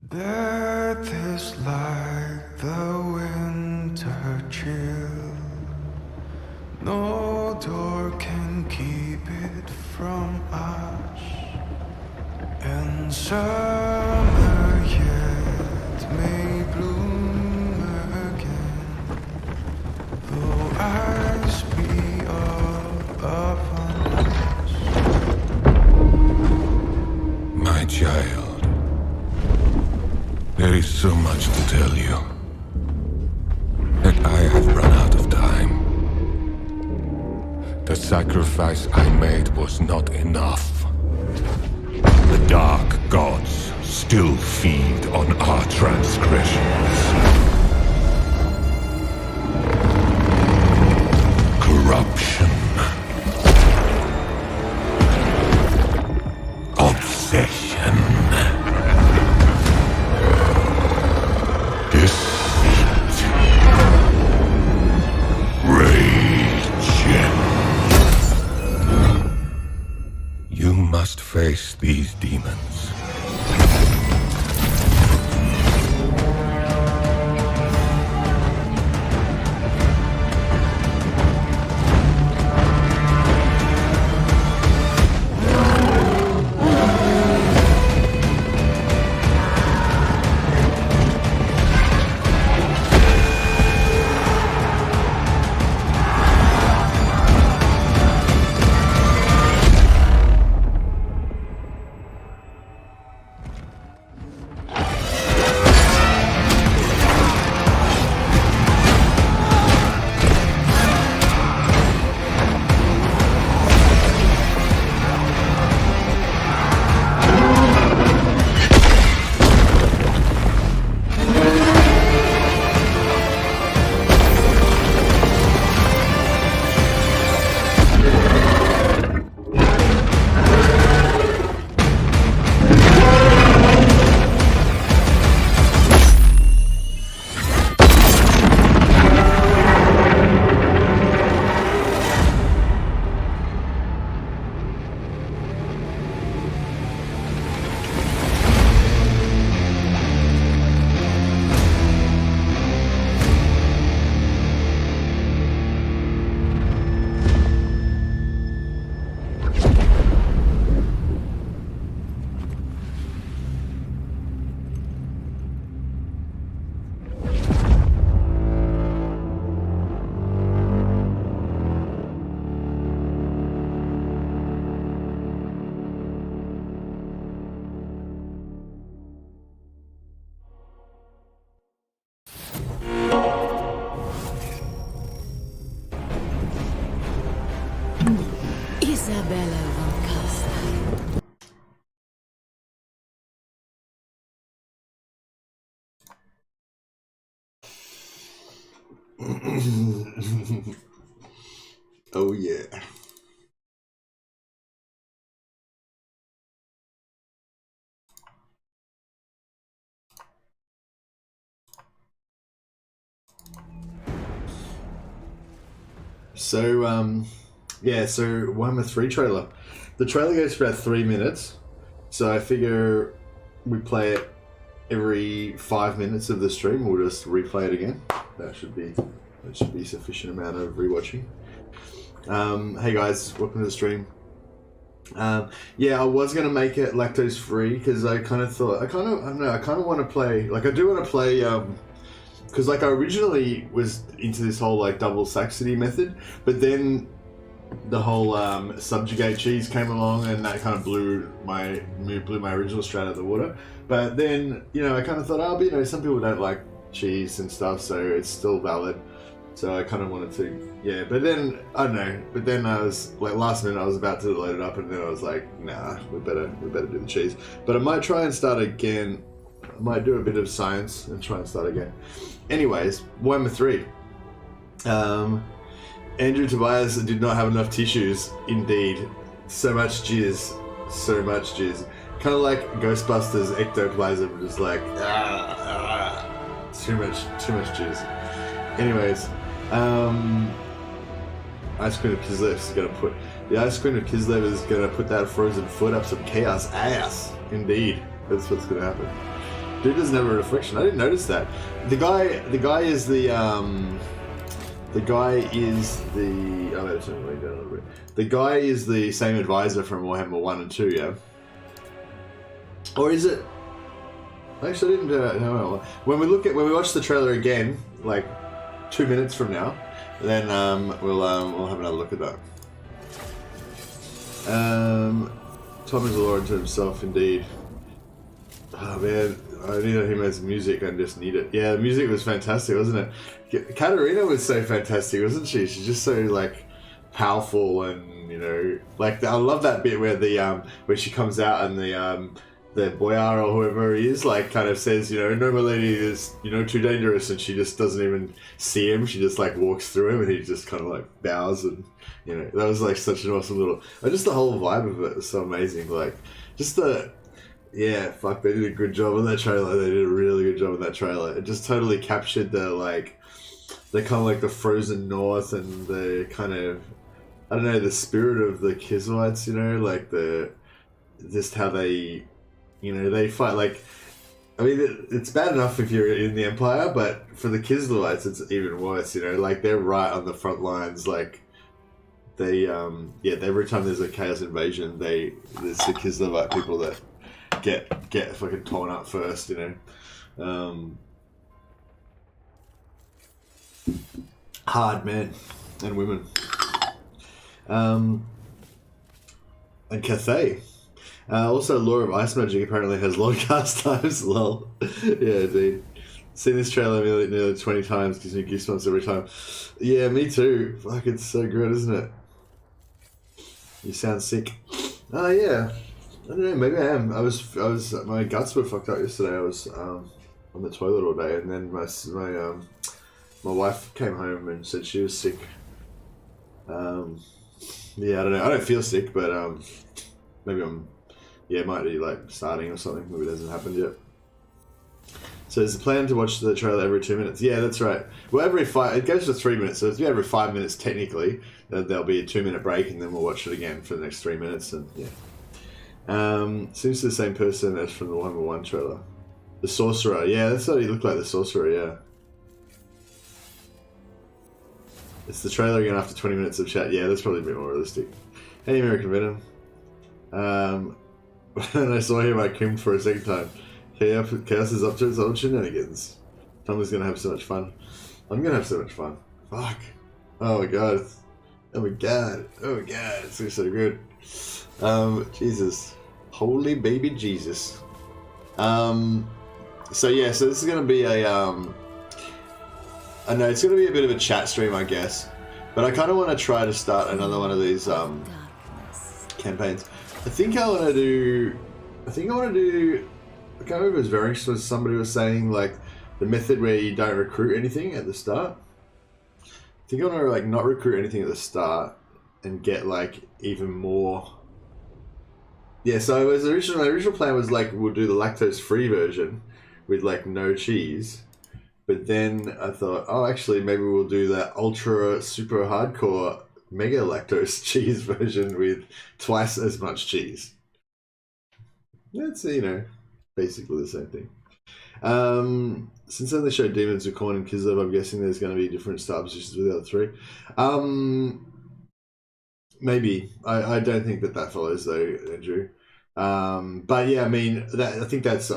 Death is like the winter chill. No door can keep it from us. And summer yet may bloom again, though ice be all upon us. My child, there is so much to tell you, that I have run out of time. The sacrifice I made was not enough. The dark gods still feed on our transgressions. Corruption. Obsession. Deceit. Rage. You must face these demons. Isabella Warhammer. Oh yeah. So so Warhammer 3 trailer. The trailer goes for about 3 minutes, so I figure we play it every 5 minutes of the stream. We'll just replay it again. That should be sufficient amount of rewatching. Hey guys, welcome to the stream. Yeah, I was gonna make it lactose free because I kind of thought I kind of want to play, like I do want to play because like I originally was into this whole like double Saxony method, but then the whole subjugate cheese came along and that kind of blew my original strat out of the water. But then, you know, I kind of thought, oh, but, you know, some people don't like cheese and stuff, so it's still valid. So I kind of wanted to, yeah. But then I don't know. But then I was like, last minute, I was about to load it up, and then I was like, nah, we better do the cheese. But I might try and start again. I might do a bit of science and try and start again. Anyways, Warhammer 3. Andrew Tobias did not have enough tissues. Indeed, so much jizz, Kind of like Ghostbusters ectoplasm, just like too much jizz. Anyways, Ice Queen of Kislev is gonna put that frozen foot up some chaos ass. Indeed, that's what's gonna happen. Dude doesn't have a reflection. I didn't notice that. The guy is the the guy is the same advisor from Warhammer 1 and 2, yeah? Or is it? Actually, I didn't know. When we watch the trailer again, like 2 minutes from now, then we'll have another look at that. Tom is a law unto himself, indeed. Oh man, I need him as music. I just need it. Yeah, the music was fantastic, wasn't it? Katarina was so fantastic, wasn't she? She's just so like powerful, and you know, like I love that bit where the where she comes out and the boyar or whoever he is like kind of says, you know, no, my lady is, you know, too dangerous, and she just doesn't even see him. She just like walks through him, and he just kind of like bows, and you know, that was like such an awesome little. Just the whole vibe of it was so amazing. Like just the. Yeah, fuck, they did a good job on that trailer. They did a really good job on that trailer. It just totally captured the, like, the kind of like the frozen north and the kind of, I don't know, the spirit of the Kislevites, you know, like just how they, you know, they fight, like, I mean, it's bad enough if you're in the Empire, but for the Kislevites, it's even worse, you know, like, they're right on the front lines, like, they, every time there's a Chaos invasion, there's the Kislevite people that get fucking torn up first, you know. Hard men and women. And Cathay. Also, Law of Ice Magic apparently has long cast times. Lol. Yeah, dude. Seen this trailer nearly 20 times. Gives me goosebumps every time. Yeah, me too. Fuck, it's so good, isn't it? You sound sick. Oh yeah. I don't know, maybe I am. I was my guts were fucked up yesterday. I was on the toilet all day, and then my wife came home and said she was sick. Yeah, I don't know. I don't feel sick, but maybe it might be like starting or something. Maybe it hasn't happened yet. So there's a plan to watch the trailer every 2 minutes. Yeah, that's right. Well, it goes for 3 minutes, so it's every 5 minutes technically. There'll be a 2 minute break, and then we'll watch it again for the next 3 minutes, and yeah. Seems the same person as from the Warhammer 1 trailer. The Sorcerer, yeah, that's what he looked like, the Sorcerer, yeah. It's the trailer again after 20 minutes of chat. Yeah, that's probably a bit more realistic. Hey, American Venom. When I saw him, I crimmed for a second time. Chaos is up to its own shenanigans. Tom is going to have so much fun. I'm going to have so much fun. Fuck. Oh my god. Oh my god. Oh my god. It's so good. Jesus. Holy baby Jesus. So yeah, so this is going to be a, I know it's going to be a bit of a chat stream, I guess, but I kind of want to try to start another one of these, campaigns. I think I want to do, I can't remember if it was Varix, was somebody was saying, like, the method where you don't recruit anything at the start. I think I want to, like, not recruit anything at the start and get, like, even more. Yeah, so my original plan was like we'll do the lactose free version with like no cheese, but then I thought, oh, actually maybe we'll do that ultra super hardcore mega lactose cheese version with twice as much cheese. That's, you know, basically the same thing. Since then they showed demons with corn and Kislev, I'm guessing there's going to be different star positions with the other three. Maybe. I don't think that follows though, Andrew. But yeah, I mean, I think that's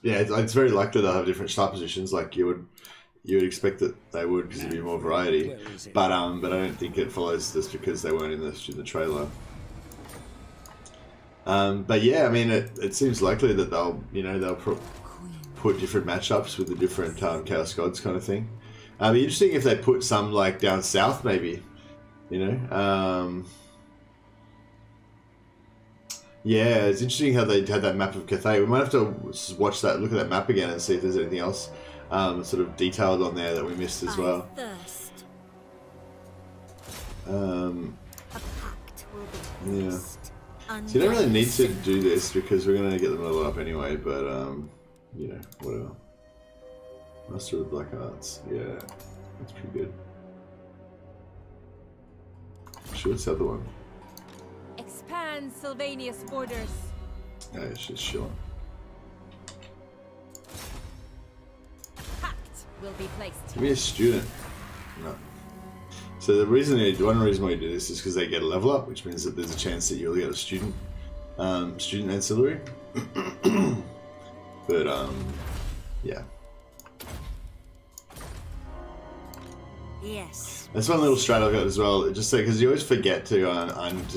yeah, it's very likely they'll have different star positions. Like you would expect that they would, because there'd be more variety. But I don't think it follows just because they weren't in the trailer. But yeah, I mean, it seems likely that they'll put different matchups with the different Chaos Gods kind of thing. It'd be interesting if they put some like down south, maybe. You know, yeah, it's interesting how they had that map of Cathay. We might have to look at that map again and see if there's anything else sort of detailed on there that we missed as well. Yeah. So you don't really need to do this because we're going to get them all up anyway, but, you know, whatever. Master of the Black Arts, yeah, that's pretty good. Sure, what's the other one? Expand Sylvania's borders. Yeah, it's just sure. will be placed. Give me a student. No. So one reason why you do this is because they get a level up, which means that there's a chance that you'll get a student ancillary. But yeah. Yes. That's one little strat I've got as well. Just so because you always forget to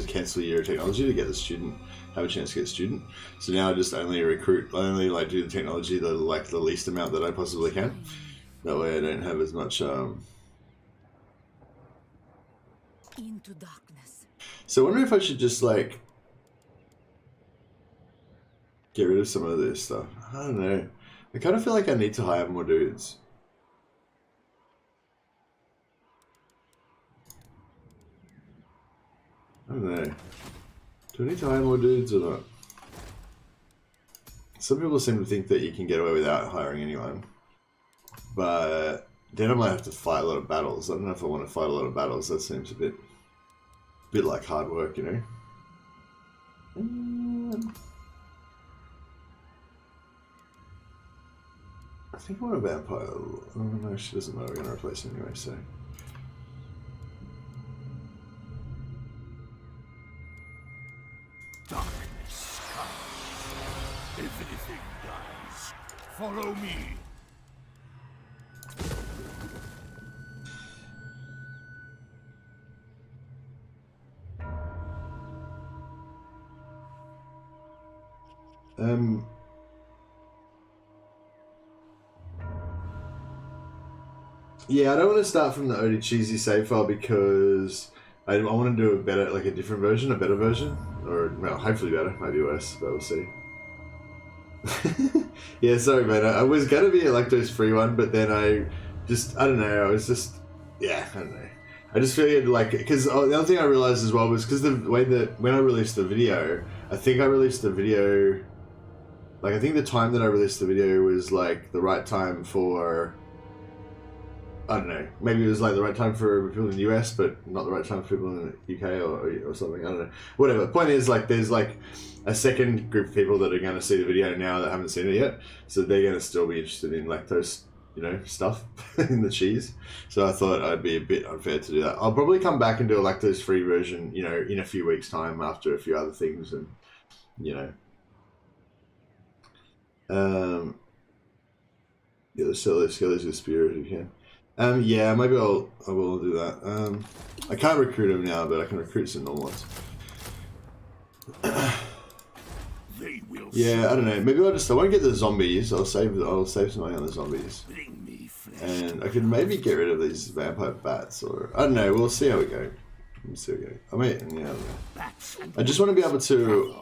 cancel your technology to get the student, have a chance to get a student. So now I just only like do the technology the least amount that I possibly can. That way I don't have as much. Into darkness. So I wonder if I should just like get rid of some of this stuff. I don't know. I kind of feel like I need to hire more dudes. I don't know. Do I need to hire more dudes or not? Some people seem to think that you can get away without hiring anyone. But then I might have to fight a lot of battles. I don't know if I want to fight a lot of battles. That seems a bit like hard work, you know? I think I want a vampire. Oh no, she doesn't know we're going to replace her anyway, so... Darkness comes. Everything dies. Follow me. Yeah, I don't want to start from the OD cheesy save file because I want to do a better, like a different version, a better version, or well, hopefully better, maybe worse, but we'll see. Yeah, sorry, man. I was gonna be a lactose free one, but then I don't know. I was just, yeah, I don't know. I just figured like, because the other thing I realized as well was because the way that when I released the video, I think I released the video, like I think the time that I released the video was like the right time for. I don't know, maybe it was like the right time for people in the US, but not the right time for people in the UK or something, I don't know. Whatever, the point is like there's like a second group of people that are going to see the video now that haven't seen it yet, so they're going to still be interested in lactose, you know, stuff in the cheese. So I thought I'd be a bit unfair to do that. I'll probably come back and do a lactose free version, you know, in a few weeks time after a few other things and, you know. Yeah, let's sell those skellies with spirit if you can. Yeah, maybe I will do that. I can't recruit them now, but I can recruit some normal ones. Yeah, I don't know. Maybe I won't get the zombies. I'll save some money on the zombies. And I could maybe get rid of these vampire bats, or I don't know. We'll see how we go. Let's see how we go. I mean, yeah, I don't know. I just want to be able to.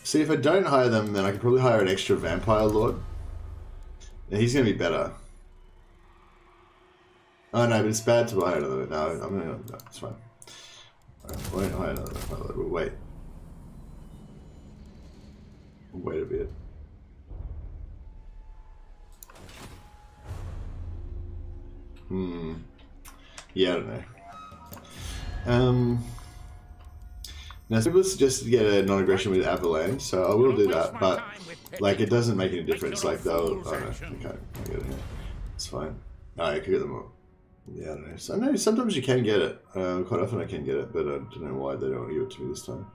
See, if I don't hire them, then I could probably hire an extra vampire lord. And he's going to be better. Oh no, but it's bad to hire another. No, I'm going to. No, it's fine. Alright, I won't hire another vampire lord. We'll wait. We'll wait a bit. Yeah, I don't know. Now, some people suggested to get a non-aggression with Avalanche, so I will do that, but, like, it doesn't make any difference, like, they'll, oh no, okay, I get it here. It's fine. I could get them all. Yeah, I don't know. So, I know sometimes you can get it, quite often I can get it, but I don't know why they don't want to give it to me this time.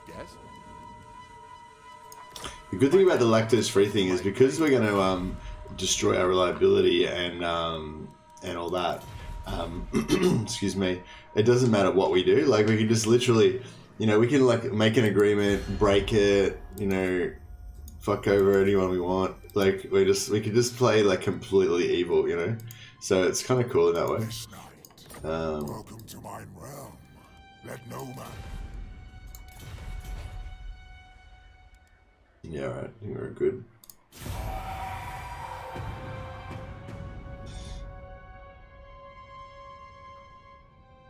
Yes? The good thing about the lactose-free thing is because we're going to destroy our reliability and all that, excuse me, it doesn't matter what we do. Like, we can just literally, you know, we can like make an agreement, break it, you know, fuck over anyone we want. Like, we can just play like completely evil, you know. So it's kind of cool in that way. Welcome to my realm. Let no man. Yeah, right. I think we're good.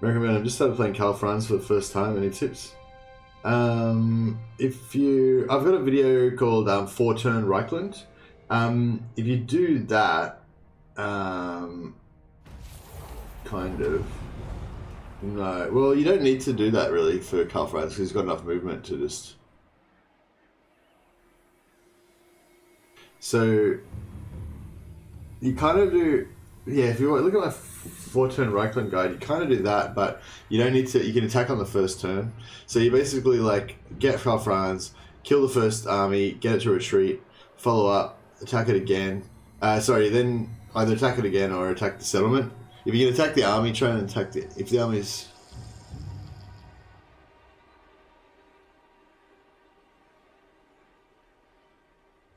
Recommend. I just started playing Carl Franz for the first time. Any tips? I've got a video called 4-Turn Reichland. If you do that, kind of. No, well, you don't need to do that really for Carl Franz because he's got enough movement to just. So you kind of do, yeah. If you look at my 4-turn Reichland guide, you kind of do that, but you don't need to. You can attack on the first turn. So you basically like get Carl Franz, kill the first army, get it to retreat, follow up, attack it again. Then either attack it again or attack the settlement. If you can attack the army, try and attack the... If the army's...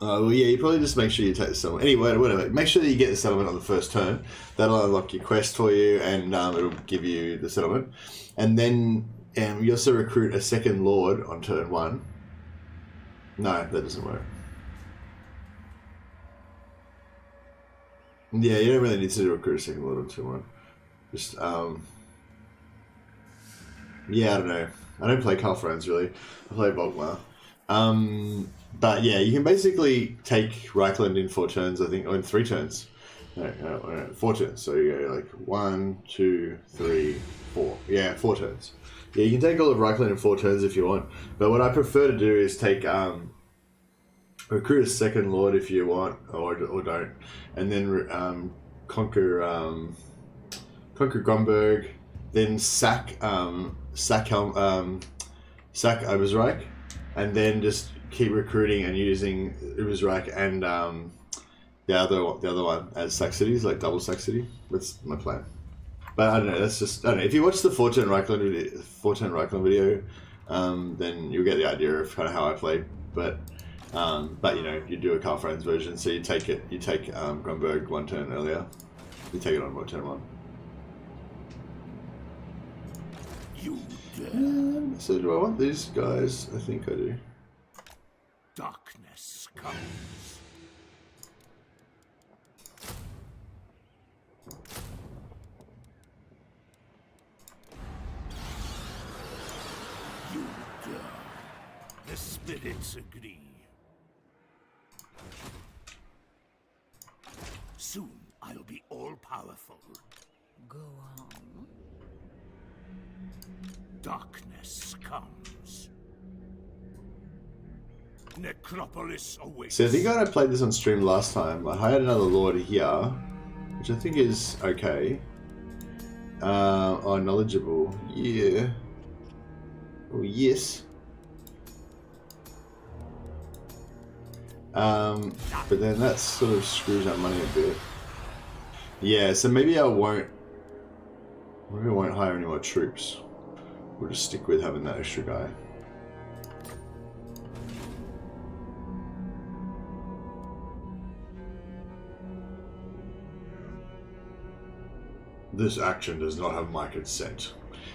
well, yeah, you probably just make sure you attack the settlement. Anyway, whatever. Make sure that you get the settlement on the first turn. That'll unlock your quest for you, and it'll give you the settlement. And then you also recruit a second lord on turn 1. No, that doesn't work. Yeah, you don't really need to recruit a second lord on turn 1. Just, yeah, I don't know. I don't play Carl Franz, really. I play Bogmar. But yeah, you can basically take Reichland in 4 turns, I think, or in 3 turns. No, 4 turns. So you go like 1, 2, 3, 4. Yeah, 4 turns. Yeah, you can take all of Reichland in 4 turns if you want. But what I prefer to do is take... recruit a second lord if you want, or don't, and then conquer Grunberg, then sack Obersreich, and then just keep recruiting and using Obersreich and the other one as sack cities, like double sack city. That's my plan. But I don't know. That's just I don't know. If you watch the 4-turn Reichland video, then you'll get the idea of kind of how I play. But you know, you do a Carl Franz version, so you take Grunberg 1 turn earlier. You take it on turn 1. So do I want these guys? I think I do. Darkness comes. You dare. The spirits agree. Soon I'll be all-powerful. Go on. Darkness comes. Necropolis awaits. So I think I played this on stream last time. I hired another lord here, which I think is okay. Knowledgeable. Yeah. Oh, yes. But then that sort of screws up money a bit. Yeah, so maybe I won't hire any more troops. We'll just stick with having that extra guy. This action does not have my consent.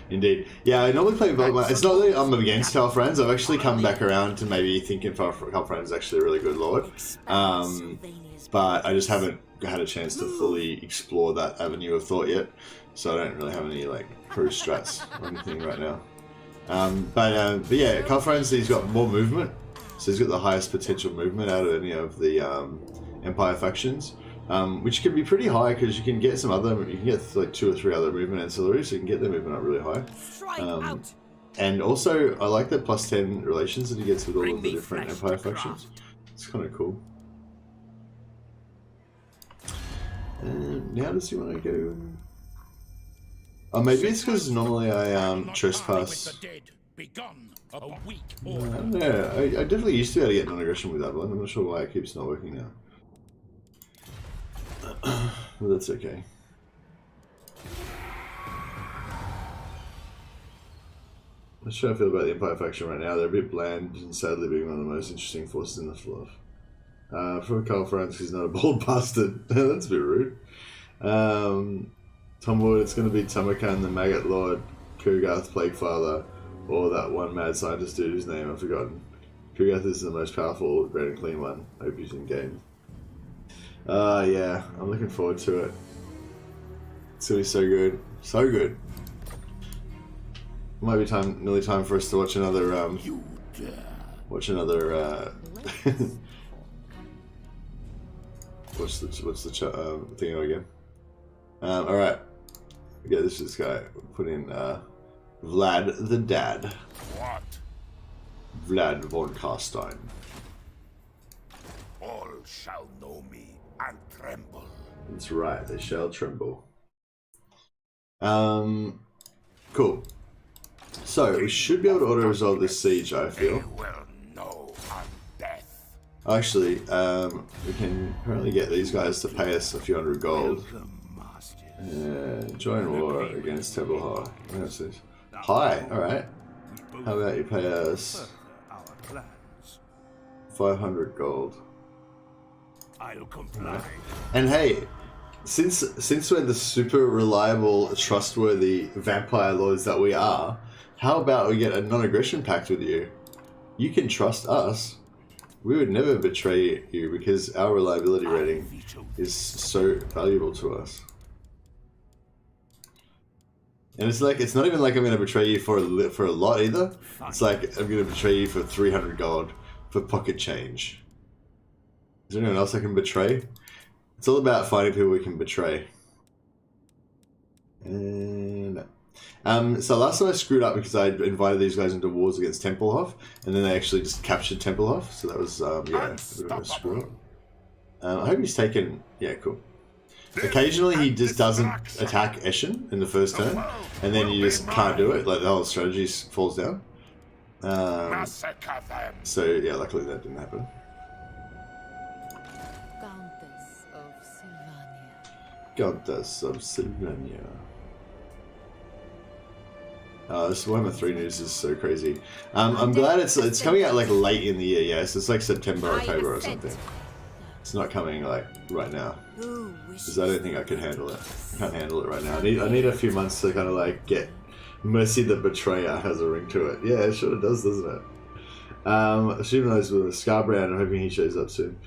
Indeed. Yeah, I normally play Velma. It's not that I'm against Carl Franz. I've actually come back around to maybe thinking Carl Franz is actually a really good lord. But I just haven't had a chance to fully explore that avenue of thought yet. So I don't really have any like crew strats or anything right now. But yeah, Carl Franz, he's got more movement. So he's got the highest potential movement out of any of the Empire factions. Which can be pretty high because you can get like 2 or 3 other movement ancillaries, so you can get their movement up really high. And also, I like the +10 relations that he gets with all of the different Empire factions. It's kind of cool. Now does he want to go? Oh, maybe it's because normally I trespass. I don't know. I definitely used to be able to get non-aggression with that one. I'm not sure why it keeps not working now. Well, that's okay. I'm just trying to feel about the Empire faction right now. They're a bit bland and sadly being one of the most interesting forces in the fluff. From Carl Franz, he's not a bold bastard. That's a bit rude. Tom Wood, it's going to be Tamarkan, the Maggot Lord, Kugath, Plaguefather, or that one mad scientist dude whose name I've forgotten. Kugath is the most powerful, great and clean one. Hope he's in game. Yeah, I'm looking forward to it. It's gonna be so good. So good. Might be nearly time for us to watch another, what's the thing again? Alright. Yeah, this guy. Put in Vlad the Dad. What? Vlad von Carstein. All shall know me and tremble. That's right, they shall tremble. Cool. So, we should be able to auto-resolve this siege, I They feel. will know on death. Actually, we can apparently get these guys to pay us a few hundred gold. Join war against Temple High. What's this? Hi, alright. How about you pay us Our plans. 500 gold? I'll comply. And hey, since we're the super reliable, trustworthy vampire lords that we are, how about we get a non-aggression pact with you? You can trust us. We would never betray you because our reliability rating is so valuable to us. And it's like, it's not even like I'm going to betray you for a lot either. It's like I'm going to betray you for 300 gold for pocket change. Is there anyone else I can betray? It's all about finding people we can betray. And so last time I screwed up because I invited these guys into wars against Tempelhof, and then they actually just captured Tempelhof. So that was yeah, a bit of a screw up. I hope he's taken. Yeah, cool. Occasionally he just doesn't attack Eschen in the first turn, and then you just can't do it. Like the whole strategy falls down. Massacre them. So yeah, luckily that didn't happen. Countess of Sylvania. Goddess of Sylvania. This Warhammer 3 news is so crazy. I'm glad it's coming out like late in the year. Yes, it's like September, October or something. It's not coming like right now because I don't think I can handle it. I can't handle it right now. I need a few months to kind of like get Mercy the Betrayer has a ring to it. Yeah, it sure does, doesn't it? Assuming those with a Scarbrand, I'm hoping he shows up soon.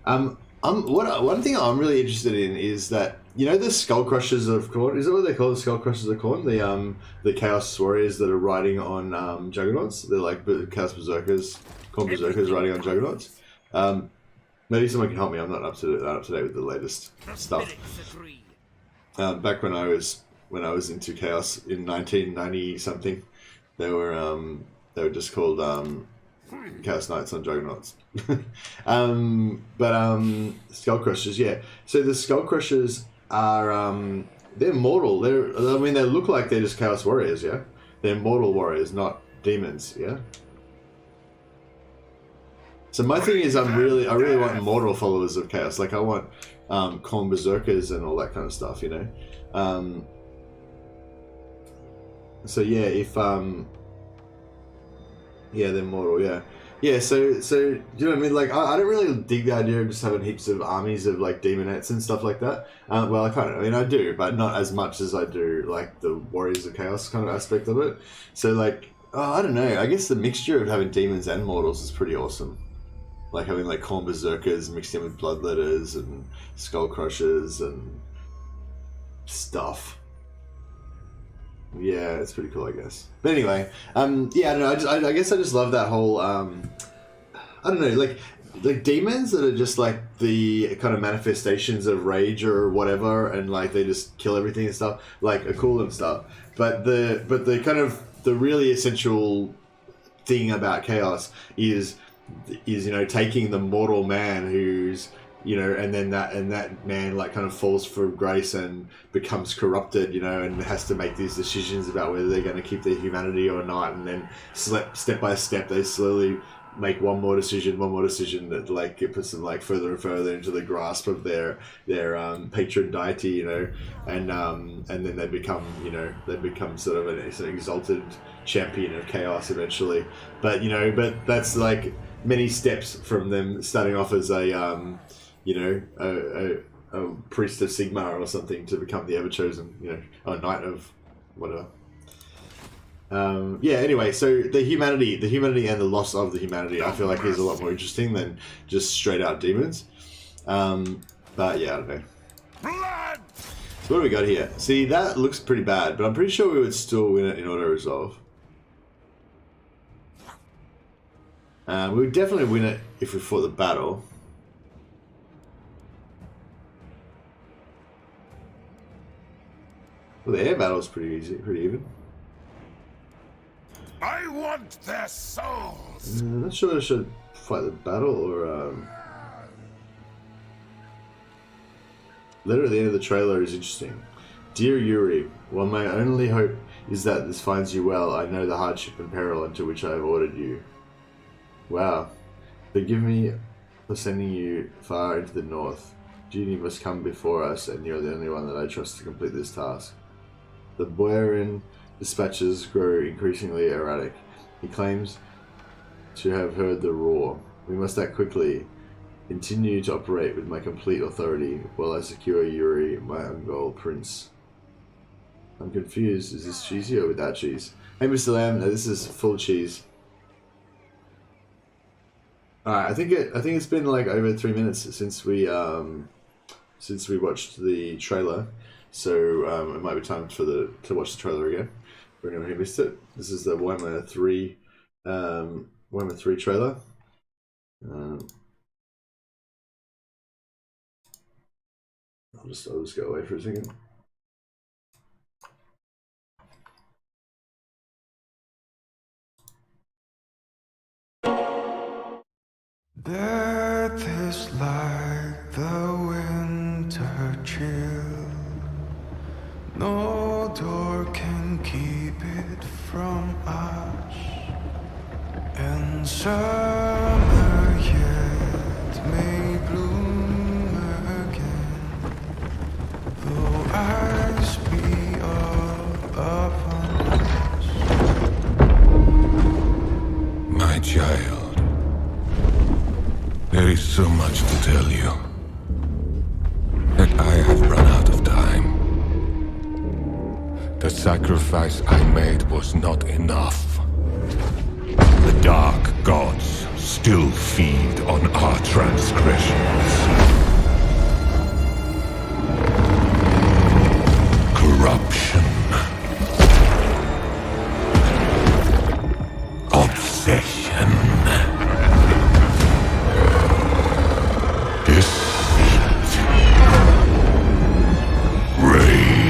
One thing I'm really interested in is that, you know, the Skull Crushers of Khorne, is that what they call the Skull Crushers of Khorne? The Chaos Warriors that are riding on Juggernauts? They're like Chaos Berserkers, Khorne Berserkers riding on Juggernauts. Maybe someone can help me, I'm not up to date with the latest stuff. Back when I was into Chaos in 1990 something, they were just called Chaos Knights on Juggernauts. Skull Crushers, yeah. So the Skull Crushers are they're mortal. They look like they're just Chaos Warriors, yeah. They're mortal warriors, not demons, yeah. So my thing is, I really want mortal followers of Chaos. Like I want Khorne Berserkers and all that kind of stuff, you know. So yeah, if yeah, they're mortal, yeah. Yeah, so do you know what I mean? Like, I don't really dig the idea of just having heaps of armies of, like, demonettes and stuff like that. Well, I mean, I do, but not as much as I do, like, the Warriors of Chaos kind of aspect of it. So, like, I don't know. I guess the mixture of having demons and mortals is pretty awesome. Like, having, like, Khorne Berserkers mixed in with Bloodletters and Skull Crushers and stuff. Yeah, it's pretty cool, I guess. But anyway, yeah, I don't know. I guess I just love that whole. I don't know, like demons that are just like the kind of manifestations of rage or whatever, and like they just kill everything and stuff. Like are cool and stuff. But the kind of the really essential thing about Chaos is you know, taking the mortal man who's, you know, and then that man like kind of falls from grace and becomes corrupted, you know, and has to make these decisions about whether they're going to keep their humanity or not, and then step by step they slowly make one more decision that like it puts them like further and further into the grasp of their patron deity, you know, and then they become sort of an exalted champion of Chaos eventually. But you know, that's like many steps from them starting off as a a priest of Sigmar or something to become the Everchosen, you know, a knight of whatever. Yeah, anyway, so the humanity and the loss of the humanity, I feel like is a lot more interesting than just straight out demons. But yeah, I don't know. So what do we got here? See, that looks pretty bad, but I'm pretty sure we would still win it in auto-resolve. We would definitely win it if we fought the battle. Well, the air battle is pretty easy, pretty even. I want their souls. I'm not sure I should fight the battle or letter at the end of the trailer is interesting. Dear Yuri, while my only hope is that this finds you well, I know the hardship and peril into which I have ordered you. Wow. Forgive me for sending you far into the north. Duty must come before us, and you're the only one that I trust to complete this task. The Boyarin dispatches grow increasingly erratic. He claims to have heard the roar. We must act quickly. Continue to operate with my complete authority while I secure Yuri, my Ungol prince. I'm confused. Is this cheesy or without cheese? Hey, Mr. Lamb. No, this is full cheese. Alright, I think it's been like over 3 minutes since we watched the trailer, so it might be time to watch the trailer again. For anyone who missed it, this is the Warhammer 3 trailer. I'll just go away for a second. Death is like the winter chill. No door can keep it from us. And summer yet may bloom again, though ice be all upon us. My child, there is so much to tell you that I have run out of time. The sacrifice I made was not enough. The dark gods still feed on our transgressions. Corruption. Obsession. Deceit. Rage.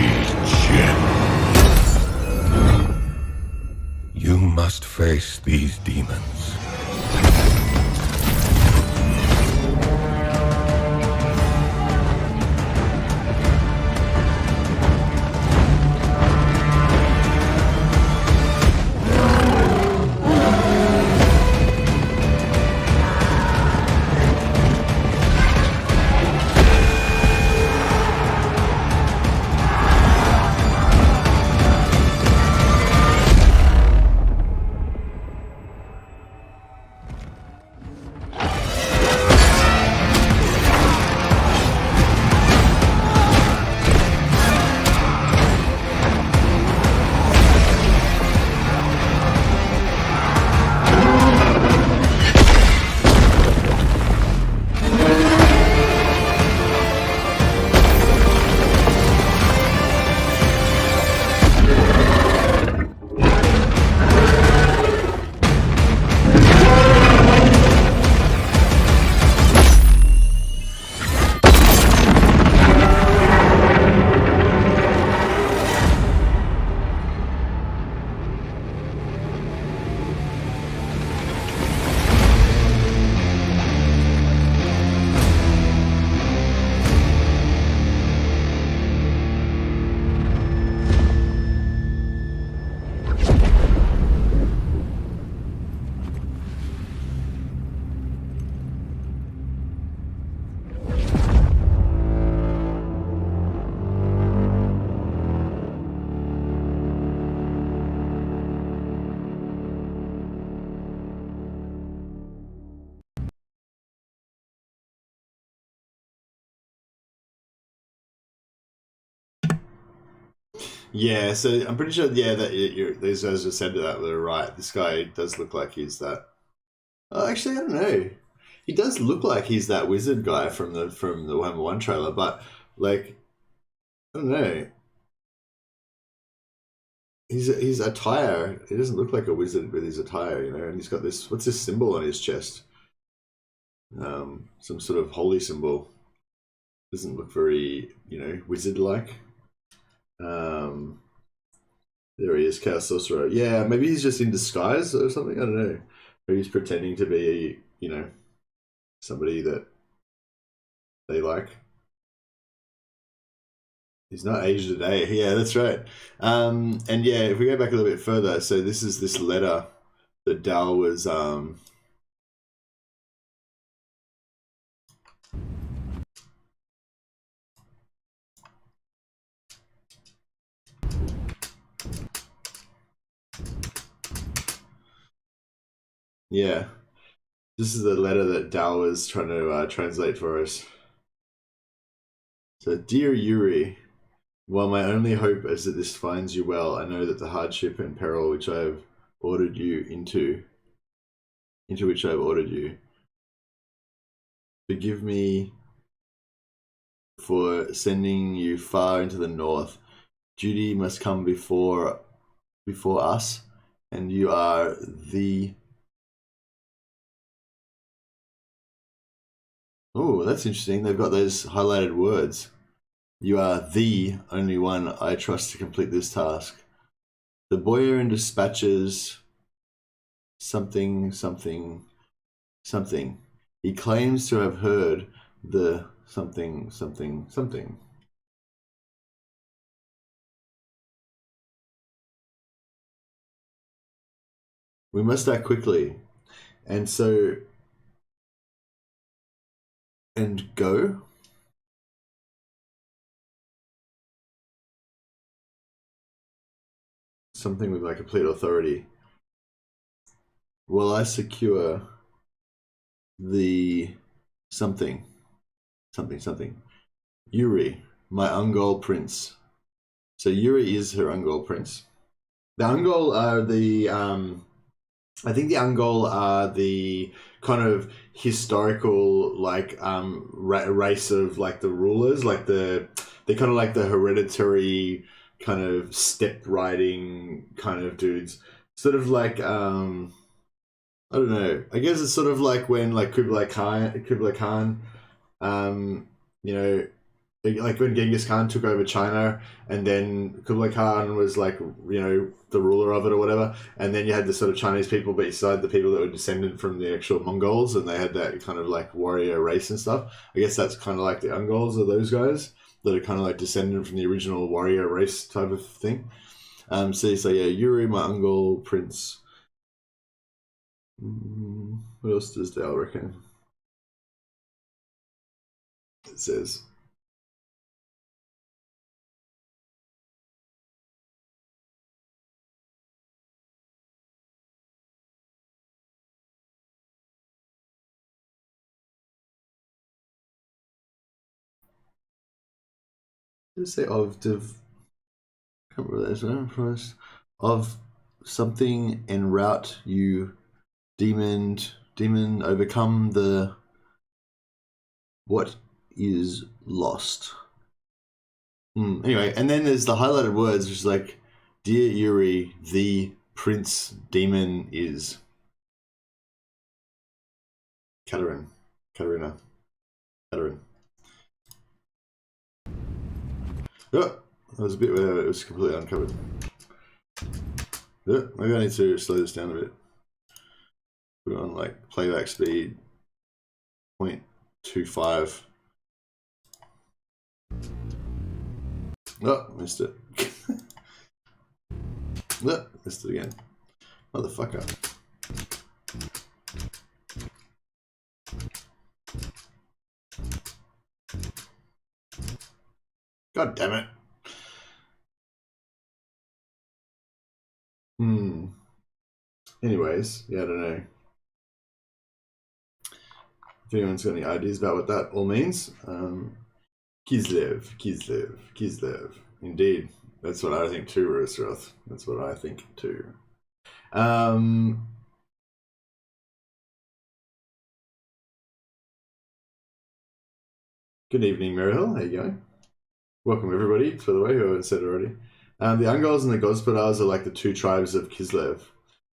You must face these demons. Yeah, so I'm pretty sure. Yeah, that these guys just said that were right. This guy does look like he's that. Oh, actually, I don't know. He does look like he's that wizard guy from the Warhammer 1 trailer, but like, I don't know. His attire. He doesn't look like a wizard with his attire, you know. And he's got this. What's this symbol on his chest? Some sort of holy symbol. Doesn't look very, you know, wizard-like. There he is, Chaos Sorcerer. Yeah, maybe he's just in disguise or something. I don't know. Maybe he's pretending to be, you know, somebody that they like. He's not aged a day. Yeah, that's right. And yeah, if we go back a little bit further, so this is this letter that Dal was yeah. This is the letter that Dal was trying to translate for us. So, dear Yuri, while my only hope is that this finds you well, I know that the hardship and peril which I have ordered you into which I have ordered you. Forgive me for sending you far into the north. Duty must come before us, and you are the... Oh, that's interesting. They've got those highlighted words. You are the only one I trust to complete this task. The Boyarin dispatches something. He claims to have heard the something. We must act quickly. And so... And go? Something with like complete authority. Will I secure the something. Yuri, my Ungol prince. So Yuri is her Ungol prince. The Ungol are the I think the Ungol are the kind of historical like race of like the rulers, like they're kind of like the hereditary kind of step riding kind of dudes, sort of like I don't know. I guess it's sort of like when like Kublai Khan, you know, like when Genghis Khan took over China, and then Kublai Khan was like, you know, the ruler of it or whatever, and then you had the sort of Chinese people beside the people that were descended from the actual Mongols, and they had that kind of like warrior race and stuff. I guess that's kind of like the Ungols are those guys that are kind of like descended from the original warrior race type of thing. So yeah, Yuri, my Ungol prince. What else does Dale reckon? It says, can't remember that, of something en route you demon overcome the what is lost. Anyway, and then there's the highlighted words, which is like, dear Yuri, the prince demon is Katarina. Oh, that was a bit where it was completely uncovered. Yeah, maybe I need to slow this down a bit. Put it on like playback speed 0.25. Oh, missed it. Oh, missed it again. Motherfucker. God damn it. Anyways, yeah, I don't know. If anyone's got any ideas about what that all means, Kislev. Indeed, that's what I think too, Rosroth. That's what I think too. Good evening, Maryhill. How you going? Welcome everybody, by the way, who I haven't said already. The Ungols and the Gospodars are like the two tribes of Kislev.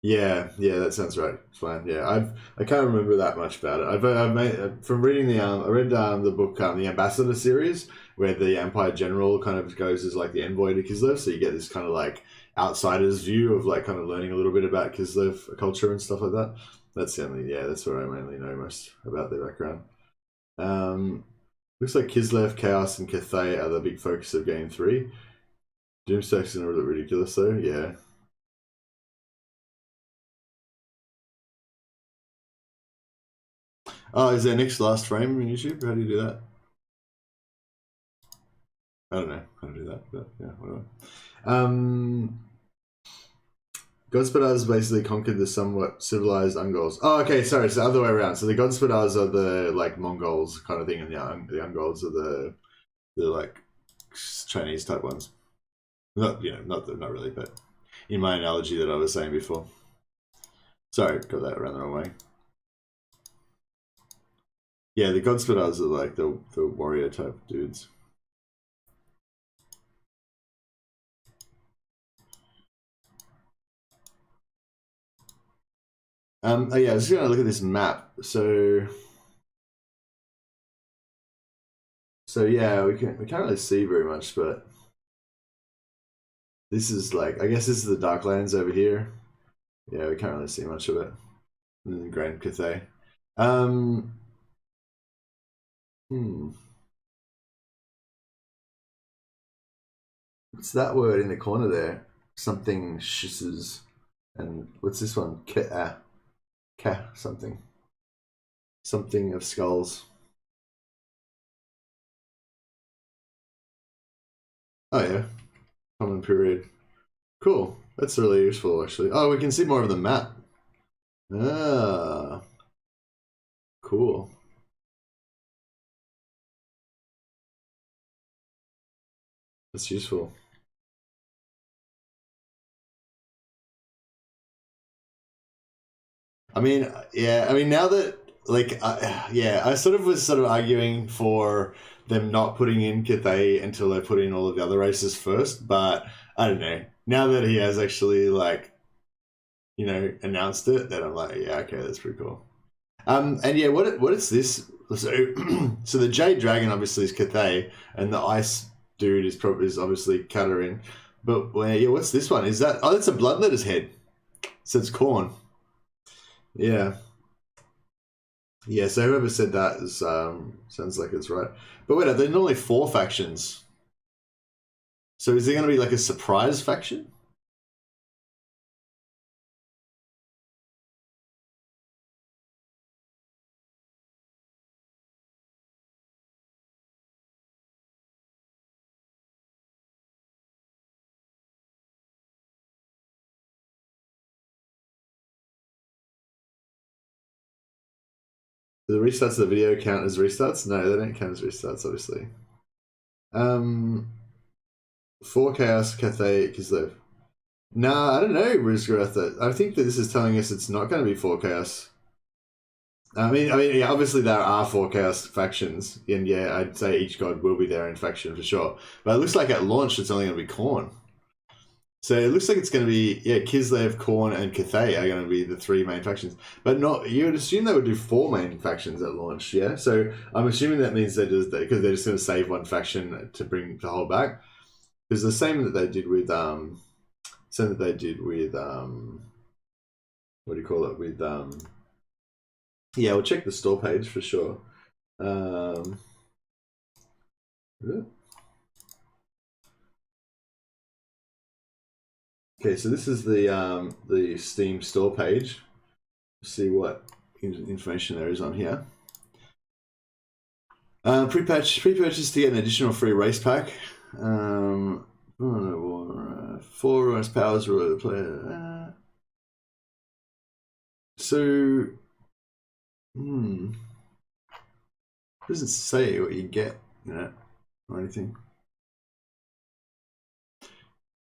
Yeah, that sounds right. It's fine. Yeah, I can't remember that much about it. I've made from reading I read the book the Ambassador series, where the Empire General kind of goes as like the envoy to Kislev, so you get this kind of like outsider's view of like kind of learning a little bit about Kislev culture and stuff like that. That's certainly that's what I mainly know most about their background. Looks like Kislev, Chaos, and Cathay are the big focus of Game 3. Doomstack's gonna look ridiculous though. Yeah. Oh, is there next last frame in YouTube? How do you do that? I don't know how to do that, but yeah, whatever. Godspadars basically conquered the somewhat civilized Ungols. Oh, okay, sorry, it's the other way around. So the Godspadars are the like Mongols kind of thing, and the Ungols are the like Chinese type ones. Not not really, but in my analogy that I was saying before. Sorry, got that around the wrong way. Yeah, the Godspadars are like the warrior type dudes. Oh yeah, I was just gonna look at this map. So yeah, we can't really see very much, but this is like, I guess this is the Darklands over here. Yeah, we can't really see much of it. And then Grand Cathay. What's that word in the corner there? Something shisses. And what's this one? Something. Something of skulls. Oh yeah. Common period. Cool. That's really useful actually. Oh, we can see more of the map. Ah. Cool. That's useful. I mean, yeah, I mean, now that, like, I sort of arguing for them not putting in Cathay until they put in all of the other races first, but I don't know. Now that he has actually, like, you know, announced it, then I'm like, yeah, okay, that's pretty cool. And yeah, what is this? So the Jade Dragon obviously is Cathay, and the Ice dude is obviously Katarine. But yeah, what's this one? Is that? Oh, that's a Bloodletter's head. So it's Khorne. Yeah. Yeah, so whoever said that is sounds like it's right. But wait, there's only 4 factions. So is there going to be like a surprise faction? Do the restarts of the video count as restarts? No, they don't count as restarts, obviously. 4 Chaos, Cathay, Kislev. Nah, I don't know, Rizgaratha. I think that this is telling us it's not going to be 4 Chaos. I mean, yeah, obviously there are 4 Chaos factions, and yeah, I'd say each god will be there in faction for sure. But it looks like at launch it's only going to be Khorne. So it looks like it's going to be, yeah, Kislev, Khorne, and Cathay are going to be the 3 main factions. But not, you would assume they would do 4 main factions at launch, yeah? So I'm assuming that means because they're just going to save 1 faction to hold back. It's the same that they did with, what do you call it, with, yeah, we'll check the store page for sure. Okay, so this is the Steam store page. See what information there is on here. Pre-purchase to get an additional free race pack. 4 race powers for the player. So, doesn't say what you get, you know, or anything.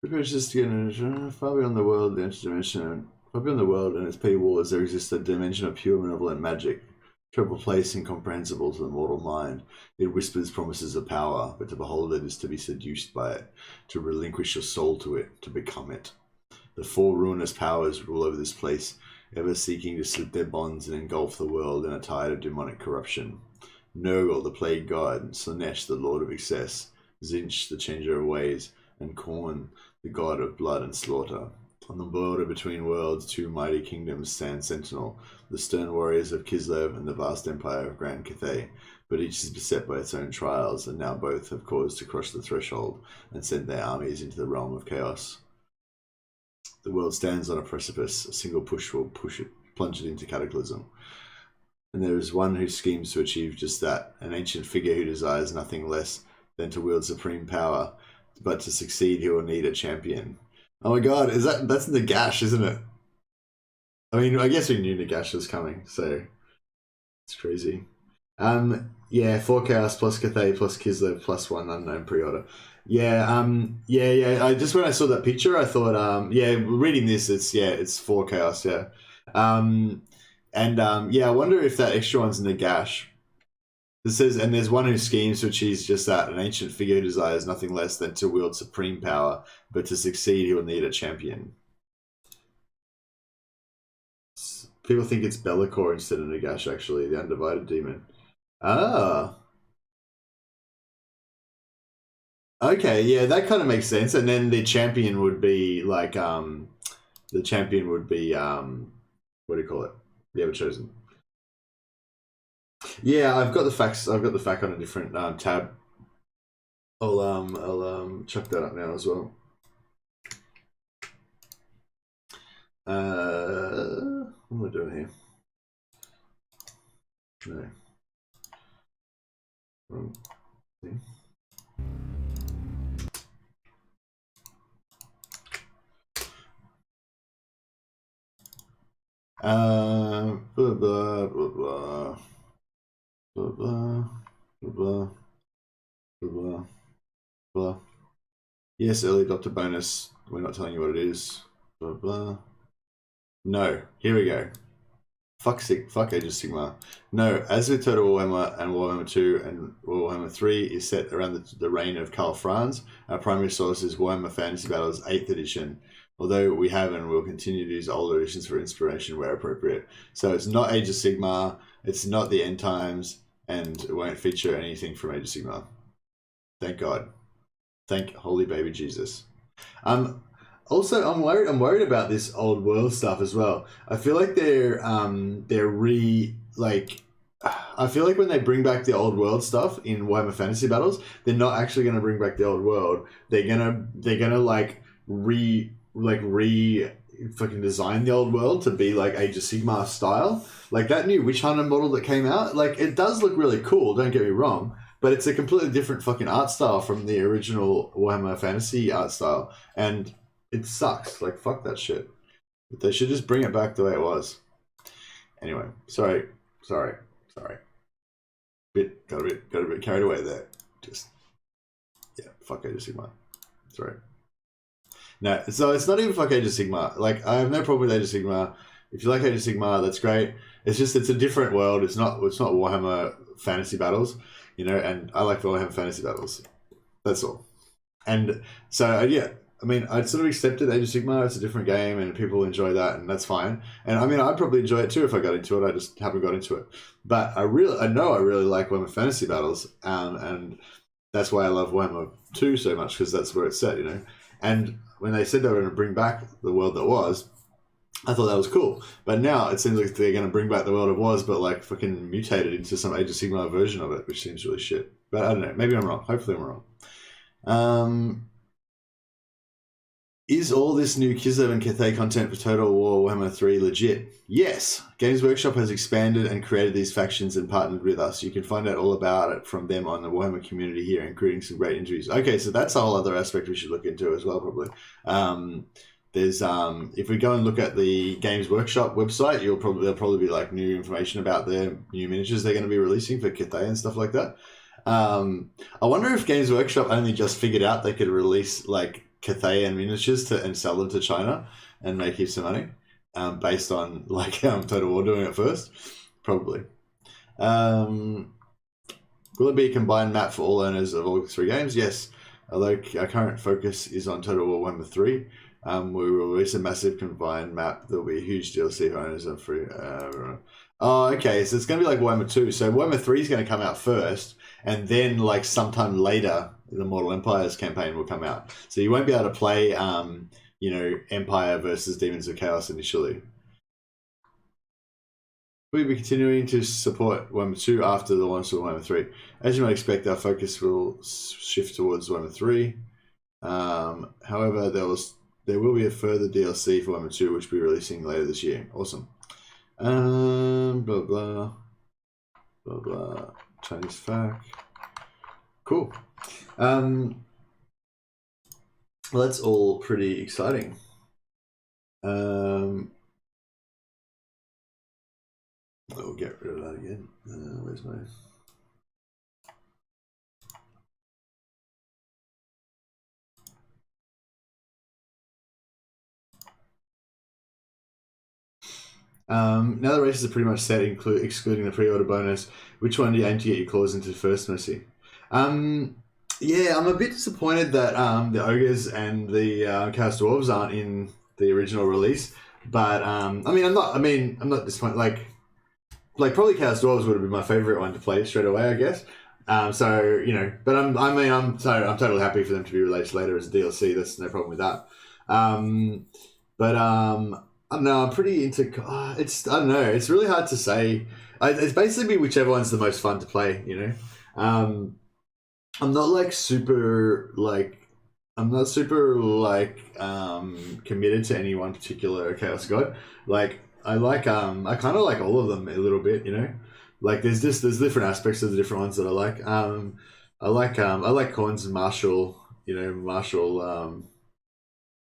Just to get far beyond the world, the interdimension, far beyond the world and its petty wars, there exists a dimension of pure malevolent magic, terrible place incomprehensible to the mortal mind. It whispers promises of power, but to behold it is to be seduced by it, to relinquish your soul to it, to become it. The four ruinous powers rule over this place, ever seeking to slip their bonds and engulf the world in a tide of demonic corruption. Nurgle, the plague god, Slanesh, the lord of excess, Zinch, the changer of ways, and Khorne, the god of blood and slaughter. On the border between worlds, two mighty kingdoms stand sentinel, the stern warriors of Kislev and the vast empire of Grand Cathay, but each is beset by its own trials, and now both have cause to cross the threshold and send their armies into the realm of chaos. The world stands on a precipice. A single push will plunge it into cataclysm. And there is one who schemes to achieve just that, an ancient figure who desires nothing less than to wield supreme power, but to succeed he will need a champion. Oh my god, that's Nagash, isn't it? I mean, I guess we knew Nagash was coming, so it's crazy. Yeah, 4 Chaos plus Cathay plus Kislev plus 1 unknown pre-order. Yeah, yeah. I just, when I saw that picture, I thought, yeah, reading this, it's 4 Chaos, yeah. Yeah, I wonder if that extra one's Nagash. It says, and there's one who schemes to achieve just that, an ancient figure who desires nothing less than to wield supreme power, but to succeed he will need a champion. People think it's Be'lakor instead of Nagash, actually, the undivided demon. Ah. Okay, yeah, that kind of makes sense. And then the champion would be like, what do you call it? The Ever-Chosen. Yeah, I've got the facts. I've got the fact on a different tab. I'll chuck that up now as well. What am I doing here? No. Wrong thing. Blah blah blah blah blah blah blah blah blah. Yes, early adopter bonus. We're not telling you what it is. Blah blah. No, here we go. Fuck Age of Sigmar. No, as with Total Warhammer and Warhammer 2 and Warhammer 3 is set around the reign of Karl Franz, our primary source is Warhammer Fantasy Battles 8th edition, although we have and will continue to use older editions for inspiration where appropriate. So it's not Age of Sigmar, it's not the End Times, and it won't feature anything from Age of Sigmar. Thank God. Thank Holy Baby Jesus. Also, I'm worried about this old world stuff as well. I feel like I feel like when they bring back the old world stuff in Warhammer Fantasy Battles, they're not actually going to bring back the old world. They're gonna like fucking design the old world to be like Age of Sigmar style. Like that new Witch Hunter model that came out, like it does look really cool, don't get me wrong, but it's a completely different fucking art style from the original Warhammer Fantasy art style, and it sucks. Like, fuck that shit. But they should just bring it back the way it was. Anyway, sorry. Got a bit carried away there. Just, yeah, fuck Age of Sigmar. Sorry. No, so it's not even fuck Age of Sigmar. Like, I have no problem with Age of Sigmar. If you like Age of Sigmar, that's great. It's just, it's a different world. It's not Warhammer Fantasy Battles, you know, and I like Warhammer Fantasy Battles. That's all. And so, yeah. I mean, I'd sort of accepted Age of Sigmar. It's a different game, and people enjoy that, and that's fine. And I mean, I'd probably enjoy it too if I got into it. I just haven't got into it. But I know I really like Warhammer Fantasy Battles, and that's why I love Warhammer 2 so much, because that's where it's set, you know. And when they said they were going to bring back the world that was, I thought that was cool. But now it seems like they're going to bring back the world it was, but like fucking mutated into some Age of Sigmar version of it, which seems really shit. But I don't know. Maybe I'm wrong. Hopefully I'm wrong. Is all this new Kislev and Cathay content for Total War Warhammer 3 legit? Yes. Games Workshop has expanded and created these factions and partnered with us. You can find out all about it from them on the Warhammer community here, including some great interviews. Okay, so that's a whole other aspect we should look into as well, probably. There's if we go and look at the Games Workshop website, there'll probably be like new information about their new miniatures they're going to be releasing for Cathay and stuff like that. I wonder if Games Workshop only just figured out they could release like Cathay and miniatures and sell them to China and make heaps of money, based on like Total War doing it first, probably. Will it be a combined map for all owners of all 3 games? Yes. Although our current focus is on Total War Warhammer 3, we will release a massive combined map. There'll be a huge DLC for owners and free. Oh, okay, so it's going to be like Warhammer 2. So Warhammer 3 is going to come out first, and then like sometime later, the Mortal Empires campaign will come out. So you won't be able to play, you know, Empire versus Demons of Chaos initially. We'll be continuing to support Warhammer 2 after the launch of Warhammer 3. As you might expect, our focus will shift towards Warhammer 3. However, there will be a further DLC for Warhammer 2, which will be releasing later this year. Awesome. Blah, blah. Blah, blah. Chinese fact. Cool. Well, that's all pretty exciting. I'll get rid of that again. Where's my... now the races are pretty much set, excluding the pre-order bonus. Which one do you aim to get your claws into first, Mercy? Yeah, I'm a bit disappointed that the ogres and the Chaos Dwarves aren't in the original release. But I'm not disappointed. Like probably Chaos Dwarves would have been my favorite one to play straight away, I guess. So you know, but I'm totally happy for them to be released later as a DLC. That's no problem with that. I don't know. I'm pretty into. I don't know. It's really hard to say. It's basically whichever one's the most fun to play. You know, I'm not super committed to any one particular Chaos God. Like I kind of like all of them a little bit. You know, like there's different aspects of the different ones that I like. I like Corns and Marshall. You know, Marshall.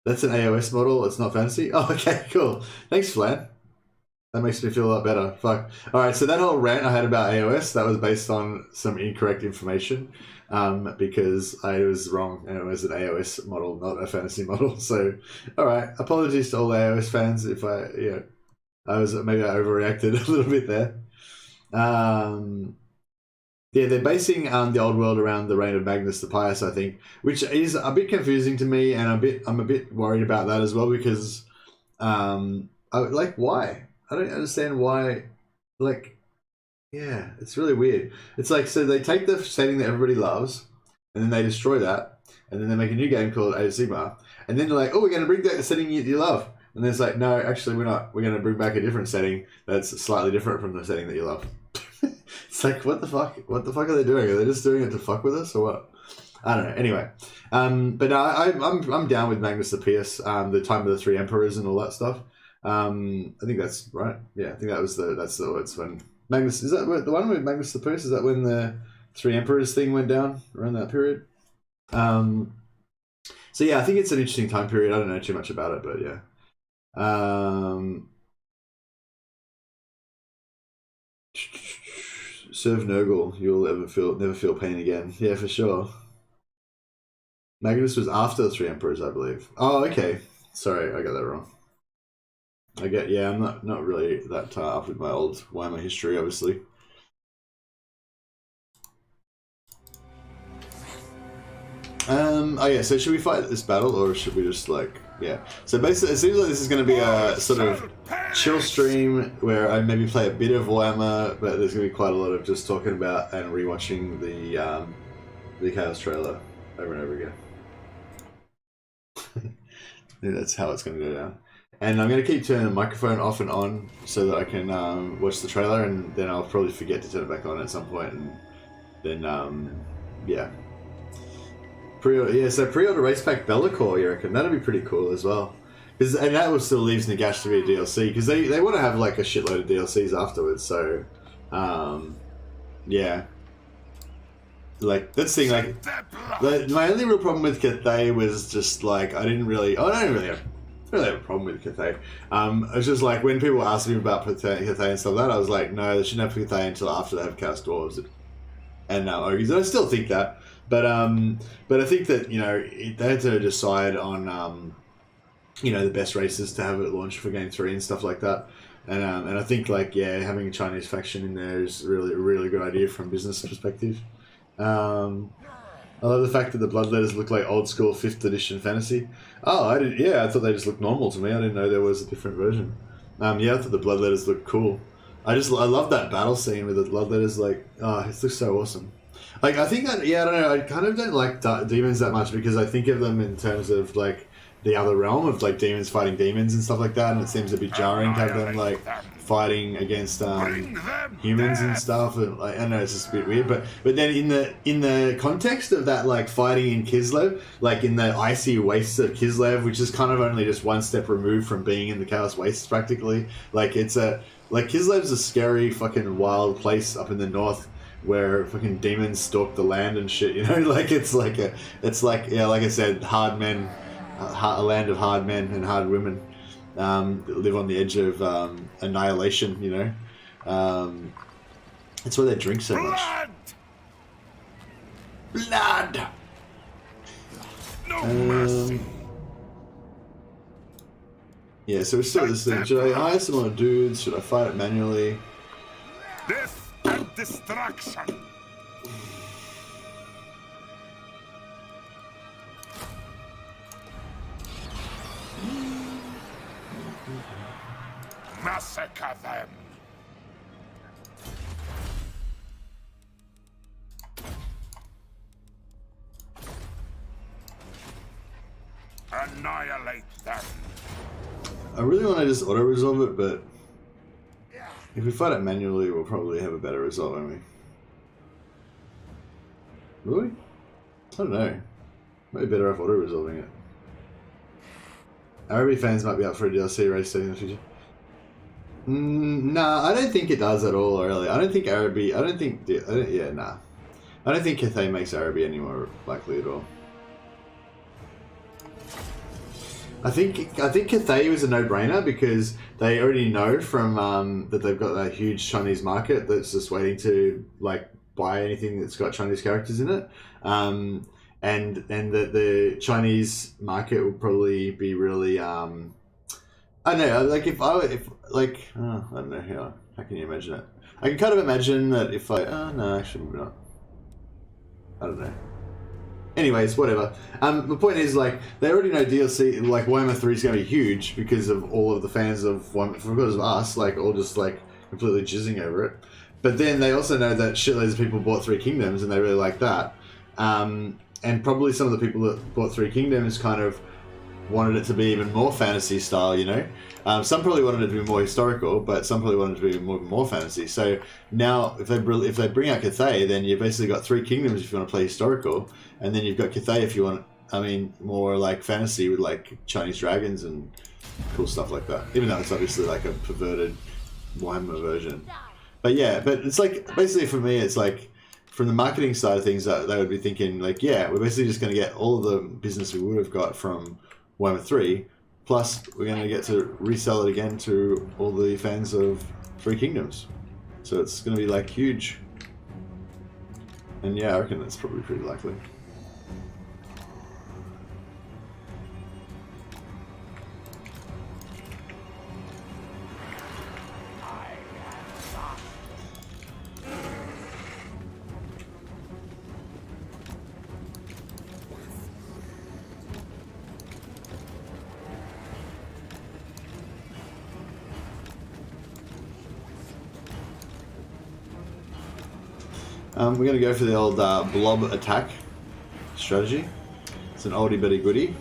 That's an AOS model. It's not fantasy. Oh, okay, cool. Thanks, Flan. That makes me feel a lot better. Fuck. All right, so that whole rant I had about AOS, that was based on some incorrect information because I was wrong and it was an AOS model, not a fantasy model. So, all right, apologies to all the AOS fans if I overreacted a little bit there. Yeah, they're basing the old world around the reign of Magnus the Pious, I think, which is a bit confusing to me, and I'm a bit worried about that as well because, why? I don't understand why. Like, yeah, it's really weird. It's like so they take the setting that everybody loves, and then they destroy that, and then they make a new game called Age of Sigmar, and then they're like, oh, we're going to bring back the setting you love, and then it's like, no, actually, we're not. We're going to bring back a different setting that's slightly different from the setting that you love. It's like, what the fuck? What the fuck are they doing? Are they just doing it to fuck with us or what? I don't know. Anyway, but no, I'm down with Magnus the Pious, the time of the three emperors and all that stuff. I think that's right. Yeah, I think that's when Magnus, is that the one with Magnus the Pious? Is that when the three emperors thing went down around that period? So yeah, I think it's an interesting time period. I don't know too much about it, but yeah. Serve Nurgle, you'll never feel pain again. Yeah, for sure. Magnus was after the three emperors, I believe. Oh, okay. Sorry, I got that wrong. I'm not really that tied up with my old Warhammer history, obviously. Oh yeah, so should we fight this battle or should we just yeah. So basically it seems like this is going to be a sort of chill stream where I maybe play a bit of Warhammer, but there's going to be quite a lot of just talking about and rewatching the Chaos trailer over and over again. I think that's how it's going to go down. And I'm going to keep turning the microphone off and on so that I can watch the trailer, and then I'll probably forget to turn it back on at some point, and then yeah. So pre-order race pack Bellacore, you reckon? That'd be pretty cool as well. And that still leaves Nagash to be a DLC, because they want to have like a shitload of DLCs afterwards, so yeah. Like, that's the thing, like, my only real problem with Cathay was just like, I don't really have a problem with Cathay. It was just like, when people asked me about Cathay and stuff like that, I was like, no, they shouldn't have Cathay until after they have Chaos Dwarves and ogres. And I still think that. But I think that, you know, they had to decide on, you know, the best races to have it launched for Game 3 and stuff like that. And I think, like, yeah, having a Chinese faction in there is really a really good idea from a business perspective. I love the fact that the bloodletters look like old school 5th edition fantasy. Oh, I thought they just looked normal to me. I didn't know there was a different version. Yeah, I thought the bloodletters looked cool. I love that battle scene with the bloodletters. Like, oh, it looks so awesome. Like, I think that, I don't know, I kind of don't like demons that much because I think of them in terms of like the other realm of like demons fighting demons and stuff like that, and it seems a bit jarring to have them like fighting against humans and stuff. And like, I don't know, it's just a bit weird. But then in the context of that, like fighting in Kislev, like in the icy wastes of Kislev, which is kind of only just one step removed from being in the Chaos Wastes practically. Like Kislev's a scary fucking wild place up in the north where fucking demons stalk the land and shit, you know? Like like I said, hard men, a land of hard men and hard women that live on the edge of annihilation, you know? That's why they drink so much. Blood! No mercy. Yeah, so we're still this thing. Should I hire some more dudes? Should I fight it manually? Death and destruction. Massacre them. Annihilate them. I really want to just auto-resolve it, but if we fight it manually, we'll probably have a better result, won't we? Really? I don't know. Might be better off auto-resolving it. Araby fans might be up for a DLC race in the future. Nah, I don't think it does at all, really. I don't think Araby... I don't think Cathay makes Araby any more likely at all. I think Cathay was a no-brainer because they already know from that they've got that huge Chinese market that's just waiting to like buy anything that's got Chinese characters in it, and that the Chinese market will probably be really I don't know, like I don't know how can you imagine it? I can kind of imagine that if no, actually maybe not. I don't know. Anyways, whatever. The point is, like, they already know DLC, like, Warhammer 3 is going to be huge because of all of the fans of Warhammer, because of us, like, all just, like, completely jizzing over it. But then they also know that shitloads of people bought Three Kingdoms and they really like that. And probably some of the people that bought Three Kingdoms kind of wanted it to be even more fantasy style, you know? Some probably wanted it to be more historical, but some probably wanted it to be more fantasy. So now, if they bring out Cathay, then you've basically got Three Kingdoms if you want to play historical, and then you've got Cathay if you want, more like fantasy with like Chinese dragons and cool stuff like that. Even though it's obviously like a perverted Warhammer version. But yeah, but it's like, basically for me, it's like, from the marketing side of things, they would be thinking like, yeah, we're basically just going to get all of the business we would have got from Warhammer 3, plus we're going to get to resell it again to all the fans of Three Kingdoms. So it's going to be like huge. And yeah, I reckon that's probably pretty likely. We're going to go for the old blob attack strategy. It's an oldie but a goodie.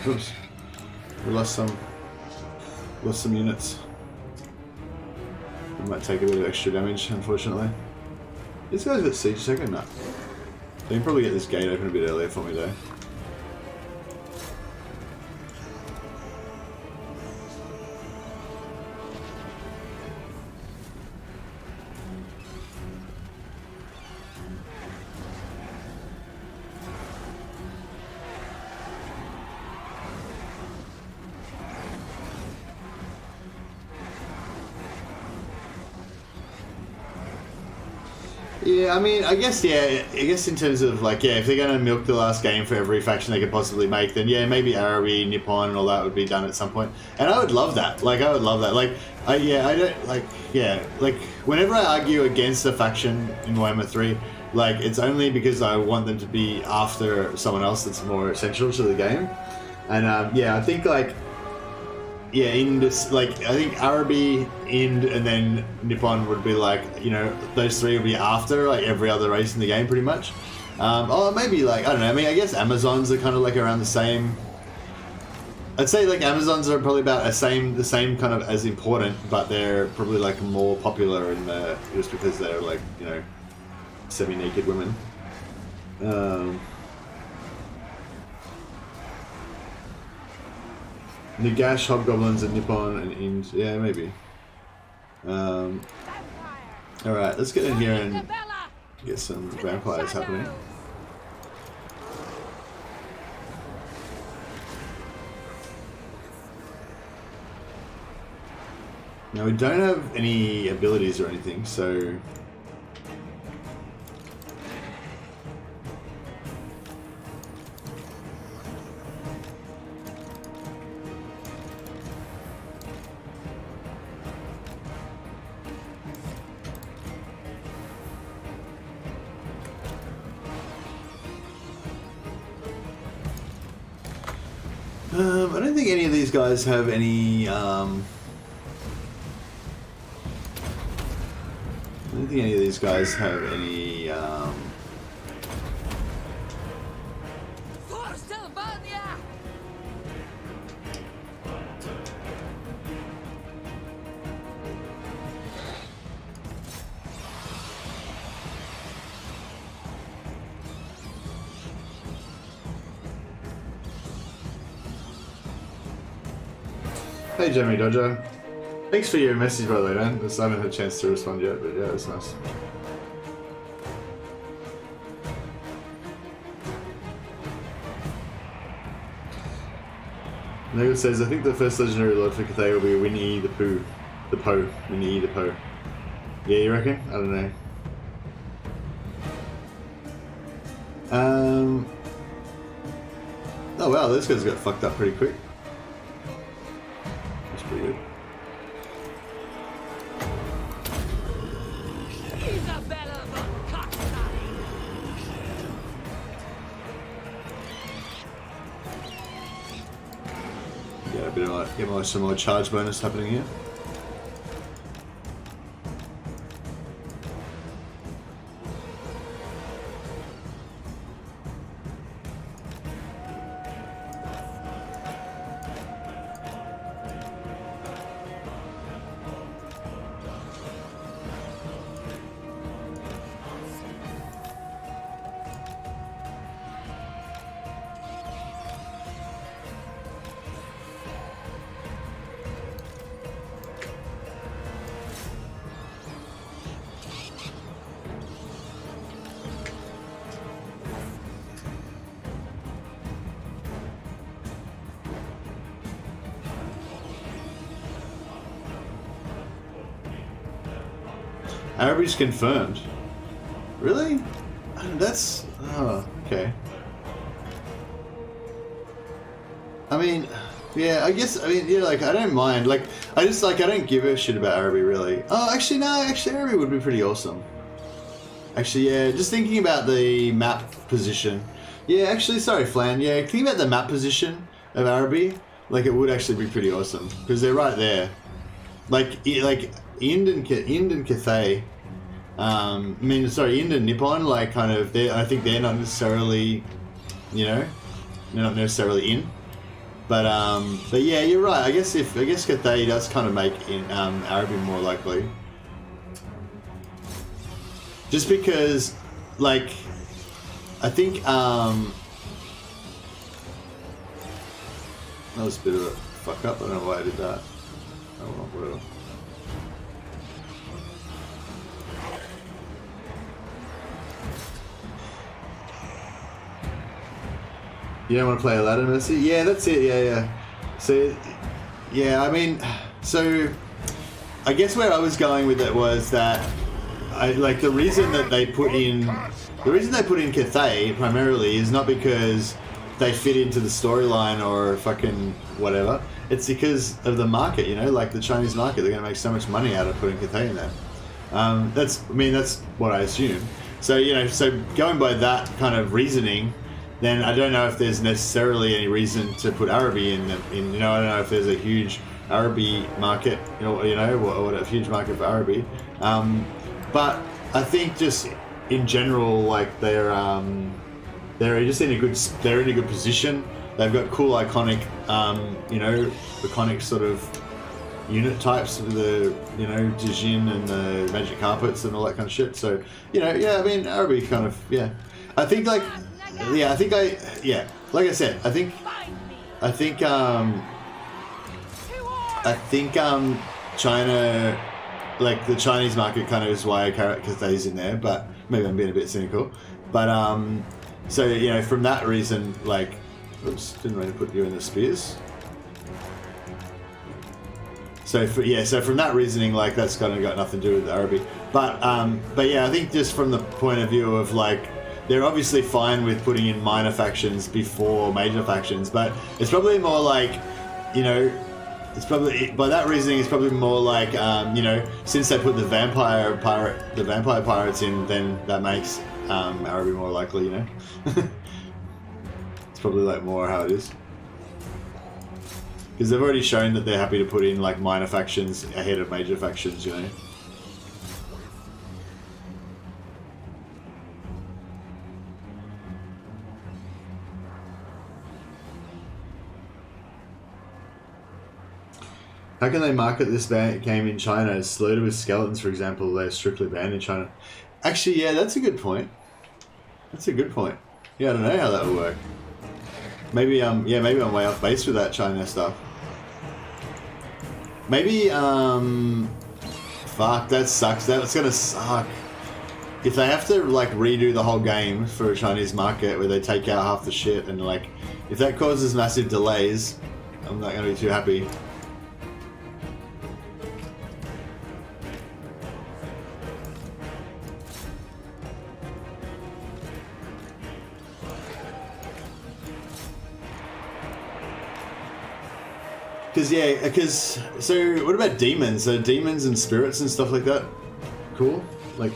Oops. We lost some units. We might take a bit of extra damage, unfortunately. This guy's got siege second? No. They can probably get this gate open a bit earlier for me though. Yeah, I mean, I guess in terms of like, yeah, if they're going to milk the last game for every faction they could possibly make, then yeah, maybe Arabi, Nippon, and all that would be done at some point. And I would love that. Like, I would love that. Like, whenever I argue against a faction in Warhammer 3, like, it's only because I want them to be after someone else that's more essential to the game. And yeah, I think like, yeah, in this, like, I think Arabi, Ind, and then Nippon would be like, you know, those three would be after like every other race in the game, pretty much. Or maybe like, I don't know. I mean, I guess Amazons are kind of like around the same. I'd say like Amazons are probably about the same kind of as important, but they're probably like more popular in the just because they're like, you know, semi-naked women. Nagash, Hobgoblins, and Nippon, and Ind. Yeah, maybe. Alright, let's get in here and get some vampires happening. Now, we don't have any abilities or anything, so... I don't think any of these guys have any, I don't think any of these guys have any, Hey Jeremy Dodger. Thanks for your message, by the way, man. I haven't had a chance to respond yet, but yeah, it's nice. Nego says, I think the first legendary lord for Cathay will be Winnie the Pooh. The Poe. Winnie the Poe. Yeah, you reckon? I don't know. Oh wow, those guys got fucked up pretty quick. That's pretty good. Isabella Warhammer. Yeah, a bit of like, get some more charge bonus happening here. Arabi's confirmed. Really? That's... oh, okay. I mean, yeah, I guess, I mean, yeah, like, I don't mind. Like, I just, like, I don't give a shit about Arabi, really. Oh, actually, no, actually, Arabi would be pretty awesome. Actually, yeah, just thinking about the map position. Yeah, actually, sorry, Flan. Yeah, thinking about the map position of Arabi, like, it would actually be pretty awesome. Because they're right there. Like Ind and Cathay, Ind and Nippon, like, kind of, I think they're not necessarily, you know, they're not necessarily in. But yeah, you're right. I guess Cathay does kind of make Arabi more likely. Just because, like, I think, that was a bit of a fuck up. I don't know why I did that. Oh well, whatever. You don't want to play Aladdin, Mercy? Yeah, that's it, yeah. So, yeah, I mean, so, I guess where I was going with it was that, like the reason they put in Cathay primarily is not because they fit into the storyline or fucking whatever. It's because of the market, you know, like the Chinese market. They're going to make so much money out of putting Cathay in there. That's what I assume. So, you know, so going by that kind of reasoning, then I don't know if there's necessarily any reason to put Araby in. You know, I don't know if there's a huge Araby market, or a huge market for Araby. But I think just in general, like they're just in a good position. They've got cool, iconic, iconic sort of unit types with the, Dijin and the magic carpets and all that kind of shit. So, Araby kind of, I think like I said, I think China, like the Chinese market kind of is why Cathay's in there, but maybe I'm being a bit cynical. But, so, from that reason, like, oops, didn't really put you in the spears. So from that reasoning, like that's kind of got nothing to do with Araby. But yeah, I think just from the point of view of like, they're obviously fine with putting in minor factions before major factions, but it's probably more like, it's probably, by that reasoning, it's probably more like, since they put the vampire pirates in, then that makes Araby more likely, It's probably like more how it is. Because they've already shown that they're happy to put in like minor factions ahead of major factions, How can they market this game in China? It's loaded with skeletons, for example. They're strictly banned in China. Actually, yeah, that's a good point. Yeah, I don't know how that would work. Maybe I'm way off base with that China stuff. Maybe fuck, that sucks. That's gonna suck. If they have to like redo the whole game for a Chinese market where they take out half the shit and like, if that causes massive delays, I'm not gonna be too happy. So what about demons? So demons and spirits and stuff like that? Cool? Like,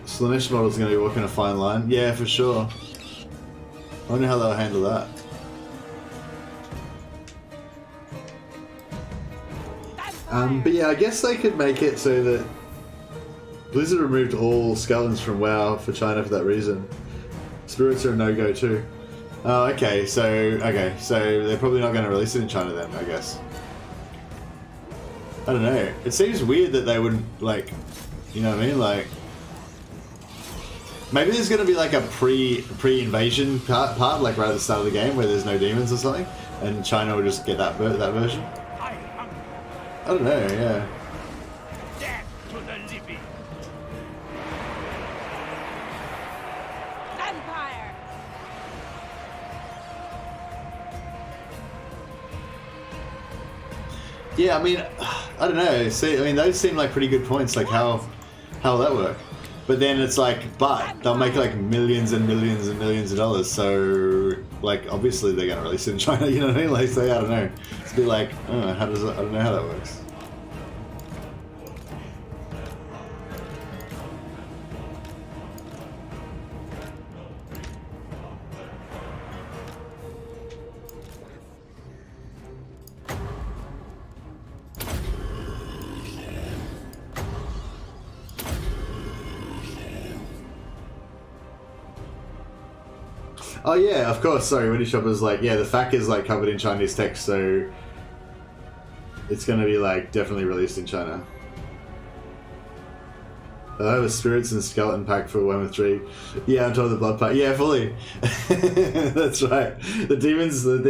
Slanesh model's going to be walking a fine line? Yeah, for sure. I wonder how they'll handle that. But yeah, I guess they could make it so that Blizzard removed all skeletons from WoW for China for that reason. Spirits are a no-go too. Oh, okay, so they're probably not going to release it in China then, I guess. I don't know. It seems weird that they wouldn't, like, you know what I mean? Like, maybe there's going to be like a pre-invasion part, like right at the start of the game where there's no demons or something, and China will just get that version. I don't know, yeah. Yeah, I mean, I don't know. See, I mean, those seem like pretty good points. Like, how will that work? But then it's like, but they'll make like millions and millions and millions of dollars. So, like, obviously they're gonna release it in China. You know what I mean? Like, say, I don't know. It's a bit like, I don't know how that works. Oh yeah, of course. Sorry, Winnie Shopper's like, yeah, the FAQ is like covered in Chinese text, so it's gonna be like definitely released in China. I have a spirits and skeleton pack for 1 with 3. Yeah, I'm told the blood pack. Yeah, fully. That's right. The demons of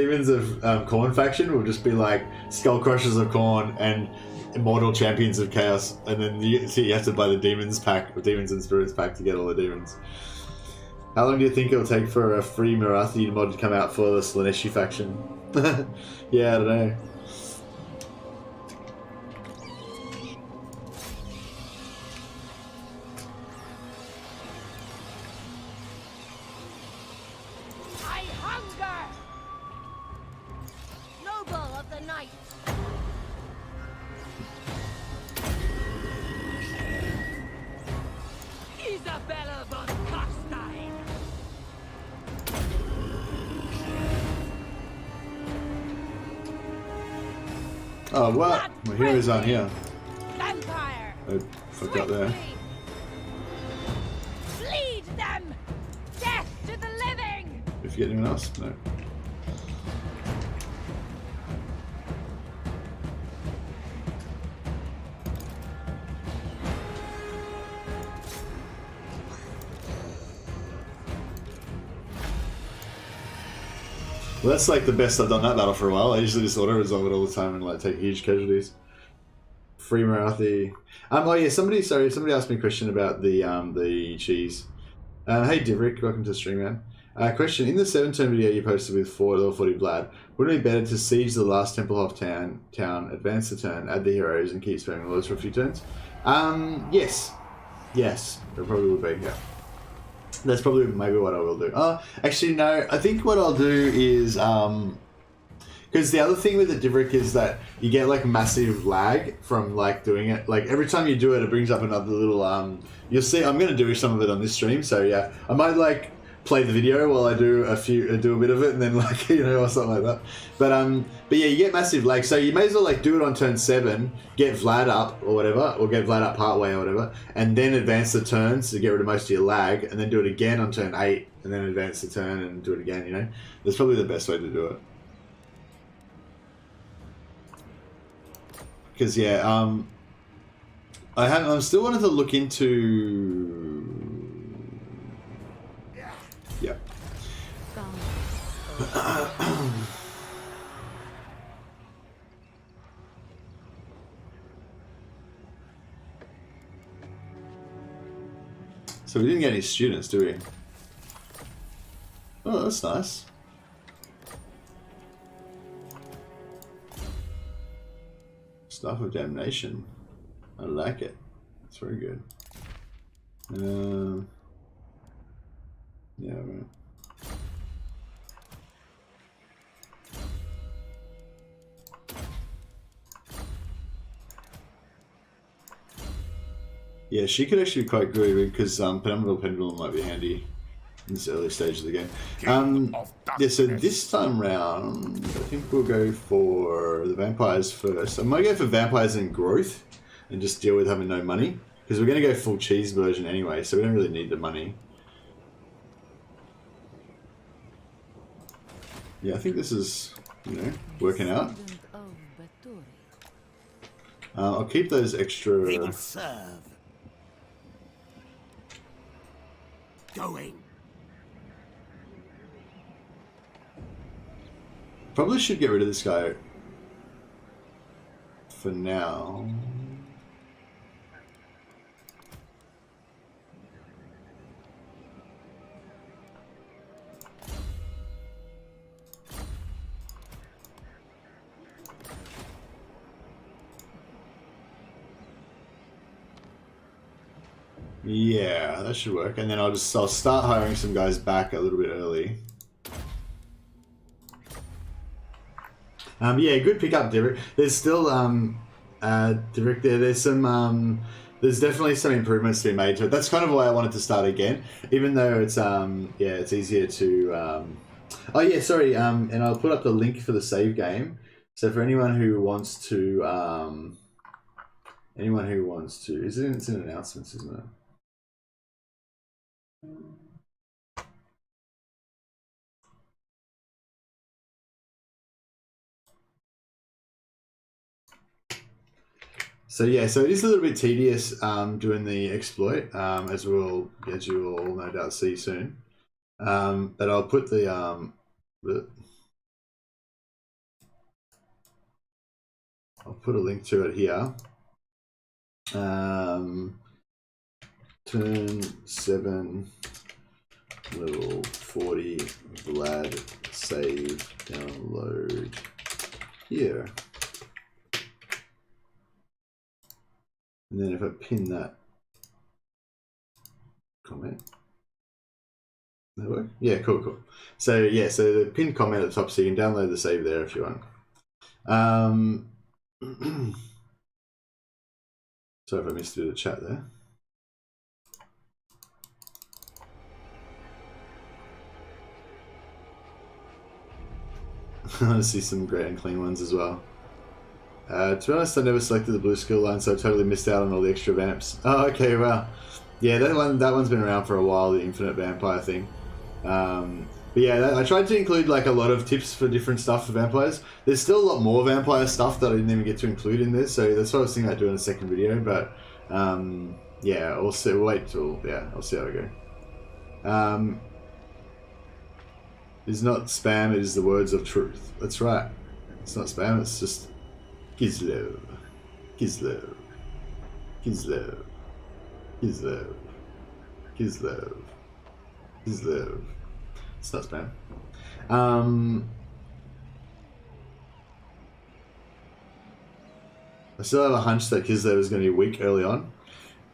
Khorne faction will just be like skull crushers of Khorne and immortal champions of chaos, and then you have to buy the demons pack, or demons and spirits pack, to get all the demons. How long do you think it'll take for a free Marathi mod to come out for the Slaneshi faction? Yeah, I don't know. of the night. Isabella von Carstein. Oh, what? My heroes aren't here. Vampire. I fucked up there. Bleed them. Death to the living. Did you forget anyone else? No. Well, that's like the best I've done that battle for a while. I usually just auto resolve it all the time and like take huge casualties. Free Marathi. Oh yeah, somebody asked me a question about the cheese. Hey Divrik, welcome to the stream, man. Question: in the 7-turn video you posted with level 40 Vlad, wouldn't it be better to siege the last Templehof town, advance the turn, add the heroes, and keep spamming lords for a few turns? Yes, it probably would be. Yeah. That's probably maybe what I will do. Actually, no. I think what I'll do is because the other thing with the Divrik is that you get like massive lag from like doing it. Like every time you do it, it brings up another little. You'll see. I'm gonna do some of it on this stream. So yeah, I might like play the video while I do a bit of it, and then like or something like that. But yeah, you get massive lag. So you may as well like do it on turn 7, get Vlad up or whatever, or get Vlad up partway or whatever, and then advance the turns to get rid of most of your lag, and then do it again on turn 8, and then advance the turn and do it again. That's probably the best way to do it. Because yeah, I'm still wanting to look into. Yeah. So we didn't get any students, do we? Oh, that's nice. Staff of Damnation. I like it. It's very good. Yeah, right. Yeah, she could actually be quite good because Penumbral Pendulum might be handy in this early stage of the game. Yeah, so this time round, I think we'll go for the vampires first. I might go for vampires and growth and just deal with having no money because we're going to go full cheese version anyway, so we don't really need the money. Yeah, I think this is, working out. I'll keep those extra. They will serve. Going. Probably should get rid of this guy for now. Yeah, that should work. And then I'll start hiring some guys back a little bit early. Yeah, good pickup, Derek. There's still Derek there. There's some there's definitely some improvements to be made to it. That's kind of why I wanted to start again, even though it's yeah, it's easier to oh yeah, sorry. And I'll put up the link for the save game. So for anyone who wants to it's in announcements, isn't it? So yeah, so it is a little bit tedious doing the exploit, as you will all no doubt see soon. But I'll put the I'll put a link to it here. Turn 7, level 40, Vlad, save, download here. And then if I pin that comment, that work? Yeah, cool. So yeah, so the pinned comment at the top, so you can download the save there if you want. Sorry if I missed a bit of chat there. I want to see some great and clean ones as well. To be honest, I never selected the blue skill line, so I totally missed out on all the extra vamps. Oh, okay, well, yeah, that one's been around for a while, the infinite vampire thing. But yeah, I tried to include like a lot of tips for different stuff for vampires. There's still a lot more vampire stuff that I didn't even get to include in this, so that's what I was thinking about doing a second video. But yeah, we'll see. We'll wait till I'll see how we go. It's not spam, it is the words of truth. That's right. It's not spam, it's just Kislev. Kislev. Kislev. Kislev. Kislev. Kislev. It's not spam. I still have a hunch that Kislev is going to be weak early on.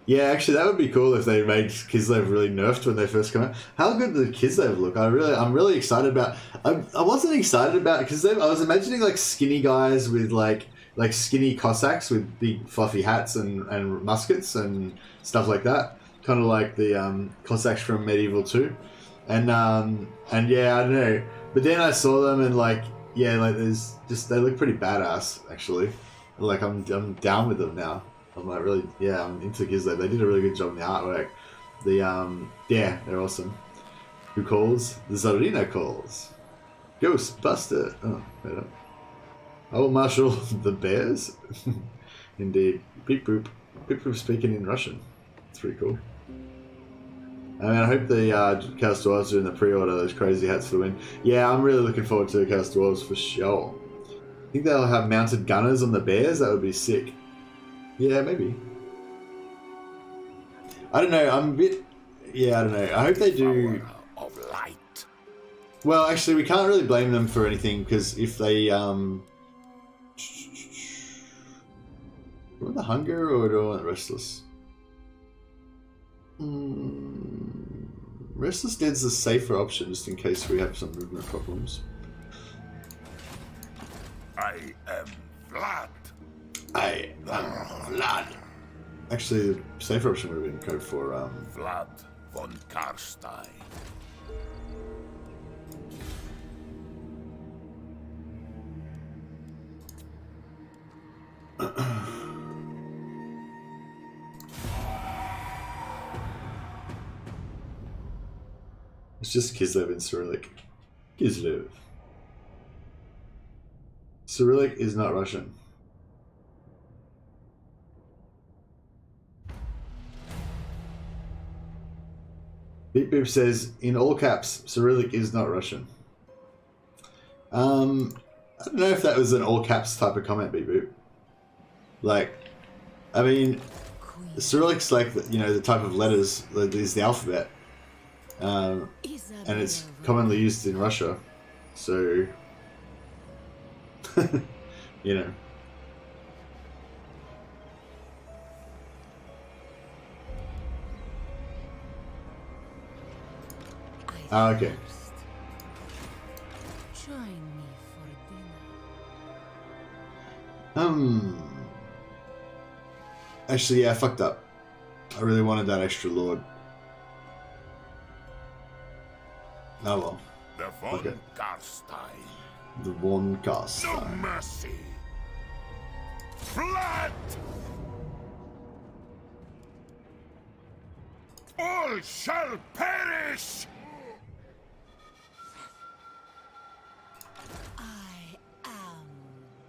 Yeah, actually, that would be cool if they made Kislev really nerfed when they first come out. How good did Kislev look? I'm really excited about. I wasn't excited about Kislev. I was imagining like skinny guys with like skinny Cossacks with big fluffy hats and muskets and stuff like that. Kind of like the Cossacks from Medieval 2. And yeah, I don't know. But then I saw them and like there's just they look pretty badass actually. Like I'm down with them now. I'm like really, I'm into Kislev. They did a really good job in the artwork. They're awesome. Who calls? The Tsarina calls. Ghostbuster. Oh, wait up. I will marshal the bears. Indeed. Beep boop. Beep boop speaking in Russian. It's pretty cool. I mean, I hope the Chaos Dwarves are in the pre-order. Those crazy hats for the win. Yeah, I'm really looking forward to the Chaos Dwarves for sure. I think they'll have mounted gunners on the bears. That would be sick. Yeah, maybe. I don't know. I'm a bit. Yeah, I don't know. I hope they do. Of light. Well, actually, we can't really blame them for anything because if they do I want the hunger or do I want restless? Restless Dead's the safer option just in case we have some movement problems. I am Vlad. I am Vlad. Actually, the safer option would have been code for Vlad von Carstein. It's just Kislev and Cyrillic. Kislev. Cyrillic is not Russian. Beep Boop says, in all caps, Cyrillic is not Russian. I don't know if that was an all caps type of comment, Beep Boop. Like, I mean, Cyrillic's like, the type of letters that is the alphabet. And it's commonly used in Russia. So, you know. Ah, okay. Join me for dinner. Actually, yeah, I fucked up. I really wanted that extra lord. Oh well. The von Carstein. The one No Carstein. mercy. Blood. All shall perish. I am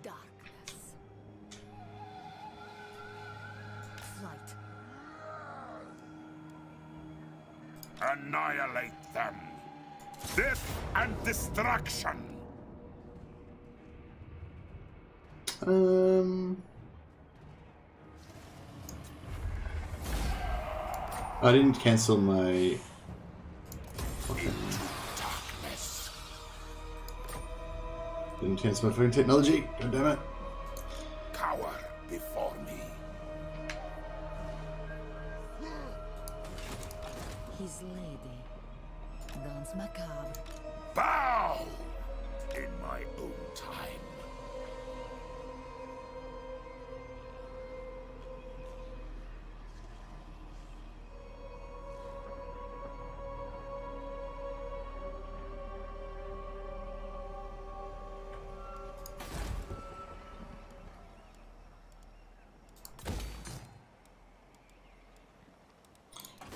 darkness. Flight. Annihilate them. Death and destruction. I didn't cancel my. Okay. Darkness. Didn't cancel my phone technology. God damn it. Cower before me. His lady. Dance macabre. Bow in my own time.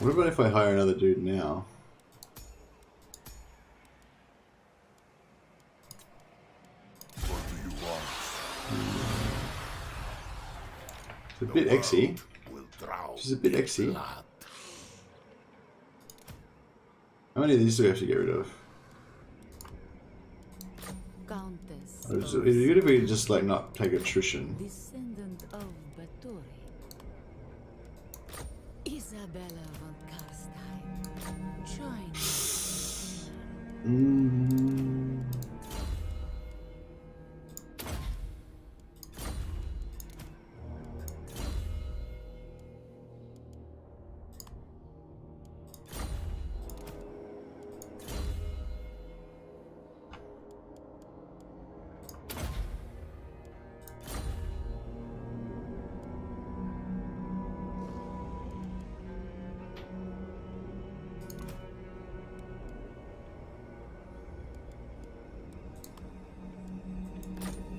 What about if I hire another dude now? What do you want? It's a bit exy. Will drown She's a bit in exy. blood. How many of these do we have to get rid of? Countess. Or is it good if we just like not take attrition? Descendant of Bathory. Isabella von Carstein. Join me.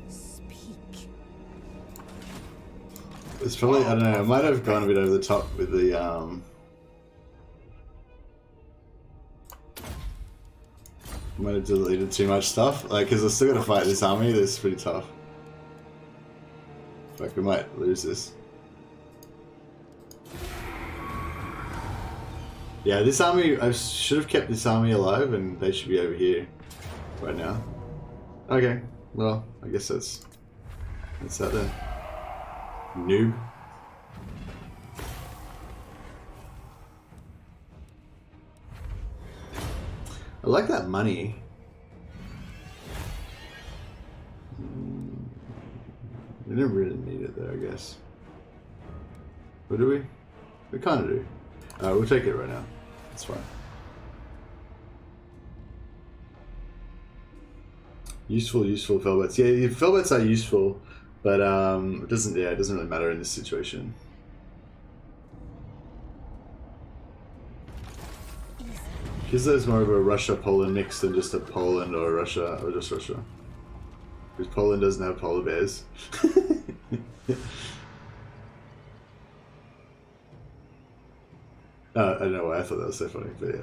Speak. It's probably, I don't know, I might have gone a bit over the top with the, might have deleted too much stuff, like, because I still gotta fight this army that's pretty tough. Fuck, we might lose this. Yeah, this army, I should have kept this army alive and they should be over here right now. Okay, well, I guess that's that then. Noob. I like that money. We didn't really need it though, I guess. Or do we? We kind of do. We'll take it right now. That's fine. Useful felbets. Yeah, felbets are useful, but it doesn't really matter in this situation. Because there's more of a Russia-Poland mix than just a Poland or a Russia or just Russia. Because Poland doesn't have polar bears. I don't know why I thought that was so funny, but yeah.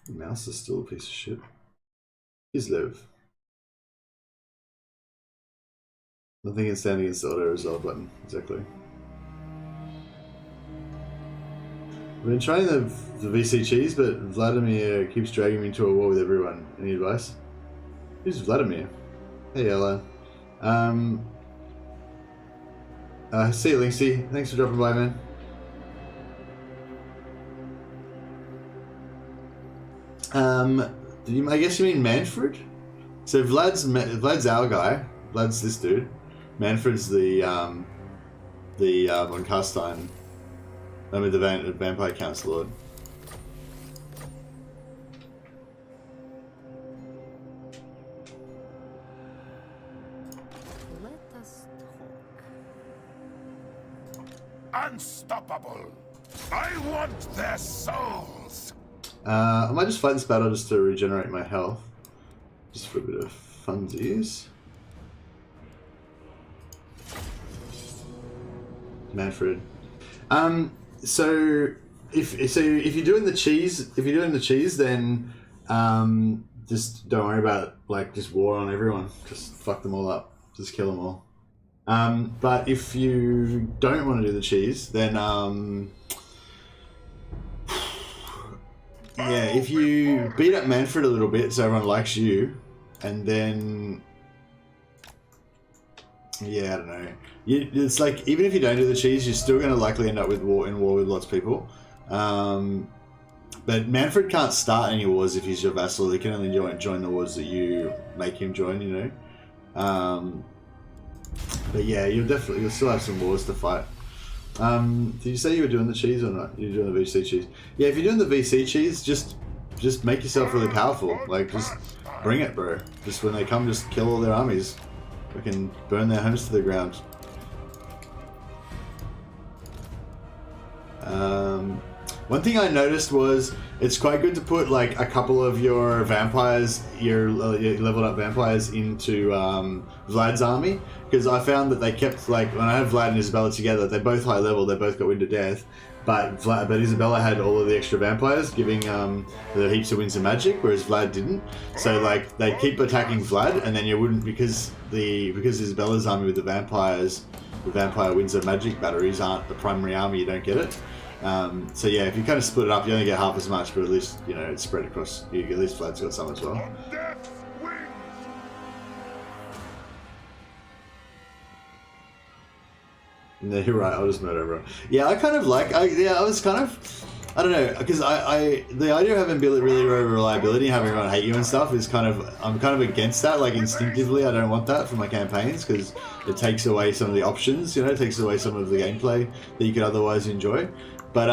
The mouse is still a piece of shit. He's live. Nothing can stand against the auto resolve button, exactly. I've been trying the VC cheese, but Vladimir keeps dragging me into a war with everyone. Any advice? Who's Vladimir? Hey, Ella. See you, Linksy. Thanks for dropping by, man. I guess you mean Manfred? So Vlad's our guy. Vlad's this dude. Manfred's the von Carstein. I mean the Vampire Council Lord. Let us talk. Unstoppable! I want their souls! I might just fight this battle just to regenerate my health. Just for a bit of funsies. Manfred. So if you're doing the cheese, then just don't worry about like just war on everyone. Just fuck them all up. Just kill them all. But if you don't want to do the cheese, then yeah, if you beat up Manfred a little bit so everyone likes you, and then yeah, I don't know. It's like even if you don't do the cheese, you're still going to likely end up with war with lots of people. But Manfred can't start any wars if he's your vassal. He can only join the wars that you make him join. You know. But yeah, you'll still have some wars to fight. Did you say you were doing the cheese or not? You're doing the VC cheese. Yeah, if you're doing the VC cheese, just make yourself really powerful. Like, just bring it, bro. Just when they come, just kill all their armies. Fucking burn their homes to the ground. One thing I noticed was it's quite good to put like a couple of your vampires, your leveled up vampires into Vlad's army, because I found that they kept, like, when I had Vlad and Isabella together, they're both high level, they both got Wind of Death, but Isabella had all of the extra vampires, giving the heaps of winds of magic, whereas Vlad didn't. So like they keep attacking Vlad, and then you wouldn't, because Isabella's army with the vampires, the vampire winds of magic batteries aren't the primary army, you don't get it. So yeah, if you kind of split it up, you only get half as much, but at least, you know, it's spread across. At least Vlad's got some as well. No, you're right. I'll just murder everyone. Yeah, I kind of like. I don't know, because the idea of having really low reliability and having everyone hate you and stuff is kind of, I'm kind of against that. Like, instinctively, I don't want that for my campaigns, because it takes away some of the options. You know, it takes away some of the gameplay that you could otherwise enjoy. But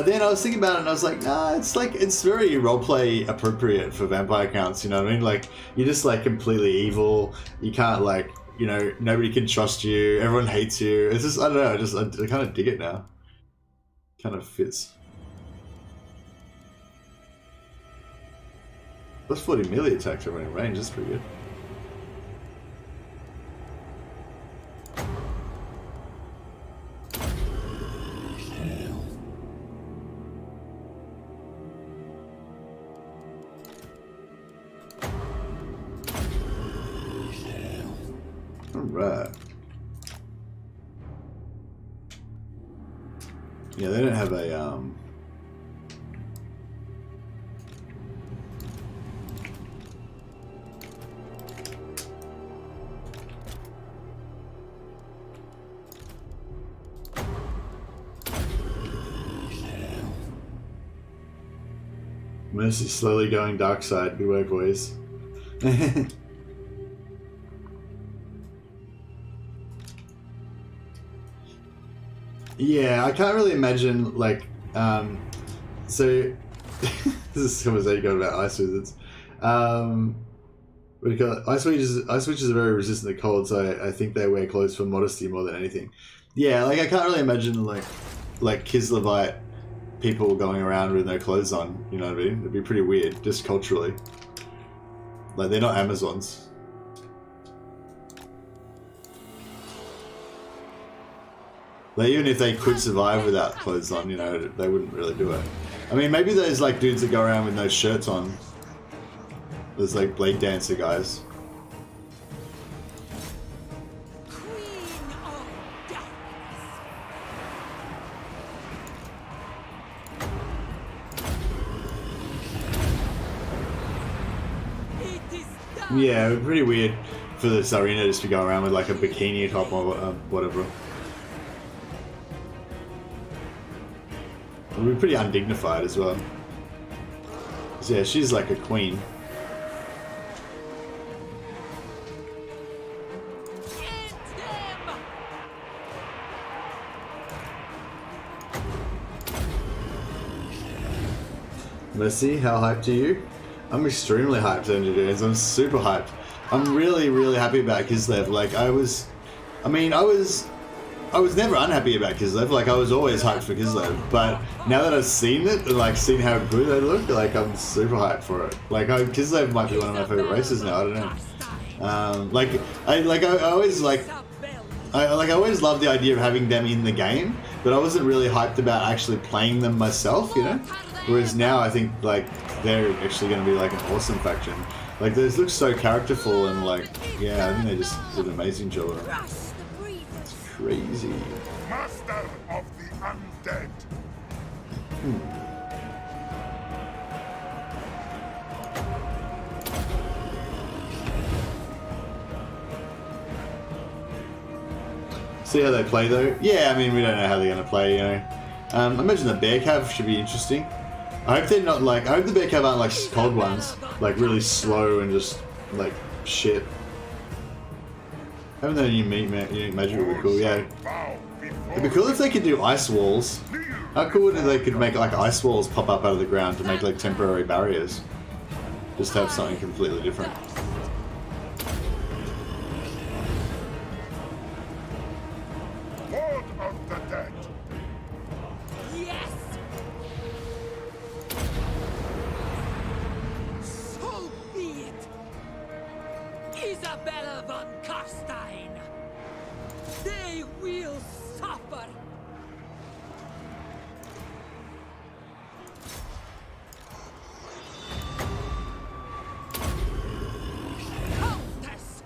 then I was thinking about it and I was like, nah, it's very roleplay appropriate for vampire counts. You know what I mean? Like, you're just like completely evil. You can't, like, you know, nobody can trust you. Everyone hates you. It's just, I don't know. I kind of dig it now. Kind of fits. Plus 40 melee attacks are in range. That's pretty good. Alright. Yeah, they don't have a Mercy slowly going dark side. Good work, boys. Yeah, I can't really imagine, like, so, this is a conversation about ice wizards. What do you call it? Ice witches are very resistant to cold, so I think they wear clothes for modesty more than anything. Yeah, like, I can't really imagine, like Kislevite people going around with no clothes on, you know what I mean? It'd be pretty weird, just culturally. Like, they're not Amazons. Like, even if they could survive without clothes on, you know, they wouldn't really do it. I mean, maybe those, like, dudes that go around with no shirts on. Those, like, blade dancer guys. Yeah, pretty weird for the Tsarina just to go around with, like, a bikini top or whatever. It would be pretty undignified as well. So yeah, she's like a queen. Mercy, how hyped are you? I'm extremely hyped, engineers. I'm super hyped. I'm really, really happy about Kislev. Like, I was never unhappy about Kislev. Like, I was always hyped for Kislev. But now that I've seen it, and like seen how good they look, like, I'm super hyped for it. Like, Kislev might be one of my favorite races now. I don't know. I always loved the idea of having them in the game, but I wasn't really hyped about actually playing them myself, you know? Whereas now I think, like, they're actually going to be, like, an awesome faction. Like, they look so characterful and, like, yeah, I think they just did an amazing job of it. It's crazy. Master of the undead. See how they play, though? Yeah, I mean, we don't know how they're going to play, you know. I imagine the bear cav should be interesting. I hope they're not like, I hope the bear cav aren't like cold ones, like really slow and just like shit. Having that unique magic would be cool, yeah. It'd be cool if they could do ice walls. How cool would it if they could make like ice walls pop up out of the ground to make like temporary barriers? Just have something completely different. Lord of the dead. Yes! So be it! Isabella von Carstein! They will suffer! Countess!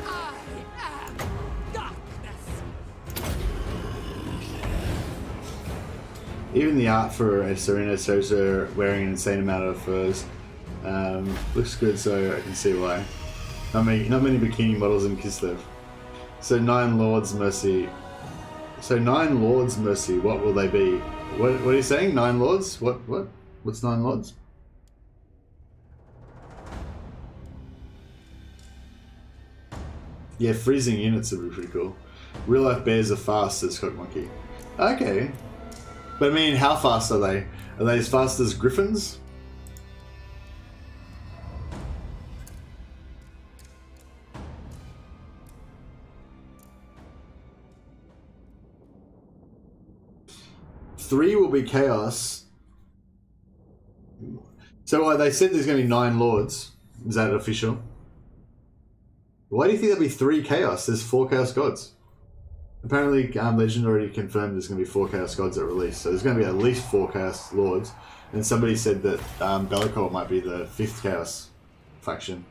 I am darkness! Even the art for Serena Sosa wearing an insane amount of furs looks good, so I can see why. Not many bikini models in Kislev. So 9 Lords Mercy. So 9 Lords Mercy. What will they be? What are you saying? 9 Lords? What? What's 9 Lords? Yeah, freezing units would be pretty cool. Real life bears are fast, says Cock Monkey. Okay. But I mean, how fast are they? Are they as fast as griffins? Three will be chaos. So they said there's going to be 9 lords. Is that official? Why do you think there'll be 3 chaos? There's 4 chaos gods. Apparently, Legend already confirmed there's going to be 4 chaos gods at release. So there's going to be at least 4 chaos lords. And somebody said that Bellicor might be the 5th chaos faction.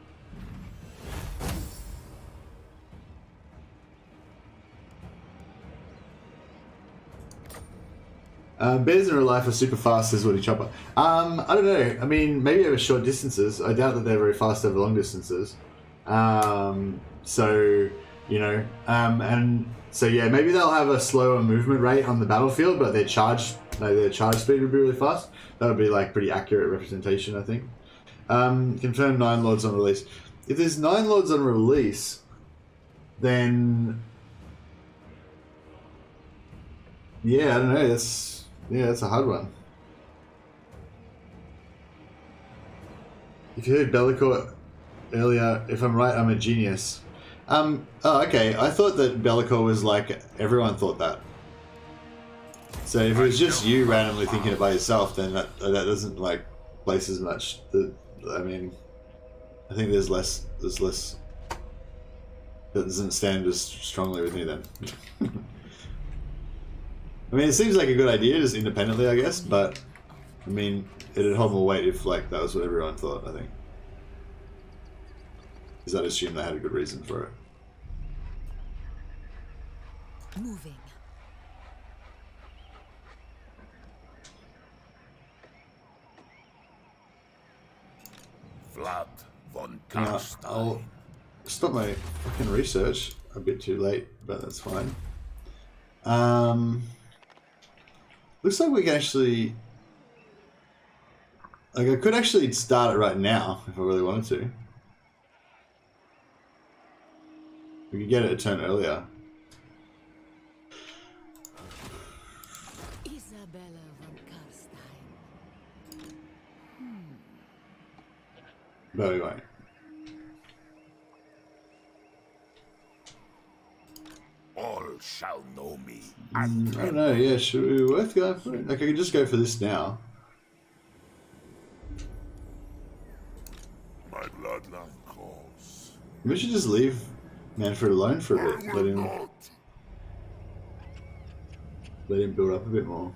Bears in real life are super fast, says Woody Chopper. I don't know. I mean, maybe over short distances. I doubt that they're very fast over long distances. So, you know, and so yeah, maybe they'll have a slower movement rate on the battlefield, but their charge speed would be really fast. That would be like pretty accurate representation, I think. Confirmed 9 lords on release. If there's 9 lords on release, then yeah, I don't know. That's a hard one. If you heard Bellicor earlier, if I'm right, I'm a genius. Oh, okay. I thought that Bellicor was like everyone thought that. So if it was just you randomly thinking it by yourself, then that doesn't like place as much. I mean, I think there's less. That doesn't stand as strongly with me then. I mean, it seems like a good idea just independently, I guess, but I mean, it'd hold more weight if like that was what everyone thought, I think. Because I'd assume they had a good reason for it. Moving. Vlad von Now, Carstein. I'll stop my fucking research a bit too late, but that's fine. Looks like we can actually... Like, I could actually start it right now, if I really wanted to. We could get it a turn earlier. Isabella von Carstein. But we won't. All shall know me. I don't know, yeah, should we worth going for it? Like, I could just go for this now. My bloodline calls. We should just leave Manfred alone for a bit. Let him build up a bit more.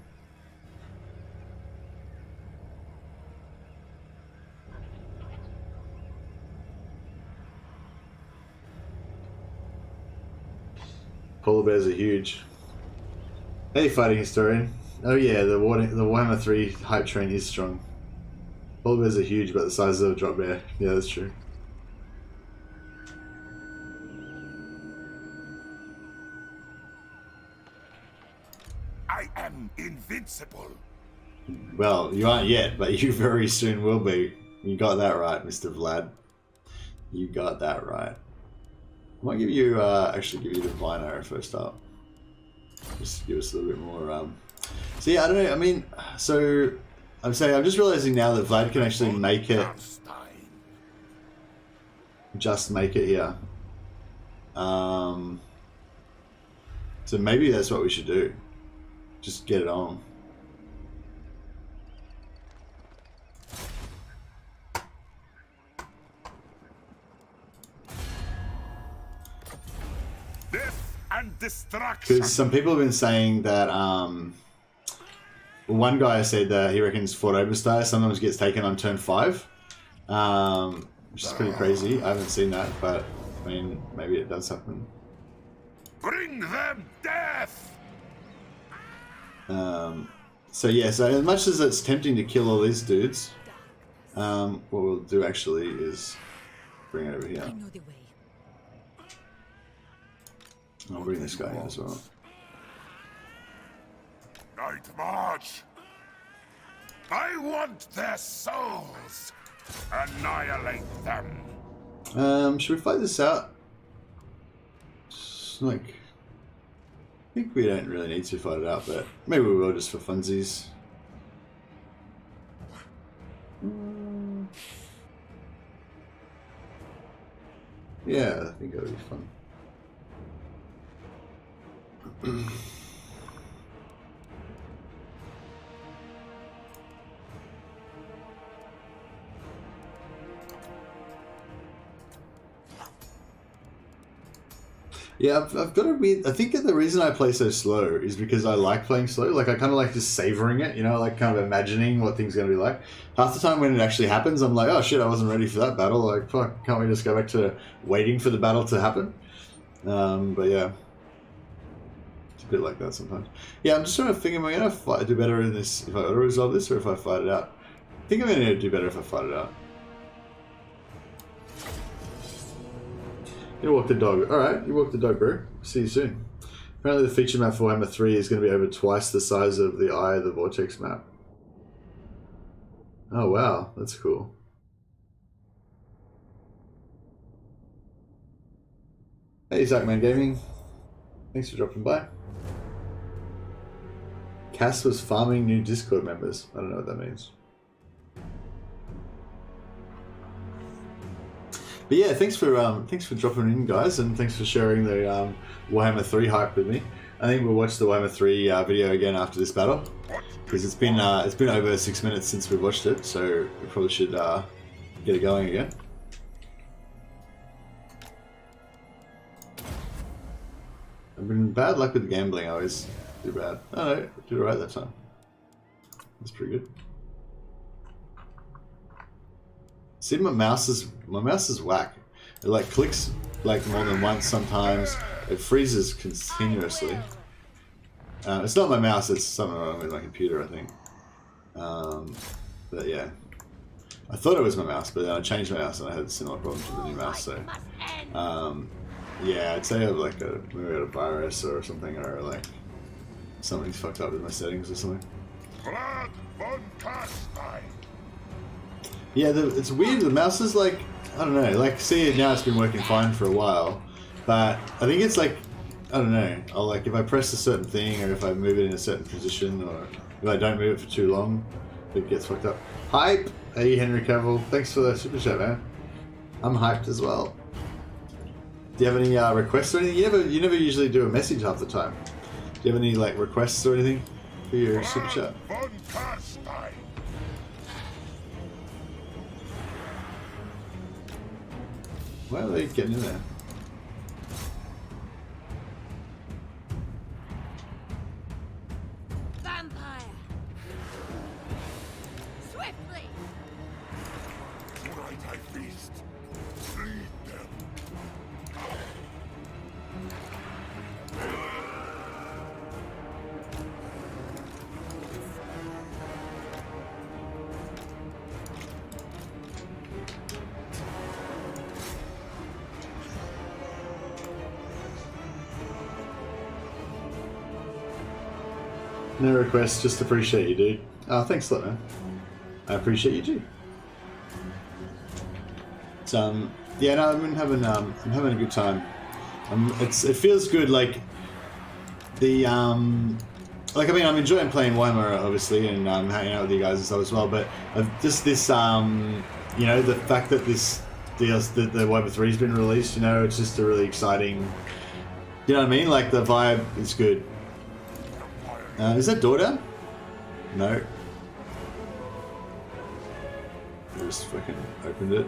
Polar bears are huge. Hey, fighting historian. Oh yeah, the Warhammer 3 hype train is strong. Polar bears are huge, but the size of a drop bear. Yeah, that's true. become invincible. Well, you aren't yet, but you very soon will be. You got that right, Mr. Vlad. You got that right. I might give you, actually give you the Divine Arrow first up. Just give us a little bit more, So yeah, I don't know, I mean, so... I'm saying, I'm just realizing now that Vlad can actually make it... Just make it here. So maybe that's what we should do. Just get it on. Death and destruction. Because some people have been saying that, one guy said that he reckons Fort Oberstyre sometimes gets taken on turn 5, which is pretty crazy. I haven't seen that, but I mean, maybe it does happen. Bring them death. So yeah, so as much as it's tempting to kill all these dudes, what we'll do actually is bring it over here. I know the way. I'll bring this guy in as well. Night March. I want their souls. Annihilate them. Should we fight this out? Like, I think we don't really need to fight it out, but maybe we will just for funsies. Yeah, I think it'll be fun. Yeah, I've got to be. I think the reason I play so slow is because I like playing slow. Like, I kind of like just savoring it, you know, like kind of imagining what things are going to be like. Half the time when it actually happens, I'm like, oh shit, I wasn't ready for that battle. Like, fuck, can't we just go back to waiting for the battle to happen? But yeah, it's a bit like that sometimes. Yeah, I'm just trying to think, am I going to do better in this if I auto-resolve this or if I fight it out? I think I'm going to do better if I fight it out. You walk the dog. Alright, you walk the dog, bro. See you soon. Apparently the feature map for Warhammer 3 is going to be over twice the size of the Eye of the Vortex map. Oh wow, that's cool. Hey, Zackman Gaming. Thanks for dropping by. Cass was farming new Discord members. I don't know what that means. But yeah, thanks for dropping in, guys, and thanks for sharing the Warhammer 3 hype with me. I think we'll watch the Warhammer 3 video again after this battle, because it's been over 6 minutes since we watched it, so we probably should get it going again. I've been bad luck with gambling. I always do bad. Oh no, did alright that time. That's pretty good. See, my mouse is whack. It like clicks like more than once sometimes. It freezes continuously. It's not my mouse, it's something wrong with my computer, I think. But yeah. I thought it was my mouse, but then I changed my mouse and I had similar problems with the new mouse, so... yeah, I'd say I have like maybe I had a virus or something, or like something's fucked up with my settings or something. Blood von Carstein. Yeah, it's weird. The mouse is like, I don't know, like, see, now it's been working fine for a while, but I think it's like, I don't know, I'll like, if I press a certain thing, or if I move it in a certain position, or if I don't move it for too long, it gets fucked up. Hype! Hey, Henry Cavill, thanks for the super chat, man. I'm hyped as well. Do you have any requests or anything? You never usually do a message half the time. Do you have any, like, requests or anything for your super chat? Von Carstein. Why are they getting in there? Vampire! Swiftly! Tonight I feast. Lead them. No requests, just appreciate you, dude. Oh, thanks a lot, man. I appreciate you too. So, yeah, no, I'm having a good time. It feels good, like the like I mean, I'm enjoying playing Warhammer obviously, and hanging out with you guys and stuff as well. But just this, you know, the fact that this the Warhammer 3's been released, you know, it's just a really exciting. You know what I mean? Like the vibe is good. Is that door down? No. I just fucking opened it.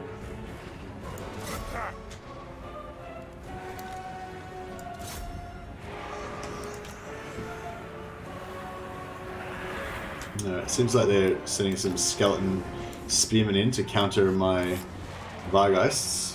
No, it seems like they're sending some skeleton spearmen in to counter my Vargeists.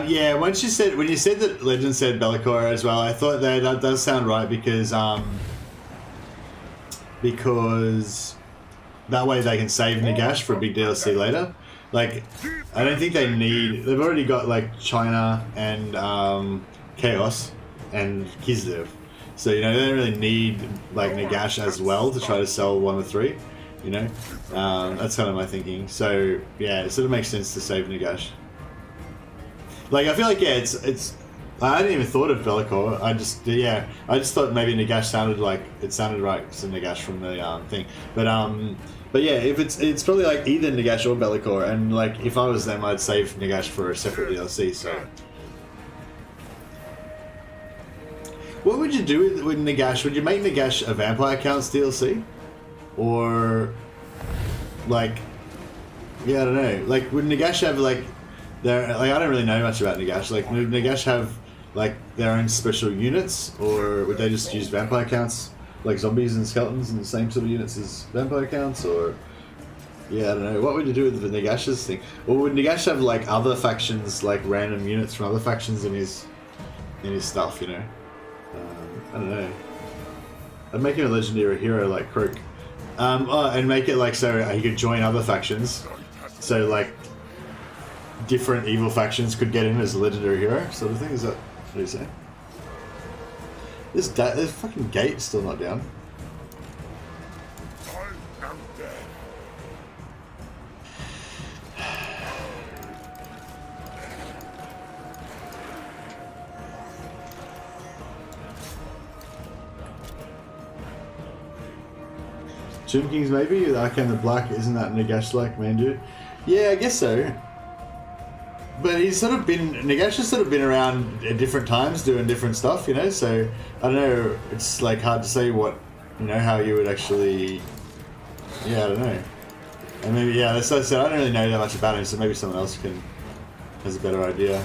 Yeah, when you said that Legend said Bellicora as well, I thought that does sound right because that way they can save Nagash for a big DLC later. Like, I don't think they need. They've already got like China and Chaos and Kislev, so you know they don't really need like Nagash as well to try to sell 1 or 3. You know, that's kind of my thinking. So yeah, it sort of makes sense to save Nagash. Like, I feel like, yeah, it's. I hadn't even thought of Bellicor. I just thought maybe Nagash sounded like it sounded right to Nagash from the thing. But yeah, if it's probably like either Nagash or Bellicor, and like if I was them, I'd save Nagash for a separate DLC. So, what would you do with Nagash? Would you make Nagash a Vampire Counts DLC, or like, yeah, I don't know. Like, would Nagash have like? I don't really know much about Nagash. Like, would Nagash have like their own special units, or would they just use vampire counts, like zombies and skeletons, and the same sort of units as vampire counts? Or yeah, I don't know. What would you do with the Nagash's thing? Or would Nagash have like other factions, like random units from other factions in his stuff? You know, I don't know. I'd make him a legendary hero like Krook, and make it like so he could join other factions. So like. Different evil factions could get him as a legendary hero, sort of thing. Is that what do you say? This fucking gate is still not down. Tomb Kings maybe? The Arcane the Black, isn't that Nagash-like, man, dude? Yeah, I guess so. But Nagash has sort of been around at different times doing different stuff, you know, so I don't know, it's like hard to say what, you know, how you would actually, yeah, I don't know. And maybe, yeah, that's what I said, I don't really know that much about him, so maybe someone else has a better idea.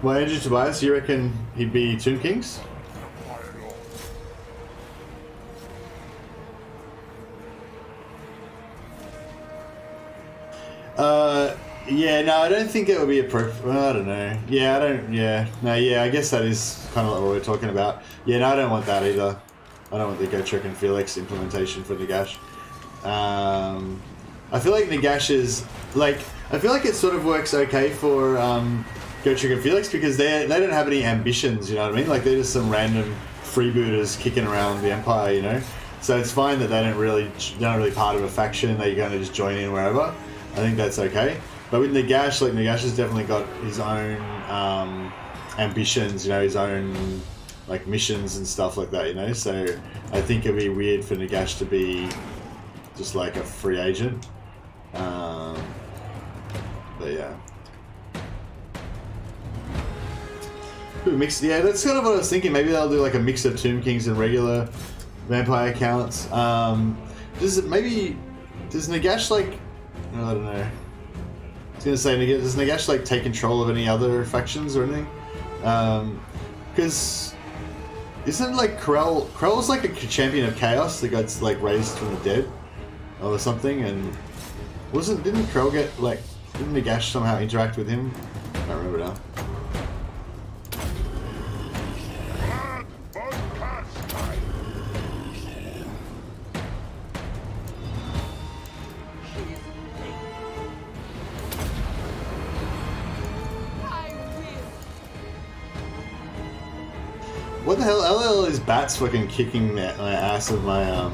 Well, Andrew Tobias, you reckon he'd be Tomb Kings? Yeah, no, I don't think it would be appropriate. Well, I don't know. Yeah, I guess that is kind of like what we're talking about. Yeah, no, I don't want that either. I don't want the Gotrek and Felix implementation for Nagash. I feel like Nagash is, like, I feel like it sort of works okay for Gotrek and Felix because they don't have any ambitions, you know what I mean? Like, they're just some random freebooters kicking around the Empire, you know? So it's fine that they're not really part of a faction, they're going to just join in wherever. I think that's okay. But with Nagash, like, Nagash has definitely got his own ambitions, you know, his own, like, missions and stuff like that, you know? So I think it'd be weird for Nagash to be just, like, a free agent. But, yeah. Ooh, yeah, that's kind of what I was thinking. Maybe they'll do, like, a mix of Tomb Kings and regular vampire counts. Does Nagash, like... I don't know. I was going to say, does Nagash like take control of any other factions or anything? Because isn't like Krell's like a champion of chaos that got like raised from the dead or something? And didn't Krell get like Didn't Nagash somehow interact with him? I don't remember now. What the hell? LL is bats fucking kicking my ass of my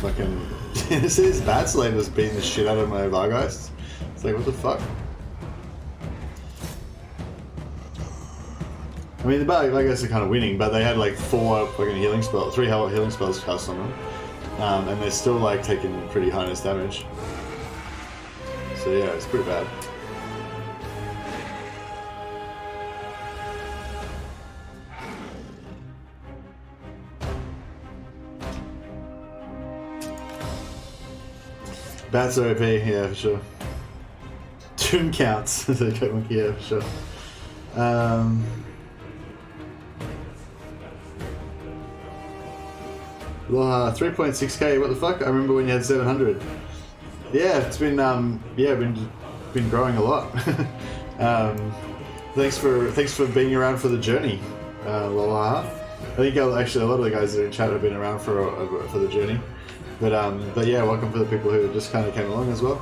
fucking. This is bats like was beating the shit out of my Vargeists. It's like what the fuck? I mean the Vargeists are kind of winning, but they had like 4 fucking healing spells, 3 healing spells cast on them, and they're still like taking pretty high damage. So yeah, it's pretty bad. Bats are OP, yeah, for sure. Toon counts. Yeah, for sure. 3.6k, what the fuck? I remember when you had 700. Yeah, it's been been growing a lot. Thanks for being around for the journey, Lola. I think actually a lot of the guys that are in chat have been around for the journey. But yeah, welcome for the people who just kind of came along as well.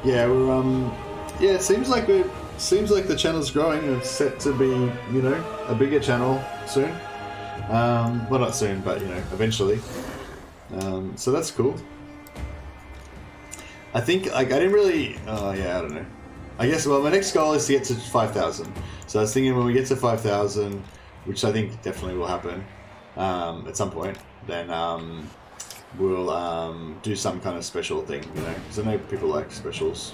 Yeah, we're yeah, it seems like the channel's growing and it's set to be, you know, a bigger channel soon. Well, not soon, but you know, eventually. So that's cool. I think like I didn't really. Oh yeah, I don't know. I guess my next goal is to get to 5,000. So I was thinking when we get to 5,000, which I think definitely will happen. At some point, then we'll do some kind of special thing, you know, because I know people like specials.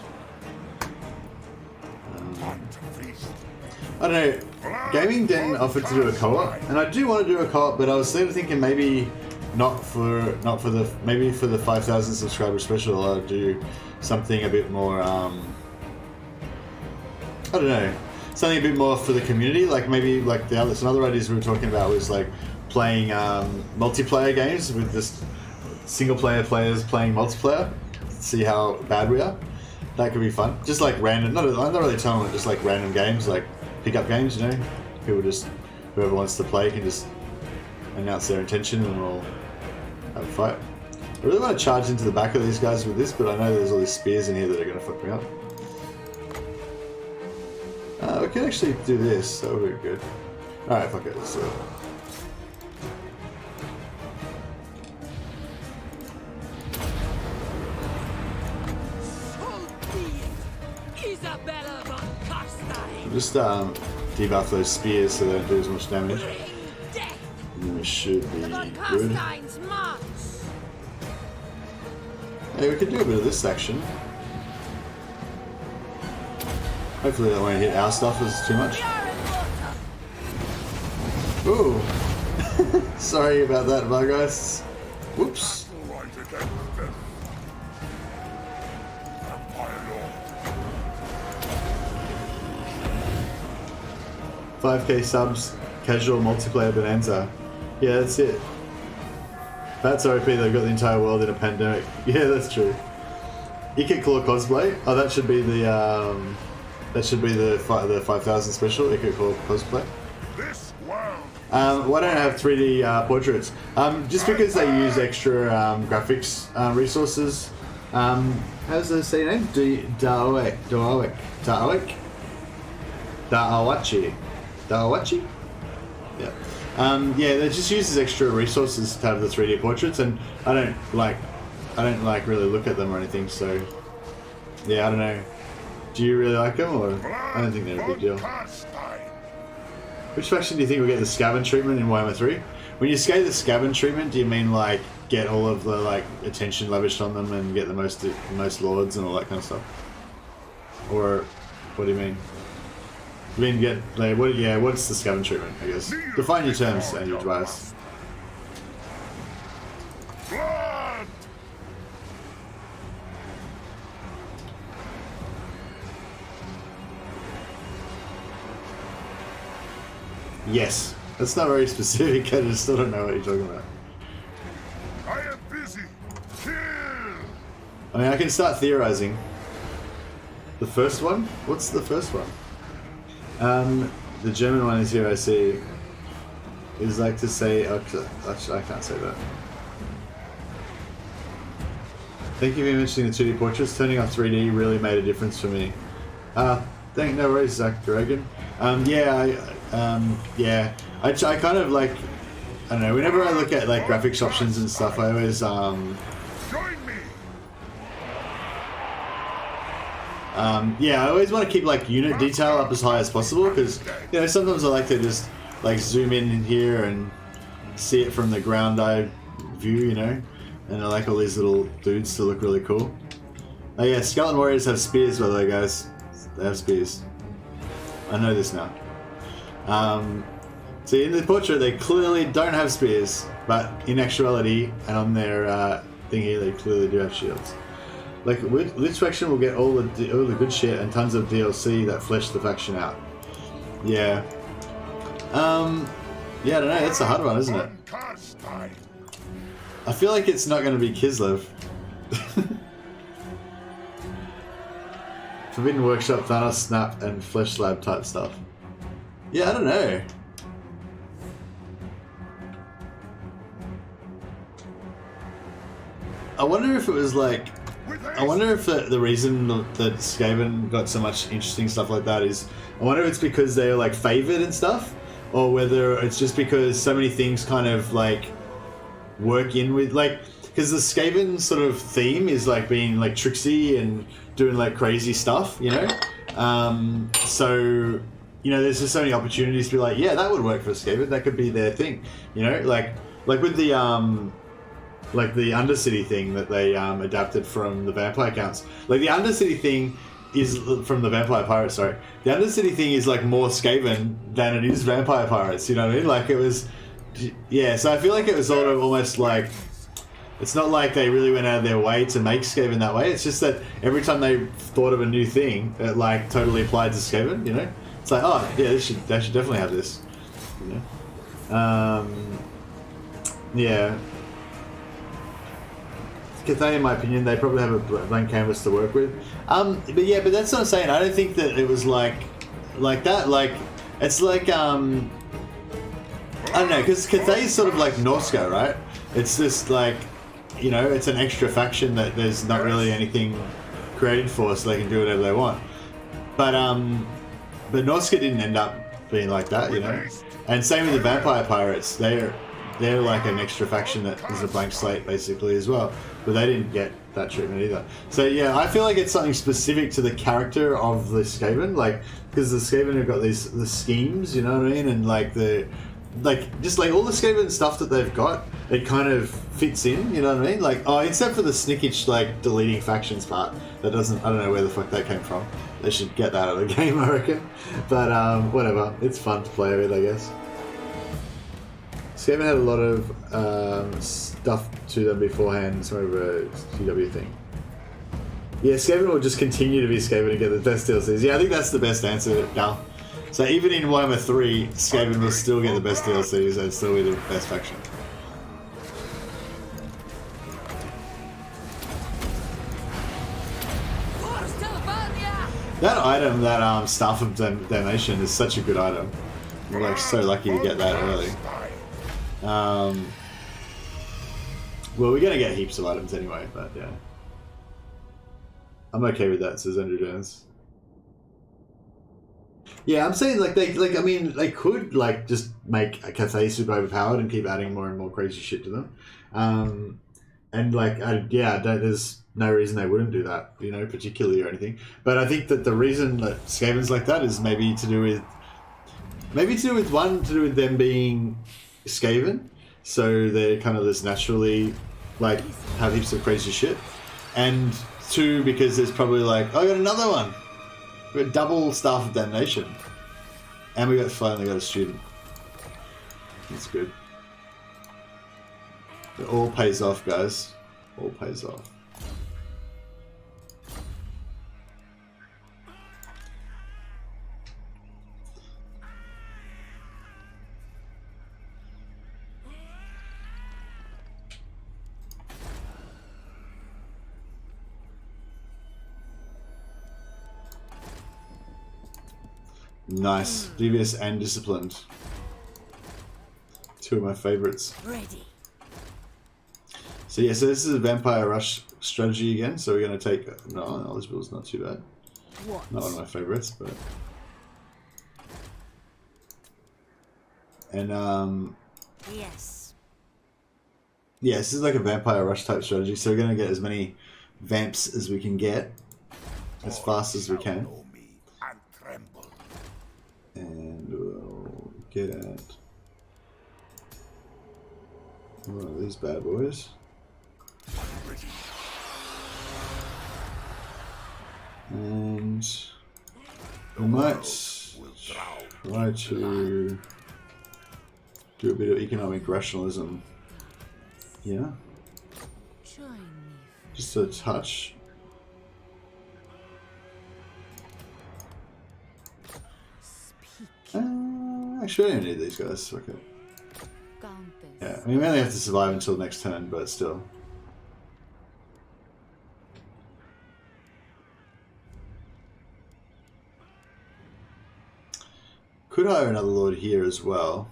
I don't know. Gaming Den offered to do a co-op, and I do want to do a co-op, but I was sort of thinking maybe not for the 5,000 subscriber special. I'll do something a bit more. I don't know, something a bit more for the community. Like maybe like some other ideas we were talking about was like playing multiplayer games with just single player players playing multiplayer. See how bad we are. That could be fun. Just like random, I'm not really telling it, just like random games, like pickup games, you know. People just, whoever wants to play can just announce their intention and we'll have a fight. I really want to charge into the back of these guys with this, but I know there's all these spears in here that are going to fuck me up. We can actually do this, that would be good. Alright, fuck it, let's do it. Isabella Warhammer. Just debuff those spears so they don't do as much damage. And then we should be good. Carstein's march. Hey, we could do a bit of this section. Hopefully that won't hit our stuff as too much. Ooh. Sorry about that, Vargeists. Whoops. 5k subs, casual multiplayer bonanza. Yeah, that's it. That's OP, they've got the entire world in a pandemic. Yeah, that's true. Ikit Claw cosplay. Oh, that should be the 5,000 special. Ikit Claw cosplay. Why don't I have 3D portraits? Just because they use extra graphics resources. How's the say name? Dawachi? Yeah. Yeah, that just uses extra resources to have the 3D portraits, and I don't like really look at them or anything. So, yeah, I don't know. Do you really like them, or I don't think they're a big deal. Which faction do you think will get the Scaven treatment in Warhammer 3? When you say the Scaven treatment, do you mean like get all of the like attention lavished on them and get the most lords and all that kind of stuff? Or what do you mean? You mean get like what? Yeah, what's the Scaven treatment? I guess define your terms and your advice. Yes, that's not very specific. I just don't know what you're talking about. I am busy. Kill. I mean, I can start theorizing. The first one? What's the first one? The German one is here, I see. Is like to say... Actually, I can't say that. Thank you for mentioning the 2D portraits. Turning off 3D really made a difference for me. No worries, Zach Dragon. Yeah, I kind of like... I don't know, whenever I look at like graphics options and stuff, I always... yeah, I always want to keep like unit detail up as high as possible because, you know, sometimes I like to just like zoom in here and see it from the ground eye view, you know, and I like all these little dudes to look really cool. Oh yeah, Skeleton Warriors have spears, by the way, guys. They have spears. I know this now. See, in the portrait they clearly don't have spears, but in actuality and on their thing here, they clearly do have shields. Like, which faction will get all the good shit and tons of DLC that flesh the faction out? Yeah. Yeah, I don't know. It's a hard one, isn't it? I feel like it's not going to be Kislev. Forbidden Workshop, Thanos Snap, and Flesh Lab type stuff. Yeah, I don't know. I wonder if it was like... I wonder if the reason that Skaven got so much interesting stuff like that is... I wonder if it's because they're like favoured and stuff, or whether it's just because so many things kind of like work in with... like, because the Skaven sort of theme is like being like tricksy and doing like crazy stuff, you know? So, you know, there's just so many opportunities to be like, yeah, that would work for Skaven, that could be their thing, you know? Like with the... like the Undercity thing that they adapted from the Vampire Counts. Like the Undercity thing is from the Vampire Pirates, sorry. The Undercity thing is like more Skaven than it is Vampire Pirates, you know what I mean? Like it was, yeah, so I feel like it was sort of almost like, it's not like they really went out of their way to make Skaven that way, it's just that every time they thought of a new thing, it like totally applied to Skaven, you know? It's like, oh yeah, they should definitely have this, you know? Yeah. Cathay, in my opinion, they probably have a blank canvas to work with. But yeah, but that's what I'm saying. I don't think that it was like that. Like, it's like, I don't know, because Cathay is sort of like Norska, right? It's just like, you know, it's an extra faction that there's not really anything created for, so they can do whatever they want. But Norska didn't end up being like that, you know? And same with the Vampire Pirates. They're like an extra faction that is a blank slate, basically, as well. But they didn't get that treatment either. So yeah, I feel like it's something specific to the character of the Skaven, like, because the Skaven have got the schemes, you know what I mean, and like just like all the Skaven stuff that they've got, it kind of fits in, you know what I mean? Like, oh, except for the Snickage, like, deleting factions part, that doesn't, I don't know where the fuck that came from. They should get that out of the game, I reckon. But whatever, it's fun to play with, I guess. Skaven had a lot of stuff to them beforehand, it's more of a GW thing. Yeah, Skaven will just continue to be Skaven and get the best DLCs. Yeah, I think that's the best answer, Gal. So even in Warhammer 3, Skaven will still get the best DLCs and still be the best faction. That item, that Staff of Damnation, is such a good item. We're like so lucky to get that early. Well, we're gonna get heaps of items anyway, but yeah. I'm okay with that, says Andrew Jones. Yeah, I'm saying like I mean they could like just make a Cathay super overpowered and keep adding more and more crazy shit to them. And like there's no reason they wouldn't do that, you know, particularly or anything. But I think that the reason that Skaven's like that is maybe to do with them being Skaven, so they're kind of just naturally like have heaps of crazy shit, and two, because there's probably like, oh, I got another one, we got double Staff of Damnation, and we finally got a student. That's good. It all pays off, guys. All pays off. Nice. Devious and disciplined. Two of my favorites. Ready. So yeah, so this is a vampire rush strategy again. So we're going to take... No, Elizabeth's not too bad. What? Not one of my favorites, but... And, Yes. yeah, this is like a vampire rush type strategy. So we're going to get as many vamps as we can get. As fast as we can. Know me and tremble. And we'll get at... one of these bad boys. And we might try to do a bit of economic rationalism. Yeah, Join me. just a touch. Speak. Actually, I don't need these guys. Okay. Countess. Yeah, I mean, we only have to survive until next turn, but still. Could hire another lord here as well.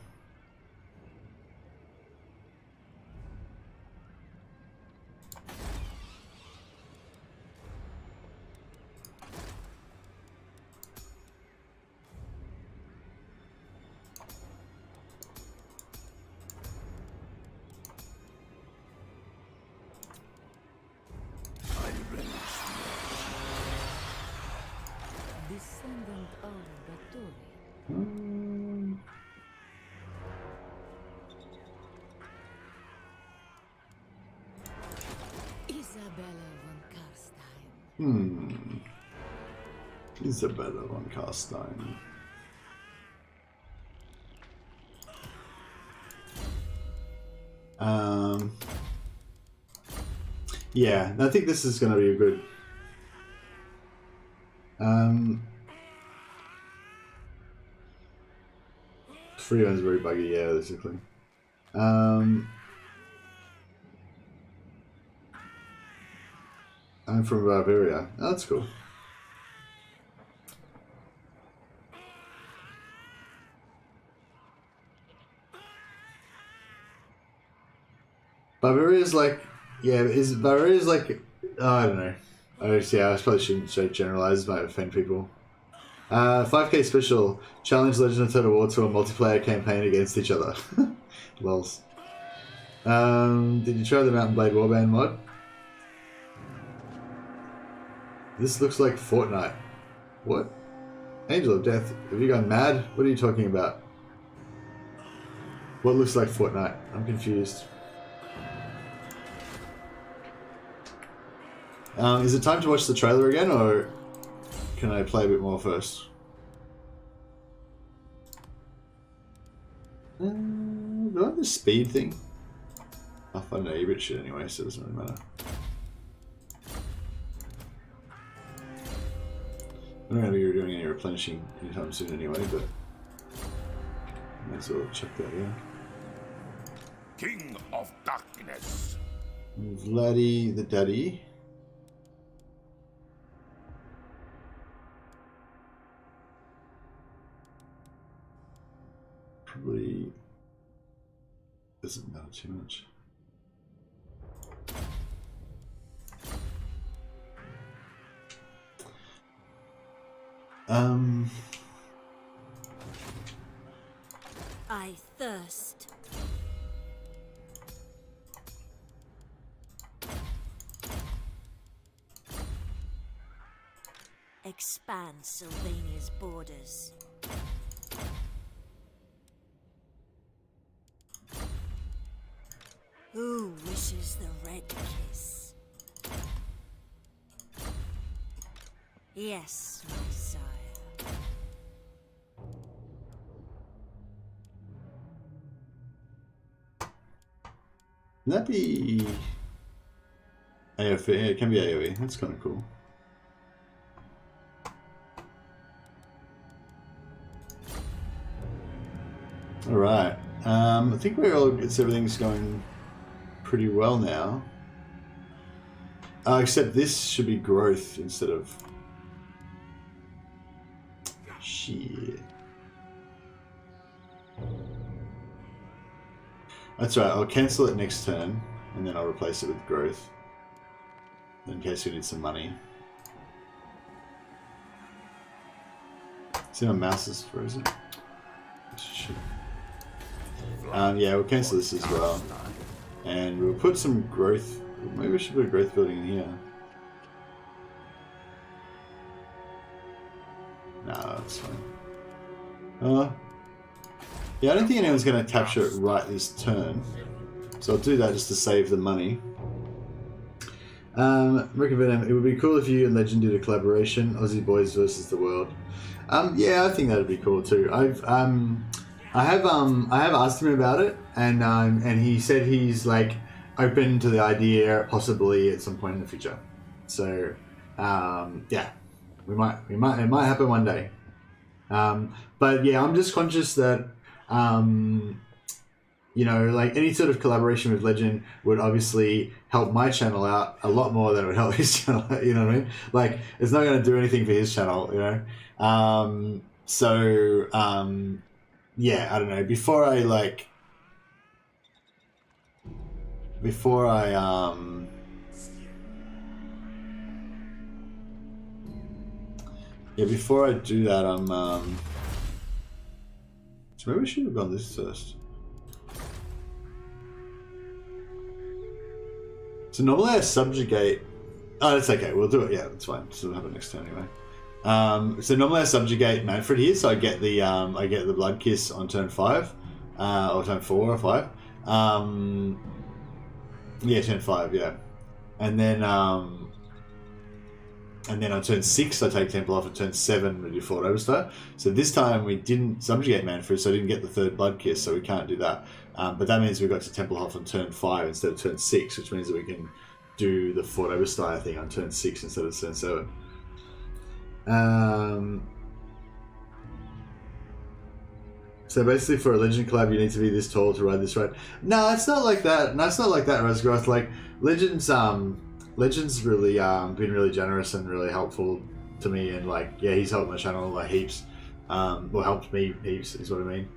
Descendant of Baturi. Isabella von Carstein. Isabella von Carstein. Yeah, I think this is going to be a good. Freeman's very buggy, yeah, basically. I'm from Bavaria. Oh, that's cool. Bavaria's like, yeah, Bavaria's like, I don't know. I probably shouldn't say generalize, might offend people. 5k special, challenge Legend of Total War to a multiplayer campaign against each other. Lols. Did you try the Mountain Blade Warband mod? This looks like Fortnite. What? Angel of Death, have you gone mad? What are you talking about? What looks like Fortnite? I'm confused. Is it time to watch the trailer again, or can I play a bit more first? Do I have the speed thing? I'll find an A-bit shit anyway, so it doesn't really matter. I don't know if you're doing any replenishing anytime soon anyway, but might as well check that out. King of Darkness. Vladdy the Daddy. Probably doesn't matter too much. I thirst. Expand Sylvania's borders. Who wishes the red kiss? Yes, my sire. Can that be AOE? Yeah, it can be AOE. That's kind of cool. All right. I think everything's going pretty well now. Except this should be growth instead of... Shit. That's right, I'll cancel it next turn, and then I'll replace it with growth. In case we need some money. See, my mouse is frozen. Shit. Yeah, we'll cancel this as well. And we'll put some growth. Maybe we should put a growth building in here. No, that's fine. Yeah, I don't think anyone's going to capture it right this turn. So I'll do that just to save the money. Rick and Venom, it would be cool if you and Legend did a collaboration, Aussie Boys versus the World. Yeah, I think that'd be cool too. I have asked him about it, and he said he's like open to the idea possibly at some point in the future. So yeah, it might happen one day. But yeah, I'm just conscious that you know, like any sort of collaboration with Legend would obviously help my channel out a lot more than it would help his channel out, you know what I mean? Like, it's not going to do anything for his channel, you know? Yeah, I don't know. Before I do that, so maybe we should have gone this first. So normally I subjugate. Oh, that's okay. We'll do it. Yeah, that's fine. So we'll have it next turn anyway. So normally I subjugate Manfred here, so I get the Blood Kiss on turn 5, or turn 4 or 5. Yeah, turn 5. Yeah, and then on turn 6 I take Temple off. At turn 7 we do Fort Overstar. So this time we didn't subjugate Manfred, so I didn't get the 3rd Blood Kiss, so we can't do that. But that means we got to Templehof on turn 5 instead of turn 6, which means that we can do the Fort Overstar thing on turn 6 instead of turn 7. So basically for a Legend collab you need to be this tall to ride this ride. No, it's not like that. No, it's not like that, Rosgrowth. Like, Legends really been really generous and really helpful to me, and like, yeah, he's helped my channel like heaps. Well, helped me heaps is what I mean.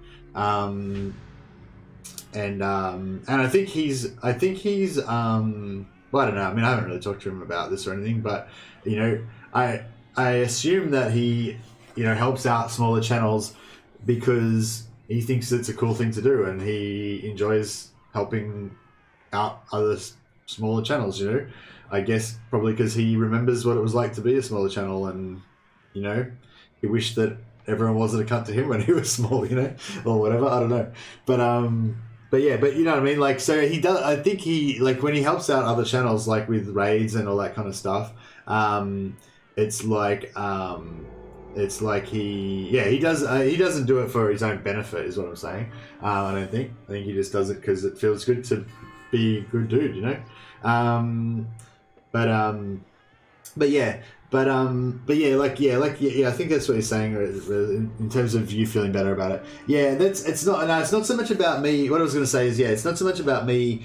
And I think he's well, I don't know. I mean, I haven't really talked to him about this or anything, but you know, I assume that he, you know, helps out smaller channels because he thinks it's a cool thing to do, and he enjoys helping out other smaller channels. You know, I guess probably because he remembers what it was like to be a smaller channel, and you know, he wished that everyone wasn't a cunt to him when he was small, you know, or whatever. I don't know, but yeah, but you know what I mean. Like, so he does. I think he, like, when he helps out other channels, like with raids and all that kind of stuff. It's like he doesn't do it for his own benefit, is what I'm saying. I don't think. I think he just does it because it feels good to be a good dude, you know. But yeah, I think that's what he's saying in terms of you feeling better about it. Yeah, it's not so much about me. What I was going to say is, yeah, it's not so much about me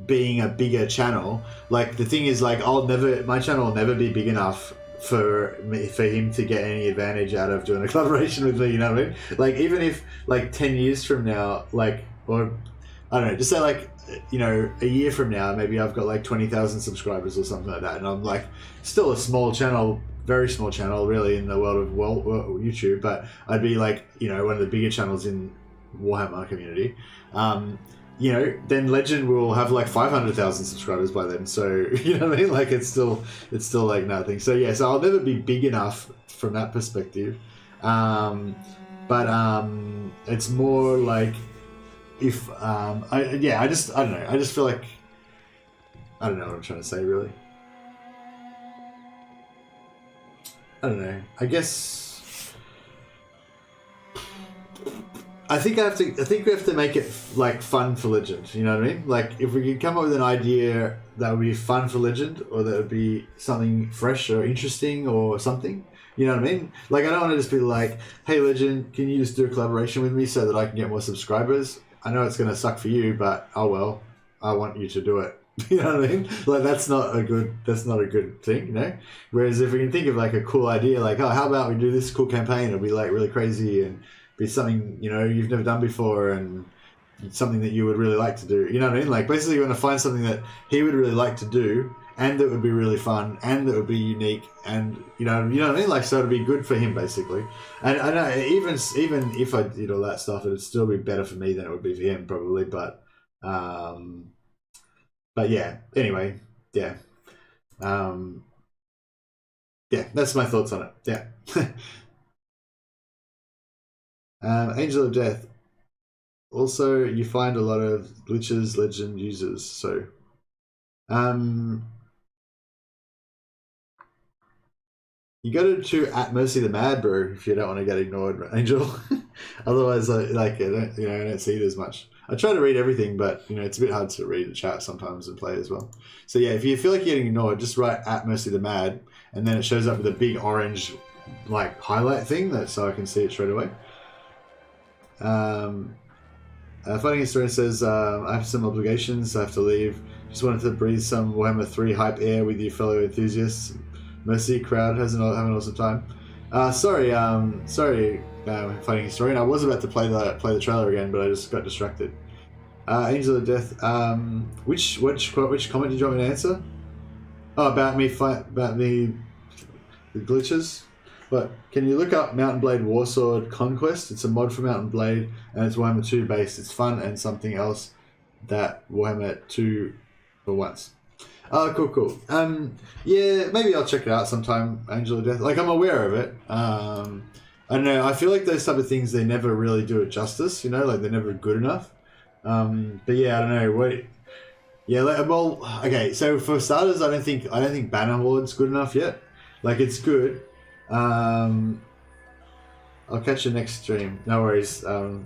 being a bigger channel. Like, the thing is, like, my channel will never be big enough for him to get any advantage out of doing a collaboration with me, you know what I mean? Like, even if, like, 10 years from now, like, or I don't know, just say, like, you know, a year from now, maybe I've got like 20,000 subscribers or something like that, and I'm like still a small channel, very small channel really in the world of YouTube, but I'd be like, you know, one of the bigger channels in Warhammer community. You know, then Legend will have like 500,000 subscribers by then, so you know what I mean? Like, it's still like nothing. So yeah, so I'll never be big enough from that perspective, but it's more like, if I don't know, I just feel like I don't know what I'm trying to say, really. I don't know, I guess I think we have to make it like fun for Legend, you know what I mean? Like, if we could come up with an idea that would be fun for Legend, or that would be something fresh or interesting or something, you know what I mean? Like, I don't want to just be like, hey Legend, can you just do a collaboration with me so that I can get more subscribers? I know it's going to suck for you, but oh well, I want you to do it. You know what I mean? Like that's not a good thing, you know? Whereas if we can think of like a cool idea, like, oh, how about we do this cool campaign? It'll be like really crazy and be something, you know, you've never done before and something that you would really like to do. You know what I mean? Like basically you want to find something that he would really like to do and that would be really fun and that would be unique and you know what I mean? Like so it'd be good for him basically. And I know even if I did all that stuff, it'd still be better for me than it would be for him probably, but yeah, anyway, yeah. Yeah, that's my thoughts on it. Yeah. Angel of Death. Also, you find a lot of glitches, legend users, so you go to at Mercy the Mad Bro if you don't want to get ignored, Angel. Otherwise, I don't see it as much. I try to read everything, but you know it's a bit hard to read the chat sometimes and play as well. So yeah, if you feel like you're getting ignored, just write at Mercy the Mad, and then it shows up with a big orange like highlight thing so I can see it straight away. Fighting Historian says, I have some obligations, I have to leave. Just wanted to breathe some Warhammer 3 hype air with you fellow enthusiasts. Mercy, crowd, having an awesome time. Sorry, Fighting Historian. I was about to play the trailer again, but I just got distracted. Angel of Death. Which comment did you want me to answer? Oh, about the glitches. But can you look up Mountain Blade Warsword Conquest? It's a mod for Mountain Blade, and it's Warhammer 2 based. It's fun and something else that Warhammer 2 for once. Oh, cool. Yeah, maybe I'll check it out sometime. Angel of Death. Like I'm aware of it. I don't know. I feel like those type of things they never really do it justice. You know, like they're never good enough. But yeah, I don't know. Wait. Yeah. Well, okay. So for starters, I don't think Bannerlord's good enough yet. Like it's good. I'll catch you next stream. No worries. Oh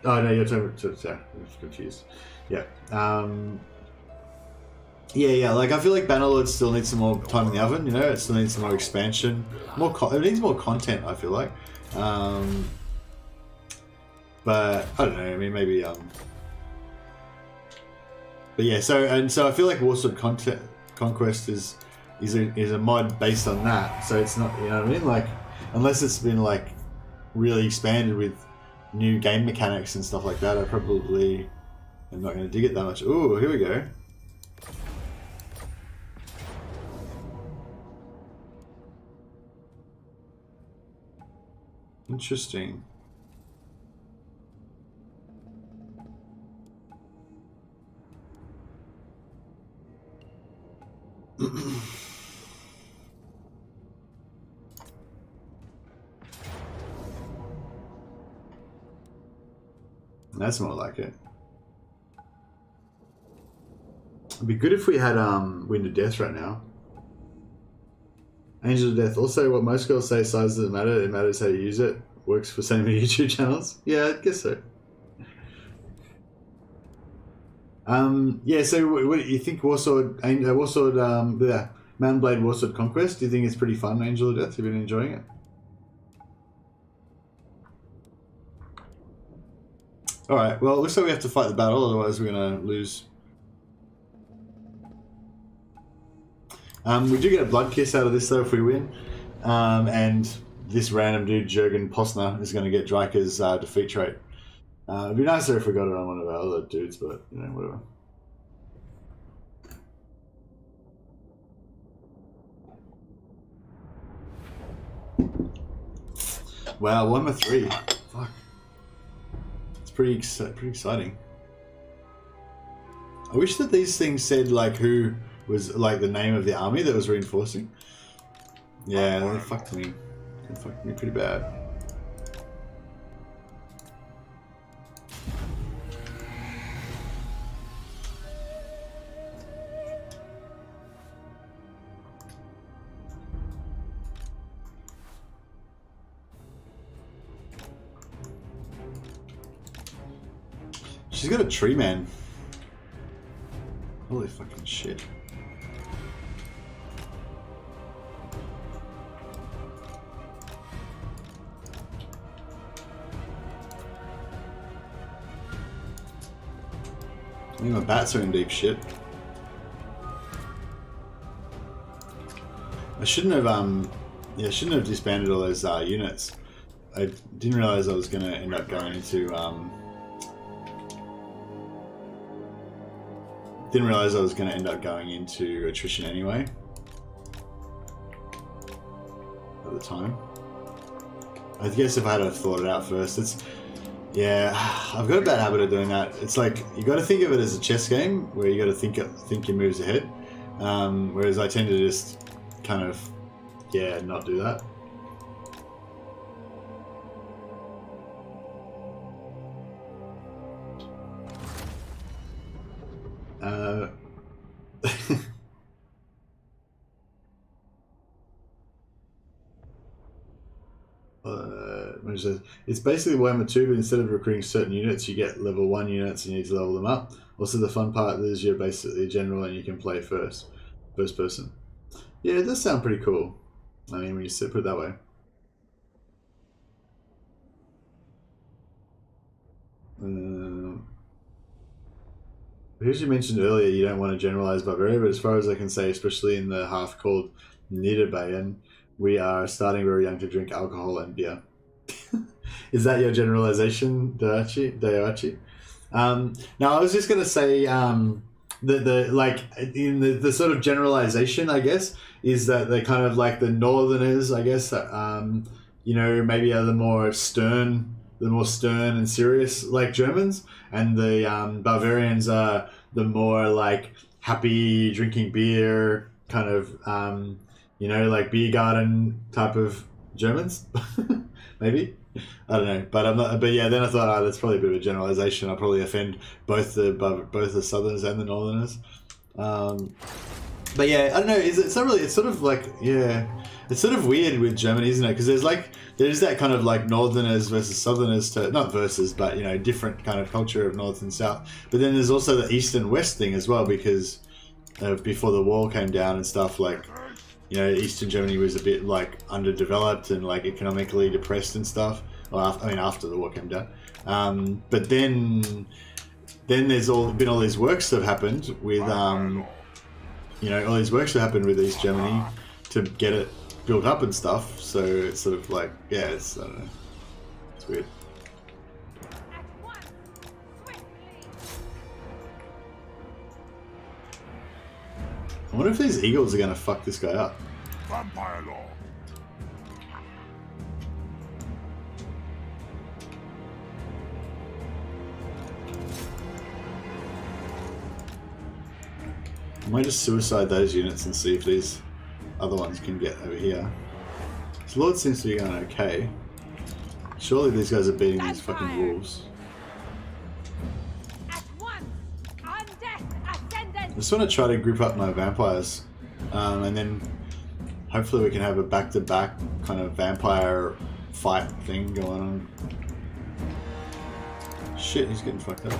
no, you're talking. I'm confused. Yeah. Yeah. Like I feel like Bannerlord still needs some more time in the oven. You know, it still needs some more expansion. It needs more content. I feel like. But I don't know. I mean, maybe. But yeah. So I feel like Warsword Conquest is a mod based on that, so it's not, you know what I mean, like unless it's been like really expanded with new game mechanics and stuff like that, I probably am not going to dig it that much. Ooh, here we go. Interesting. That's more like it. It'd be good if we had Wind of Death right now. Angel of Death. Also, what most girls say, size doesn't matter. It matters how you use it. Works for so many YouTube channels. Yeah, I guess so. Yeah. So, what do you think? Mountain Blade Warsword Conquest. Do you think it's pretty fun? Angel of Death. Have you been enjoying it? Alright, well, it looks like we have to fight the battle, otherwise we're going to lose. We do get a blood kiss out of this, though, if we win. And this random dude, Jurgen Posner, is going to get Dryker's defeat trait. It'd be nicer if we got it on one of our other dudes, but, you know, whatever. Wow, 1 with 3. Fuck. Pretty exciting. I wish that these things said like who was like the name of the army that was reinforcing. Yeah, they fucked me. They fucked me pretty bad. She's got a tree man. Holy fucking shit. I think my bats are in deep shit. I shouldn't have yeah, I shouldn't have disbanded all those units. I didn't realize I was going to end up going into attrition anyway at the time. I guess if I had thought it out first, it's yeah, I've got a bad habit of doing that. It's like you got to think of it as a chess game where you got to think your moves ahead, whereas I tend to just kind of not do that. It's basically Warhammer 2, but instead of recruiting certain units, you get level 1 units and you need to level them up. Also, the fun part is you're basically a general and you can play first person. Yeah, it does sound pretty cool. I mean, when you put it that way. As you mentioned earlier, you don't want to generalize Bavaria, but as far as I can say, especially in the half called Niederbayern, we are starting very young to drink alcohol and beer. Is that your generalization, Dayachi? Now, I was just going to say the sort of generalization, I guess, is that they're kind of like the Northerners, I guess, you know, maybe are the more stern and serious, like Germans, and the Bavarians are the more like happy drinking beer kind of, you know, like beer garden type of Germans, maybe. I don't know, but I'm not. But yeah, then I thought, that's probably a bit of a generalization. I'll probably offend both the Southerners and the Northerners. But yeah, I don't know. It's not really. It's sort of like it's sort of weird with Germany, isn't it? Because there's that kind of like Northerners versus Southerners not versus, but you know, different kind of culture of North and South. But then there's also the East and West thing as well, because before the wall came down and stuff, like, you know, Eastern Germany was a bit like underdeveloped and like economically depressed and stuff. Well, I mean, after the war came down. But then there's been all these works that have happened with, you know, all these works that happened with East Germany to get it built up and stuff. So it's sort of like, I don't know, it's weird. I wonder if these eagles are going to fuck this guy up. Vampire Law. I might just suicide those units and see if these other ones can get over here. This Lord seems to be going okay. Surely these guys are beating these fucking wolves. I just want to try to group up my vampires, and then hopefully we can have a back-to-back kind of vampire fight thing going on. Shit, he's getting fucked up.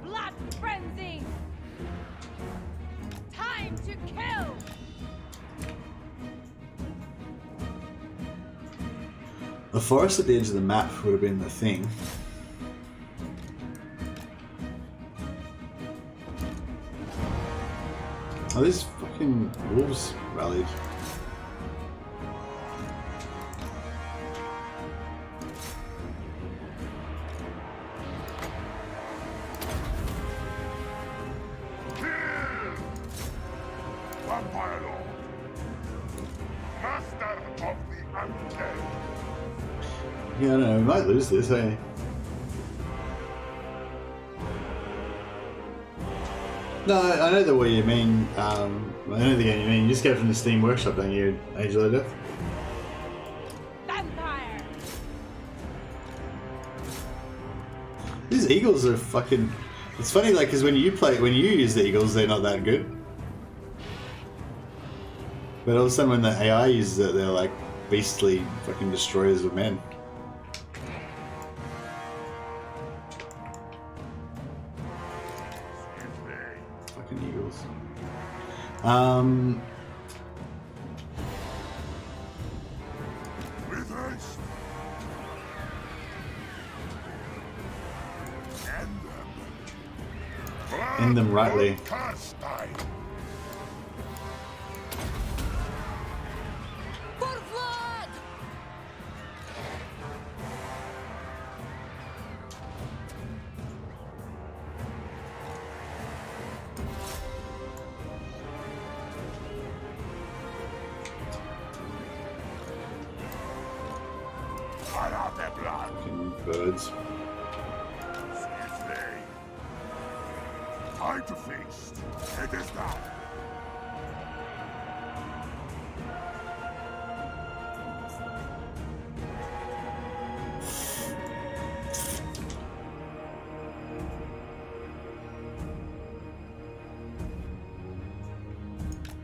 Blood frenzy! Time to kill! The forest at the edge of the map would have been the thing. Oh, these fucking wolves rallied. Vampire Law. Master of the Undead. Yeah, I don't know, we might lose this, hey? No, I know the way you mean. I know the game you mean. You just get it from the Steam Workshop, don't you, Angel of Death? Vampire! These eagles are fucking... It's funny, like, because when you use the eagles, they're not that good. But all of a sudden when the AI uses it, they're like beastly fucking destroyers of men. Fucking eagles. With haste. And Aim them rightly. Carstein. For blood! Cut out their blood. Fucking birds. Swiftly. Time to feast. It is done.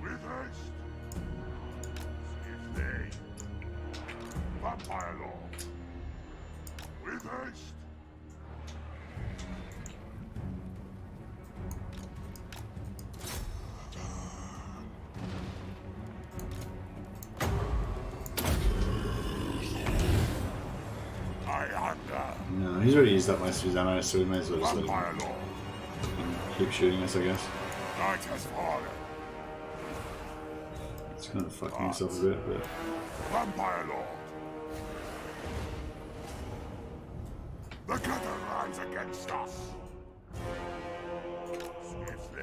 With haste. Swiftly. Vampire law. With haste. I hunger. No, he's already used up most of his ammo, so we may as well just let him Vampire law. keep shooting us, I guess. Night has fallen. It's kind of fucking himself a bit, but Vampire Lord. The cutter runs against us. Swiftly.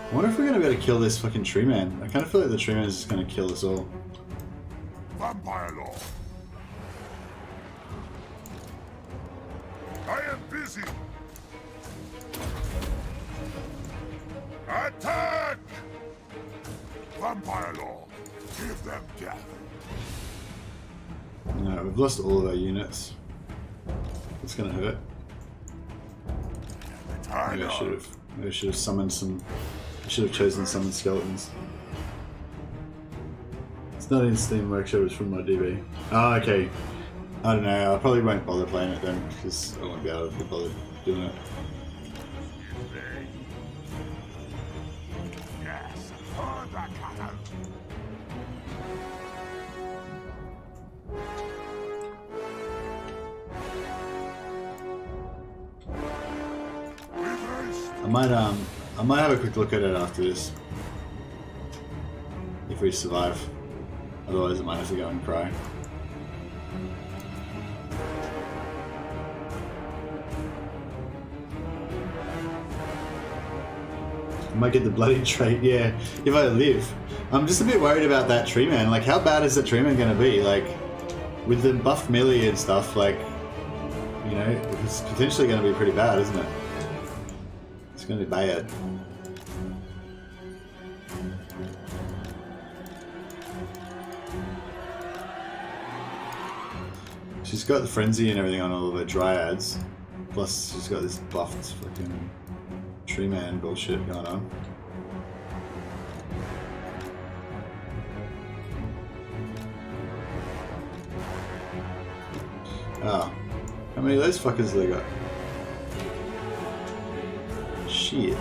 I wonder if we're gonna be able to kill this fucking tree man. I kind of feel like the tree man is just gonna kill us all. Vampire Lord. I am busy. Attack! Vampire Lord. Give them death. No, we've lost all of our units. It's gonna hurt. Maybe I should have summoned some. I should have chosen summon skeletons. It's not in Steam Workshop, it's from my DB. Oh, okay. I don't know, I probably won't bother playing it then, because I won't be able to bother doing it. Yes, for the cutter. With haste. I might have a quick look at it after this. If we survive. Otherwise I might have to go and cry. I might get the bloody trait, yeah, if I live. I'm just a bit worried about that tree man. Like, how bad is that tree man gonna be? Like, with the buff melee and stuff, like, you know, it's potentially gonna be pretty bad, isn't it? It's gonna be bad. She's got the frenzy and everything on all of her dryads. Plus, she's got this buffed fucking tree man bullshit going on. Oh. How many of those fuckers have they got? Shit.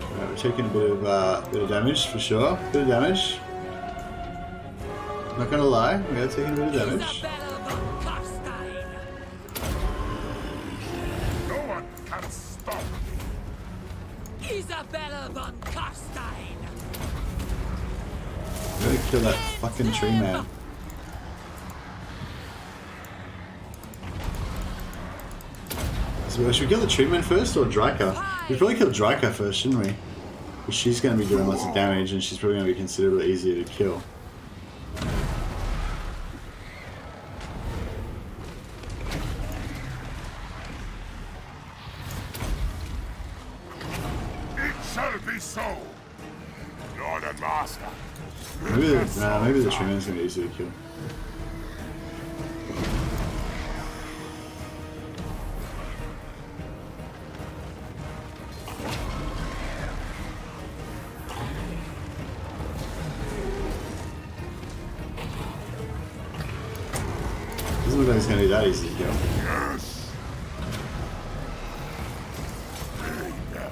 Alright, we're taking a bit of damage for sure. Bit of damage. Not gonna lie, we are taking a bit of damage. Isabella von Carstein! No one can stop me. Isabella von Carstein! We gotta kill that fucking tree man. So should we kill the tree man first or Dryka? We'd probably kill Dryka first, shouldn't we? Because she's gonna be doing lots of damage and she's probably gonna be considerably easier to kill. It shall be so. Lord and Master. Maybe the tree man's gonna be easy to kill. Doesn't look like it's gonna be that easy to kill. Yes. Bring them.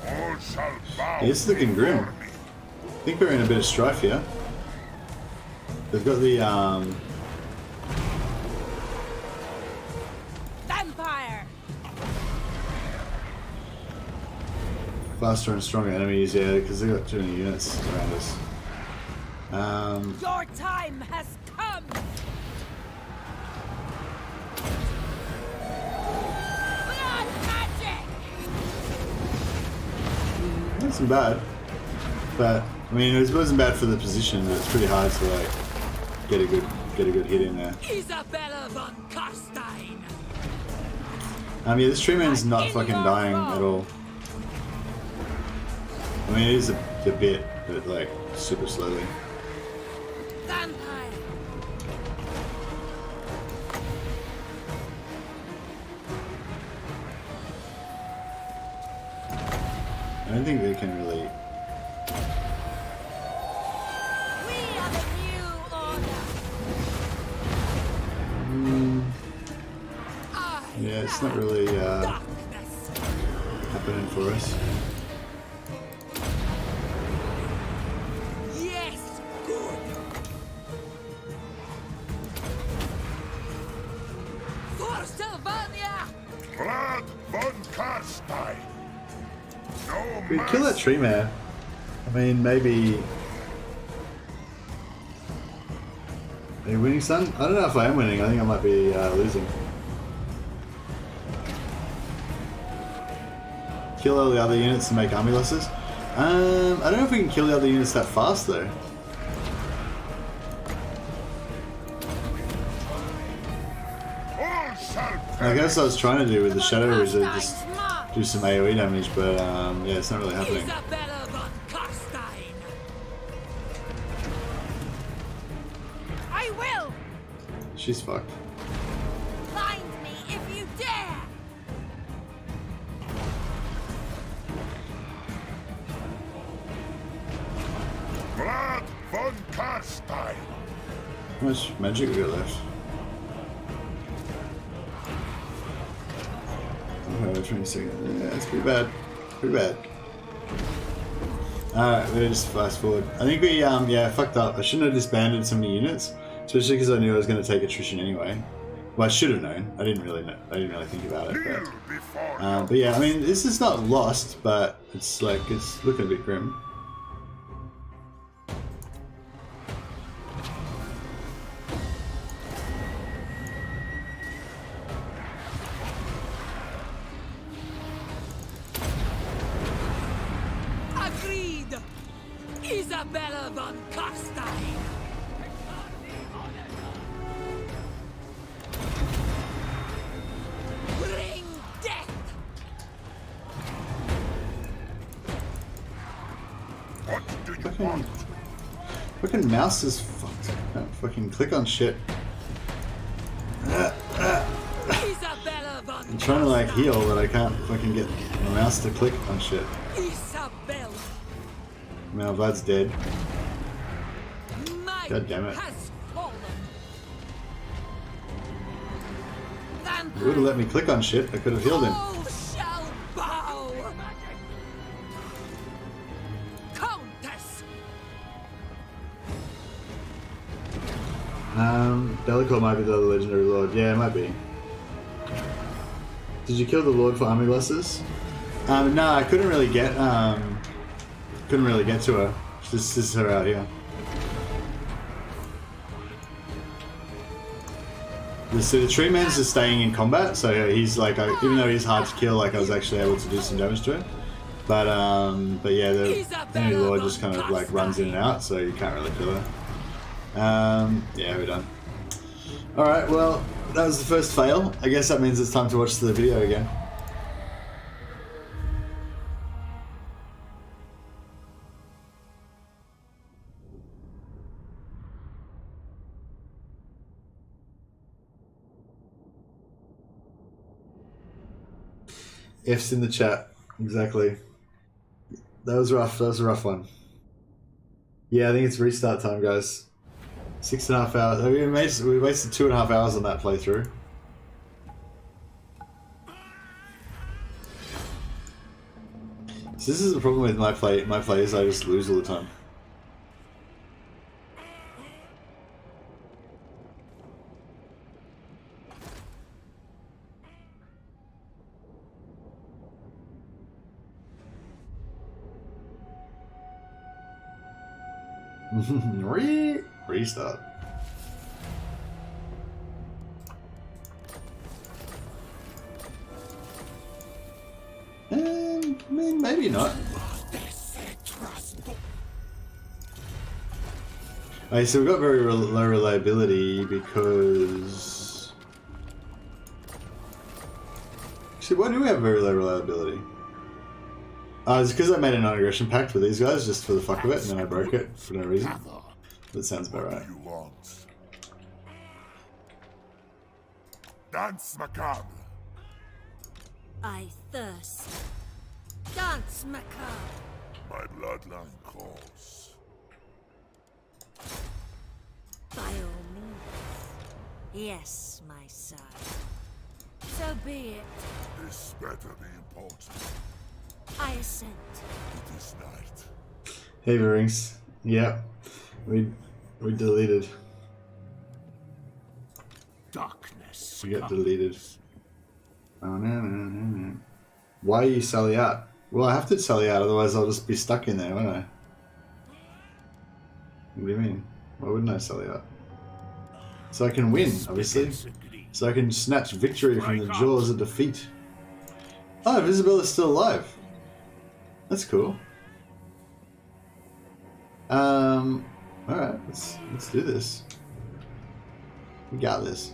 All shall bow. Yeah, this is looking grim. before me. I think we're in a bit of strife here. They've got the Vampire! faster and stronger enemies, yeah, because they've got too many units around us. Your time has come! Blood magic! Wasn't bad, but I mean it wasn't bad for the position, but it's pretty hard to like get a good hit in there. Isabella von Carstein! Yeah, this tree man's not fucking dying at all. I mean, it is a bit, but like super slowly. Vampire! I don't think they can really. We are the new order! Yeah, it's not really Darkness! happening for us. Yes, good! For Sylvania! Blood von Carstein! No We kill that tree man. I mean, maybe. Are you winning, son? I don't know if I am winning. I think I might be losing. Kill all the other units to make amuleses. I don't know if we can kill the other units that fast though. all shall I guess I was trying to do with the Shadow Wizard, just Carstein's mark! do some AoE damage, but yeah, it's not really happening. Isabella von Carstein! I will! She's fucked. Find me if you dare! Blood von Carstein! How much magic we got left? Okay, 20 seconds. Yeah, it's pretty bad. Pretty bad. Alright, we'll just fast forward. I think we, yeah, fucked up. I shouldn't have disbanded so many units, especially because I knew I was going to take attrition anyway. Well, I should have known. I didn't really know. I didn't really think about it. Kneel before But yeah, I mean, this is not lost, but it's like, it's looking a bit grim. Agreed! Isabella von Carstein! Bring death! what do you Fucking, want? fucking mouse is fucked. I can't fucking click on shit. Isabella von I'm trying to like heal, but I can't fucking get my mouse to click on shit. Isabella! Now Vlad's dead. Might God damn it. has fallen. It would have let me click on shit. I could have healed him. All shall bow! Countess! Bellicor might be the legendary lord. Yeah, it might be. Did you kill the lord for army losses? No, I couldn't really get to her. This is her out here. So the tree man's just staying in combat, so he's like, even though he's hard to kill, like I was actually able to do some damage to him. But yeah, the enemy lord just kind of like runs in and out, so you can't really kill her. Yeah, we're done. Alright, well, that was the first fail. I guess that means it's time to watch the video again. F's in the chat. Exactly. That was rough. That was a rough one. Yeah, I think it's restart time, guys. 6.5 hours. We wasted 2.5 hours on that playthrough. So this is the problem with my plays. I just lose all the time. Restart. I mean, maybe not. Okay, so we've got very low reliability because... Actually, why do we have very low reliability? It's because I made a non-aggression pact with these guys just for the fuck of it, and then I broke it for no reason. That sounds about right. You want? Dance macabre. I thirst. Dance macabre. My bloodline calls. By all means. Yes, my son. So be it. This better be important. I assent. It is night. Hey, rings. Yeah, we deleted. Darkness. We got deleted. Oh no. Why are you sally out? Well, I have to sally out, otherwise I'll just be stuck in there, won't I? What do you mean? Why wouldn't I sally out? So I can win, obviously. So I can snatch victory from the jaws of defeat. Oh, Isabella's still alive. That's cool. Alright, let's do this. We got this.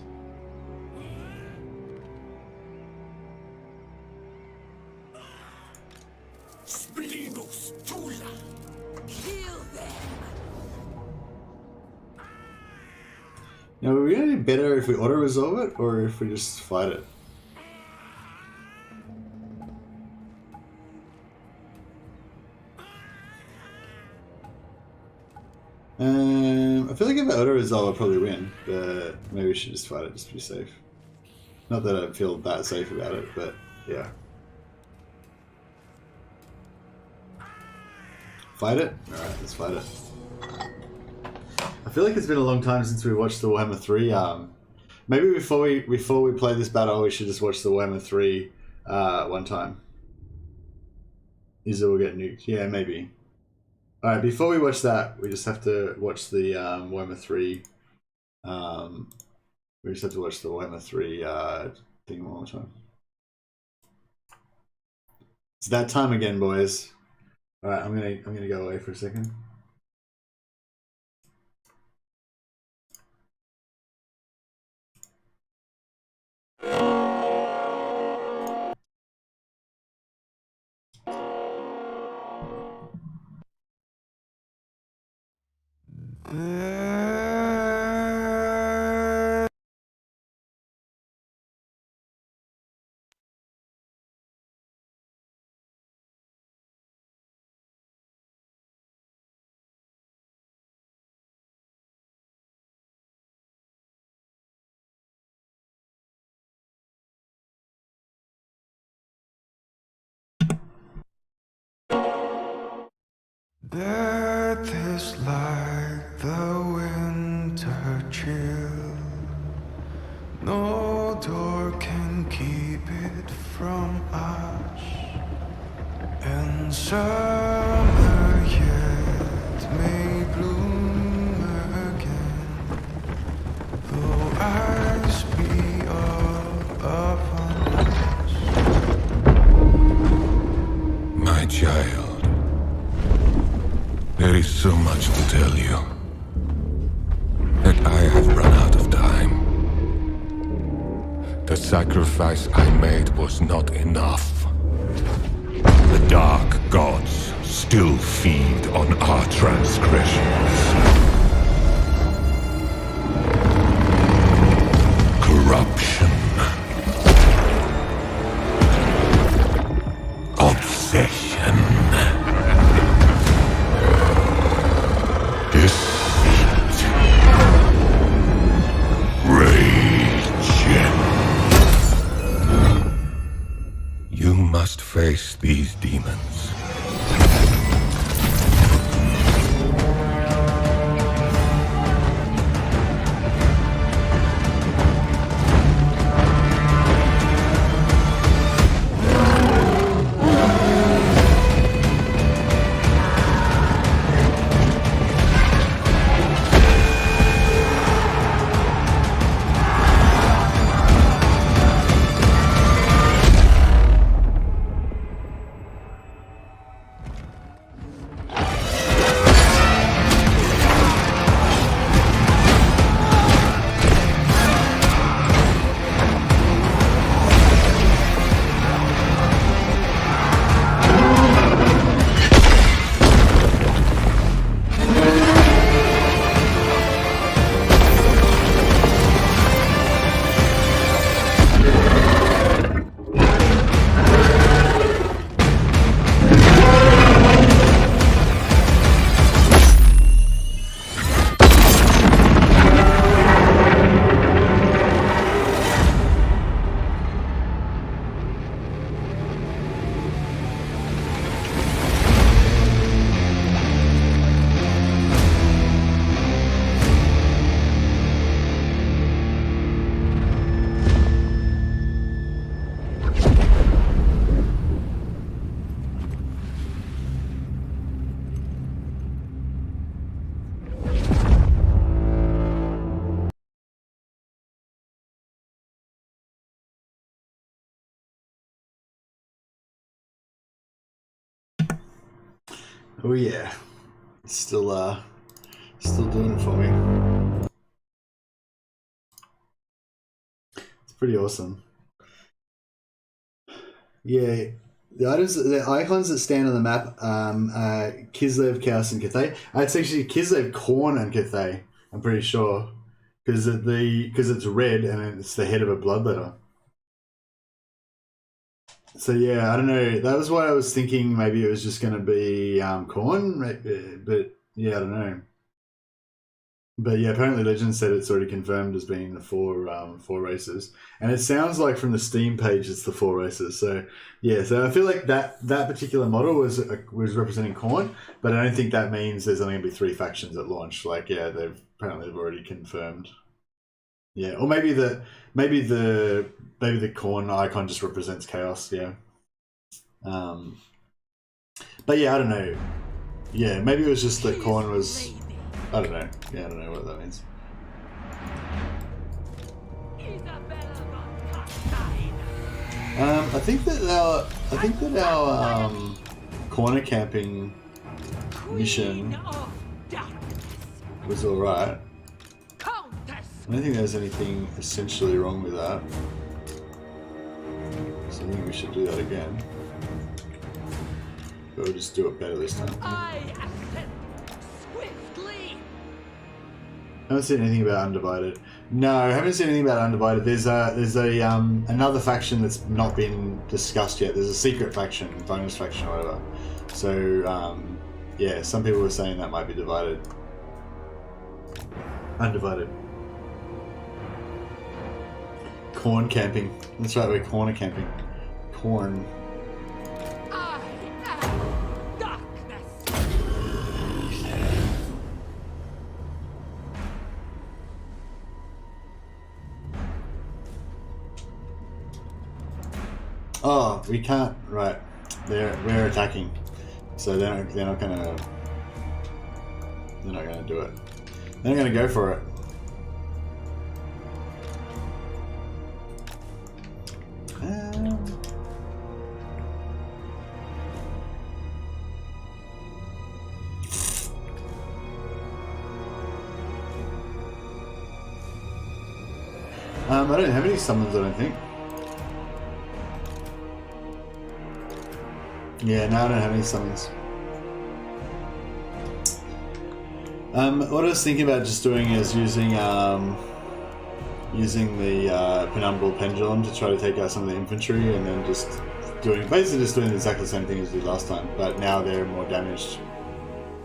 Kill them. Now, are we gonna do better if we auto-resolve it, or if we just fight it? I feel like if I auto-resolve, I'll probably win, but maybe we should just fight it just to be safe. Not that I feel that safe about it, but yeah. Fight it? Alright, let's fight it. I feel like it's been a long time since we watched the Warhammer 3. Maybe before we play this battle, we should just watch the Warhammer 3 one time. Isa will get nuked. Yeah, maybe. Alright, before we watch that, we just have to watch the Warhammer 3. We just have to watch the Warhammer 3 thing one more time. It's that time again, boys. Alright, I'm gonna go away for a second. Death is like the winter chill. No door can keep it from us. And summer yet may bloom again, though ice be all upon us. My child. There is so much to tell you that I have run out of time. The sacrifice I made was not enough. The dark gods still feed on our transgressions. Corruption. Obsession. You must face these demons. Oh yeah, it's still doing it for me. It's pretty awesome. Yeah, the icons that stand on the map, Kislev, Chaos, and Cathay. It's actually Kislev, Khorne, and Cathay. I'm pretty sure because it's red and it's the head of a bloodletter. So yeah, I don't know. That was why I was thinking maybe it was just going to be Khorne, but yeah, I don't know. But yeah, apparently Legend said it's already confirmed as being the four races, and it sounds like from the Steam page it's the 4 races. So yeah, so I feel like that particular model was representing Khorne, but I don't think that means there's only going to be 3 factions at launch. Like yeah, they've already confirmed. Yeah, or maybe the Khorne icon just represents chaos. Yeah. But yeah, I don't know. Yeah, maybe it was just that Khorne was. I don't know. Yeah, I don't know what that means. Isabella Carstein. I think that our corner camping mission Of darkness. was all right. Countess. I don't think there's anything essentially wrong with that. So I think we should do that again. But we'll just do it better this time. I ascend swiftly. I haven't seen anything about Undivided. No, I haven't seen anything about Undivided. There's another faction that's not been discussed yet. There's a secret faction, bonus faction or whatever. So yeah, some people were saying that might be divided. Undivided. Corn camping. That's right, we're corner camping. Corn. I am darkness. Oh, we can't. Right, we're attacking, so they're not gonna do it. They're not gonna go for it. I don't have any summons, I don't think. Yeah, no, I don't have any summons. What I was thinking about just doing is using the Penumbral Pendulum to try to take out some of the infantry, and then just doing exactly the same thing as we did last time, but now they're more damaged,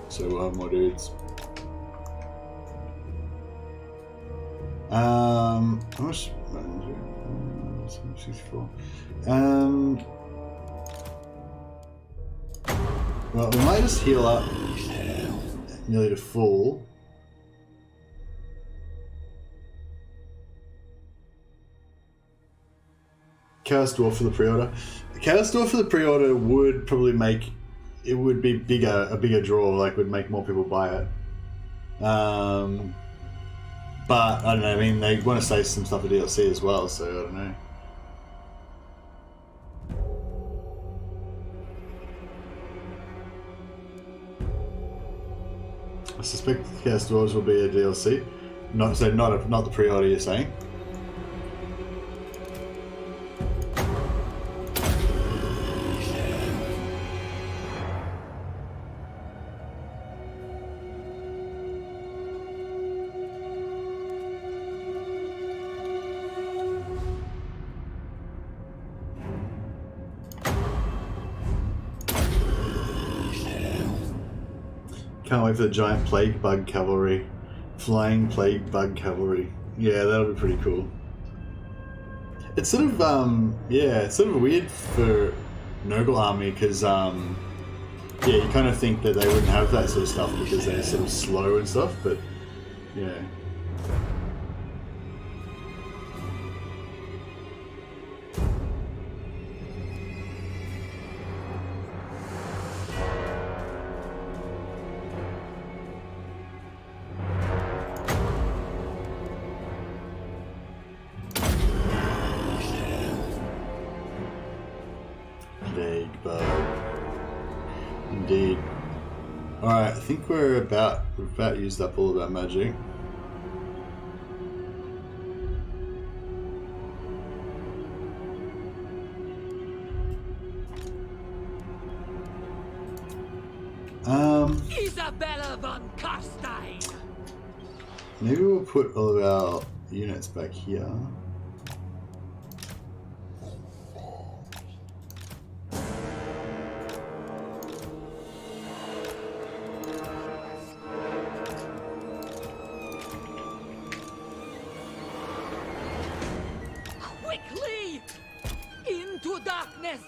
so we'll have more dudes. How much? 64. Well, we might just heal up nearly to full. Chaos Dwarf for the pre-order. Chaos Dwarf for the pre-order would probably make it would be a bigger draw. Like, would make more people buy it. But I don't know. I mean, they want to save some stuff for DLC as well, so I don't know. I suspect Chaos Dwarves will be a DLC. Not the pre-order, you're saying? Can't wait for the giant plague bug cavalry. Flying plague bug cavalry. Yeah, that'll be pretty cool. It's sort of, it's sort of weird for Nurgle army because, yeah, you kind of think that they wouldn't have that sort of stuff because they're sort of slow and stuff, but, yeah. Indeed. Alright, I think we've about used up all of our magic. Isabella von Carstein! Maybe we'll put all of our units back here. Quickly! Into darkness!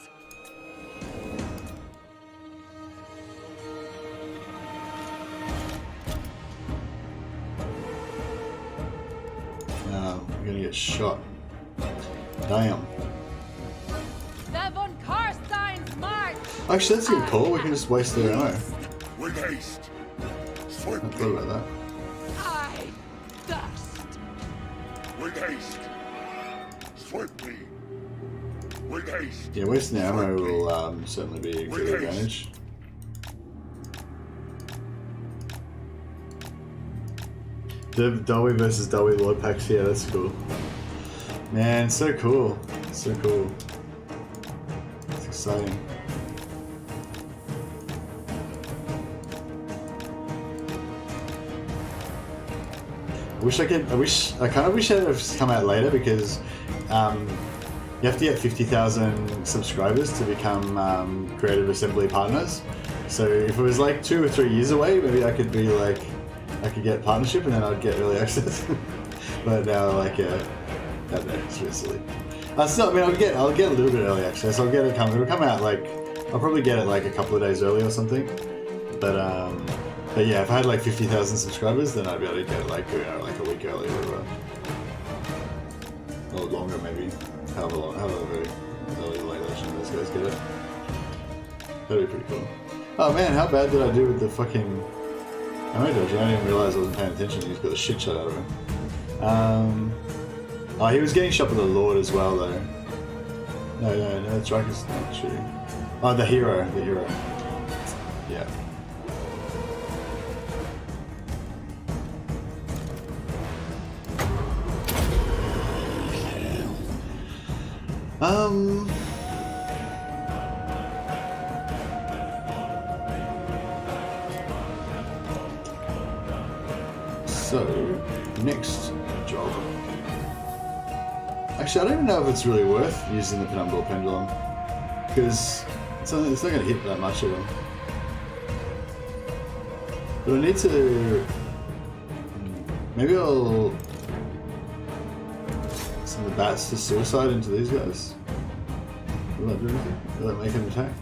We're gonna get shot. Damn. The von Carstein's march! Actually, that's a good call. We can just waste their ammo. With haste. I Swiftly. thought about that. I thirst! With haste. Swiftly. With haste. Yeah, wasting the ammo will certainly be a good advantage. Dolby versus Dolby Lord packs, yeah, that's cool. Man, so cool. So cool. It's exciting. I kind of wish it had come out later because you have to get 50,000 subscribers to become Creative Assembly partners. So if it was like 2 or 3 years away, maybe I could be like, I could get partnership and then I'd get early access. But now, like, I don't know, it's really silly. Still, I mean, I'll get a little bit early access. It'll come out like, I'll probably get it like a couple of days early or something. But yeah, if I had like 50,000 subscribers, then I'd be able to get it like, like a week early or whatever. Or longer maybe. However early or late those guys get it. That'd be pretty cool. Oh man, how bad did I do with the fucking ammo dodge? I didn't even realise I wasn't paying attention. He's got the shit shot out of him. Oh, he was getting shot with the Lord as well though. No, Dragon's not shooting. Oh, the hero. Yeah. So, next job. Actually, I don't even know if it's really worth using the Penumbral Pendulum, because it's not going to hit that much of them. But I need to... Maybe I'll send the bats to suicide into these guys. Will that do anything? Will that make an attack?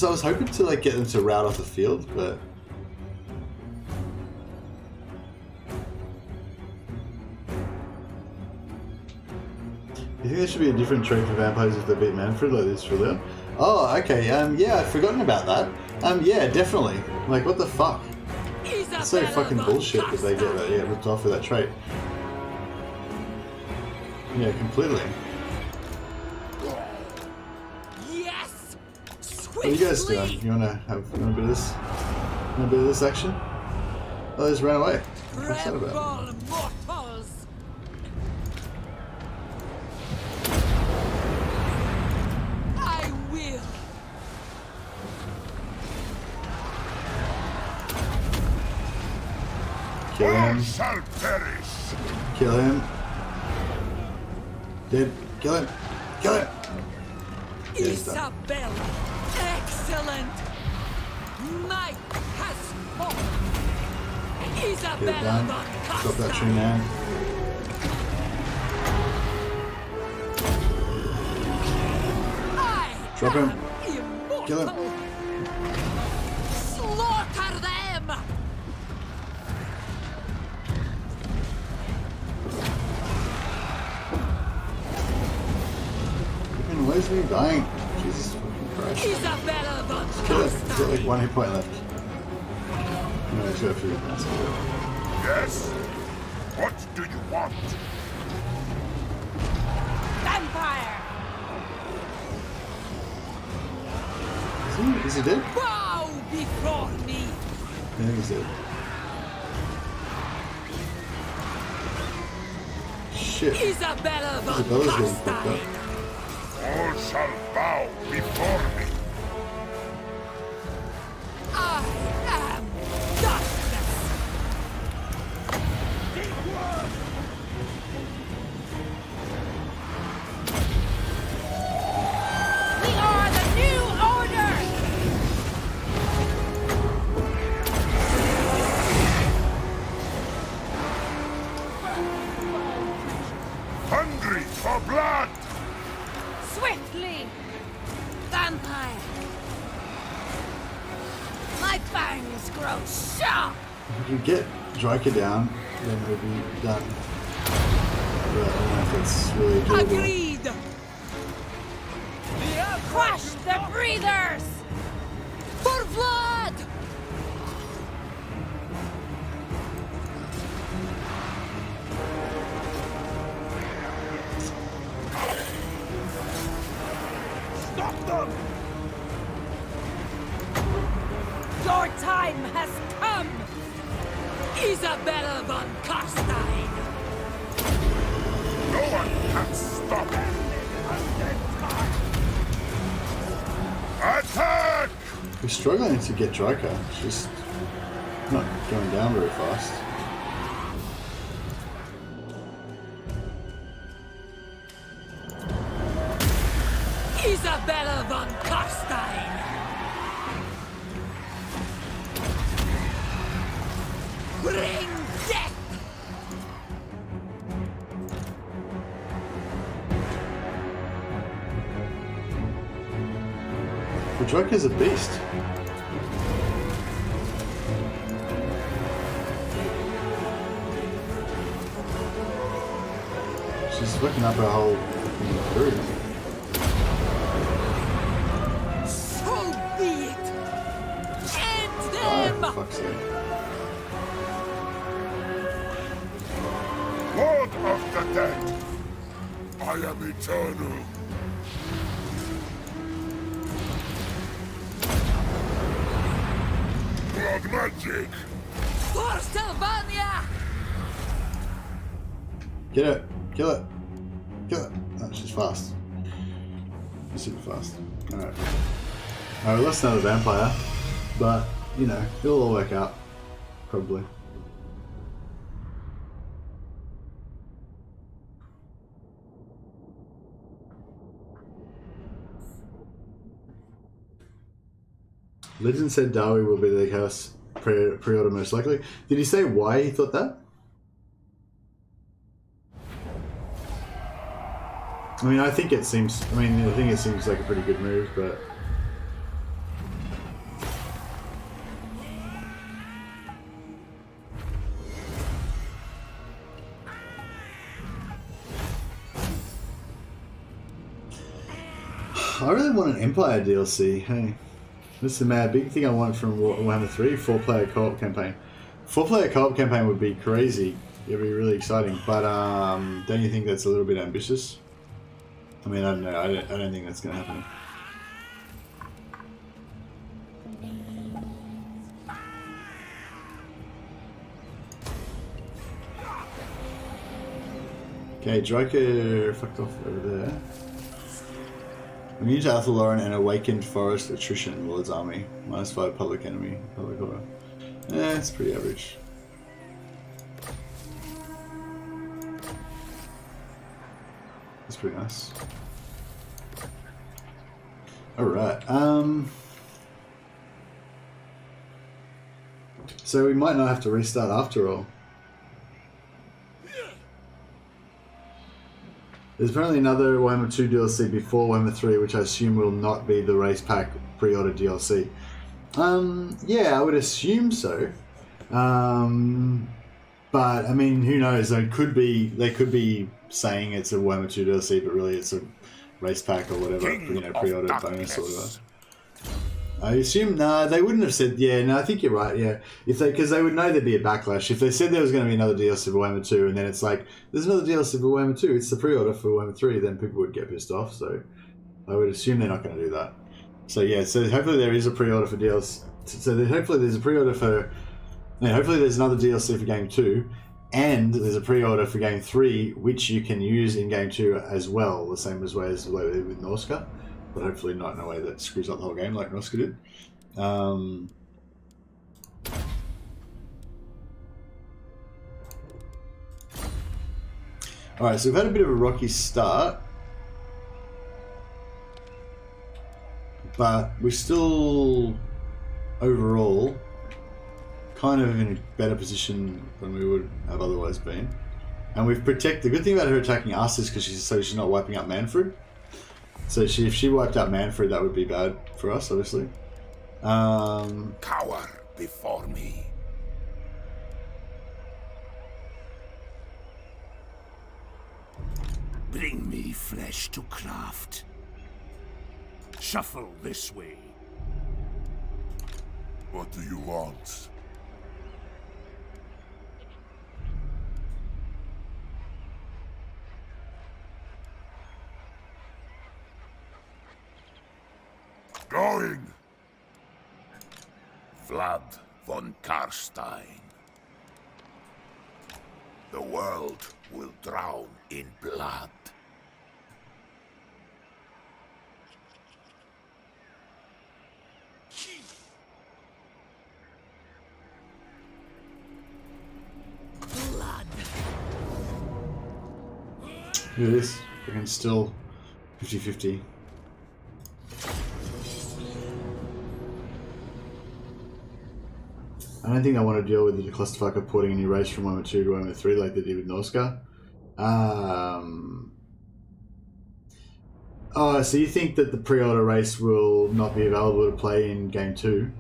I was hoping to like get them to route off the field, but you think there should be a different trait for vampires if they beat Manfred like this for Leon? Oh, okay. Yeah, I'd forgotten about that. Yeah, definitely. Like, what the fuck? It's so fucking bullshit that they get ripped off with that trait. Yeah, completely. What are you guys doing? You wanna have a bit of this? Want a bit of this action? Oh, they just ran away. What's that about? I will. Kill him. Shall perish. Kill him. Dead. Kill him. Kill him. Yeah, he's done. Isabella. Excellent! Might has fallen! Get it Isabella done. von Drop that tree Carstein! now. Drop him. Immortal. Kill him. Slaughter them! Fucking where's me dying? Jesus fucking Christ. Isabella von Kill it. He's got like Carstein. 1 hit point left. No, he's got a few. That's good. Yes? What do you want? Vampire! Is he dead? Bow before me. I think he's dead. Shit. Isabella von Isabella's getting fucked up. Carstein. All shall bow before me. I am darkness. We are the new order! Hungry for blood! Swiftly! Vampire. My fangs grow sharp. If we can get Draker down, then we'll be done. But I don't know if it's really doable. Agreed. Crush the breathers! For blood. Stop them! Your time has come! Isabella von Carstein. No one can stop it! Attack! We're struggling to get Draker. It's just not going down very fast. Isabella von Carstein. Bring death. The Draker's a beast. She's whipping up her whole fucking crew. So be it. End Oh, them. for fuck's sake. Lord of the dead! I am eternal! Blood magic! For Sylvania. Get it! Kill it! Kill it! Oh, she's fast. She's super fast. Alright. Alright, we lost another vampire. But, you know, it'll all work out. Probably. Legend said Darby will be the Chaos pre-order most likely. Did he say why he thought that? I mean, I think it seems like a pretty good move, but I really want an Empire DLC. Hey, this is the mad big thing I want from Warhammer 3, 4-player co-op campaign. 4-player co-op campaign would be crazy. It'd be really exciting, but don't you think that's a little bit ambitious? I mean, I don't know. I don't think that's going to happen. Okay, Draker fucked off over there. Immune to Athaloran and Awakened Forest Attrition, Lord's Army. -5 public enemy, public order. It's pretty average. That's pretty nice. Alright, so we might not have to restart after all. There's apparently another Warhammer 2 DLC before Warhammer 3, which I assume will not be the race pack pre-order DLC. Yeah, I would assume so. But I mean, who knows? They could be saying it's a Warhammer 2 DLC, but really it's a race pack or whatever, you know, pre-order bonus or whatever. I assume they wouldn't have said. Yeah, no, I think you're right. Yeah, because they would know there'd be a backlash if they said there was going to be another DLC for Warhammer 2, and then it's like there's another DLC for Warhammer 2. It's the pre-order for Warhammer 3. Then people would get pissed off. So I would assume they're not going to do that. So yeah, so hopefully there is a pre-order for DLC. So hopefully there's a pre-order for. Hopefully there's another DLC for Game 2, and there's a pre-order for Game 3, which you can use in Game 2 as well, the same as way they did with Norska. But hopefully not in a way that screws up the whole game like Norska did. Alright, so we've had a bit of a rocky start. But we're still, overall, kind of in a better position than we would have otherwise been. And we've protected... The good thing about her attacking us is because she's not wiping out Manfred. So if she wiped out Manfred, that would be bad for us, obviously. Cower before me. Bring me flesh to craft. Shuffle this way. What do you want? Going! Vlad von Carstein. The world will drown in blood. Blood. Look at this. We can still 50-50. I don't think I want to deal with the clusterfuck of porting a new race from Warhammer 2 to Warhammer 3 like they did with Norska. Oh, so you think that the pre-order race will not be available to play in Game 2?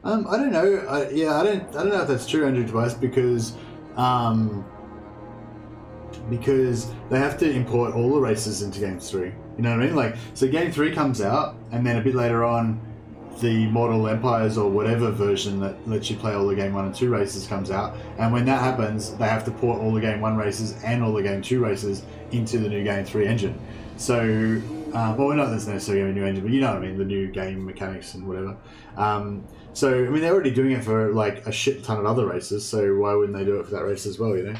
I don't know. I don't know if that's true, Andrew Twice, because they have to import all the races into Game 3. You know what I mean? Like, so Game 3 comes out, and then a bit later on, the Mortal Empires or whatever version that lets you play all the Game 1 and 2 races comes out, and when that happens, they have to port all the Game 1 races and all the Game 2 races into the new Game 3 engine. So, well, not necessarily a new engine, but you know what I mean, the new game mechanics and whatever. So, I mean, they're already doing it for like a shit ton of other races, so why wouldn't they do it for that race as well, you know?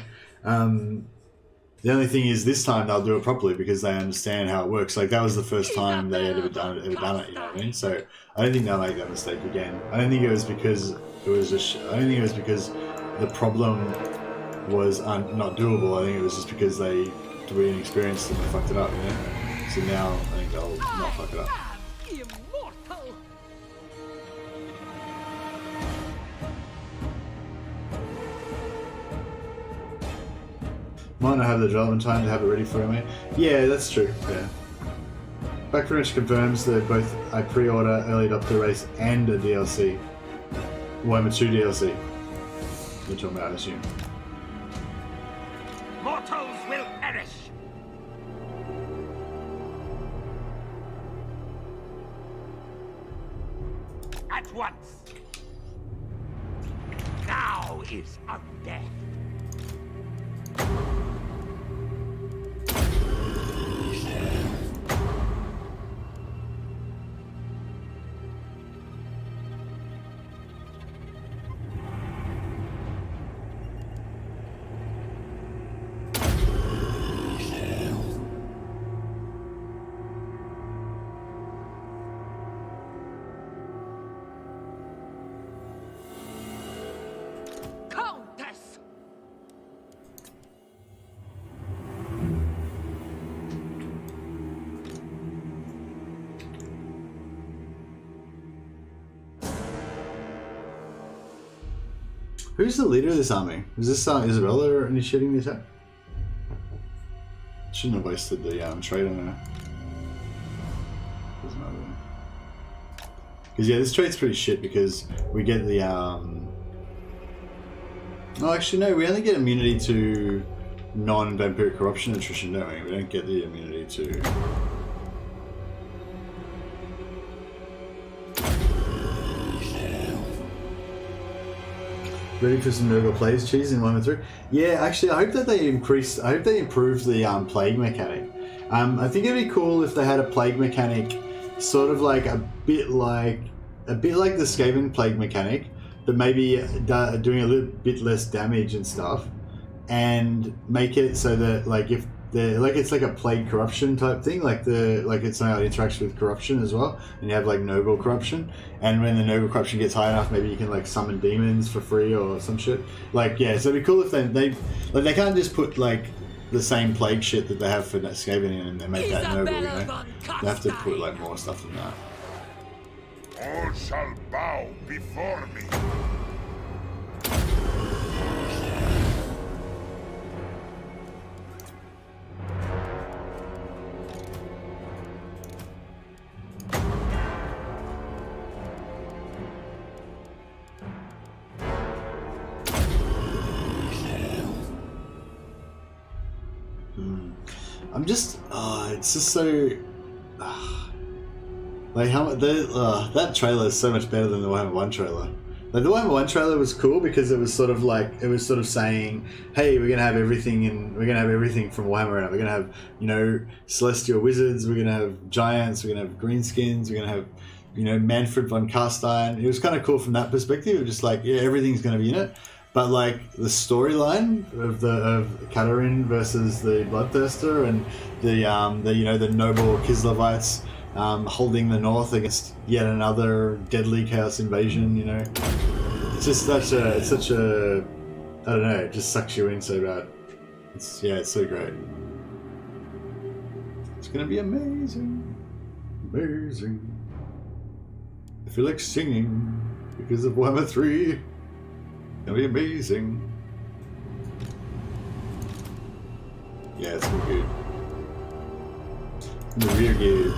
The only thing is, this time they'll do it properly because they understand how it works. Like, that was the first time they had ever done it, you know what I mean? So, I don't think they'll make that mistake again. I don't think it was because it was I don't think it was because the problem was not doable. I think it was just because they were inexperienced and they fucked it up, you know? So now, I think they'll not fuck it up. Immortal. Might not have the development time to have it ready for me. Yeah, that's true. Yeah. Back pretty much confirms that both a pre-order early adopter race and a DLC. Warhammer 2 DLC. You're talking about, I assume. Mortals will perish. At once. Now is undead. Who's the leader of this army? Is this Isabella initiating the attack? Shouldn't have wasted the trade on her. Doesn't matter. Because yeah, this trade's pretty shit because we get the Oh, actually no, we only get immunity to non-vampiric corruption attrition, don't we? We don't get the immunity to Ready for some Nurgle Plays cheese in 1 and 3? Yeah, actually, I hope that they improved the plague mechanic. I think it'd be cool if they had a plague mechanic, sort of like a bit like the Skaven plague mechanic, but maybe doing a little bit less damage and stuff, and make it so that like if it's like a plague corruption type thing, like it's something that interacts with corruption as well, and you have like noble corruption, and when the noble corruption gets high enough, maybe you can like summon demons for free or some shit. Like yeah, so it'd be cool if they can't just put like the same plague shit that they have for Skaven in and they make that noble, you know? They have to put like more stuff than that. All shall bow before me. I'm just, it's just so, like how that trailer is so much better than the Warhammer 1 trailer. Like the Warhammer 1 trailer was cool because it was sort of saying, hey, we're gonna have everything from Warhammer, and we're gonna have, you know, celestial wizards, we're gonna have giants, we're gonna have greenskins, we're gonna have, you know, Manfred von Carstein. It was kind of cool from that perspective. It was just like, yeah, everything's gonna be in it. But like the storyline of Katarin versus the Bloodthirster and the noble Kislevites holding the North against yet another deadly chaos invasion, you know, it's just such a I don't know, it just sucks you in so bad. It's so great. It's gonna be amazing. I feel like singing because of Warhammer 3. It'll be amazing. Yeah, it's gonna be good. In the rear gear.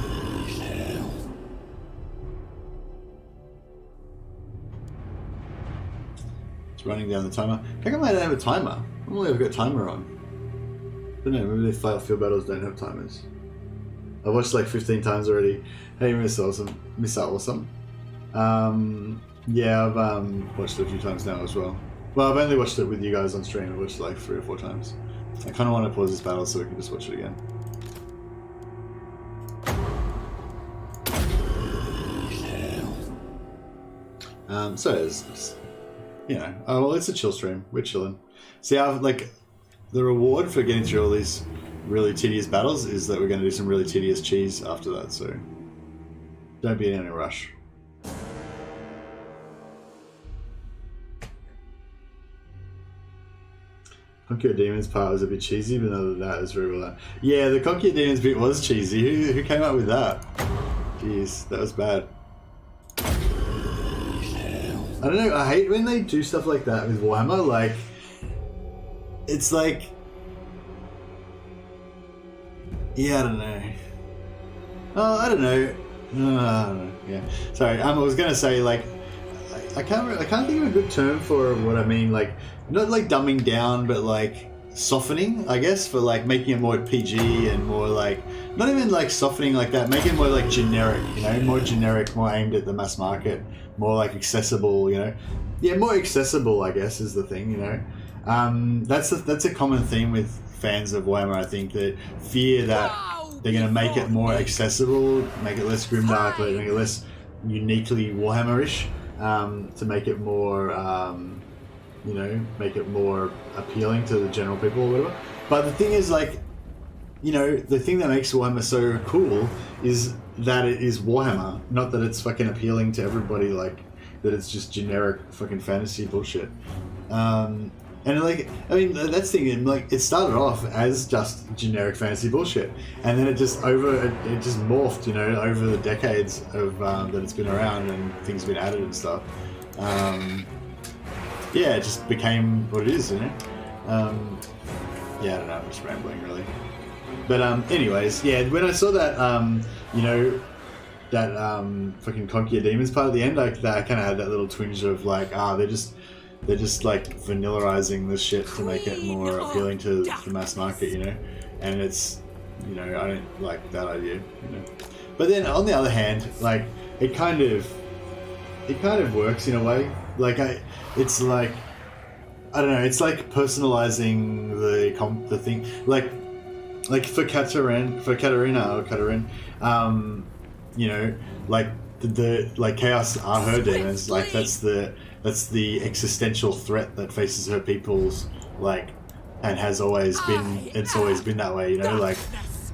It's running down the timer. How come I don't have a timer? Normally I've got a timer on. I don't know, maybe the field battles don't have timers. I've watched like 15 times already. Hey, Miss Awesome. Yeah, I've watched it a few times now as well. Well, I've only watched it with you guys on stream. I've watched it like 3 or 4 times. I kind of want to pause this battle so we can just watch it again. So it's you know, well, it's a chill stream. We're chilling. See, I've like the reward for getting through all these really tedious battles is that we're going to do some really tedious cheese after that. So don't be in any rush. Conquer Demons part was a bit cheesy, but other than that, it was very well done. Yeah, the Conquer Demons bit was cheesy. Who came up with that? Jeez, that was bad. I don't know, I hate when they do stuff like that with Warhammer. Like, it's like... Yeah, I don't know. Oh, I don't know. No, I don't know. Yeah. Sorry, I was going to say, like, I can't think of a good term for what I mean, like, not like dumbing down, but like softening, I guess, for like making it more PG and more like, not even like softening like that, make it more like generic, you know, more generic, more aimed at the mass market, more like accessible, you know. Yeah, more accessible, I guess, is the thing, you know. That's a common theme with fans of Warhammer, I think, that fear that they're going to make it more accessible, make it less grimdark, make it less uniquely Warhammer-ish. To make it more, you know, make it more appealing to the general people or whatever. But the thing is, like, you know, the thing that makes Warhammer so cool is that it is Warhammer, not that it's fucking appealing to everybody, like, that it's just generic fucking fantasy bullshit. And like, I mean, that's the thing, like, it started off as just generic fantasy bullshit, and then it just morphed, you know, over the decades of that it's been around and things have been added and stuff. Yeah, it just became what it is, you know. Yeah, I don't know, I'm just rambling really. But anyways, yeah, when I saw that, you know, that fucking Conquer Demons part at the end, I kind of had that little twinge of like, they're just like vanillaizing this shit to make it more appealing to the mass market, you know. And it's, you know, I don't like that idea, you know. But then on the other hand, like it kind of works in a way. Like it's like I don't know. It's like personalizing the thing. Like for Katarina, you know, like the like chaos are her demons. Like that's the existential threat that faces her people's, like, and has always been. It's always been that way, you know. Like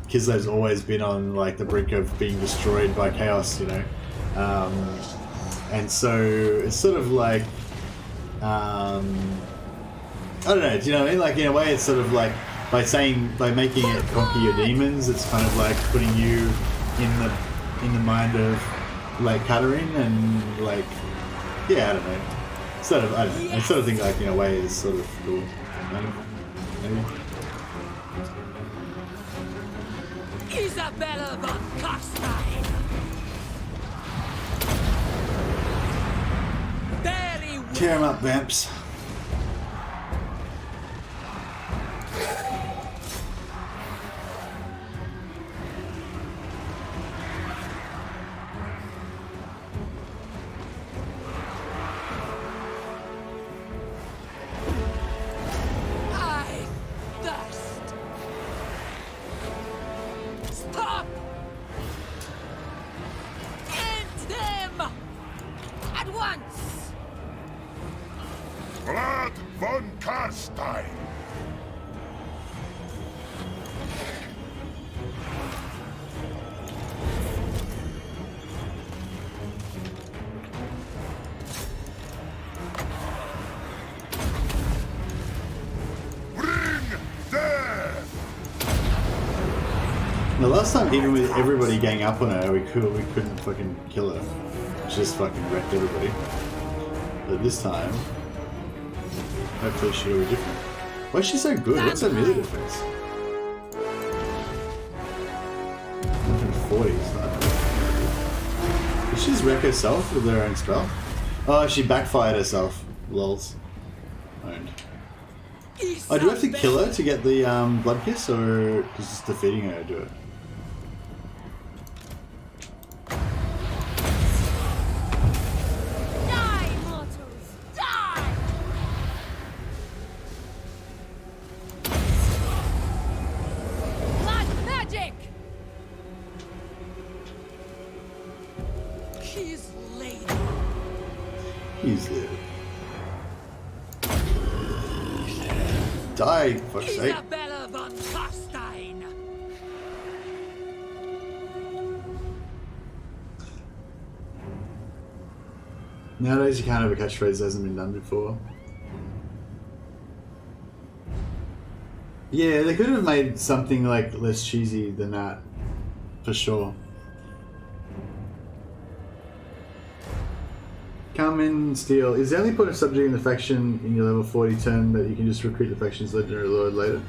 Kislev's always been on like the brink of being destroyed by chaos, you know. And so it's sort of like, I don't know. Do you know what I mean? Like in a way, it's sort of like by making it conquer your demons. It's kind of like putting you in the mind of like Katarine, and like, yeah, I don't know. Sort of, I don't know. I sort of think like in a way is sort of cool. Maybe. Isabella von Carstein. Tear him up, vamps. I thirst. Stop! End them! At once! Blood von Carstein! Bring death! The last time, even with everybody gang up on her, we couldn't fucking kill her. She just fucking wrecked everybody. But this time, hopefully she'll be different. Why is she so good? What's her melee defense? 140. Did she just wreck herself with her own spell? Oh, she backfired herself. Lols. Owned. Oh, do I have to kill her to get the blood kiss, or does just defeating her do it? Die, mortals! Die! Blood magic! He's late. He's there. Die, for fuck's sake. Isabella von Carstein. Nowadays you can't have a catchphrase that hasn't been done before. Yeah, they could have made something like less cheesy than that, for sure. Come in, steal. Is the only point of subjugating the faction in your level 40 turn that you can just recruit the faction's legendary lord later?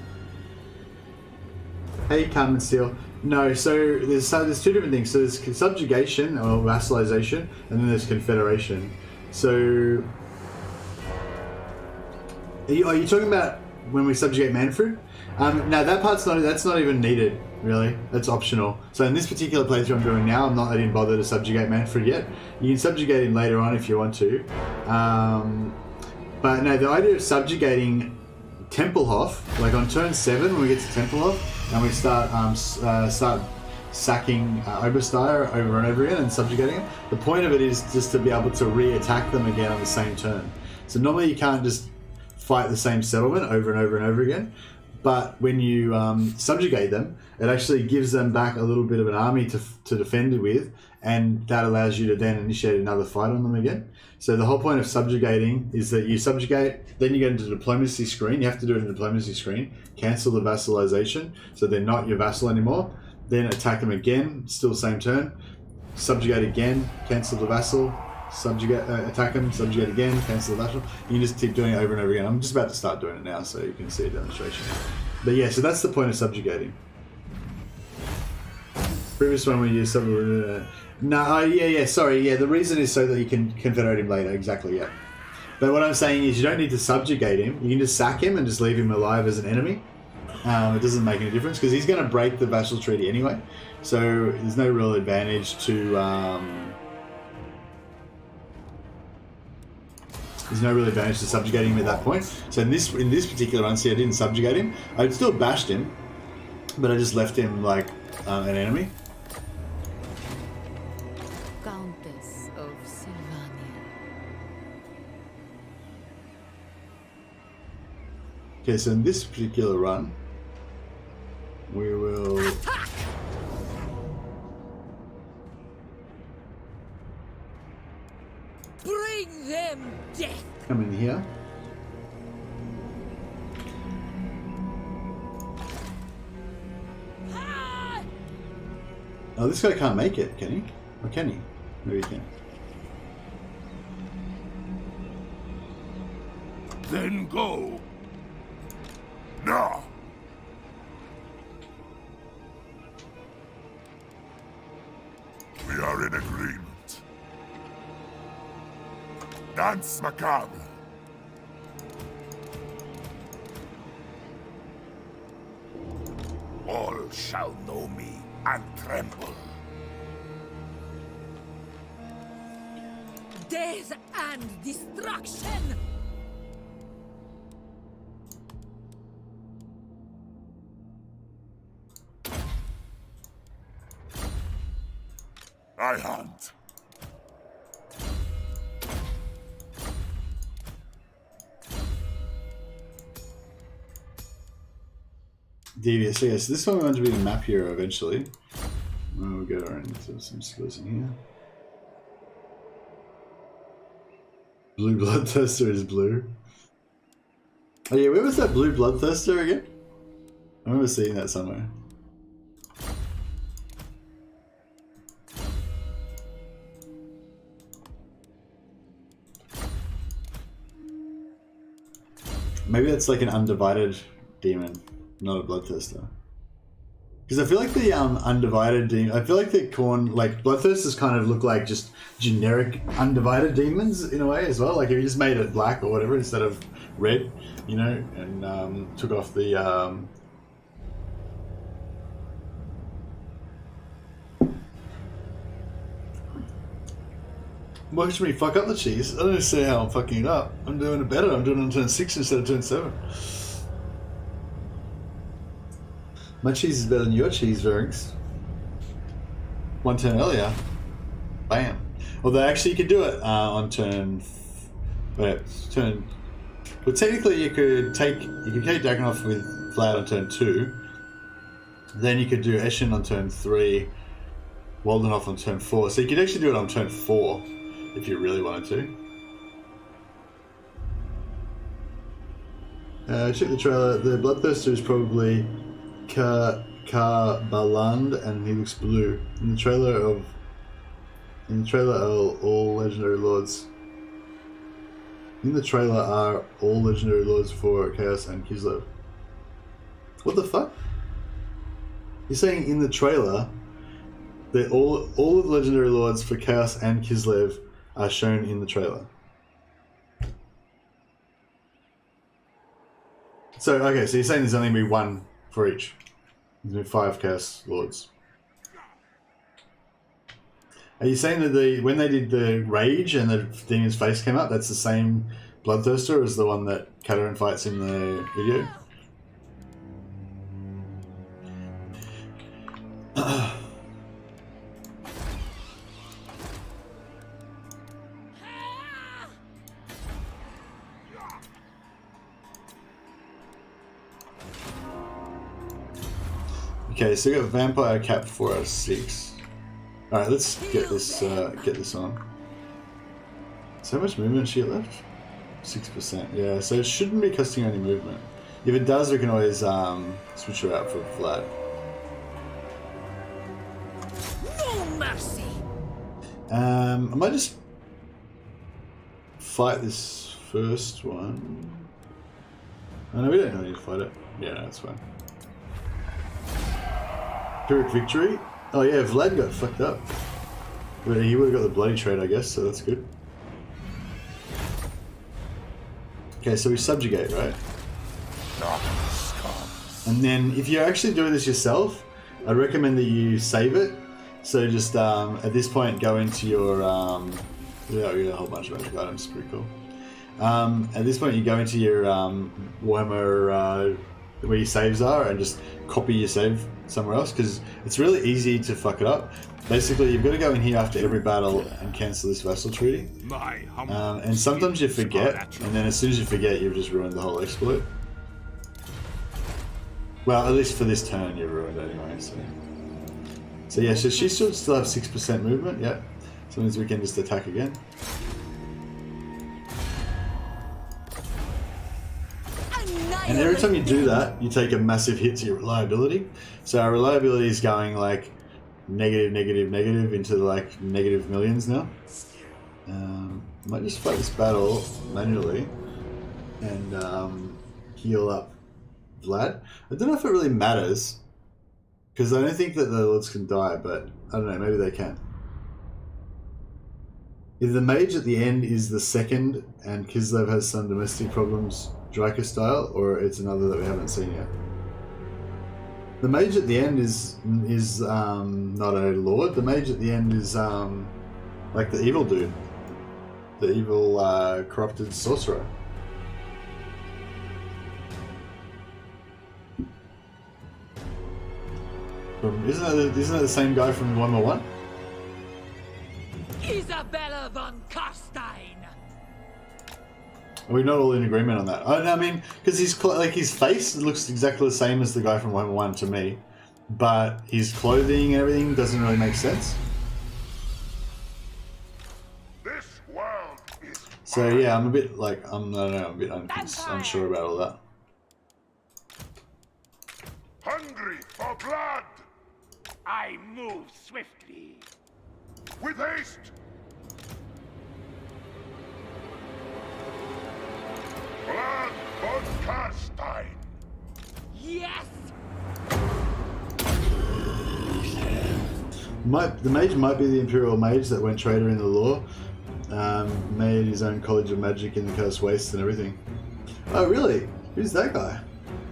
Hey, come and steal. No, so there's two different things. So there's subjugation or vassalization, and then there's confederation. So are you talking about when we subjugate Manfred? Now that part's that's not even needed, really. That's optional. So in this particular playthrough I'm doing now, I didn't bother to subjugate Manfred yet. You can subjugate him later on if you want to. But no, the idea of subjugating Tempelhof, like on turn 7 when we get to Tempelhof, and we start sacking Oberstyre over and over again and subjugating them. The point of it is just to be able to re-attack them again on the same turn. So normally you can't just fight the same settlement over and over and over again. But when you subjugate them, it actually gives them back a little bit of an army to defend with, and that allows you to then initiate another fight on them again. So the whole point of subjugating is that you subjugate, then you get into the diplomacy screen. You have to do it in the diplomacy screen. Cancel the vassalization, so they're not your vassal anymore. Then attack them again, still same turn. Subjugate again, cancel the vassal. Subjugate, attack them, subjugate again, cancel the vassal. You can just keep doing it over and over again. I'm just about to start doing it now so you can see a demonstration. But yeah, so that's the point of subjugating. Previous one we used something. Sorry, the reason is so that you can confederate him later, exactly, yeah. But what I'm saying is you don't need to subjugate him, you can just sack him and just leave him alive as an enemy. It doesn't make any difference because he's going to break the vassal treaty anyway. So there's no real advantage to There's no real advantage to subjugating him at that point. So in this particular run, see, I didn't subjugate him. I still bashed him, but I just left him like an enemy. Countess of Sylvania. Okay, so in this particular run, we will... Bring them death! come in here. Oh, this guy can't make it, can he? Or can he? Maybe he can. Then go. Now. We are in agreement. Dance macabre. All shall know me and tremble. Death and destruction! I hunt. Devious. So yes, this one we want to be the map hero eventually. We'll get our into some skills in here. Blue Bloodthirster is blue. Oh yeah, where was that blue Bloodthirster again? I remember seeing that somewhere. Maybe that's like an undivided demon, not a Bloodthirster. Because I feel like the undivided demon, I feel like the corn, like Bloodthirsters kind of look like just generic undivided demons in a way as well. Like if you just made it black or whatever instead of red, you know, and took off the watch me fuck up the cheese. I don't see how I'm fucking it up. I'm doing it better. I'm doing it on turn 6 instead of turn 7. My cheese is better than your cheese, Verix. One turn earlier. Bam. Although actually you could do it on turn... Well, technically you could take Dagonoth with Vlad on turn 2. Then you could do Eshin on turn 3. Waldenhoff on turn 4. So you could actually do it on turn 4 if you really wanted to. Check the trailer. The Bloodthirster is probably Baland, and he looks blue. In the trailer are all legendary lords. In the trailer are all legendary lords for Chaos and Kislev. What the fuck? You're saying in the trailer that all of the legendary lords for Chaos and Kislev are shown in the trailer. So okay, so you're saying there's only going to be one for each. There's going to be 5 Chaos Lords. Are you saying that when they did the Rage and the demon's face came up, that's the same Bloodthirster as the one that Kataryn fights in the video? Okay, so we got Vampire Cap 4 out of 6. Alright, let's get this on. So how much movement she left? 6%. Yeah, so it shouldn't be costing any movement. If it does, we can always switch her out for Vlad. No mercy! I might just fight this first one. Oh no, we don't need to fight it. Yeah, no, that's fine. Pyrrhic Victory? Oh yeah, Vlad got fucked up. But he would have got the bloody trade, I guess, so that's good. Okay, so we subjugate, right? And then if you're actually doing this yourself, I recommend that you save it. So just at this point go into your yeah, we got a whole bunch of magic items, pretty cool. At this point, you go into your Warhammer where your saves are and just copy your save somewhere else because it's really easy to fuck it up. Basically, you've got to go in here after every battle and cancel this vassal treaty. And sometimes you forget, and then as soon as you forget, you've just ruined the whole exploit. Well, at least for this turn, you've ruined it anyway. So yeah, so she should still have 6% movement. Yeah, so that means we can just attack again. And every time you do that, you take a massive hit to your reliability. So our reliability is going like negative, negative, negative into like negative millions now. Might just fight this battle manually and heal up Vlad. I don't know if it really matters because I don't think that the lords can die, but I don't know, maybe they can. If the mage at the end is the second and Kislev has some domestic problems Draker style, or it's another that we haven't seen yet. The mage at the end is not a lord. The mage at the end is like the evil dude, the evil corrupted sorcerer. Isn't that the same guy from Warhammer 1? Isabella von Carstein. We're not all in agreement on that. I mean, because his face looks exactly the same as the guy from Warhammer 1 to me, but his clothing and everything doesn't really make sense. This world is So yeah, I'm a bit like I don't know, I'm a bit unsure about all that. hungry for blood. I move swiftly. With haste. Blood von Carstein. Yes! The mage might be the Imperial Mage that went traitor in the lore. Made his own College of Magic in the Cursed Wastes and everything. Oh really? Who's that guy?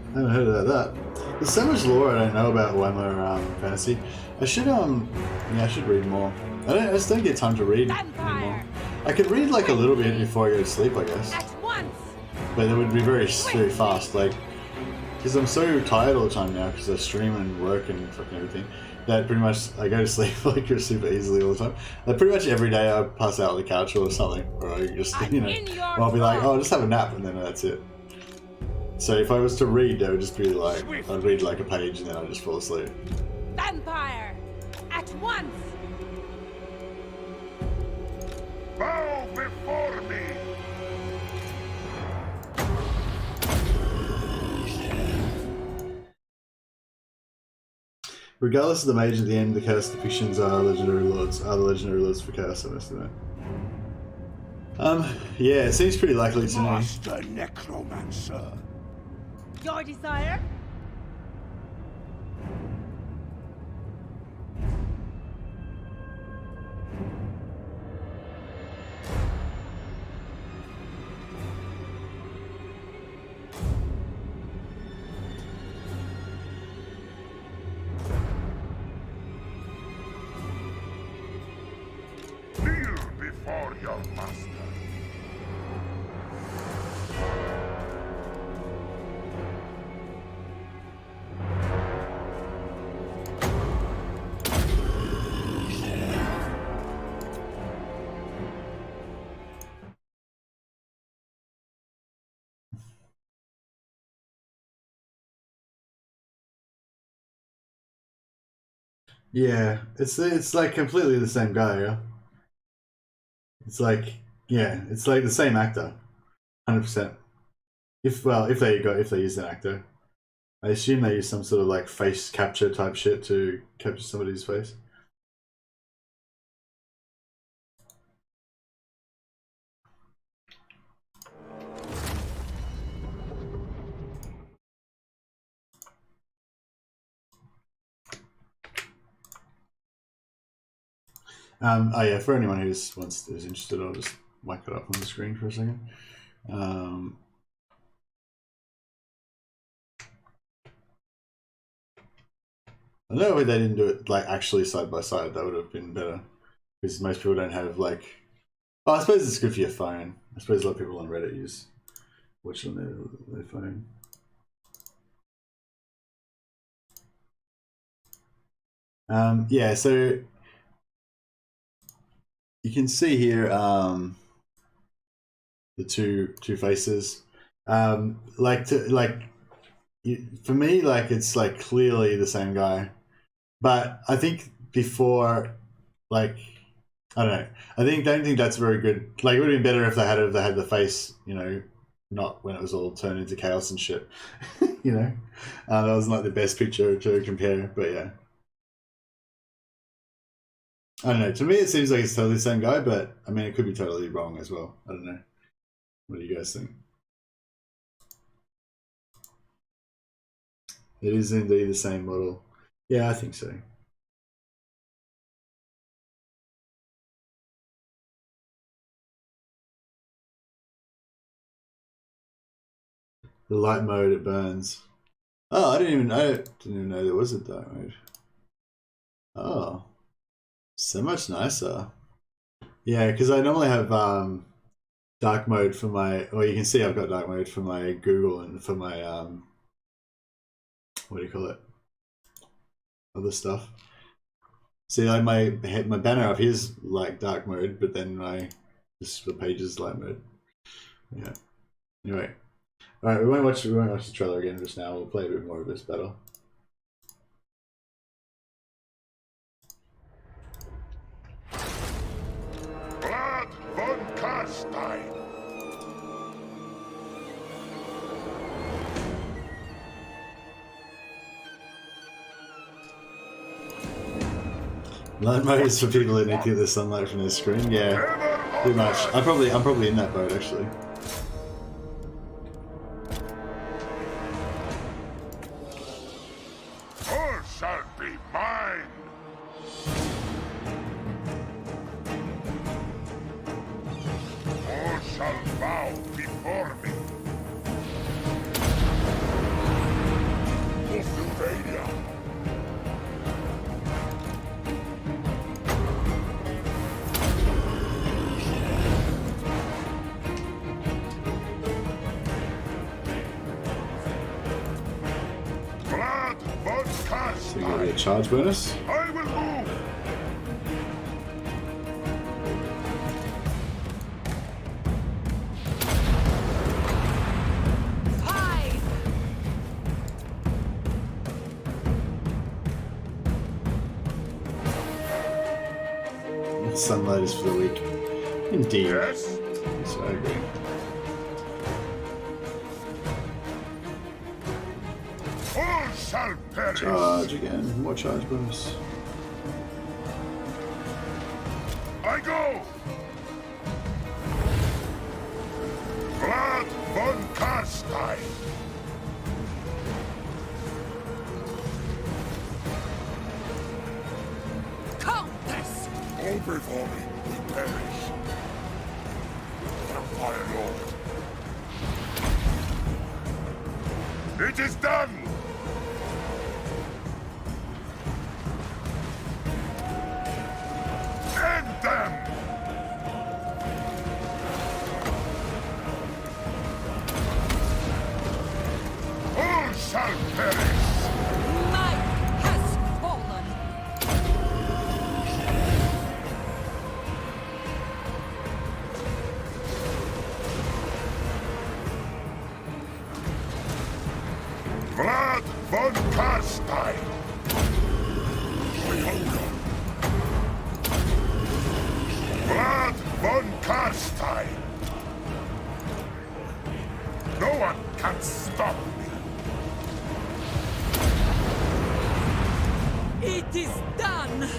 I haven't heard about that. There's so much lore I don't know about Warhammer Fantasy. I should I should read more. I just don't get time to read anymore. I could read like a little bit before I go to sleep, I guess. At once! But it would be very fast, like, because I'm so tired all the time now because I stream and work and fucking everything, that pretty much I go to sleep like super easily all the time. Like pretty much every day I pass out on the couch or something, or I just, or I'll be like, oh, I'll just have a nap and then that's it. So if I was to read, it would just be like, I'd read like a page and then I'd just fall asleep. Vampire! At once! Bow before me. Regardless of the mage at the end, the cursed depictions are legendary lords. Are the legendary lords for chaos, I must admit. Yeah, it seems pretty likely to me. Master Necromancer. Your desire? Kneel before your master. Yeah, it's like completely the same guy, yeah? It's like, yeah, it's like the same actor, 100%. If they use an actor, I assume they use some sort of like face capture type shit to capture somebody's face. Oh yeah, for anyone who's interested, I'll just whack it up on the screen for a second. I don't know why they didn't do it like actually side by side. That would have been better, because most people don't have like Oh, I suppose it's good for your phone. I suppose a lot of people on Reddit watch on their phone. Yeah, so you can see here the two faces. For me, like it's like clearly the same guy, but I think before, like, I don't know. Don't think that's very good. Like, it would have been better if they had the face, you know, not when it was all turned into chaos and shit. You know, that wasn't like the best picture to compare, but yeah. I don't know. To me, it seems like it's totally the same guy, but I mean, it could be totally wrong as well. I don't know. What do you guys think? It is indeed the same model. Yeah, I think so. The light mode, it burns. Oh, I didn't even know there was a dark mode. Oh, so much nicer. Yeah, because I normally have dark mode for my. Well, you can see I've got dark mode for my Google and for my what do you call it? Other stuff. See, like my banner up here's like dark mode, but then the page is light mode. Yeah. Anyway, all right, we won't watch the trailer again just now. We'll play a bit more of this battle. Blood von Carstein. Light mode is for people that need to get the sunlight from their screen. Yeah, pretty much. I'm probably in that boat actually. All shall be mine. All shall bow before me. Pennsylvania. Blood von So you get Carstein. a charge bonus. I will move. Hide! Sunlight is for the weak. Indeed. Yes. So I agree. All shall perish. Charge again. More charge bonus. I go. Blood von Carstein. Countess! All before me will perish. Empire Lord. It is done. End them. All shall perish. Night has fallen! Blood von Carstein. Blood von Carstein. No one can stop me. It is done!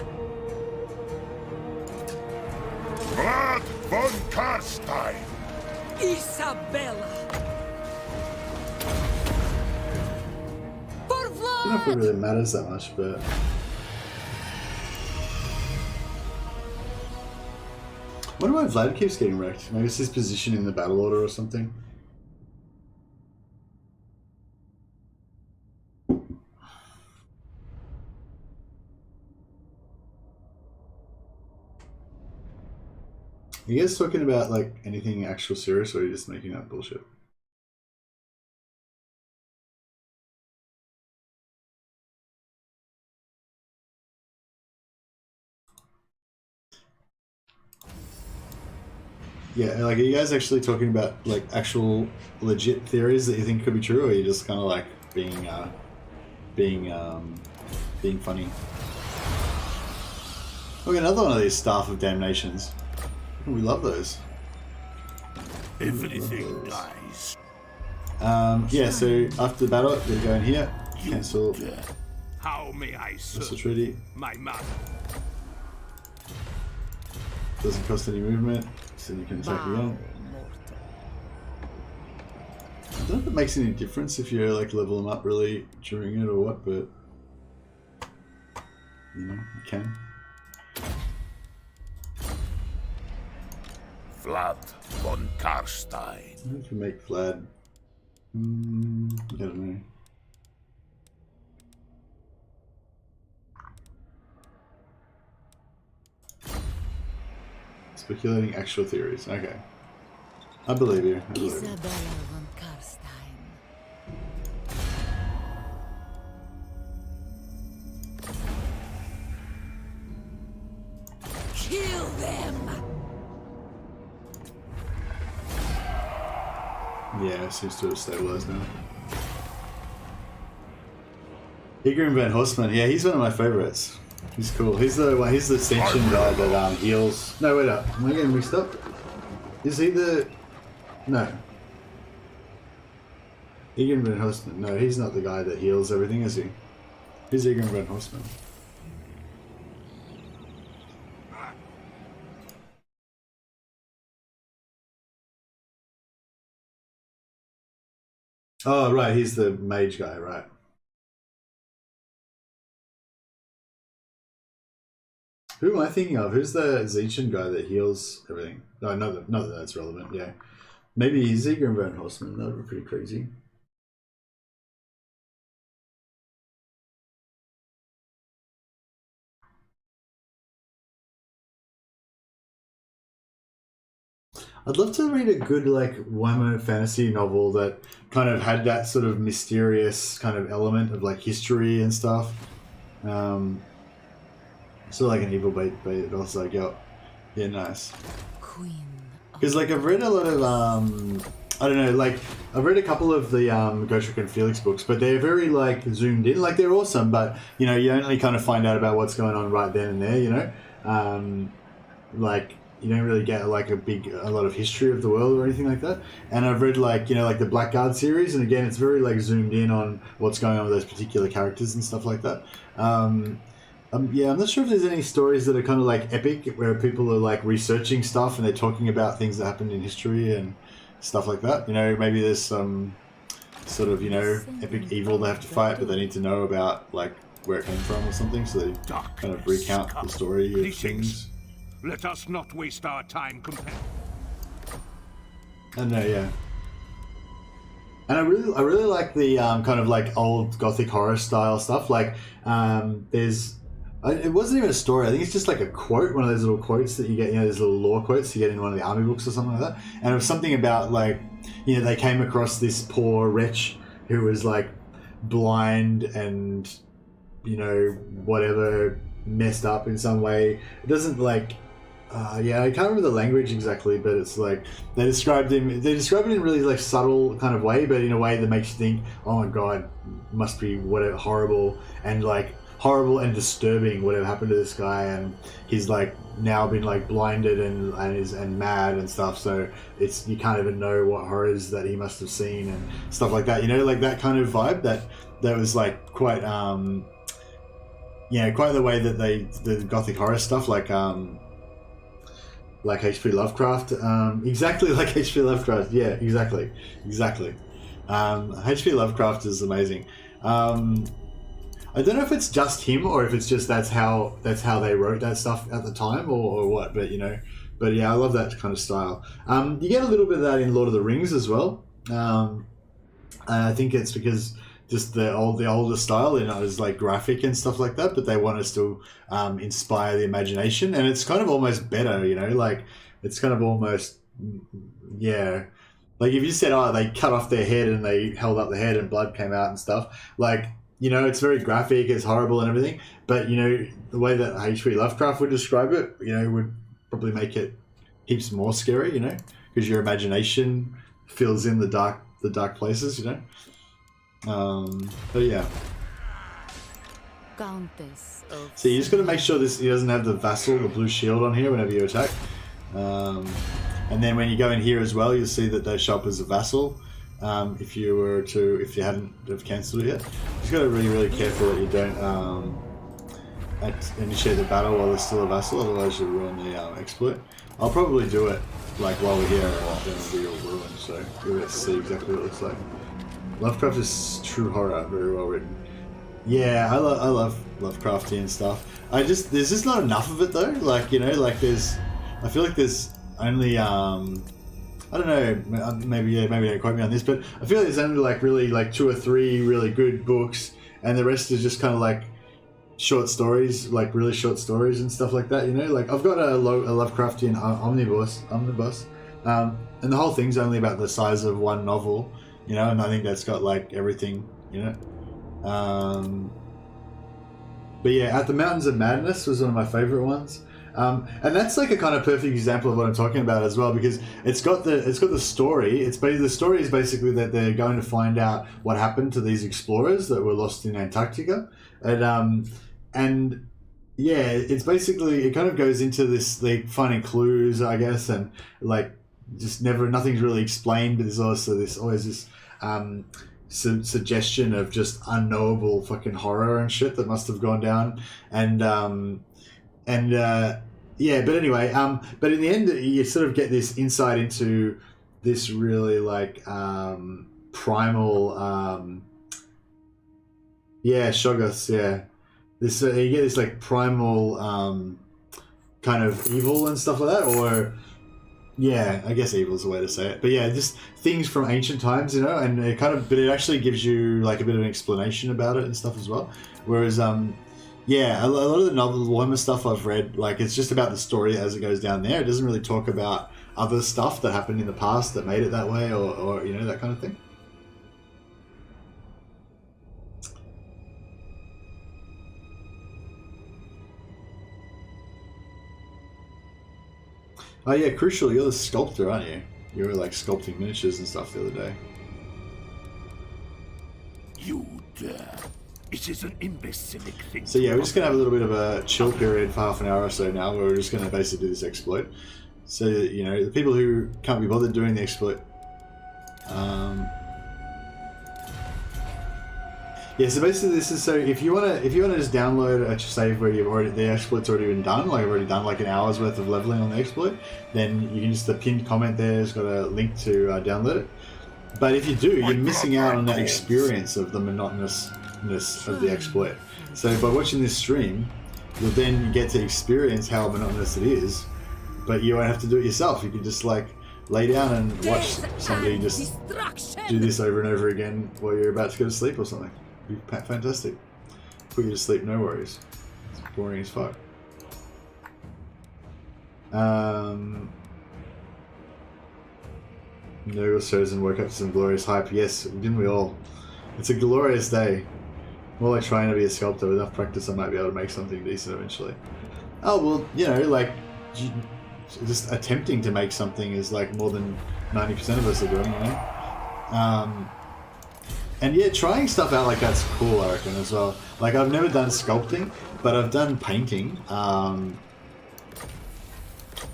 Blood von Carstein. Isabella! For I don't know if it blood! really matters that much, but I wonder why Vlad keeps getting wrecked. Maybe it's his position in the battle order or something. you guys talking about like anything actual serious, or are you just making up bullshit? Yeah, like, are you guys actually talking about like actual legit theories that you think could be true, or are you just kind of like being funny? Look, another one of these Staff of Damnations. We love those. Everything dies. Yeah, so after the battle, they go in here, cancel How may I the serve treaty. my master? Doesn't cost any movement, so you can attack again. I don't know if it makes any difference if you like level them up really during it or what, but you know, you can. Vlad von Carstein. I if you make Vlad. I don't know. Speculating actual theories. Okay. I believe you. I believe you. Isabella von Carstein. Kill them! Yeah, it seems to have stabilized now. Igrim Van Horstman. Yeah, he's one of my favorites. He's cool. He's the Ascension guy that heals. No, wait up. Am I getting mixed up? Is he the? No. Igrim Van Horstman. No, he's not the guy that heals everything, is he? Who's Igrim Van Horstman? Oh, right. He's the mage guy, right? Who am I thinking of? Who's the Zeichin guy that heals everything? No, not that that's relevant, yeah. Maybe Igrim Van Horstman. That would be pretty crazy. I'd love to read a good like Warhammer fantasy novel that kind of had that sort of mysterious kind of element of like history and stuff. So like an evil bait, but also like, yeah, nice. Because like I've read a lot of I don't know, like I've read a couple of the Gotrek and Felix books, but they're very like zoomed in. Like they're awesome, but you know you only kind of find out about what's going on right then and there. You know, like. You don't really get like a lot of history of the world or anything like that. And I've read like, you know, like the Blackguard series, and again, it's very like zoomed in on what's going on with those particular characters and stuff like that. Yeah, I'm not sure if there's any stories that are kind of like epic, where people are like researching stuff and they're talking about things that happened in history and stuff like that. You know, maybe there's some sort of, you know, epic evil they have to fight, but they need to know about like where it came from or something, so they kind of recount the story of things. Let us not waste our time comparing. I don't know, yeah. And I really like the kind of like old Gothic horror style stuff. Like, it wasn't even a story. I think it's just like a quote, one of those little quotes that you get, you know, those little lore quotes you get in one of the army books or something like that. And it was something about like, you know, they came across this poor wretch who was like blind and, you know, whatever, messed up in some way. It doesn't like. Yeah, I can't remember the language exactly, but it's like they describe it in a really like subtle kind of way, but in a way that makes you think, oh my god, must be whatever horrible and disturbing whatever happened to this guy, and he's like now been like blinded and mad and stuff, so it's you can't even know what horrors that he must have seen and stuff like that, you know, like that kind of vibe that was like quite yeah, quite the way that the Gothic horror stuff like H.P. Lovecraft, exactly like H.P. Lovecraft. Yeah, exactly. H.P. Lovecraft is amazing. I don't know if it's just him or if it's just that's how they wrote that stuff at the time or what. But you know, yeah, I love that kind of style. You get a little bit of that in Lord of the Rings as well. I think it's because just the older style, you know, is like graphic and stuff like that, but they want to still inspire the imagination, and it's kind of almost better, you know, like It's kind of almost, yeah. Like if you said, oh, they cut off their head and they held up the head and blood came out and stuff, like, you know, it's very graphic, it's horrible and everything, but, you know, the way that H.P. Lovecraft would describe it, you know, would probably make it heaps more scary, you know, because your imagination fills in the dark places, you know. But yeah. Countess of So you just got to make sure he doesn't have the vassal, the blue shield on here whenever you attack. And then when you go in here as well, you'll see that they show up as a vassal. If you hadn't have cancelled it yet, you just got to be really careful that you don't initiate the battle while there's still a vassal, otherwise you'll ruin the exploit. I'll probably do it like while we're here, and then it'll be all ruined. So you'll get to see exactly what it looks like. Lovecraft is true horror, very well written. Yeah, I love Lovecraftian stuff. There's just not enough of it though. Like, you know, like I feel like there's only I don't know, maybe don't quote me on this, but I feel like there's only like really like 2 or 3 really good books, and the rest is just kind of like short stories, like really short stories and stuff like that. You know, like I've got a Lovecraftian omnibus, and the whole thing's only about the size of one novel. You know, and I think that's got like everything. You know. But yeah, At the Mountains of Madness was one of my favorite ones. And that's like a kind of perfect example of what I'm talking about as well, because it's got the story. The story is basically that they're going to find out what happened to these explorers that were lost in Antarctica, and yeah, it's basically, it kind of goes into this, like finding clues, I guess, and like just nothing's really explained, but there's also always this suggestion of just unknowable fucking horror and shit that must have gone down, yeah, but anyway, but in the end, you sort of get this insight into this really like primal, Shoggoths, yeah. This you get this like primal kind of evil and stuff like that, or yeah, I guess evil is the way to say it. But yeah, just things from ancient times, you know, and but it actually gives you like a bit of an explanation about it and stuff as well. Whereas yeah, a lot of the novel Warhammer stuff I've read, like it's just about the story as it goes down there. It doesn't really talk about other stuff that happened in the past that made it that way, or you know, that kind of thing. Oh yeah, Crucial, you're the sculptor, aren't you? You were like sculpting miniatures and stuff the other day. You dare. It is an imbecilic thing. So yeah, we're just going to have a little bit of a chill period for half an hour or so now, where we're just going to basically do this exploit. So, you know, the people who can't be bothered doing the exploit... yeah, so basically this is, so if you want to just download a save where the exploit's already been done, like I've already done like an hour's worth of leveling on the exploit, then you can just, the pinned comment there has got a link to download it. But if you do, you're missing out on that experience of the monotonousness of the exploit. So by watching this stream, you'll then get to experience how monotonous it is, but you won't have to do it yourself. You can just like lay down and watch somebody just do this over and over again while you're about to go to sleep or something. It'd be fantastic. Put you to sleep, no worries. It's boring as fuck. Nurgle shows and woke up to some glorious hype. Yes, didn't we all? It's a glorious day. More like trying to be a sculptor. With enough practice, I might be able to make something decent eventually. Oh, well, you know, like, just attempting to make something is like more than 90% of us are doing, you know? And yeah, trying stuff out like that's cool, I reckon, as well. Like, I've never done sculpting, but I've done painting.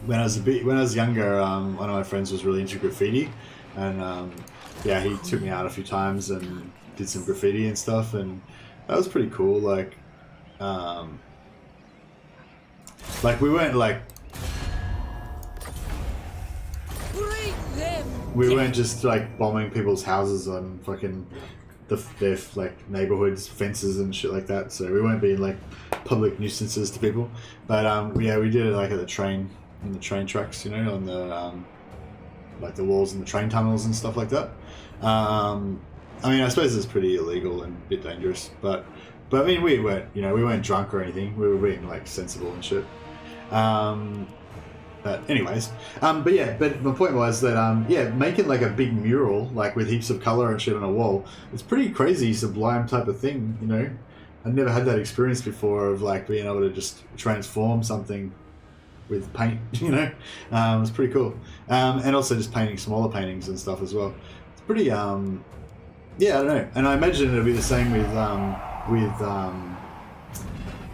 When I was younger, one of my friends was really into graffiti, and yeah, he took me out a few times and did some graffiti and stuff, and that was pretty cool. Like we weren't like, we weren't just like bombing people's houses on fucking their like neighborhoods, fences and shit like that. So we weren't being like public nuisances to people. But yeah, we did it like at the train, in the train tracks, you know, on the like the walls and the train tunnels and stuff like that. I mean, I suppose it's pretty illegal and a bit dangerous, but I mean, we weren't drunk or anything. We were being like sensible and shit. But anyways, but yeah, but my point was that yeah, making like a big mural like with heaps of color and shit on a wall, it's pretty crazy, sublime type of thing, you know. I'd never had that experience before of like being able to just transform something with paint, you know. It's pretty cool, and also just painting smaller paintings and stuff as well. It's pretty yeah, I don't know, and I imagine it'll be the same with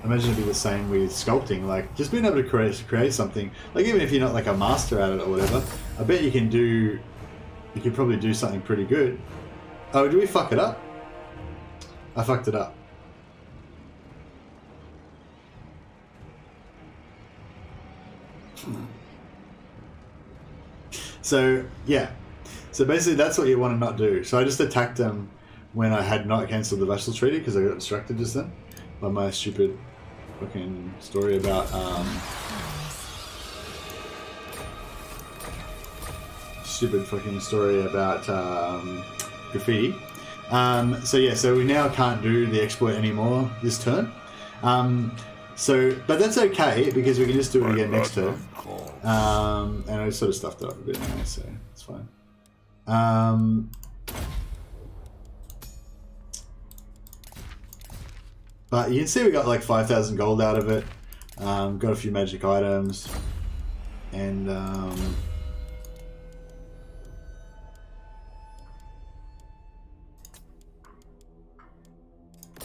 I imagine it'd be the same with sculpting, like just being able to create something, like even if you're not like a master at it or whatever, I bet you could probably do something pretty good. Oh, did we fuck it up? I fucked it up. So yeah, so basically that's what you want to not do. So I just attacked them when I had not cancelled the vassal treaty because I got distracted just then by my stupid fucking story about graffiti. So yeah, so we now can't do the exploit anymore this turn. So, but that's okay because we can just do it again next turn. And I sort of stuffed it up a bit anyway, so it's fine. But you can see we got like 5,000 gold out of it. Got a few magic items, and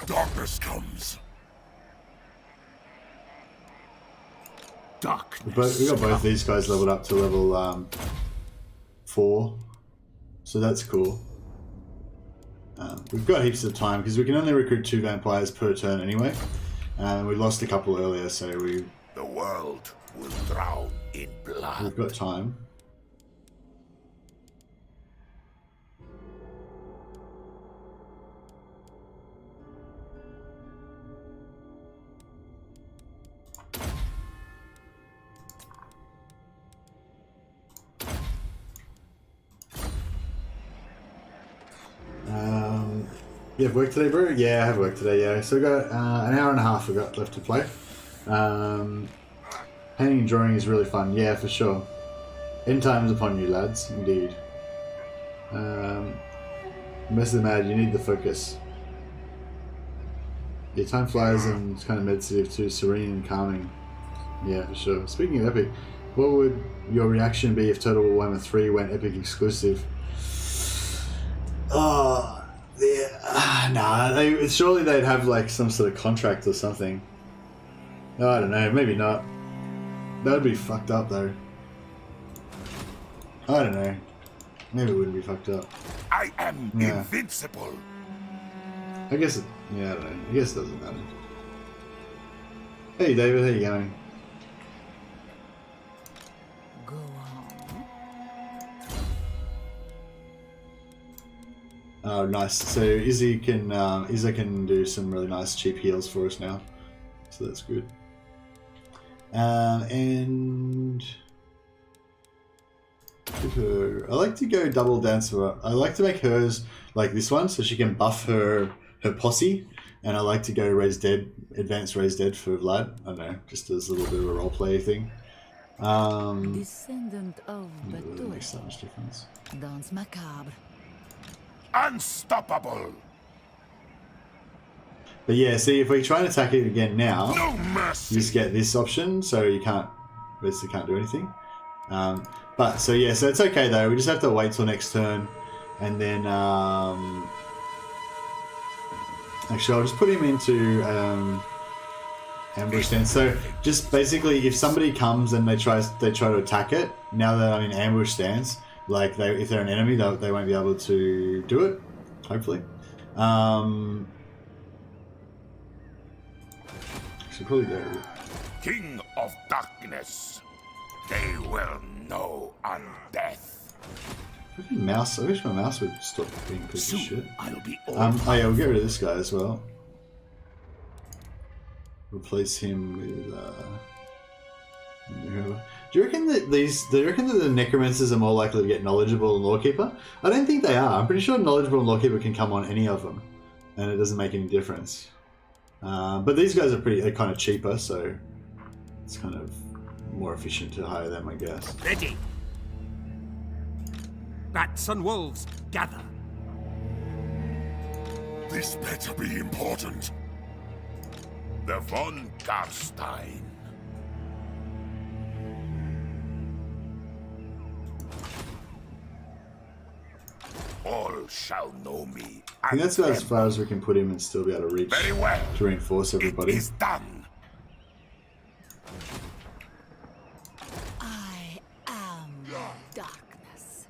Darkness comes. Darkness. we got both these guys leveled up to level 4, so that's cool. We've got heaps of time because we can only recruit 2 vampires per turn anyway, and we lost a couple earlier, so The world will drown in blood. we've got time. You have work today, bro? Yeah, I have work today, yeah. So we've got an hour and a half we've got left to play. Painting and drawing is really fun, yeah, for sure. End time's upon you, lads, indeed. Mess of the mad, you need the focus. Yeah, time flies and it's kind of meditative too, serene and calming. Yeah, for sure. Speaking of epic, what would your reaction be if Total War Warhammer 3 went epic exclusive? Oh... Yeah, nah, surely they'd have like some sort of contract or something. I don't know, maybe not. That would be fucked up though. I don't know. Maybe it wouldn't be fucked up. I am invincible. I guess yeah, I don't know. I guess it doesn't matter. Hey David, how you going? Go on. Oh, nice. So Izzy can do some really nice cheap heals for us now, so that's good. And give her. I like to go double dancer. I like to make hers like this one, so she can buff her posse. And I like to go raise dead, advanced raise dead for Vlad. I don't know, just as a little bit of a role play thing. Descendant of It really Batur. makes that much difference. Dance macabre. Unstoppable. But yeah, see, if we try and attack it again now, No you mercy. just get this option, so you basically can't do anything. But so yeah, so it's okay though. We just have to wait till next turn, and then actually I'll just put him into ambush stance. So just basically, if somebody comes and they try to attack it, now that I'm in ambush stance, like if they're an enemy, they won't be able to do it. Hopefully. Should probably go. King of darkness. They will know undeath. Fucking mouse. I wish my mouse would stop being a piece of shit. Soon I'll be all Oh yeah, we'll get rid of this guy as well. Replace him with whoever. Do you reckon that the necromancers are more likely to get knowledgeable and lawkeeper? I don't think they are. I'm pretty sure knowledgeable and lawkeeper can come on any of them, and it doesn't make any difference. But these guys are kind of cheaper, so it's kind of more efficient to hire them, I guess. Ready. Bats and wolves, gather. This better be important. The von Carstein. All shall know me. I think that's about as far as we can put him and still be able to reach Very well. to reinforce everybody. It is done. I am darkness.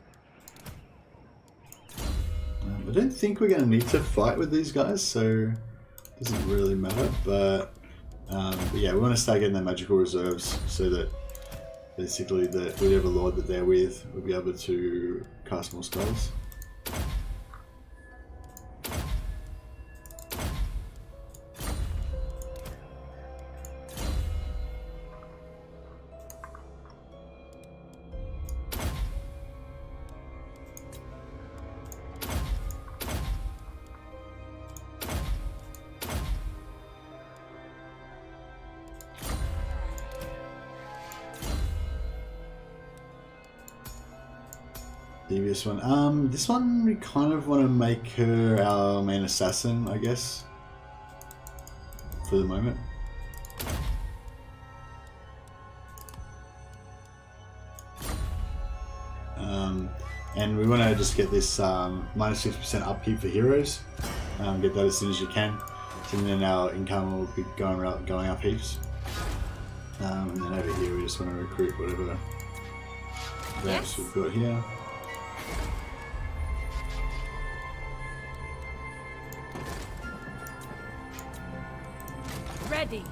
I don't think we're going to need to fight with these guys, so it doesn't really matter. But yeah, we want to start getting their magical reserves so that basically that whatever lord that they're with will be able to cast more spells. Previous one. This one we kind of want to make her our main assassin, I guess, for the moment. And we want to just get this minus 50% upkeep for heroes. Get that as soon as you can. And then our income will be going up heaps. And then over here we just want to recruit whatever vamps we've got here. Ready.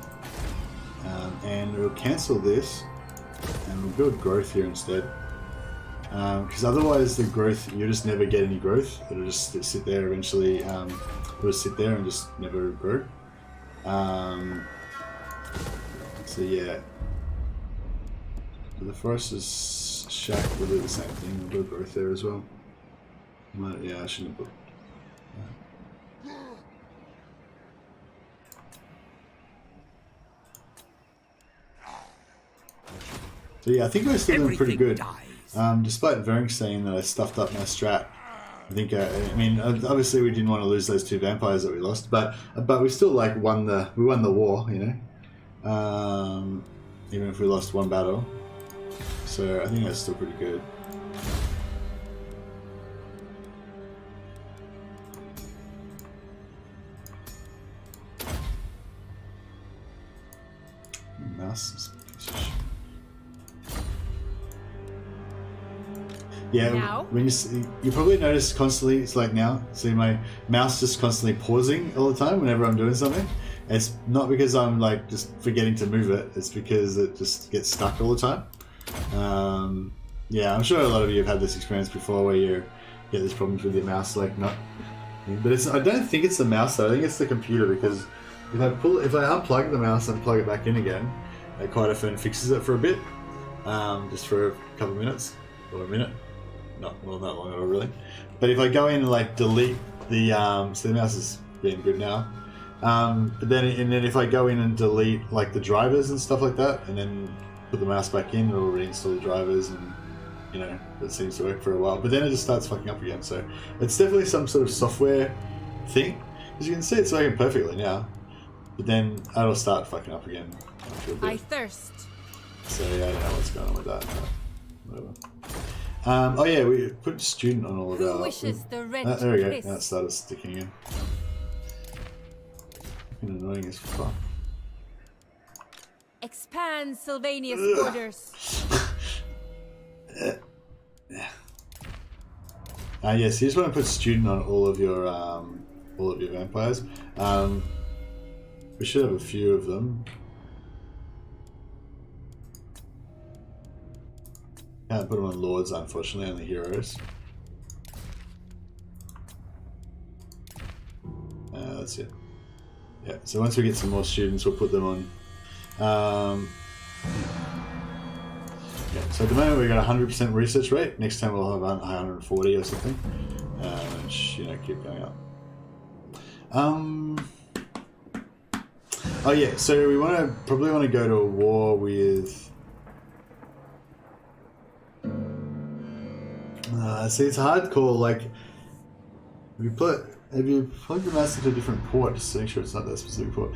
And we'll cancel this and we'll build growth here instead. Because otherwise the growth, you'll just never get any growth. It'll just sit there eventually. It'll just sit there and just never grow. So yeah. So the Forester's Shack will do the same thing. We'll build growth there as well. Yeah, I shouldn't have put. So yeah, I think we're still doing pretty good. Despite Vering saying that I stuffed up my strat, I think I mean obviously we didn't want to lose those two vampires that we lost, but we still like won the war, you know. Even if we lost one battle, so I think that's still pretty good. Mouse. Yeah, now? when you probably notice constantly, it's like now, see my mouse just constantly pausing all the time whenever I'm doing something. It's not because I'm like just forgetting to move it, it's because it just gets stuck all the time. Yeah, I'm sure a lot of you have had this experience before where you get these problems with your mouse, like not, but I don't think it's the mouse though, I think it's the computer, because if I unplug the mouse and plug it back in again, it quite often fixes it for a bit, just for a couple of minutes, or a minute. Not well, not long at all, really. But if I go in and like delete the so the mouse is being good now. But then if I go in and delete like the drivers and stuff like that, and then put the mouse back in, it'll reinstall the drivers, and you know that seems to work for a while. But then it just starts fucking up again. So it's definitely some sort of software thing. As you can see, it's working perfectly now. But then it'll start fucking up again after a bit. I thirst. So yeah, I don't know what's going on with that. But whatever. Oh yeah, we put student on all of our... Who wishes the red there we go, kiss? now it started sticking in. Fucking annoying as fuck. Expand Sylvania's borders. Yes, you just want to put student on all of your vampires. We should have a few of them. Can't put them on lords, unfortunately, only heroes. That's it. Yeah, so once we get some more students, we'll put them on. Yeah, so at the moment we've got 100% research rate. Next time we'll have 140 or something. And, you know, keep going up. Oh yeah, so we probably want to go to a war with See, it's a hard call. Like, have you plugged the mouse into a different port just to make sure it's not that specific port?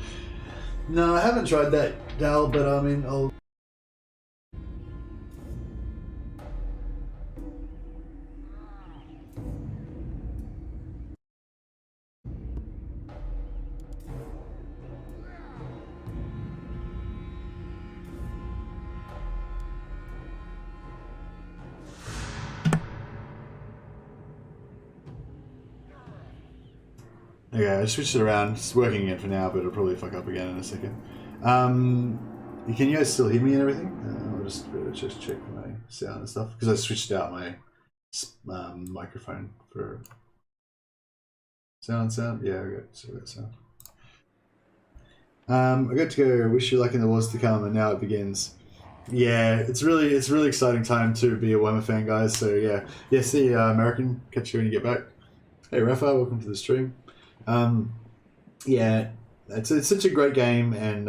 No, I haven't tried that, Dal, but I mean, I'll. Okay, I switched it around. It's working again for now, but it'll probably fuck up again in a second. Can you guys still hear me and everything? I'll just check my sound and stuff because I switched out my microphone for sound. Yeah, I got sound. I got to go. Wish you luck in the wars to come, and now it begins. Yeah, it's really exciting time to be a Warhammer fan, guys. So yeah. See you, American. Catch you when you get back. Hey, Rafa, welcome to the stream. Yeah, it's such a great game, and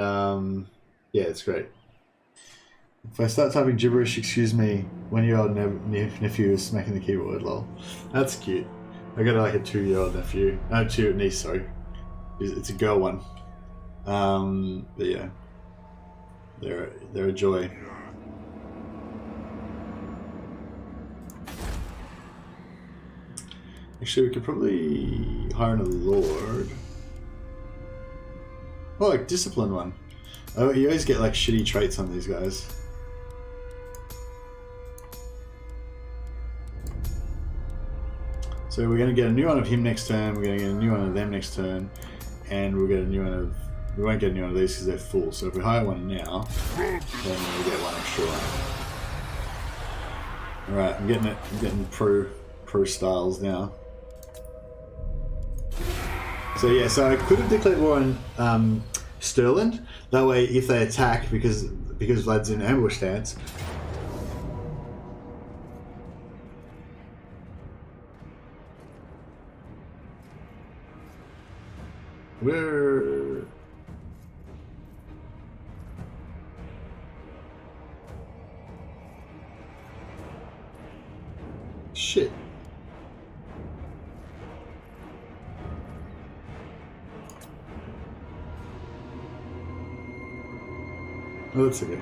yeah, it's great. If I start typing gibberish, excuse me, 1-year-old nephew is smacking the keyboard, lol. That's cute. I got like a 2-year-old nephew. No, niece, sorry. It's a girl one. But yeah, they're a joy. Actually, we could probably hire another lord. Oh, like discipline one. Oh, you always get like shitty traits on these guys. So we're gonna get a new one of him next turn. We're gonna get a new one of them next turn, and we'll get a new one of. We won't get a new one of these because they're full. So if we hire one now, then we'll get one extra one. All right, I'm getting it. I'm getting pro styles now. So yeah, so I could have declared war on Sterling. That way, if they attack, because Vlad's in ambush stance. Where? Shit. Oh, that's okay.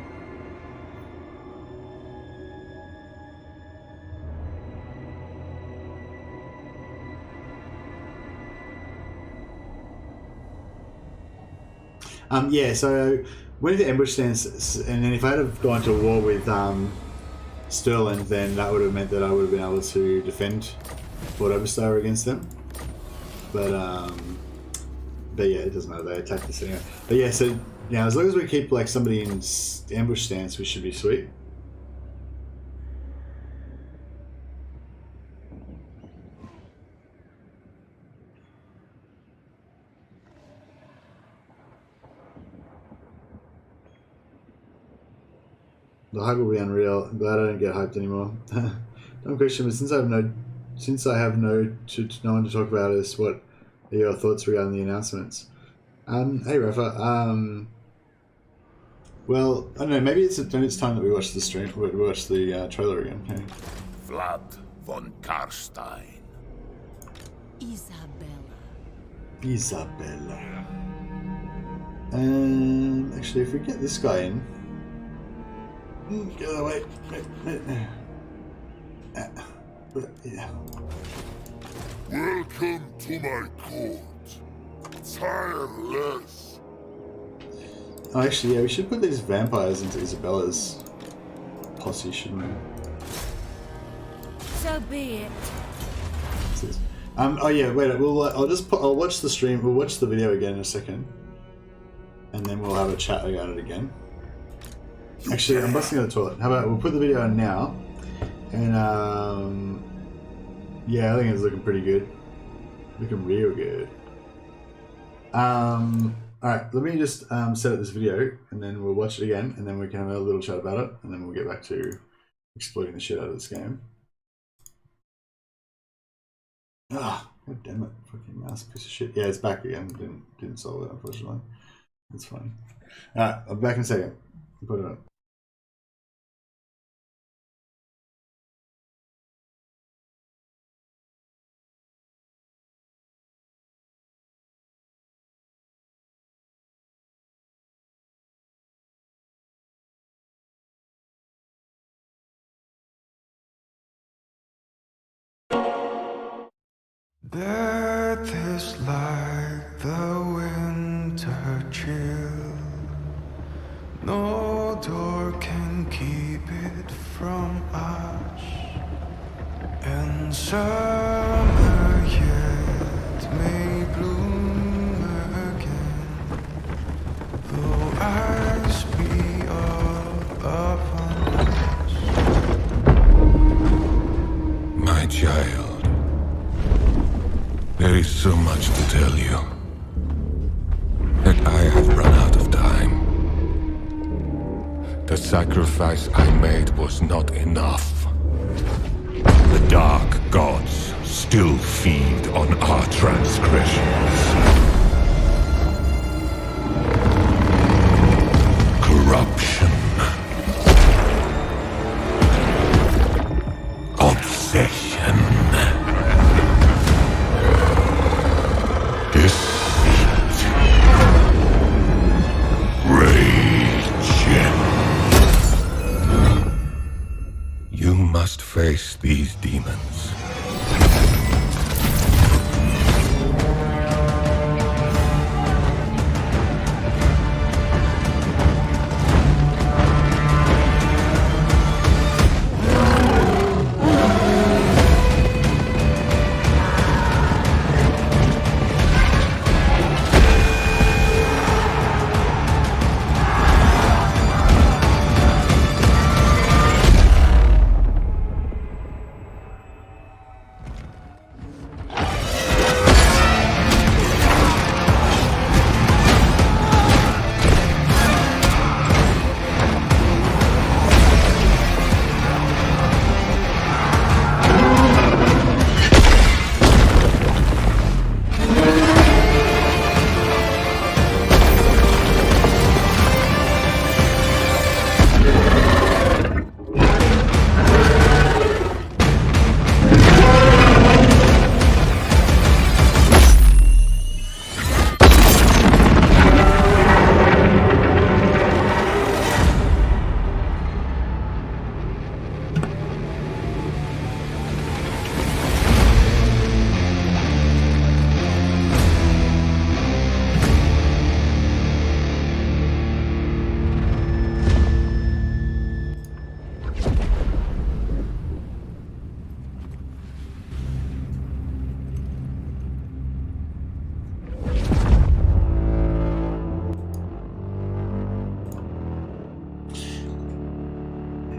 Yeah, so went into ambush stance, and then if I had gone to war with Sterling, then that would have meant that I would have been able to defend Fort Oberstar against them. But yeah, it doesn't matter. They attacked us anyway. But yeah, so now as long as we keep like somebody in ambush stance, we should be sweet. The hype will be unreal. I'm glad I don't get hyped anymore. Dumb question, but since I have no one to talk about is what are your thoughts regarding the announcements? Hey Rafa. Well, I don't know. Maybe it's time that we watch the stream. We watch the trailer again. Okay. Vlad von Carstein. Isabella. Actually, if we get this guy in. Get out of the way. Yeah. Welcome to my court. Tireless. Oh, actually, yeah, we should put these vampires into Isabella's posse, shouldn't we? So be it. Oh yeah, wait. I'll watch the stream. We'll watch the video again in a second, and then we'll have a chat about it again. Actually, I'm busting out the toilet. How about we'll put the video on now, and yeah, I think it's looking pretty good. Looking real good. Alright, let me just set up this video, and then we'll watch it again, and then we can have a little chat about it, and then we'll get back to exploiting the shit out of this game. Ah, god damn it, fucking mouse piece of shit. Yeah, it's back again. Didn't solve it, unfortunately. It's fine. Alright, I'll be back in a second. Put it up. Death is like the winter chill. No door can keep it from us. And summer yet may bloom again, though eyes be all upon us. My child, there is so much to tell you that I have run out of time. The sacrifice I made was not enough. The dark gods still feed on our transgressions. Corruption. Obsession. Deceit. Rage. You must face these demons.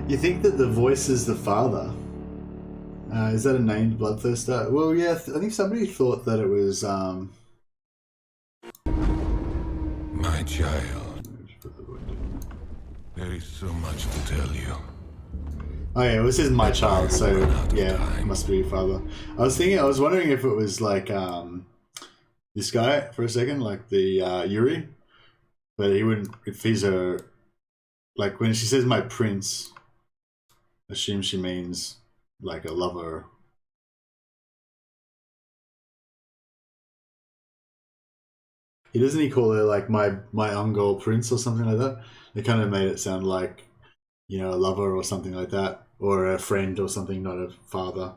You think that the voice is the father? Is that a named bloodthirster? Well, yeah, I think somebody thought that it was. My child, there is so much to tell you. Oh yeah, this is my child, so yeah, it must be your father. I was wondering if it was like this guy for a second, like the Yuri, but he wouldn't. If he's a like when she says my prince, assume she means like a lover. Doesn't he call her like my Ungol prince or something like that? It kind of made it sound like, you know, a lover or something like that, or a friend or something, not a father.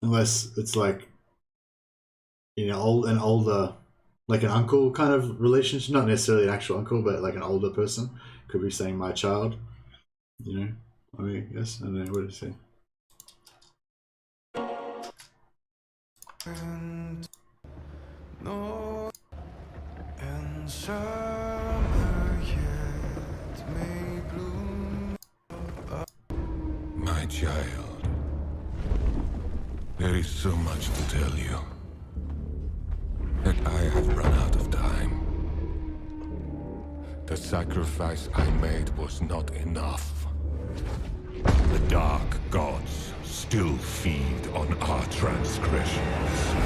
Unless it's like, you know, an older, like an uncle kind of relationship, not necessarily an actual uncle, but like an older person could be saying my child. You know, I mean, yes, I don't know, what did he say? And no, and summer yet may bloom. My child, there is so much to tell you that I have run out of time. The sacrifice I made was not enough. The dark gods still feed on our transgressions.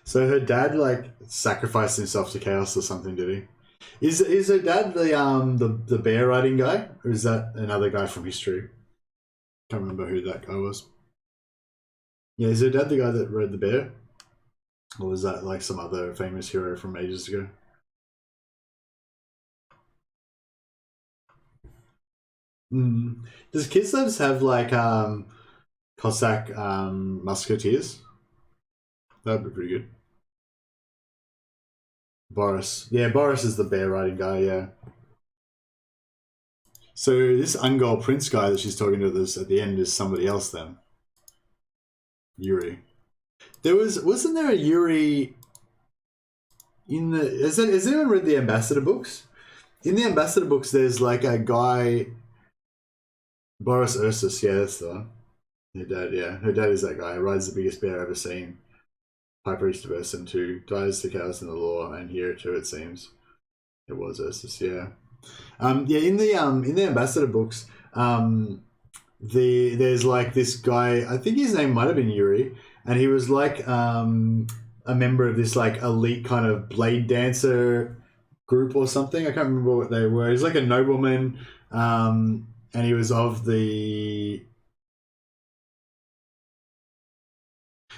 So her dad like sacrificed himself to chaos or something, did he? Is her dad the bear riding guy, or is that another guy from history? Can't remember who that guy was. Yeah, is her dad the guy that rode the bear, or was that like some other famous hero from ages ago? Does Kislevs have like Cossack musketeers. That'd be pretty good. Boris. Yeah, Boris is the bear riding guy, yeah. So this Ungol Prince guy that she's talking to this at the end is somebody else then. Yuri. Wasn't there a Yuri in the has anyone read the Ambassador books? In the Ambassador books there's like a guy Boris Ursus, yeah, that's the one. Her dad, yeah. Her dad is that guy. Rides the biggest bear ever seen. High Priest of Ursun 2. Dies to chaos in the law, and here too it seems. It was Ursus, yeah. Yeah, in the Ambassador books, there's like this guy, I think his name might have been Yuri, and he was like a member of this like elite kind of blade dancer group or something. I can't remember what they were. He's like a nobleman, and he was of the...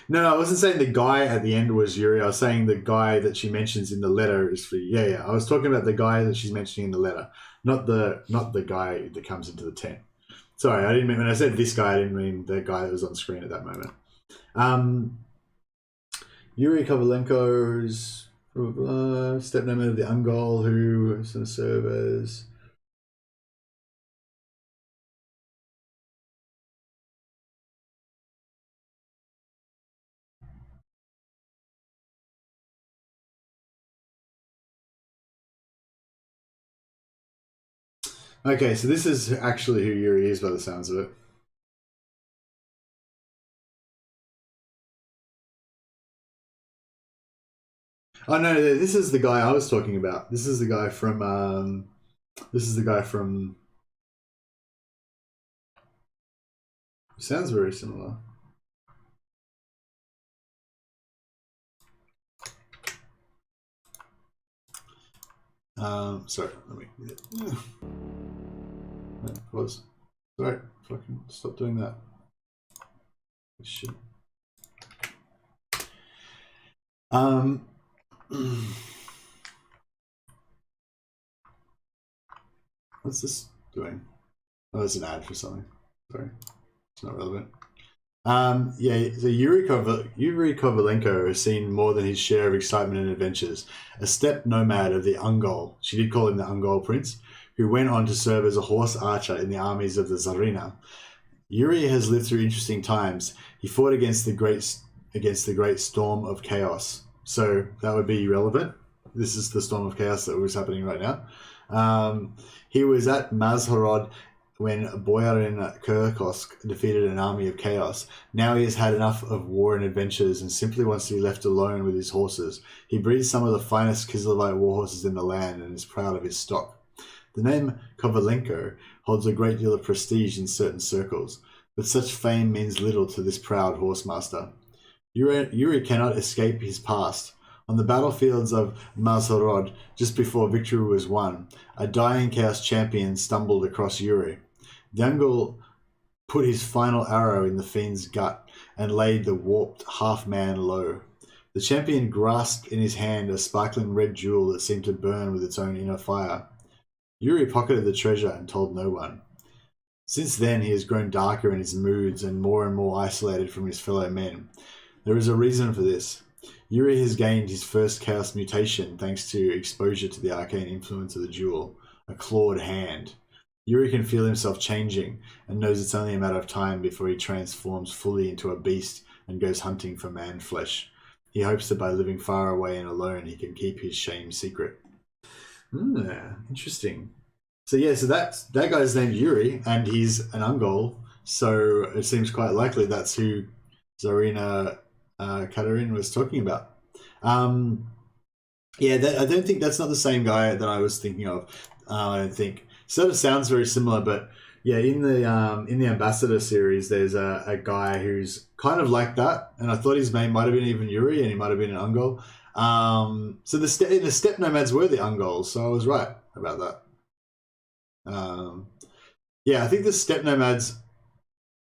No, I wasn't saying the guy at the end was Yuri. I was saying the guy that she mentions in the letter is for... Yeah. I was talking about the guy that she's mentioning in the letter, not the guy that comes into the tent. Sorry, I didn't mean... When I said this guy, I didn't mean the guy that was on screen at that moment. Yuri Kovalenko's stepname of the Ungol, who is going to serve as... Okay, so this is actually who Yuri is by the sounds of it. Oh no, this is the guy I was talking about. This is the guy from sounds very similar. Sorry, let me pause. Sorry, fucking stop doing that. Shit. What's this doing? Oh, there's an ad for something. Sorry, it's not relevant. Yeah, so Yuri Kovalenko has seen more than his share of excitement and adventures. A steppe nomad of the Ungol, she did call him the Ungol Prince, who went on to serve as a horse archer in the armies of the Tsarina. Yuri has lived through interesting times. He fought against the great storm of chaos. So that would be relevant. This is the storm of chaos that was happening right now. He was at Mazhorod when Boyarin Kurkosk defeated an army of chaos. Now he has had enough of war and adventures and simply wants to be left alone with his horses. He breeds some of the finest Kislevites warhorses in the land and is proud of his stock. The name Kovalenko holds a great deal of prestige in certain circles, but such fame means little to this proud horsemaster. Yuri cannot escape his past. On the battlefields of Mazhorod, just before victory was won, a dying chaos champion stumbled across Yuri. The Ungol put his final arrow in the fiend's gut and laid the warped half-man low. The champion grasped in his hand a sparkling red jewel that seemed to burn with its own inner fire. Yuri pocketed the treasure and told no one. Since then, he has grown darker in his moods and more isolated from his fellow men. There is a reason for this. Yuri has gained his first chaos mutation thanks to exposure to the arcane influence of the jewel, a clawed hand. Yuri can feel himself changing and knows it's only a matter of time before he transforms fully into a beast and goes hunting for man flesh. He hopes that by living far away and alone, he can keep his shame secret. Interesting. So yeah, so that guy's named Yuri, and he's an Ungol, so it seems quite likely that's who Tsarina Katerin was talking about. Yeah, I don't think that's not the same guy that I was thinking of. I don't think. Sort of sounds very similar, but yeah, in the Ambassador series, there's a guy who's kind of like that, and I thought his name might have been even Yuri, and he might have been an Ungol. So the steppe nomads were the Ungols, so I was right about that. Yeah, I think the steppe nomads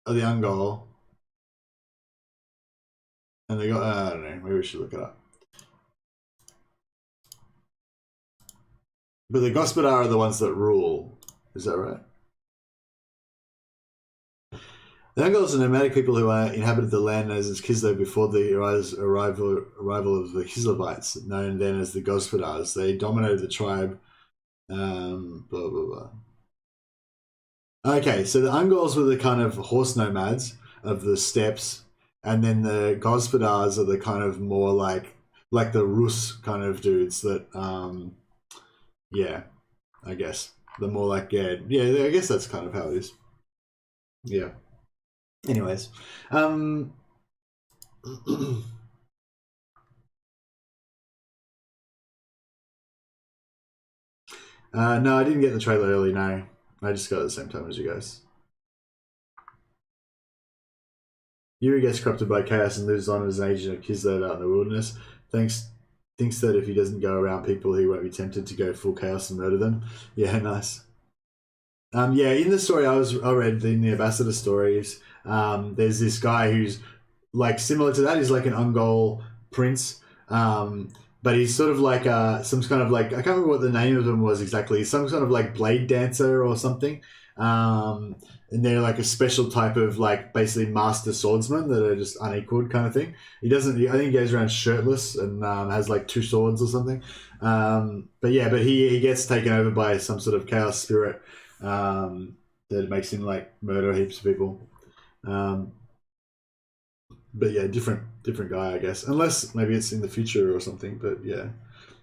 are the Ungol. And they got, I don't know, maybe we should look it up. But the Gospodar are the ones that rule. Is that right? The Ungols are nomadic people who inhabited the land known as Kislev before the arrival of the Kislevites, known then as the Gospodars. They dominated the tribe. Blah, blah, blah. Okay, so the Ungols were the kind of horse nomads of the steppes, and then the Gospodars are the kind of more like the Rus kind of dudes that, yeah, I guess. The more like, yeah, I guess that's kind of how it is. Yeah. Anyways, no, I didn't get the trailer early, no. I just got it at the same time as you guys. Yuri gets corrupted by chaos and lives on as an agent of Kislev out in the wilderness. Thinks that if he doesn't go around people, he won't be tempted to go full chaos and murder them. Yeah, nice. Yeah, in the story I read in the Ambassador stories, there's this guy who's like similar to that. He's like an Ungol prince, but he's sort of like some kind of like, I can't remember what the name of him was exactly. He's some sort of like blade dancer or something, and they're like a special type of like basically master swordsman that are just unequaled kind of thing. I think he goes around shirtless and has like 2 swords or something. But he gets taken over by some sort of chaos spirit. That makes him like murder heaps of people. But yeah, different guy, I guess. Unless maybe it's in the future or something. But yeah,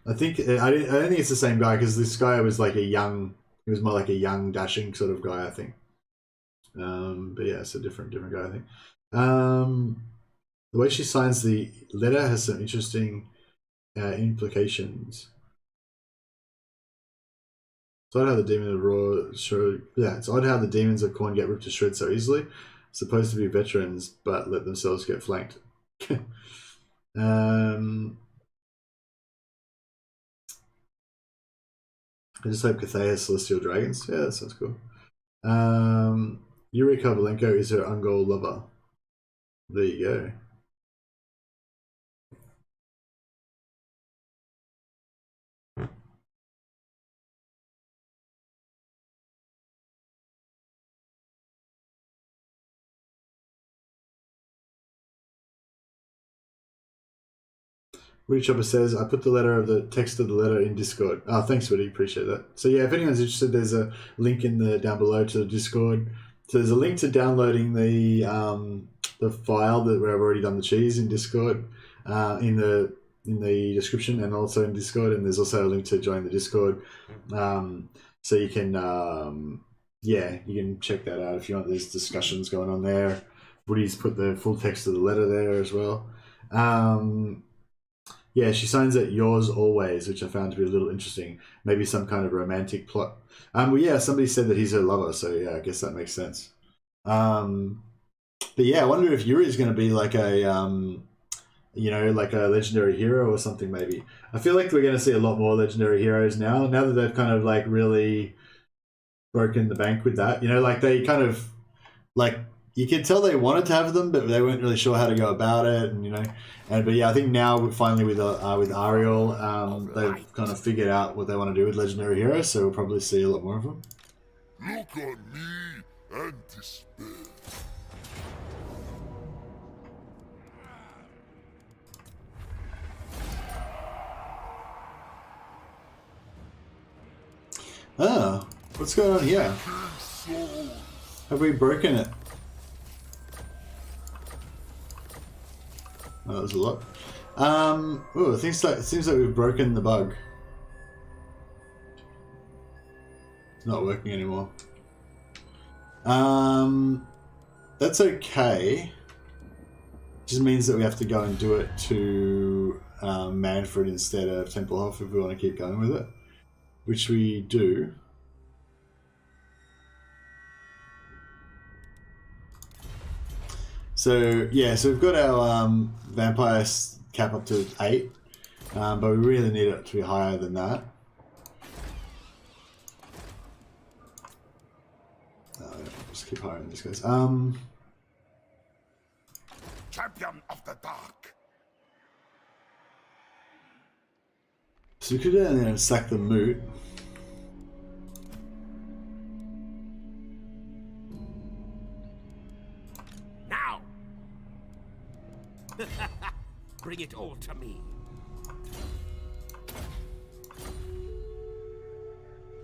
I don't think it's the same guy, because this guy was like he was more like a young, dashing sort of guy, I think. But yeah, it's a different guy, I think. The way she signs the letter has some interesting implications. It's odd how the demon of it's odd how the demons of Khorne get ripped to shreds so easily. Supposed to be veterans, but let themselves get flanked. I just hope Cathay has celestial dragons. Yeah, that sounds cool. Yuri Kovalenko is her Ungol lover. There you go. Woody Chopper says, I put the text of the letter in Discord. Oh, thanks, Woody. Appreciate that. So yeah, if anyone's interested, there's a link down below to the Discord. So there's a link to downloading the file that where I've already done the cheese in Discord, in the description, and also in Discord. And there's also a link to join the Discord. So you can you can check that out if you want. There's discussions going on there. Woody's put the full text of the letter there as well. Yeah, she signs it yours always, which I found to be a little interesting. Maybe some kind of romantic plot. Well, yeah, somebody said that he's her lover, so yeah, I guess that makes sense. But yeah, I wonder if Yuri is going to be like a, like a legendary hero or something. Maybe I feel like we're going to see a lot more legendary heroes now that they've kind of like really broken the bank with that. Like they kind of like. You can tell they wanted to have them, but they weren't really sure how to go about it, and but yeah, I think now finally with Ariel, they've kind of figured out what they want to do with legendary heroes, so we'll probably see a lot more of them. Look on me and despair. Oh, what's going on here? Have we broken it? Oh, that was a lot. Oh, it seems like we've broken the bug. It's not working anymore. That's okay. It just means that we have to go and do it to Manfred instead of Templehof if we want to keep going with it, which we do. So yeah, so we've got our vampire cap up to 8, but we really need it to be higher than that. Just keep hiring these guys. Champion of the Dark. So we could go in there and sack the moot.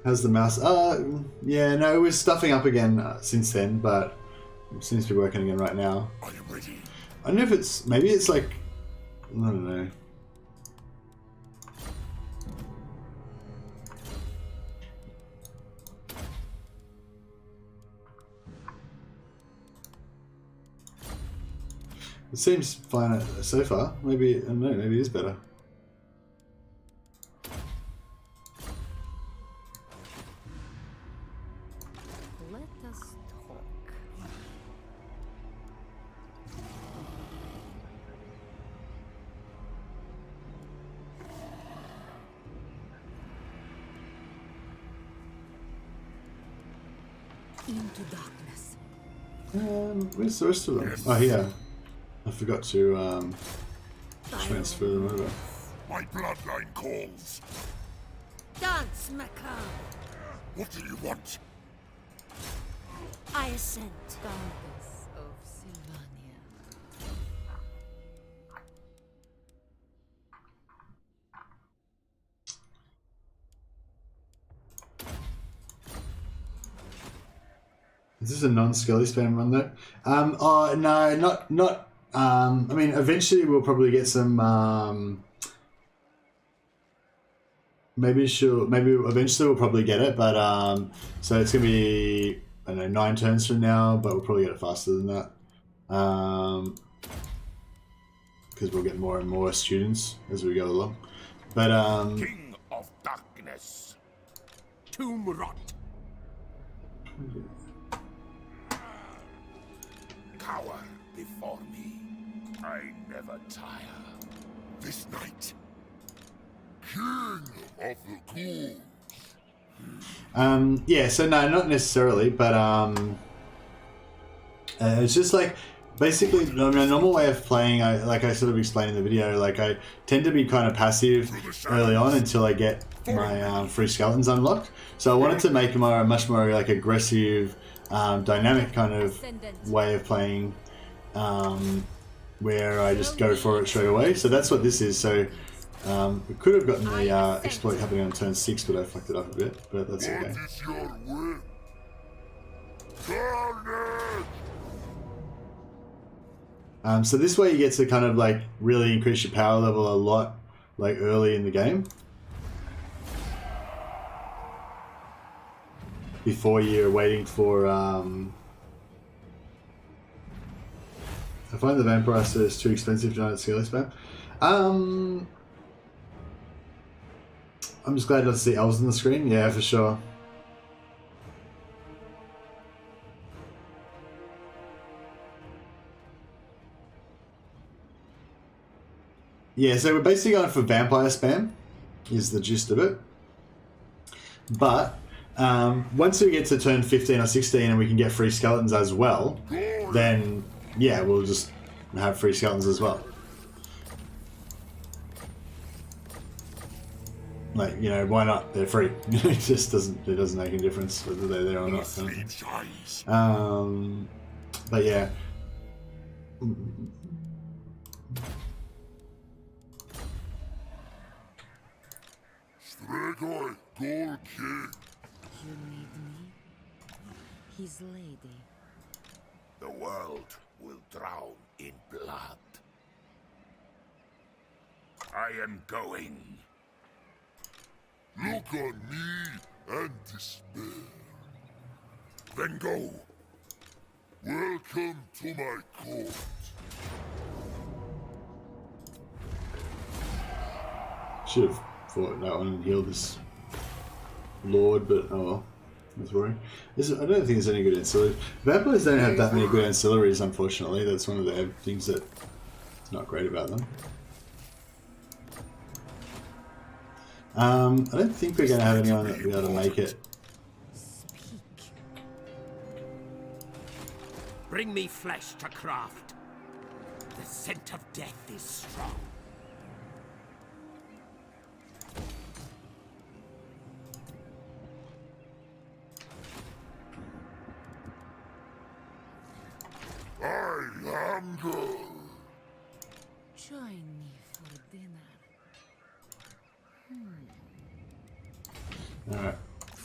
How's the mouse? Yeah, no, it was stuffing up again since then, but it seems to be working again right now. Are you ready? I don't know if it's, maybe it's like, I don't know. It seems fine so far. Maybe, I don't know, maybe it is better. Let us talk. Into darkness. Where's the rest of them? Oh, yeah. I forgot to transfer them over. My bloodline calls. Dance, macabre. What do you want? I assent. Countess of Sylvania. Is this a non-skelly spam run though? Oh no, not. I mean, eventually we'll probably get some. Maybe eventually we'll probably get it, but so it's gonna be, I don't know, 9 turns from now, but we'll probably get it faster than that. Because we'll get more and more students as we go along. But King of Darkness. Tomb rot. Cower before me. I never tire. This night, King of the Ghouls. yeah, so no, not necessarily, but it's just like basically, I mean, a normal way of playing, like I sort of explained in the video, like I tend to be kind of passive early on until I get my free skeletons unlocked. So I wanted to make a much more like aggressive, dynamic kind of way of playing, where I just go for it straight away. So that's what this is. So we could have gotten the exploit happening on turn 6, but I fucked it up a bit. But that's okay. What is your will? Carnage! So this way you get to kind of like really increase your power level a lot, like early in the game, before you're waiting for. I find the vampire is too expensive giant scaly spam. I'm just glad not to see elves on the screen. Yeah, for sure. Yeah, so we're basically going for vampire spam, is the gist of it. But once we get to turn 15 or 16 and we can get free skeletons as well, then yeah, we'll just have free skeletons as well. Like, you know, why not? They're free. It just doesn't make a difference whether they're there or not. So. But yeah. Stregoi, Gold King. You need me? His lady. The world will drown in blood. I am going. Look on me and despair. Then go. Welcome to my court. Should have fought that one and healed this lord, but oh well. That's worrying. I don't think there's any good ancillaries. Vampires don't have that many good ancillaries, unfortunately. That's one of the things that's not great about them. I don't think we're going to have anyone that will be able to make it. Speak. Bring me flesh to craft. The scent of death is strong. I hunger. Join me for dinner. Alright.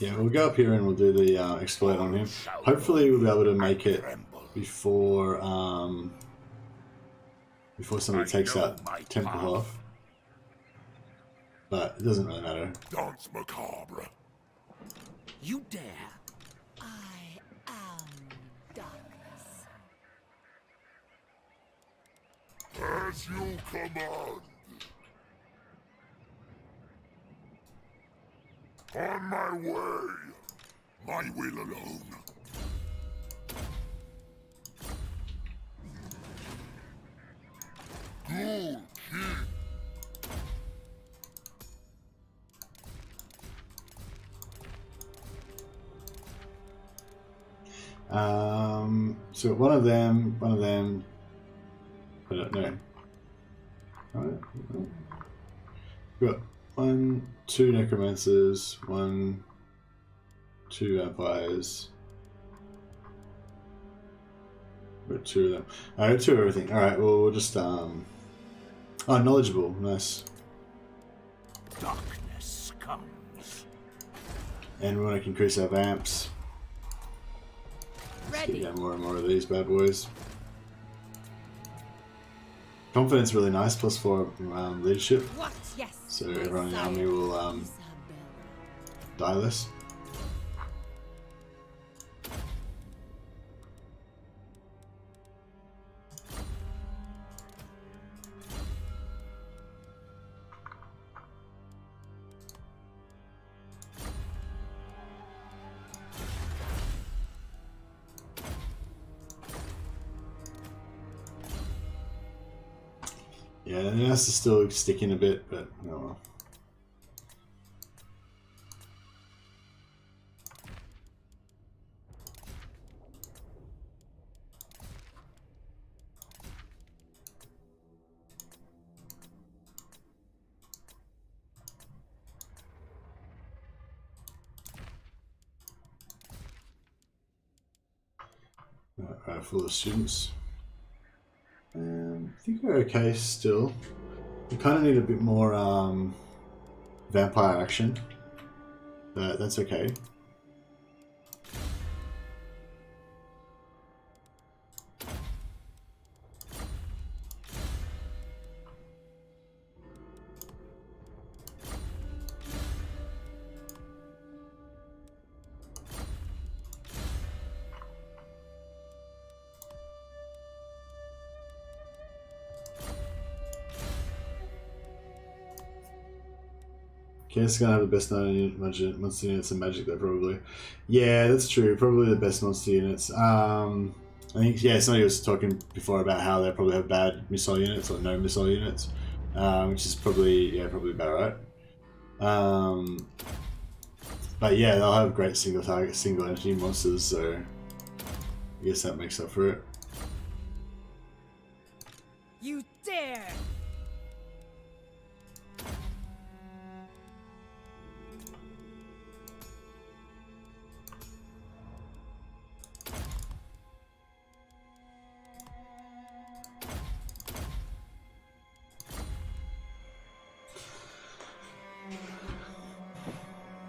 Yeah, we'll go up here and we'll do the exploit on him. Hopefully we'll be able to make it before before somebody takes that temple off. But it doesn't really matter. Dance macabre. You dare? I am darkness. As you command. On my way. My will alone. Good king. So one of them, I don't know. Alright. We've got 1, 2 necromancers, 1, 2 vampires. We've got 2 of them. Alright, 2 of everything. Alright, well, we'll just, oh, knowledgeable, nice. Darkness comes. And we want to increase our vamps. Let's get down more and more of these bad boys. Confidence really nice, +4 leadership. What? Yes. So everyone in the army will Isabella. die less. Yeah, and it has to still stick in a bit, but oh well. Alright, full of students. I think we're okay still. We kind of need a bit more vampire action, but that's okay. Okay, it's gonna have the best monster units and magic though, probably. Yeah, that's true. Probably the best monster units. I think, yeah, somebody was talking before about how they probably have bad missile units or no missile units, which is probably, yeah, probably about right. But yeah, they'll have great single target, single entity monsters, so I guess that makes up for it. You dare!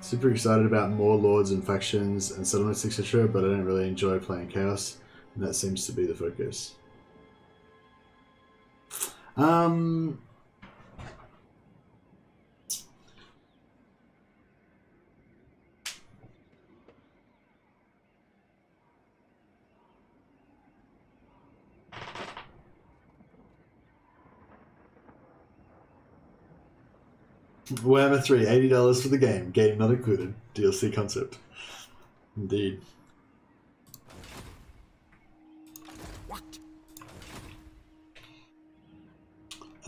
Super excited about more lords and factions and settlements, etc., but I don't really enjoy playing Chaos, and that seems to be the focus. Warhammer 3, $80 for the game. Game not included. DLC concept. Indeed. What?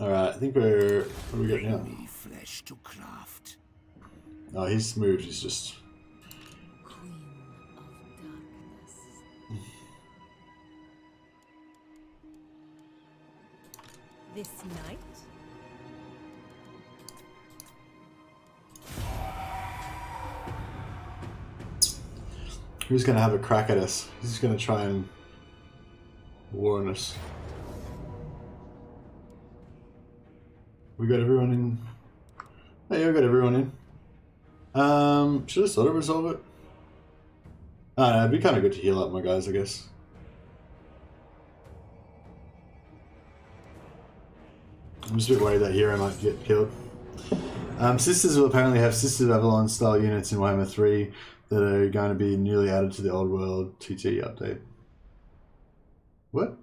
Alright, I think we're... What do we got now? Me flesh to craft. Oh, he's moved. He's just... Queen of darkness. This night? Who's going to have a crack at us? Who's going to try and warn us? We got everyone in. Hey, we got everyone in. Should I sort of resolve it? I don't know, it'd be kind of good to heal up my guys, I guess. I'm just a bit worried that hero might get killed. Sisters will apparently have Sisters of Avalon style units in Warhammer 3 that are going to be newly added to the Old World TT update. What?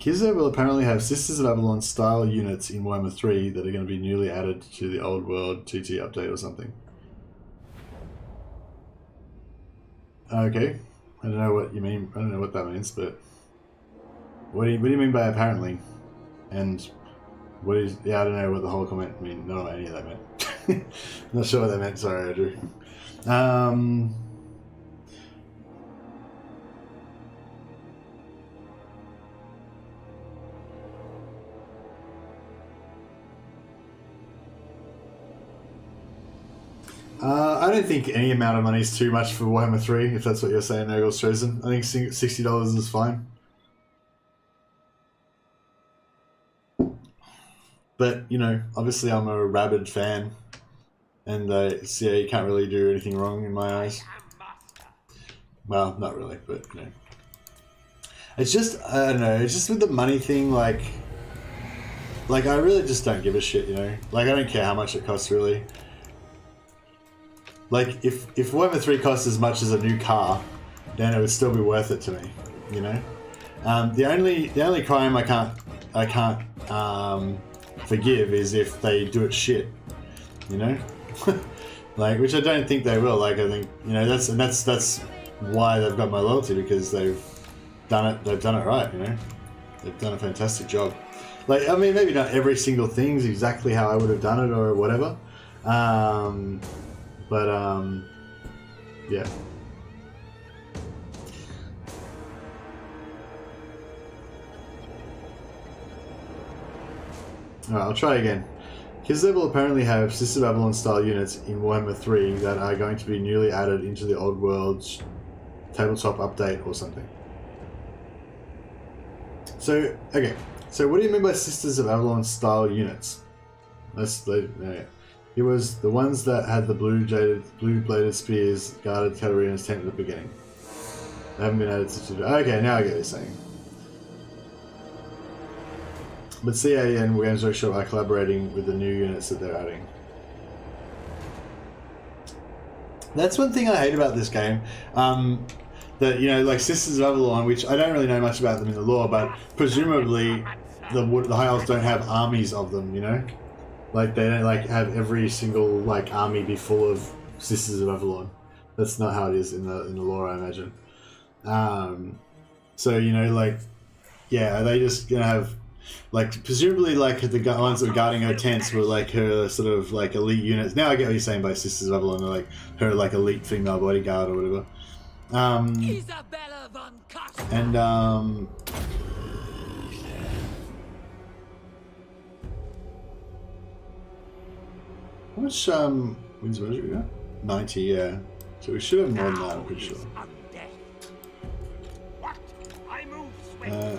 Kizzo will apparently have Sisters of Avalon style units in Warhammer 3 that are going to be newly added to the Old World TT update or something. Okay. I don't know what you mean. I don't know what that means, but what do you mean by apparently? And what is... Yeah, I don't know what the whole comment mean. I don't know what any of that meant. Not sure what that meant. Sorry, Andrew. I don't think any amount of money is too much for Warhammer 3, if that's what you're saying, Nurgle's Chosen. I think $60 is fine. But, you know, obviously I'm a rabid fan. And so yeah, you can't really do anything wrong in my eyes. Well, not really, but, you know. It's just, I don't know, it's just with the money thing, like I really just don't give a shit, you know? Like, I don't care how much it costs, really. Like, if Warhammer 3 costs as much as a new car, then it would still be worth it to me, you know? The only crime I can't forgive is if they do it shit, you know? Like, which I don't think they will. Like, I think, you know, that's why they've got my loyalty, because they've done it right, you know? They've done a fantastic job. Like, I mean, maybe not every single thing's exactly how I would have done it or whatever. Yeah. Alright, I'll try again. Kislev will apparently have Sisters of Avalon style units in Warhammer 3 that are going to be newly added into the Old World's tabletop update or something. So, okay. So what do you mean by Sisters of Avalon style units? It was the ones that had the blue-bladed spears guarded Katarina's tent at the beginning. They haven't been added to... Okay, now I get what you're saying. But CA and Games Workshop are collaborating with the new units that they're adding. That's one thing I hate about this game. That, you know, like Sisters of Avalon, which I don't really know much about them in the lore, but presumably the High Elves don't have armies of them, you know? Like, they don't, like, have every single, like, army be full of Sisters of Avalon. That's not how it is in the lore, I imagine. So, you know, like, yeah, are they just gonna have, like, presumably, like, the ones that were guarding her tents were, like, her sort of, like, elite units. Now I get what you're saying by Sisters of Avalon, like, her, like, elite female bodyguard or whatever. Isabella von Carstein. And, how much, wins what we got? 90, yeah. So we should have more than that, I'm pretty sure.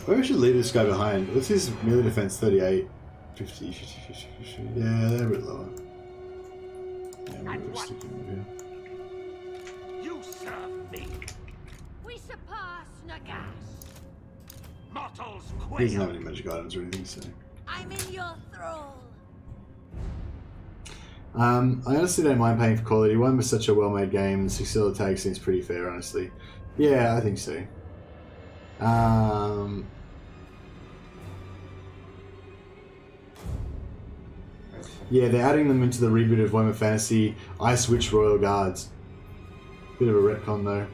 Where should leave this guy behind? What's his melee defense? 38. 50, 50, 50, 50. Yeah, they're a bit lower. Yeah, we're going to stick him over here. You serve me. We surpass Nagash. Mortals He doesn't have quail. any magic items or anything, so... I'm in your thrall. I honestly don't mind paying for quality. One was such a well-made game, and $60 tag seems pretty fair, honestly. Yeah, I think so. Yeah, they're adding them into the reboot of Warhammer Fantasy Ice Witch Royal Guards. Bit of a retcon though.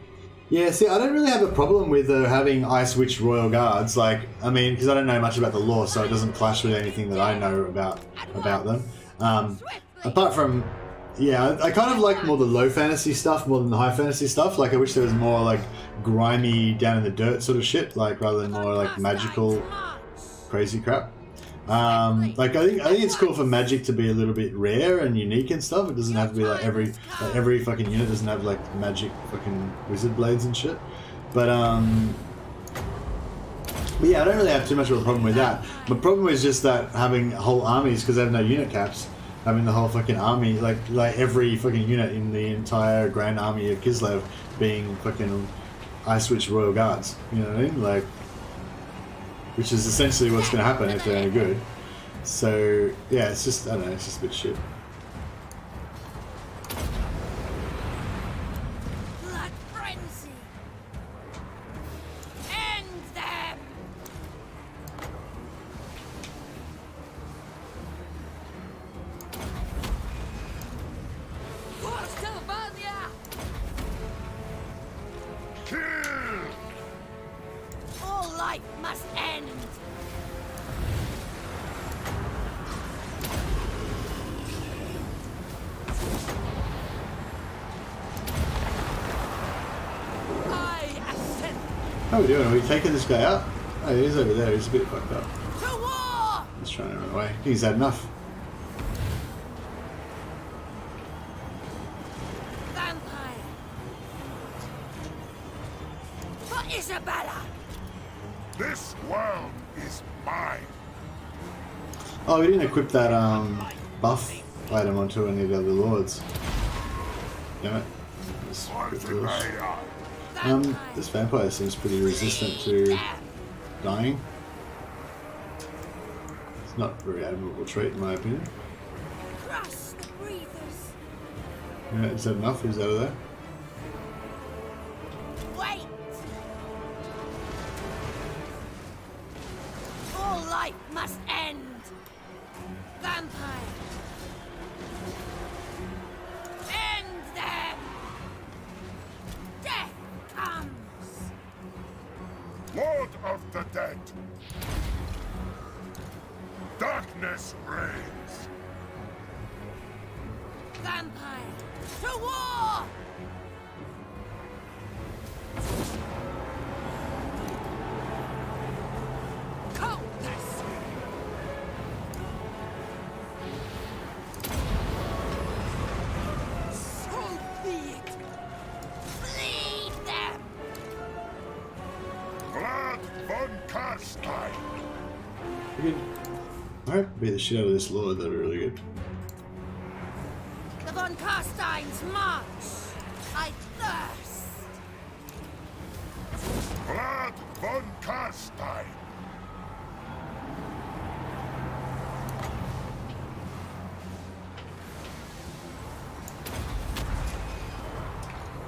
Yeah, see, I don't really have a problem with having Ice Witch Royal Guards. Like, I mean, because I don't know much about the lore, so it doesn't clash with anything that I know about them. Apart from, yeah, I kind of like more the low fantasy stuff more than the high fantasy stuff. Like, I wish there was more like grimy down in the dirt sort of shit, like rather than more like magical crazy crap. Like I think it's cool for magic to be a little bit rare and unique and stuff. It doesn't have to be like every fucking unit doesn't have like magic fucking wizard blades and shit. But yeah, I don't really have too much of a problem with that. My problem is just that having whole armies, because they have no unit caps, having the whole fucking army, like every fucking unit in the entire Grand Army of Kislev being fucking Ice Witch Royal Guards. You know what I mean? Like, which is essentially what's going to happen if they're any good. So yeah, it's just, I don't know, it's just a bit shit. Blood frenzy. End them. For Sylvania. Kill! All life must end. I ascend How are we doing? Are we taking this guy out? Oh, he's over there. He's a bit fucked up. to war. He's trying to run away. He's had enough. Vampire. For Isabella. This world is mine. Oh, we didn't equip that buff item onto any of the other lords. Damn it. That's a bit foolish. Ultimatum. This vampire seems pretty resistant to dying. It's not a very admirable trait in my opinion. Crush the breathers. Yeah, is that enough? Who's out of there? Wait. All life must end. Vampire. End them. Death comes. Lord of the dead. Darkness reigns. Vampire. To war. Coldness. So be it. Bleed them. Blood von Carstein. We could, I hope to beat the shit out of this lord. That'd be really good. The von Carstein's march. I thirst. Blood von Carstein.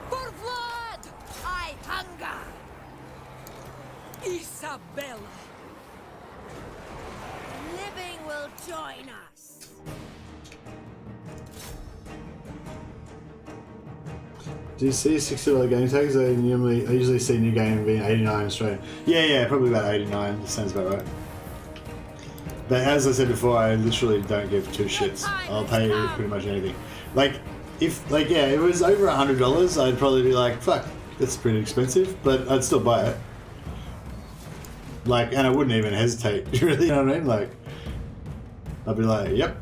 For blood, I hunger. Isabella. Living will join us. Do you see $60 game tags? I usually see new game being 89 Australian. Yeah, probably about 89. That sounds about right. But as I said before, I literally don't give two shits. I'll pay pretty much anything. Like, if it was over $100, I'd probably be like, fuck, that's pretty expensive, but I'd still buy it. Like, and I wouldn't even hesitate, really, you know what I mean? Like, I'd be like, yep,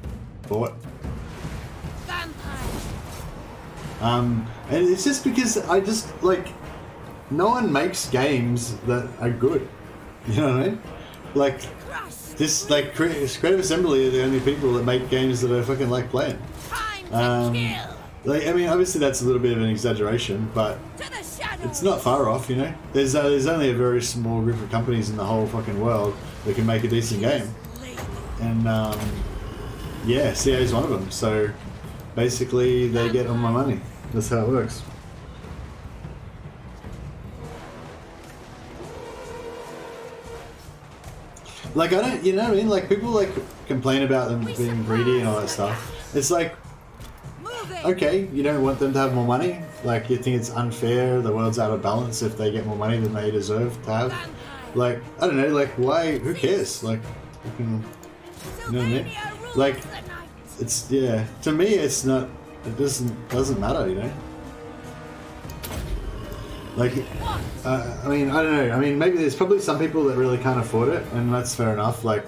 bought. And it's just because I just, like, no one makes games that are good. You know what I mean? Like, this, like, Creative Assembly are the only people that make games that I fucking like playing. Like, I mean, obviously that's a little bit of an exaggeration, but it's not far off, you know? There's only a very small group of companies in the whole fucking world that can make a decent game. And, yeah, CA is one of them, so basically they get all my money. That's how it works. Like, I don't, you know what I mean? Like, people, like, complain about them being greedy and all that stuff. It's like, okay, you don't want them to have more money? Like, you think it's unfair, the world's out of balance if they get more money than they deserve to have? Like, I don't know, like, why, who cares? Like, you can, you know what I mean? Like, it's, yeah, to me it's not, it doesn't matter, you know? Like, I mean, I don't know, I mean, maybe there's probably some people that really can't afford it, and that's fair enough, like,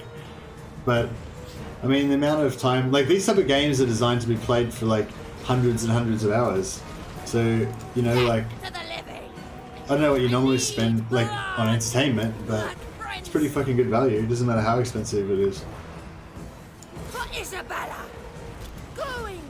but, I mean, the amount of time, like, these type of games are designed to be played for, like, hundreds and hundreds of hours, so, you know, like, I don't know what you normally spend, like, on entertainment, but it's pretty fucking good value, it doesn't matter how expensive it is. For Isabella. Going!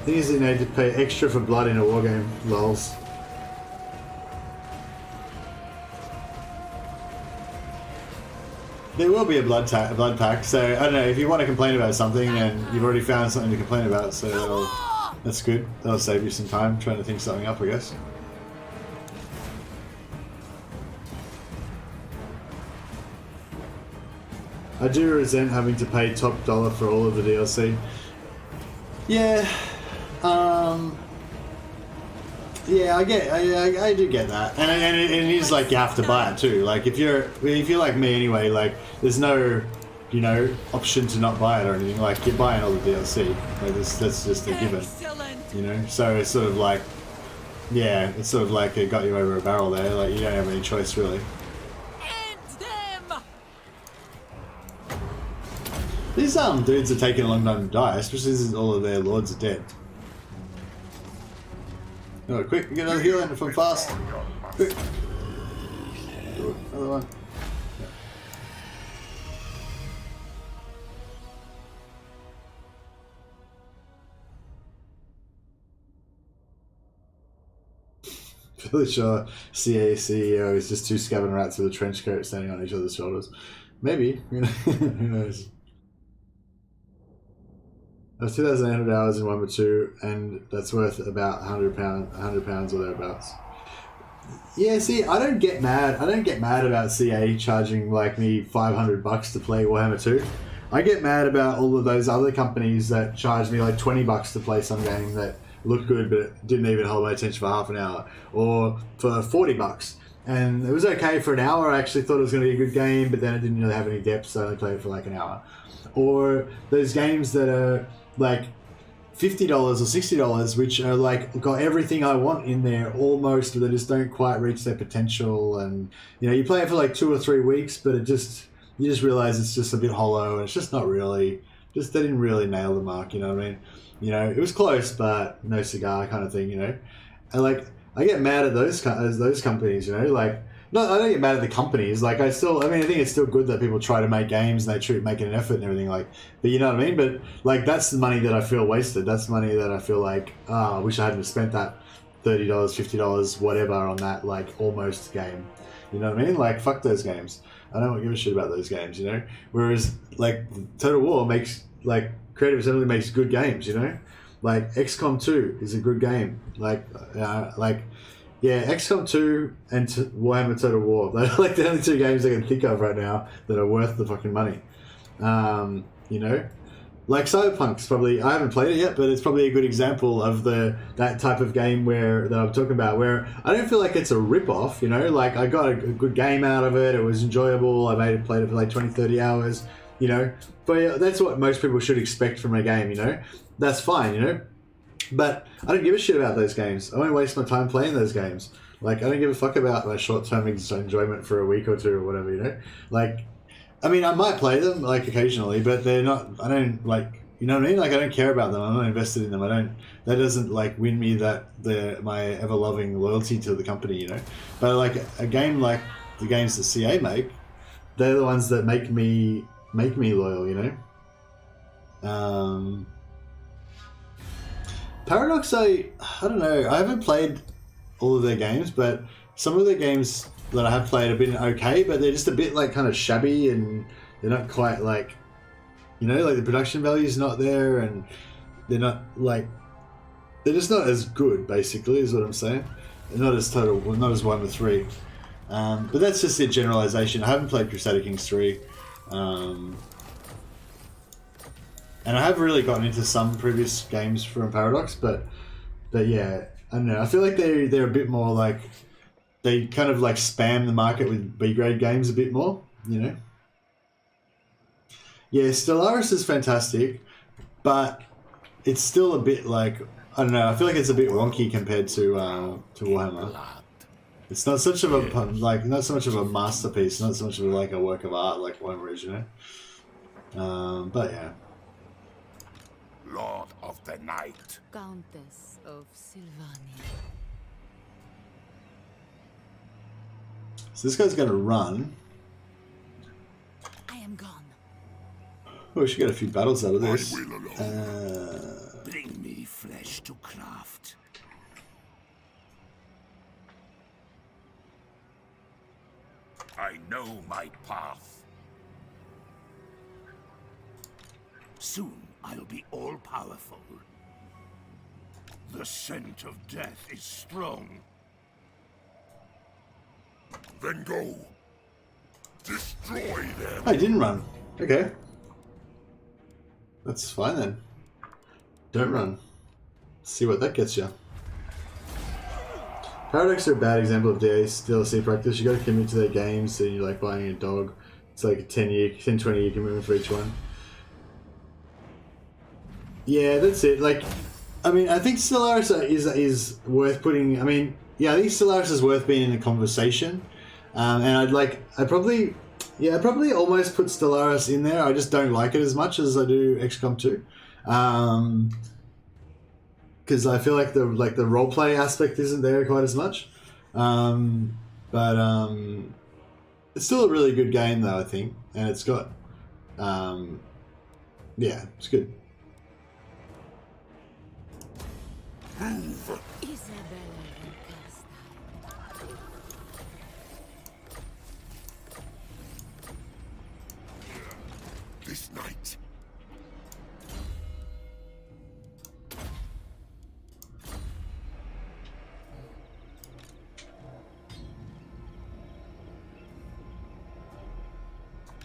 Thing is, you need to pay extra for blood in a wargame. Lols. There will be a blood pack, so I don't know, if you want to complain about something and you've already found something to complain about, so that's good. That'll save you some time trying to think something up, I guess. I do resent having to pay top dollar for all of the DLC. Yeah, yeah, I do get that, and it is like you have to buy it too. Like if you're like me anyway, like there's no, you know, option to not buy it or anything. Like you're buying all the DLC. Like that's just a given. You know, so it's sort of like, yeah, it's sort of like it got you over a barrel there. Like you don't have any choice really. These dudes are taking a long time to die, especially since all of their lords are dead. Oh, quick, get another heal in if I'm fast. Quick. Another one. Fairly sure CA CEO is just two scabbing rats with a trench coat standing on each other's shoulders. Maybe, you know, who knows. I have 2,800 hours in 1 and that's worth about £100 or thereabouts. Yeah, see, I don't get mad about CA charging like me $500 to play Warhammer 2. I get mad about all of those other companies that charge me like $20 to play some game that looked good but didn't even hold my attention for half an hour, or for $40. And it was okay for an hour. I actually thought it was going to be a good game, but then it didn't really have any depth, so I only played it for like an hour. Or those games that are like $50 or $60, which are like got everything I want in there almost, but they just don't quite reach their potential. And you know, you play it for like 2 or 3 weeks, but you just realize it's just a bit hollow, and it's just not really, they didn't really nail the mark. You know what I mean? You know, it was close, but no cigar kind of thing. You know, and like I get mad at those companies. You know, like. No, I don't get mad at the companies. Like, I think it's still good that people try to make games and they make an effort and everything. Like, but you know what I mean? But like, that's the money that I feel wasted. That's money that I feel like, I wish I hadn't spent that $30, $50, whatever on that like almost game. You know what I mean? Like, fuck those games. I don't give a shit about those games. You know. Whereas like Total War makes like Creative Assembly makes good games. You know, like XCOM 2 is a good game. Yeah, XCOM 2 and Warhammer Total War. They're like the only two games I can think of right now that are worth the fucking money. You know? Like Cyberpunk's probably, I haven't played it yet, but it's probably a good example of that type of game that I'm talking about, where I don't feel like it's a rip-off, you know? Like, I got a good game out of it, it was enjoyable, played it for like 20, 30 hours, you know? But yeah, that's what most people should expect from a game, you know? That's fine, you know? But I don't give a shit about those games. I won't waste my time playing those games. Like, I don't give a fuck about my short-term enjoyment for a week or two or whatever, you know? Like, I mean, I might play them, like, occasionally, but they're not, I don't, like, you know what I mean? Like, I don't care about them. I'm not invested in them. That doesn't, like, win me my ever-loving loyalty to the company, you know? But, like, a game like the games that CA make, they're the ones that make me loyal, you know? Paradox, I don't know. I haven't played all of their games, but some of their games that I have played have been okay, but they're just a bit like kind of shabby, and they're not quite like, you know, like the production value's not there, and they're just not as good, basically, is what I'm saying. They're not as not as 1 to 3. But that's just a generalization. I haven't played Crusader Kings 3. And I have really gotten into some previous games from Paradox, but yeah, I don't know. I feel like they're a bit more like, they kind of like spam the market with B-grade games a bit more, you know? Yeah, Stellaris is fantastic, but it's still a bit like, I don't know, I feel like it's a bit wonky compared to Warhammer. It's not such of not so much of a masterpiece, not so much of like a work of art like Warhammer is, you know? But yeah. Lord of the Night. Countess of Sylvania. So this guy's gonna run. I am gone. Oh, we should get a few battles out of I this. will alone. Bring me flesh to craft. I know my path. Soon I'll be all-powerful. The scent of death is strong. Then go. Destroy them. I didn't run. Okay. That's fine then. Don't run. See what that gets you. Paradox are a bad example of DLC practice. You got to commit to their games, so you're like buying a dog. It's like a 10 20 year commitment for each one. Yeah, that's it. Like, I mean, I think Stellaris is worth putting. I mean, yeah, I think Stellaris is worth being in a conversation. And I'd probably almost put Stellaris in there. I just don't like it as much as I do XCOM 2. Because I feel like the roleplay aspect isn't there quite as much. But it's still a really good game though, I think. And it's got yeah, it's good. Move. Isabella and Carstein. This night.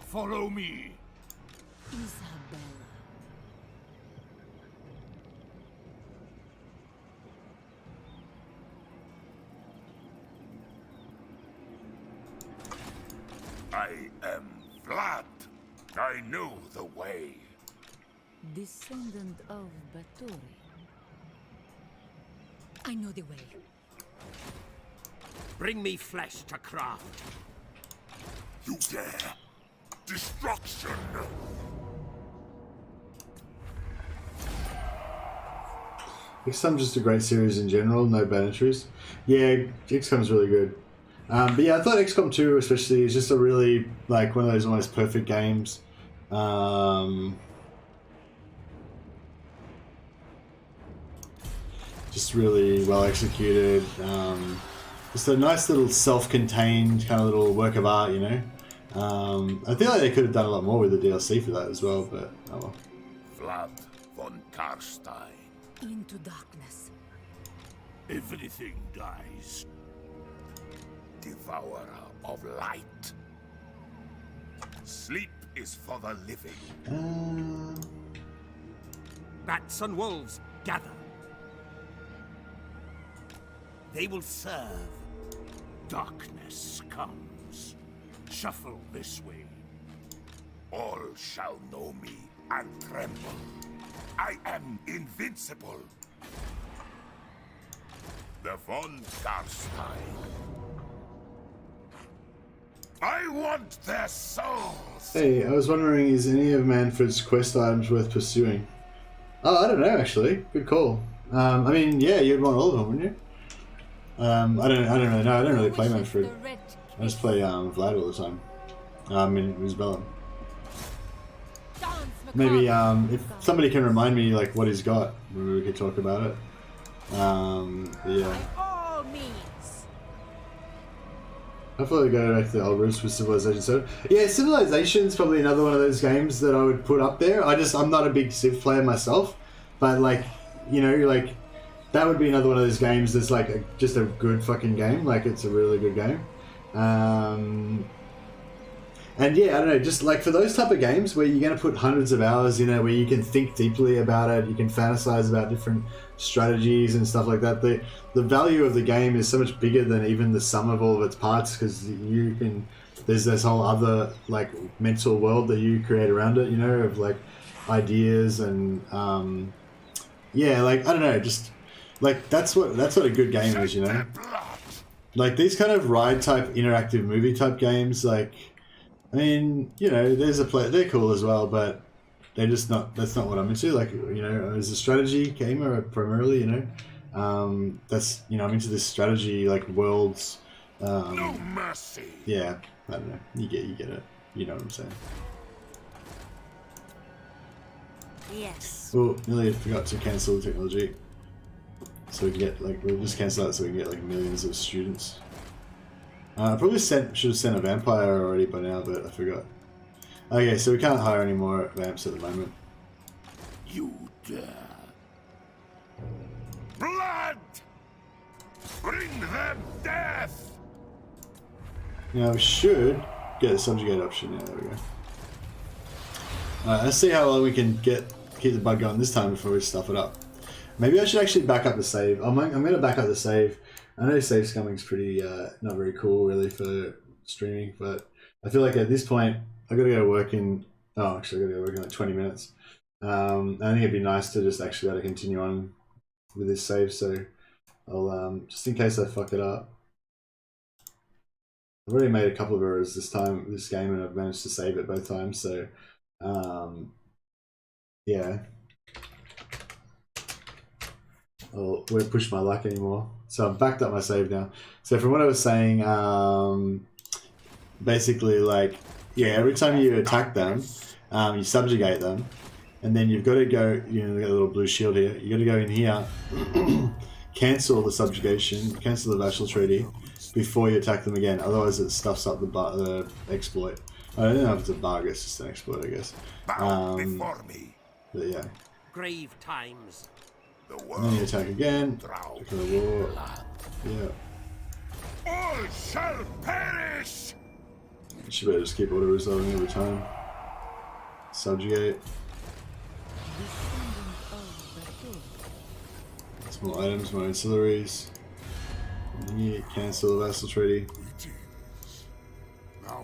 Follow me. Isabella. I am Vlad. I know the way. Descendant of Bathory. I know the way. Bring me flesh to craft. You dare. Destruction. XCOM's just a great series in general, no bad entries. Yeah, XCOM's really good. But yeah, I thought XCOM 2 especially is just a really, like, one of those almost perfect games. Just really well executed. Just a nice little self-contained kind of little work of art, you know. I feel like they could have done a lot more with the DLC for that as well, but oh well. Vlad von Carstein. Into darkness. Everything dies. Devourer of light. Sleep is for the living. Bats and wolves, gather. They will serve. Darkness comes. Shuffle this way. All shall know me and tremble. I am invincible. The von Carstein. I want their souls. Hey, I was wondering, is any of Manfred's quest items worth pursuing? Oh, I don't know actually. Good call. I mean, yeah, you'd want all of them, wouldn't you? I don't really know. I don't really play Manfred. I just play Vlad all the time. I mean, Isabella. Maybe if somebody can remind me like what he's got, maybe we could talk about it. Yeah. By all means. Hopefully we go back to the old roots with Civilization 7. Yeah, Civilization's probably another one of those games that I would put up there. I'm not a big Civ player myself, but like, you know, like that would be another one of those games that's like just a good fucking game. Like it's a really good game. And yeah, I don't know, just like for those type of games where you're going to put hundreds of hours in it, where you can think deeply about it, you can fantasize about different strategies and stuff like that. The value of the game is so much bigger than even the sum of all of its parts, because there's this whole other like mental world that you create around it, you know, of like ideas and yeah, like I don't know, just like that's what a good game is, you know. Like these kind of ride type interactive movie type games, like I mean, you know, they're cool as well, but they're just not. That's not what I'm into. Like, you know, as a strategy gamer primarily, you know, that's, you know, I'm into this strategy like worlds No mercy. Yeah, I don't know. You get it. You know what I'm saying. Yes. Oh, nearly forgot to cancel technology. So we can get, like, we'll just cancel that so we can get, like, millions of students. I probably should have sent a vampire already by now, but I forgot. Okay, so we can't hire any more vamps at the moment. You dare. Blood! Bring them death! Now we should get a subjugate option. Yeah, there we go. Alright, let's see how long we can keep the bug going this time before we stuff it up. Maybe I should actually back up the save. I'm going to back up the save. I know save scumming's pretty not very cool really for streaming, but I feel like at this point I got to go work in. Oh, actually, I got to go work in like 20 minutes. I think it'd be nice to just actually be able to continue on with this save. So I'll just in case I fuck it up. I've already made a couple of errors this game, and I've managed to save it both times. So yeah. I won't push my luck anymore. So I've backed up my save now. So from what I was saying, basically, like, yeah, every time you attack them, you subjugate them, and then you've got to go, you know, got a little blue shield here, you got to go in here, cancel the subjugation, cancel the vassal treaty, before you attack them again, otherwise it stuffs up the exploit. I don't know if it's a bug, it's just an exploit, I guess. Bow before me. But yeah. Grave times. The And then you world attack again, drown declare war. Yeah. all shall perish. You should better just keep auto resolving every time. Subjugate. Some more items, more ancillaries. And then you cancel the vassal treaty. Now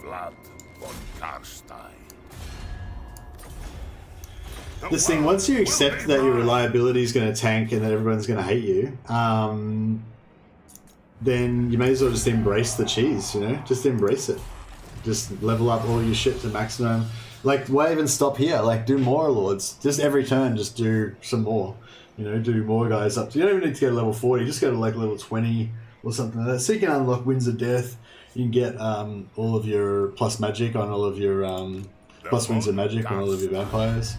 Vlad von Carstein. This thing, once you accept that your reliability is going to tank and that everyone's going to hate you, then you may as well just embrace the cheese, you know? Just embrace it. Just level up all your shit to maximum. Like, why even stop here? Like, do more lords. Just every turn, just do some more. You know, do more guys up. You don't even need to go to level 40. Just go to, like, level 20 or something like that. So you can unlock Winds of Death. You can get all of your plus magic on all of your... plus Winds of Magic on all of your vampires.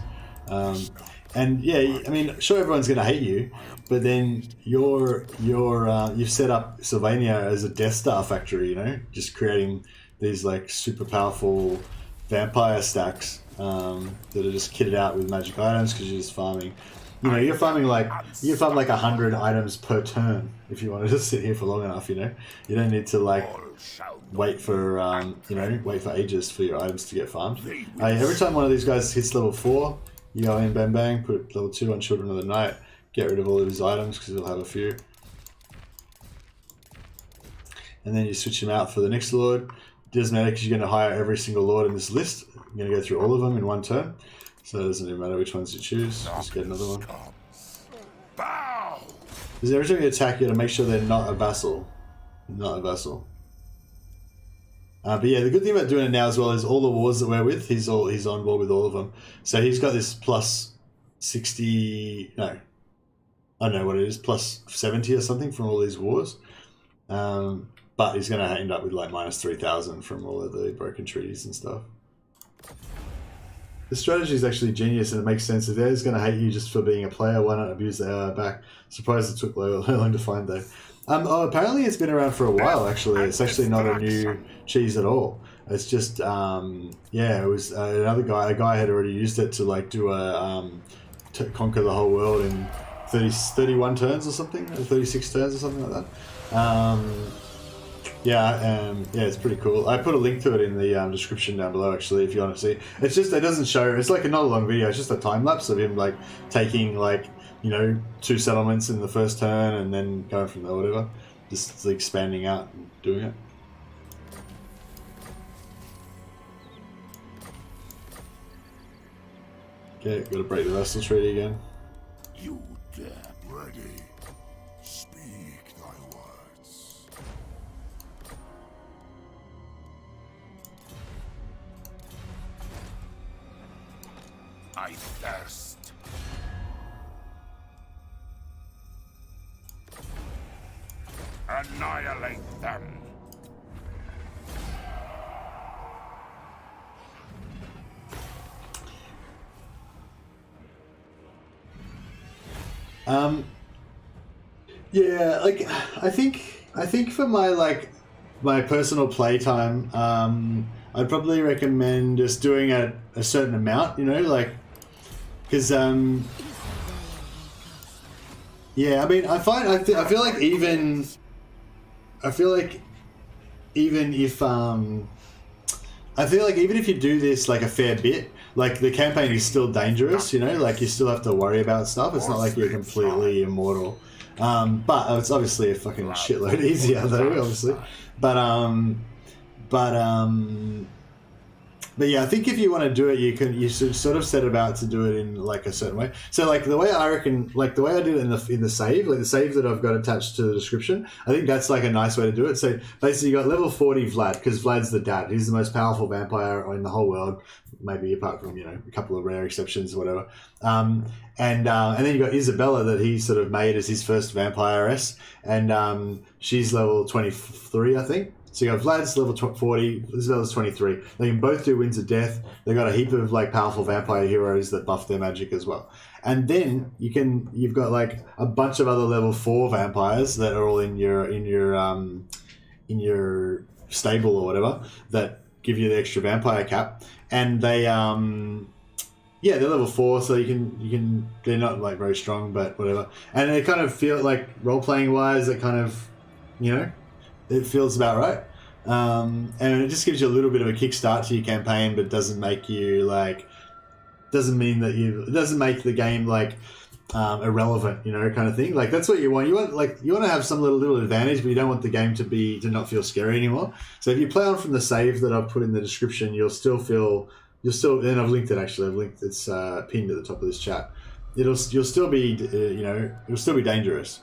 And yeah, I mean, sure, everyone's going to hate you, but then you've set up Sylvania as a Death Star factory, you know, just creating these like super powerful vampire stacks that are just kitted out with magic items because you're just farming. You know, you farm like 100 items per turn if you want to just sit here for long enough. You know, you don't need to like wait for wait for ages for your items to get farmed. Every time one of these guys hits level 4. You go in, bang bang, put level 2 on Children of the Night, get rid of all of his items because he'll have a few. And then you switch him out for the next Lord. It doesn't matter because you're going to hire every single Lord in this list. You're going to go through all of them in one turn. So it doesn't even matter which ones you choose, just get another one. Because every time you attack, you got to make sure they're not a vassal. Not a vassal. But yeah, the good thing about doing it now as well is all the wars that we're with, he's on board with all of them. So he's got this plus 60, no, I don't know what it is, plus 70 or something from all these wars. But he's going to end up with like minus 3,000 from all of the broken treaties and stuff. The strategy is actually genius and it makes sense. If they're going to hate you just for being a player, why not abuse the AI back? Surprised it took long to find though. Apparently it's been around for a while actually. It's actually not a new cheese at all. It's just, yeah, it was a guy had already used it to like do to conquer the whole world in 31 turns or something, or 36 turns or something like that. Yeah, it's pretty cool. I put a link to it in the description down below actually if you want to see. It's just, it doesn't show, it's like not a long video, it's just a time lapse of him like taking like, you know, 2 settlements in the first turn and then going from there, whatever. Just like expanding out and doing it. Okay, gotta break the vassal treaty again. You dare ready. Speak thy words. I thirst. Annihilate them. Yeah, like I think for my personal playtime, I'd probably recommend just doing a certain amount, you know, like because yeah, I mean, I feel like even if you do this like a fair bit, like the campaign is still dangerous, you know, like you still have to worry about stuff. It's not like you're completely immortal. But it's obviously a fucking shitload easier though, obviously. But yeah, I think if you want to do it, you should sort of set about to do it in like a certain way. So like the way I reckon, like the way I did it in the save, like the save that I've got attached to the description, I think that's like a nice way to do it. So basically you got level 40 Vlad, because Vlad's the dad. He's the most powerful vampire in the whole world, maybe apart from, you know, a couple of rare exceptions or whatever. And then you got Isabella that he sort of made as his first vampiress, and she's level 23, I think. So you got Vlad's level 40, Isabella's 23. They can both do Winds of Death. They got a heap of like powerful vampire heroes that buff their magic as well. And then you've got like a bunch of other level 4 vampires that are all in your stable or whatever that give you the extra vampire cap. And they yeah, they're level 4, so you can they're not like very strong, but whatever. And they kind of feel like role playing wise, it kind of, you know, it feels about right. And it just gives you a little bit of a kickstart to your campaign, but doesn't make you like, it doesn't make the game like irrelevant, you know, kind of thing. Like that's what you want. You want to have some little advantage, but you don't want the game to not feel scary anymore. So if you play on from the save that I've put in the description, and I've linked it actually. It's pinned at the top of this chat. You'll still be, you know, it'll still be dangerous.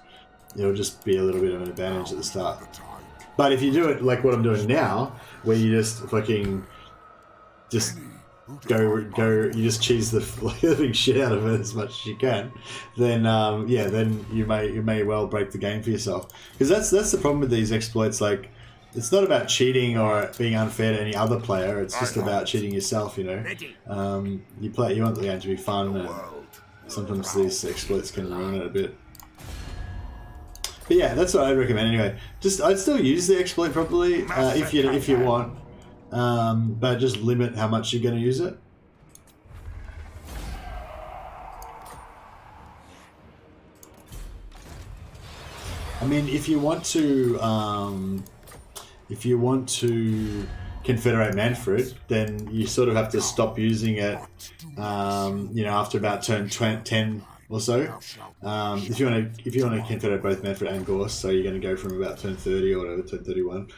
It'll just be a little bit of an advantage at the start. But if you do it like what I'm doing now, where you just fucking just go, you just cheese the living shit out of it as much as you can, then yeah, then you may well break the game for yourself. Because that's the problem with these exploits. Like, it's not about cheating or being unfair to any other player. It's just about cheating yourself. You know, you want the game to be fun, and sometimes these exploits can ruin it a bit. But yeah, that's what I'd recommend anyway. I'd still use the exploit properly if you want, but just limit how much you're going to use it. I mean, if you want to confederate Manfred, then you sort of have to stop using it, you know, after about turn 10 or so. If you want to confederate both Manfred and Gorse, so you're going to go from about turn 30 or whatever, turn 31,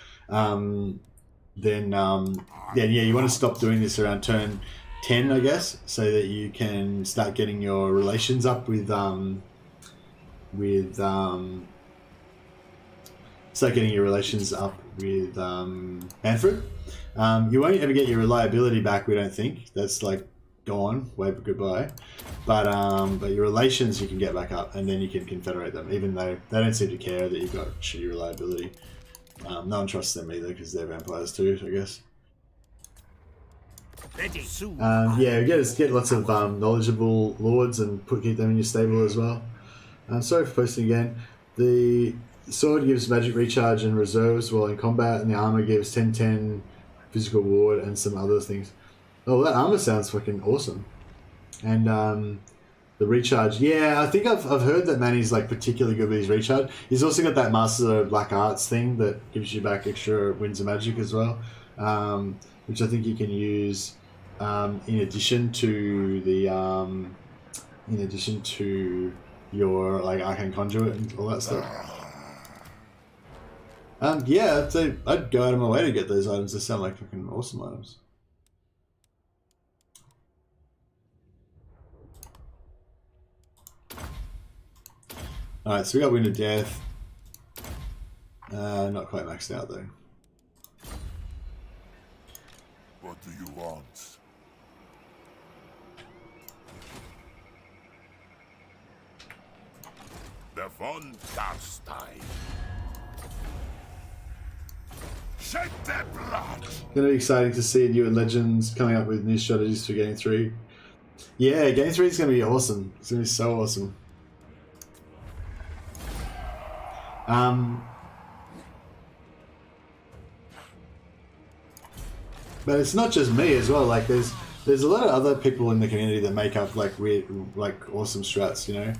then yeah, you want to stop doing this around turn 10, I guess, so that you can start getting your relations up with Manfred. You won't ever get your reliability back, we don't think. That's like gone, wave goodbye. But your relations you can get back up, and then you can confederate them, even though they don't seem to care that you've got shitty reliability. No one trusts them either because they're vampires too, I guess. Yeah, you get lots of knowledgeable lords and keep them in your stable as well. Sorry for posting again. The sword gives magic recharge and reserves while in combat, and the armor gives 10/10 physical ward and some other things. Oh, that armor sounds fucking awesome. And the recharge, yeah, I think I've heard that Manny's like particularly good with his recharge. He's also got that Master of Black Arts thing that gives you back extra winds of magic as well, which I think you can use in addition to your like Arcane Conduit and all that stuff. Yeah, I'd go out of my way to get those items. They sound like fucking awesome items. Alright, so we got Wind of Death. Not quite maxed out though. What do you want? Herr von Carstein. Shed their blood! Gonna be exciting to see new Legends coming up with new strategies for Game 3. Yeah, Game 3 is gonna be awesome. It's gonna be so awesome. But it's not just me as well. Like there's a lot of other people in the community that make up like weird, like awesome strats. You know,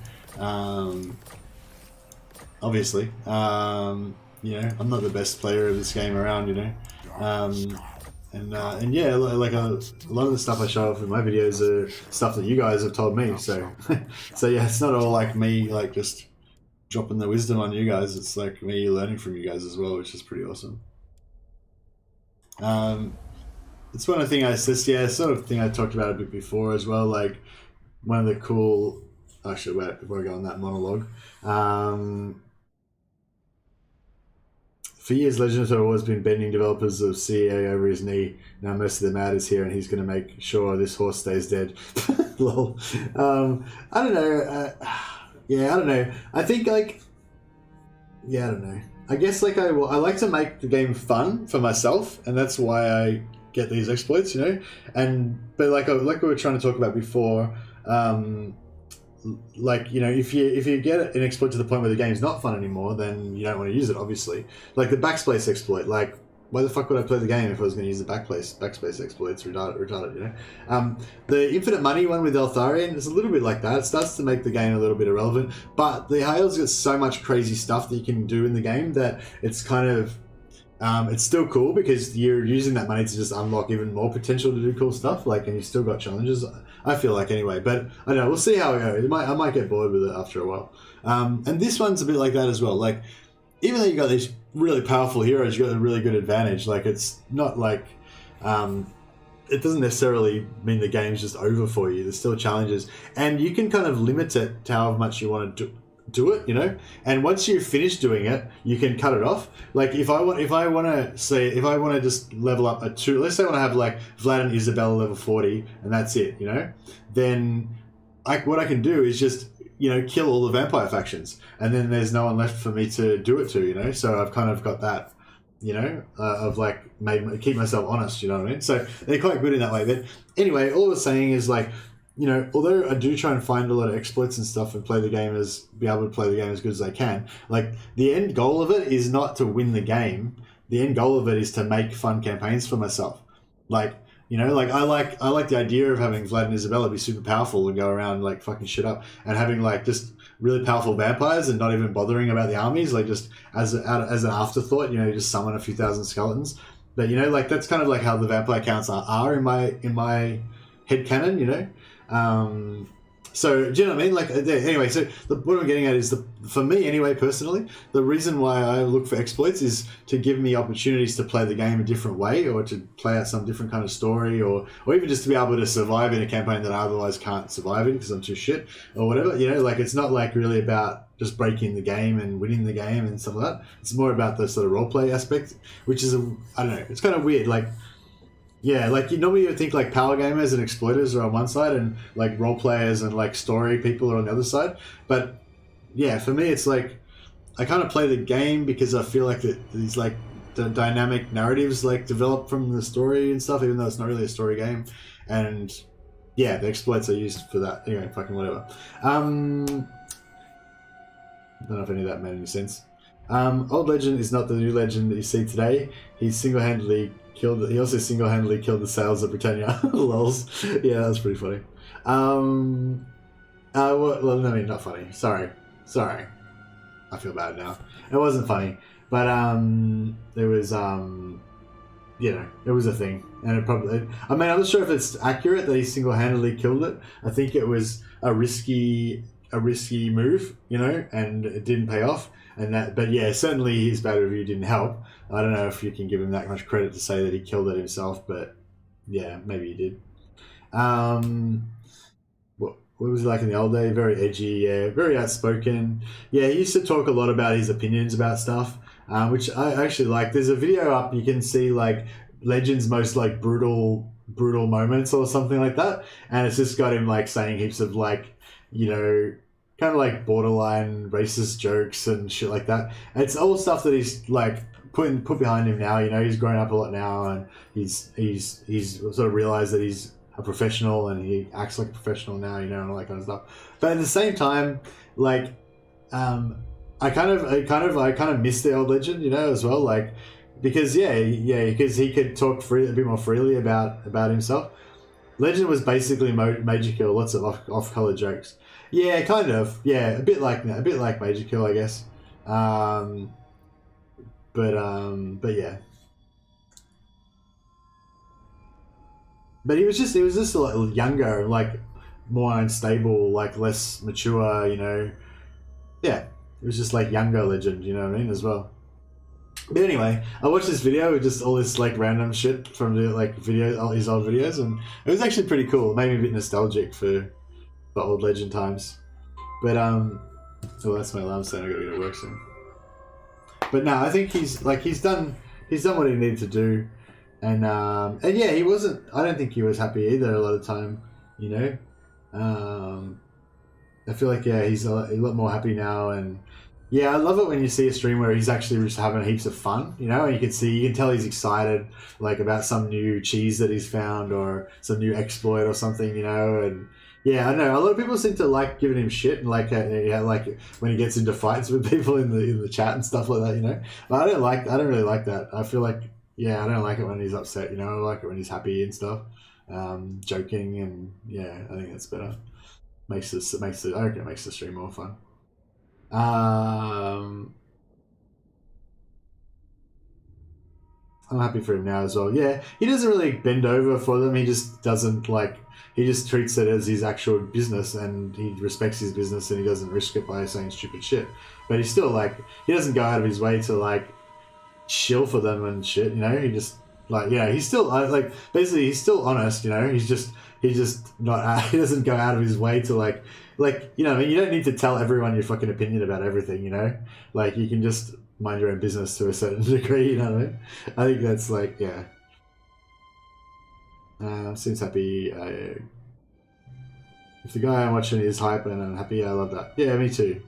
obviously, you know, I'm not the best player of this game around. You know, and yeah, like a lot of the stuff I show off in my videos are stuff that you guys have told me. So, so yeah, it's not all like me like just dropping the wisdom on you guys. It's like me learning from you guys as well, which is pretty awesome. It's one of the things sort of thing I talked about a bit before as well. Like one of the cool. Actually, wait before I go on that monologue. For years, Legend have always been bending developers of CEA over his knee. Now most of the mad is here, and he's going to make sure this horse stays dead. Lol. I don't know. Yeah, I don't know. I think like, yeah, I don't know. I guess like I like to make the game fun for myself, and that's why I get these exploits, you know. But like we were trying to talk about before, like, you know, if you get an exploit to the point where the game's not fun anymore, then you don't want to use it, obviously. Like the backspace exploit, like why the fuck would I play the game if I was going to use the backspace exploit? It's retarded, you know. The infinite money one with Eltharion is a little bit like that. It starts to make the game a little bit irrelevant, but the Hale's got so much crazy stuff that you can do in the game that it's kind of it's still cool because you're using that money to just unlock even more potential to do cool stuff. Like, and you've still got challenges. I feel like anyway, but I don't know. We'll see how it goes. I might get bored with it after a while. And this one's a bit like that as well. Like, even though you got these really powerful heroes, you got a really good advantage. Like, it's not like it doesn't necessarily mean the game's just over for you. There's still challenges, and you can kind of limit it to how much you want to do it, you know. And once you finish doing it, you can cut it off. Like if I want to just level up a 2, let's say I want to have like Vlad and Isabella level 40, and that's it, you know. Then what I can do is just, you know, kill all the vampire factions, and then there's no one left for me to do it to, you know. So I've kind of got that, you know, of like keep myself honest, you know what I mean. So they're quite good in that way. But anyway, all I was saying is like, you know, although I do try and find a lot of exploits and stuff and be able to play the game as good as I can, like the end goal of it is not to win the game. The end goal of it is to make fun campaigns for myself. Like, you know, like I like the idea of having Vlad and Isabella be super powerful and go around like fucking shit up, and having like just really powerful vampires and not even bothering about the armies, like just as an afterthought, you know, just summon a few thousand skeletons. But you know, like that's kind of like how the vampire counts are in my head canon, you know. So do you know what I mean? Like anyway, so what I'm getting at is for me anyway, personally, the reason why I look for exploits is to give me opportunities to play the game a different way, or to play out some different kind of story, or even just to be able to survive in a campaign that I otherwise can't survive in because I'm too shit or whatever. You know, like it's not like really about just breaking the game and winning the game and stuff like that. It's more about the sort of roleplay aspect, which is I don't know. It's kind of weird, like. Yeah, like you normally would think like power gamers and exploiters are on one side, and like role players and like story people are on the other side. But yeah, for me, it's like I kind of play the game because I feel like these like the dynamic narratives like develop from the story and stuff, even though it's not really a story game. And yeah, the exploits are used for that. Anyway, fucking whatever. I don't know if any of that made any sense. Old Legend is not the new Legend that you see today. He also single-handedly killed the sails of Britannia. Lols. Yeah, that's pretty funny. Well, I mean, not funny. Sorry. I feel bad now. It wasn't funny, but it was you know, it was a thing, and it probably. I mean, I'm not sure if it's accurate that he single-handedly killed it. I think it was a risky move, you know, and it didn't pay off. But yeah, certainly his bad review didn't help. I don't know if you can give him that much credit to say that he killed it himself, but yeah, maybe he did. What was he like in the old day? Very edgy, yeah, very outspoken. Yeah, he used to talk a lot about his opinions about stuff, which I actually like. There's a video up, you can see like Legend's most like brutal moments or something like that, and it's just got him like saying heaps of like, you know, kind of like borderline racist jokes and shit like that. And it's all stuff that he's like put behind him now. You know, he's grown up a lot now, and he's sort of realized that he's a professional and he acts like a professional now. You know, and all that kind of stuff. But at the same time, like, I kind of miss the old Legend, you know, as well. Like, because because he could talk a bit more freely about himself. Legend was basically Major Kill, lots of off-color jokes. Yeah, kind of. Yeah, a bit like Major Kill, I guess. But yeah. But he was just a lot younger, like more unstable, like less mature, you know. Yeah, it was just like younger Legend, you know what I mean, as well. But anyway, I watched this video with just all this like random shit from the like his old videos, and it was actually pretty cool. It made me a bit nostalgic for the old Legend times. But oh, that's my alarm saying I gotta go to work soon. But no, I think he's done what he needed to do, and yeah, he wasn't. I don't think he was happy either a lot of the time, you know. I feel like he's a lot more happy now, and yeah, I love it when you see a stream where he's actually just having heaps of fun, you know, and you can tell he's excited, like about some new cheese that he's found or some new exploit or something, you know, and yeah, I know a lot of people seem to like giving him shit and like like when he gets into fights with people in the chat and stuff like that, you know. But I don't really like that. I feel like I don't like it when he's upset, you know. I like it when he's happy and stuff, joking, and yeah, I think that's better. I reckon it makes the stream more fun. I'm happy for him now as well. Yeah, he doesn't really bend over for them. He just doesn't he just treats it as his actual business, and he respects his business, and he doesn't risk it by saying stupid shit. But he's still he doesn't go out of his way to shill for them and shit, you know. He just he's still basically he's still honest, you know. He's just not he doesn't go out of his way to you know, I mean, you don't need to tell everyone your fucking opinion about everything, you know. You can just mind your own business to a certain degree, you know what I mean? I think that's seems happy. If the guy I'm watching is hype and I'm happy, I love that. Yeah, me too.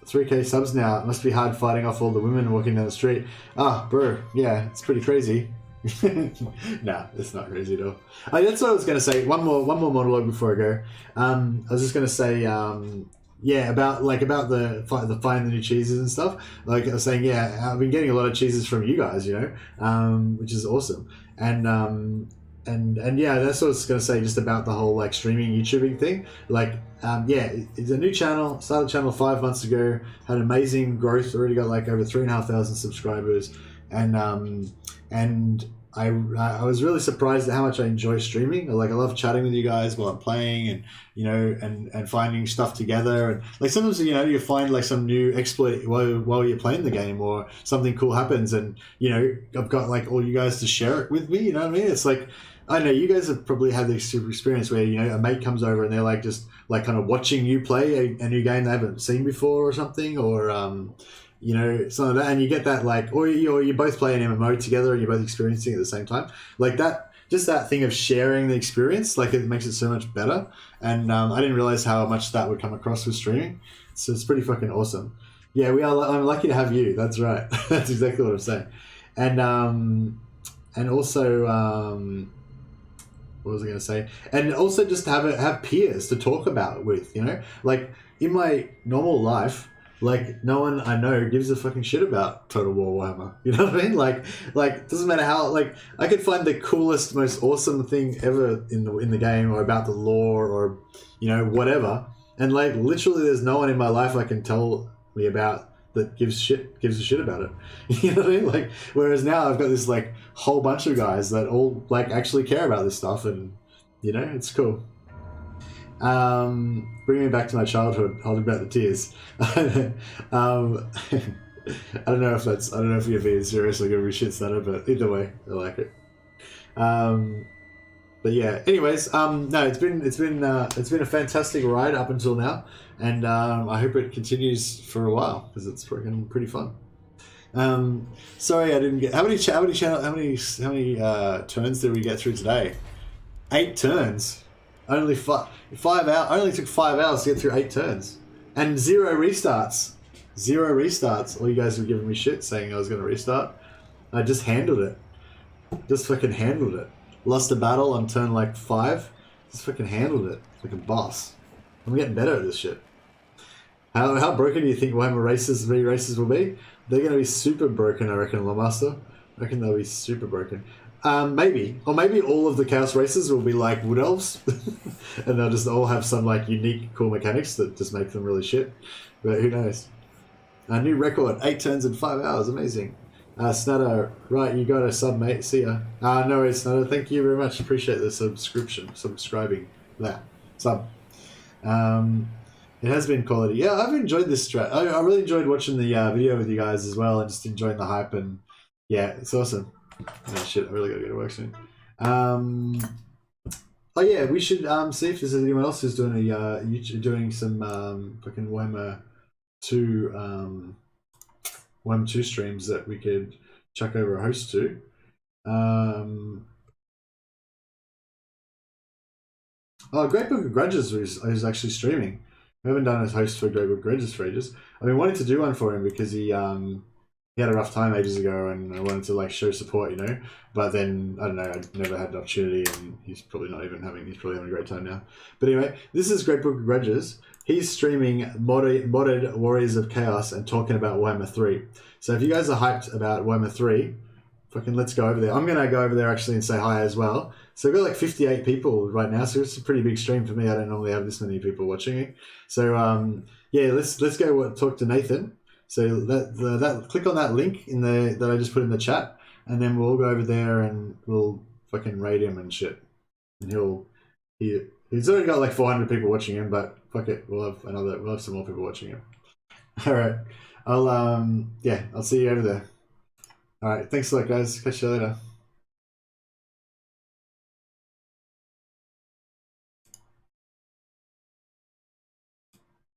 3K subs now. It must be hard fighting off all the women walking down the street. Bro, yeah, it's pretty crazy. Nah, it's not crazy at all. That's what I was going to say. One more monologue before I go. I was just going to say, about the finding the new cheeses and stuff. Like I was saying, I've been getting a lot of cheeses from you guys, you know, which is awesome. And that's what I was going to say just about the whole streaming YouTubing thing. It's a new channel. Started the channel 5 months ago. Had amazing growth. Already got over 3,500 subscribers. And I was really surprised at how much I enjoy streaming. I love chatting with you guys while I'm playing, and you know, and finding stuff together. And sometimes, you know, you find some new exploit while you're playing the game, or something cool happens, and you know, I've got all you guys to share it with me. You know what I mean? It's I know you guys have probably had this super experience where, you know, a mate comes over and they're just kind of watching you play a new game they haven't seen before or something, or you know, something like that, and you get that or you both play an MMO together and you're both experiencing it at the same time. That thing of sharing the experience, it makes it so much better. And I didn't realize how much that would come across with streaming. So it's pretty fucking awesome. Yeah, I'm lucky to have you. That's right. That's exactly what I'm saying. And also, what was I going to say? And also just have peers to talk about with, you know, in my normal life, no one I know gives a fucking shit about Total War Warhammer. You know what I mean? It doesn't matter how, I could find the coolest, most awesome thing ever in the game, or about the lore, or, you know, whatever. And literally there's no one in my life I can tell me about that gives a shit about it. You know what I mean? Whereas now I've got this whole bunch of guys that all actually care about this stuff, and you know, it's cool. Bringing me back to my childhood, holding back the tears. I don't know if you're being serious or gonna be shit started, but either way, I like it. But yeah, anyways, no, it's been a fantastic ride up until now, and I hope it continues for a while, because it's freaking pretty fun. Sorry, I didn't get how many turns did we get through today? 8 turns. Only 5 hours. Only took 5 hours to get through 8 turns, and 0 restarts. 0 restarts. All you guys were giving me shit saying I was going to restart. I just handled it. Just fucking handled it. Lost a battle on turn like 5. Just fucking handled it like a boss. I'm getting better at this shit. How broken do you think Warhammer races will be? They're going to be super broken, I reckon, Lawmaster. I reckon they'll be super broken. Maybe. Or maybe all of the Chaos races will be like Wood Elves. And they'll just all have some like unique cool mechanics that just make them really shit. But who knows? A new record, 8 turns in 5 hours. Amazing. Snatter, right, you got a sub, mate. See ya. No worries, Snatter. Thank you very much. Appreciate the subscribing. That. Sub. It has been quality. Yeah, I've enjoyed this strat. I really enjoyed watching the video with you guys as well and just enjoying the hype. And yeah, it's awesome. Oh shit, I really gotta go to work soon. Oh yeah, we should see if there's anyone else who's doing doing some fucking Warhammer 2 streams that we could chuck over a host to. Oh, Great Book of Grudges is actually streaming. We haven't done a host for Great Book of Grudges for ages. I've been wanting to do one for him because he had a rough time ages ago, and I wanted to like show support, you know. But then I don't know, I never had the opportunity, and he's probably having a great time now. But anyway, this is Great Book of Grudges. He's streaming modded Warriors of Chaos and talking about Warhammer 3. So if you guys are hyped about Warhammer 3, fucking let's go over there. I'm gonna go over there actually and say hi as well. So we've got like 58 people right now, so it's a pretty big stream for me. I don't normally have this many people watching it. So yeah, let's go talk to Nathan. So click on that link that I just put in the chat, and then we'll go over there and we'll fucking raid him and shit. And he's already got like 400 people watching him, but fuck it, we'll have some more people watching him. All right, I'll see you over there. All right, thanks a lot, guys. Catch you later.